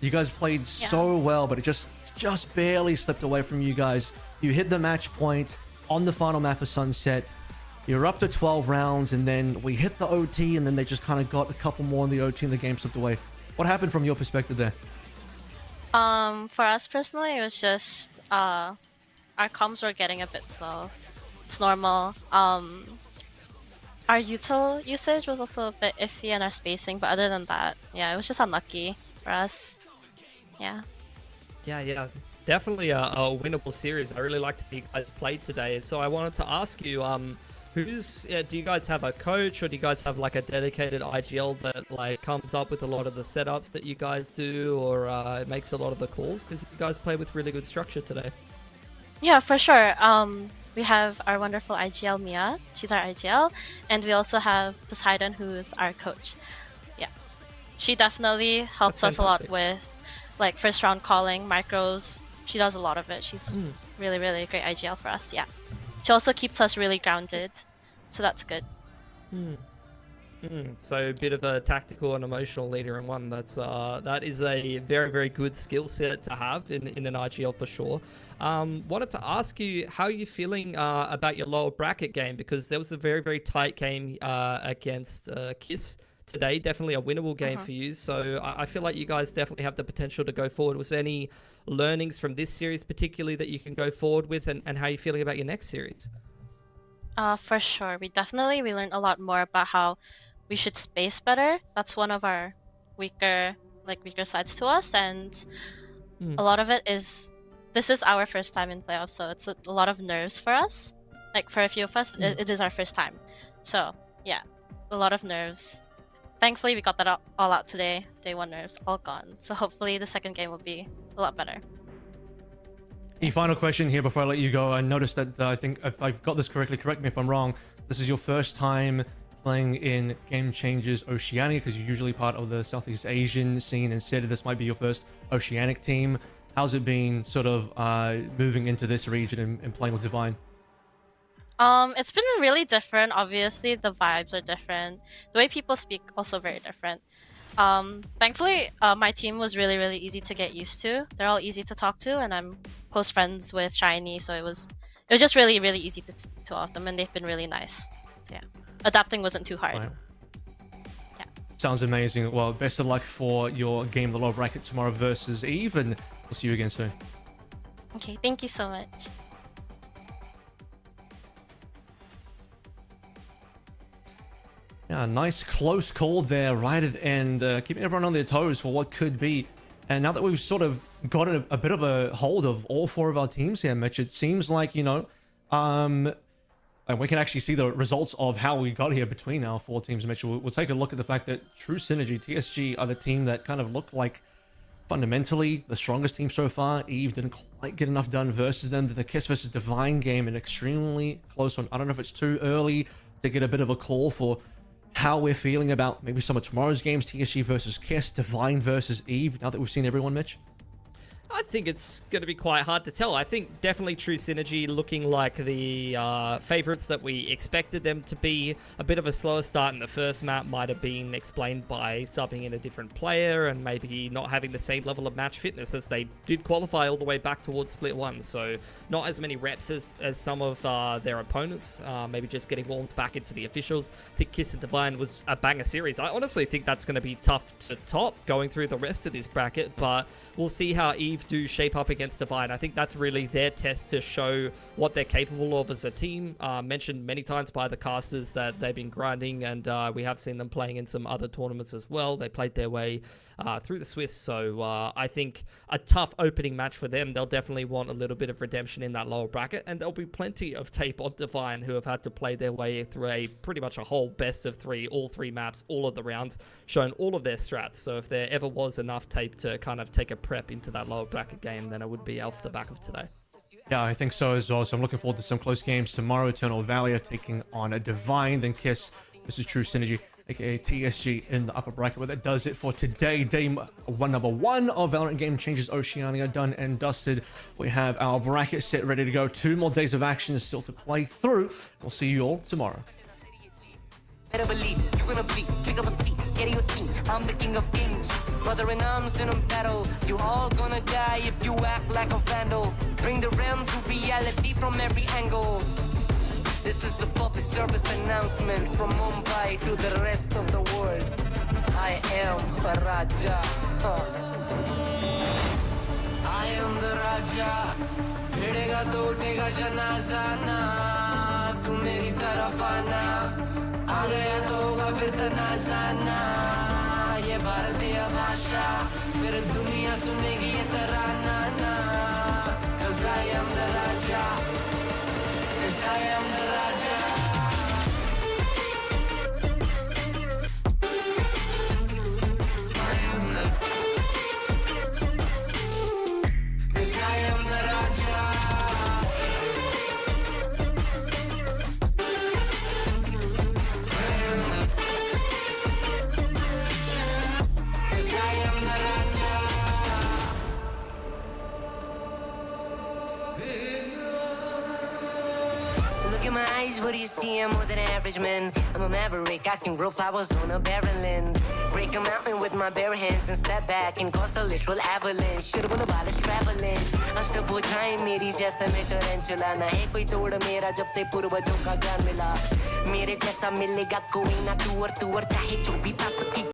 You guys played so well, but it just barely slipped away from you guys. You hit the match point on the final map of Sunset. You're up to 12 rounds, and then we hit the OT, and then they just kind of got a couple more in the OT, and the game slipped away. What happened from your perspective there? For us personally, it was just our comms were getting a bit slow. It's normal. Our util usage was also a bit iffy, and our spacing, but other than that, yeah, it was just unlucky for us. Yeah. Yeah, definitely a winnable series. I really liked how you guys played today. So I wanted to ask you, do you guys have a coach, or do you guys have like a dedicated IGL that like comes up with a lot of the setups that you guys do, or makes a lot of the calls? Because you guys play with really good structure today. Yeah, for sure. We have our wonderful IGL, Mia. She's our IGL. And we also have Poseidon, who's our coach. Yeah. She definitely helps us a lot with like first round calling, micros. She does a lot of it. She's really, really a great IGL for us. Yeah. She also keeps us really grounded. So that's good. So a bit of a tactical and emotional leader in one. That is a very, very good skill set to have in an IGL for sure. Wanted to ask you, how are you feeling about your lower bracket game? Because there was a very, very tight game against Kiss today. Definitely a winnable game for you. So I feel like you guys definitely have the potential to go forward. Was there any learnings from this series particularly that you can go forward with, and how are you feeling about your next series? For sure. We learned a lot more about how we should space better. That's one of our weaker sides to us, and a lot of it is this is our first time in playoffs, so it's a lot of nerves for us. Like for a few of us, it is our first time. So yeah, a lot of nerves. Thankfully, we got that all out today. Day 1 nerves all gone. So hopefully the second game will be a lot better. The final question here before I let you go. I noticed that I think if I've got this correctly, correct me if I'm wrong, this is your first time playing in Game Changers Oceania, because you're usually part of the Southeast Asian scene. Instead, this might be your first Oceanic team. How's it been sort of moving into this region and playing with Divine? It's been really different. Obviously, the vibes are different. The way people speak also very different. Thankfully, my team was really, really easy to get used to. They're all easy to talk to, and I'm close friends with Shiny, so it was just really, really easy to speak to all of them, and they've been really nice. So yeah, adapting wasn't too hard. Right. Yeah. Sounds amazing. Well, best of luck for your game, the lower bracket tomorrow versus Eve, and we'll see you again soon. Okay, thank you so much. Yeah, nice close call there right at the end, keeping everyone on their toes for what could be. And now that we've sort of gotten a bit of a hold of all 4 of our teams here, Mitch, it seems like, you know, and we can actually see the results of how we got here between our 4 teams, Mitch. We'll take a look at the fact that True Synergy, TSG, are the team that kind of look like fundamentally the strongest team so far. Eve didn't quite get enough done versus them. The Kiss versus Divine game, an extremely close one. I don't know if it's too early to get a bit of a call for how we're feeling about maybe some of tomorrow's games, TSG versus Kiss, Divine versus Eve, now that we've seen everyone, Mitch? I think it's going to be quite hard to tell. I think definitely True Synergy looking like the favorites that we expected them to be. A bit of a slower start in the first map might have been explained by subbing in a different player and maybe not having the same level of match fitness, as they did qualify all the way back towards Split 1. So not as many reps as some of their opponents, maybe just getting warmed back into the officials. I think Kiss and Divine was a banger series. I honestly think that's going to be tough to top going through the rest of this bracket, but we'll see how Eve do shape up against Divine. I think that's really their test to show what they're capable of as a team. Mentioned many times by the casters that they've been grinding, and we have seen them playing in some other tournaments as well. They played their way through the Swiss, so I think a tough opening match for them. They'll definitely want a little bit of redemption in that lower bracket, and there'll be plenty of tape on Divine, who have had to play their way through pretty much a whole best of 3, all 3 maps, all of the rounds, showing all of their strats. So if there ever was enough tape to kind of take a prep into that lower bracket game, then it would be off the back of today. Yeah, I think so as well. So I'm looking forward to some close games tomorrow. Eternal Valier taking on a Divine, then Kiss. This is True Synergy, aka TSG, in the upper bracket. But that does it for today. Day 1, number 1 of Valorant Game Changers Oceania done and dusted. We have our bracket set ready to go. 2 more days of action still to play through. We'll see you all tomorrow. Better believe you're gonna bleed. Pick up a seat, get your team. I'm the king of kings. Brother in arms in a battle. You all gonna die if you act like a vandal. Bring the realm to reality from every angle. This is the public service announcement from Mumbai to the rest of the world. I am a Raja. I am the Raja. Bhedega to uthega janaza na. Tu meri taraf aana. आ गया तो होगा फिर तनाज़ाना ये भारतीय भाषा फिर दुनिया सुनेगी ये तराना ना 'Cause I am the Raja 'Cause I am the Raja I am the 'Cause I am the Raja Look in my eyes, what do you see? I'm more than average, man. I'm a maverick, I can grow flowers on a barren land. Break a mountain with my bare hands and step back and cause a literal avalanche. Should've been about is traveling. अष्टभुजाएं मेरी जैसे में टरेंचुला ना है कोई तोड़ मेरा जब से पूर्वजों का ज्ञान मिला. मेरे जैसा मिलेगा कोई ना तू और चाहे जो भी था सबकी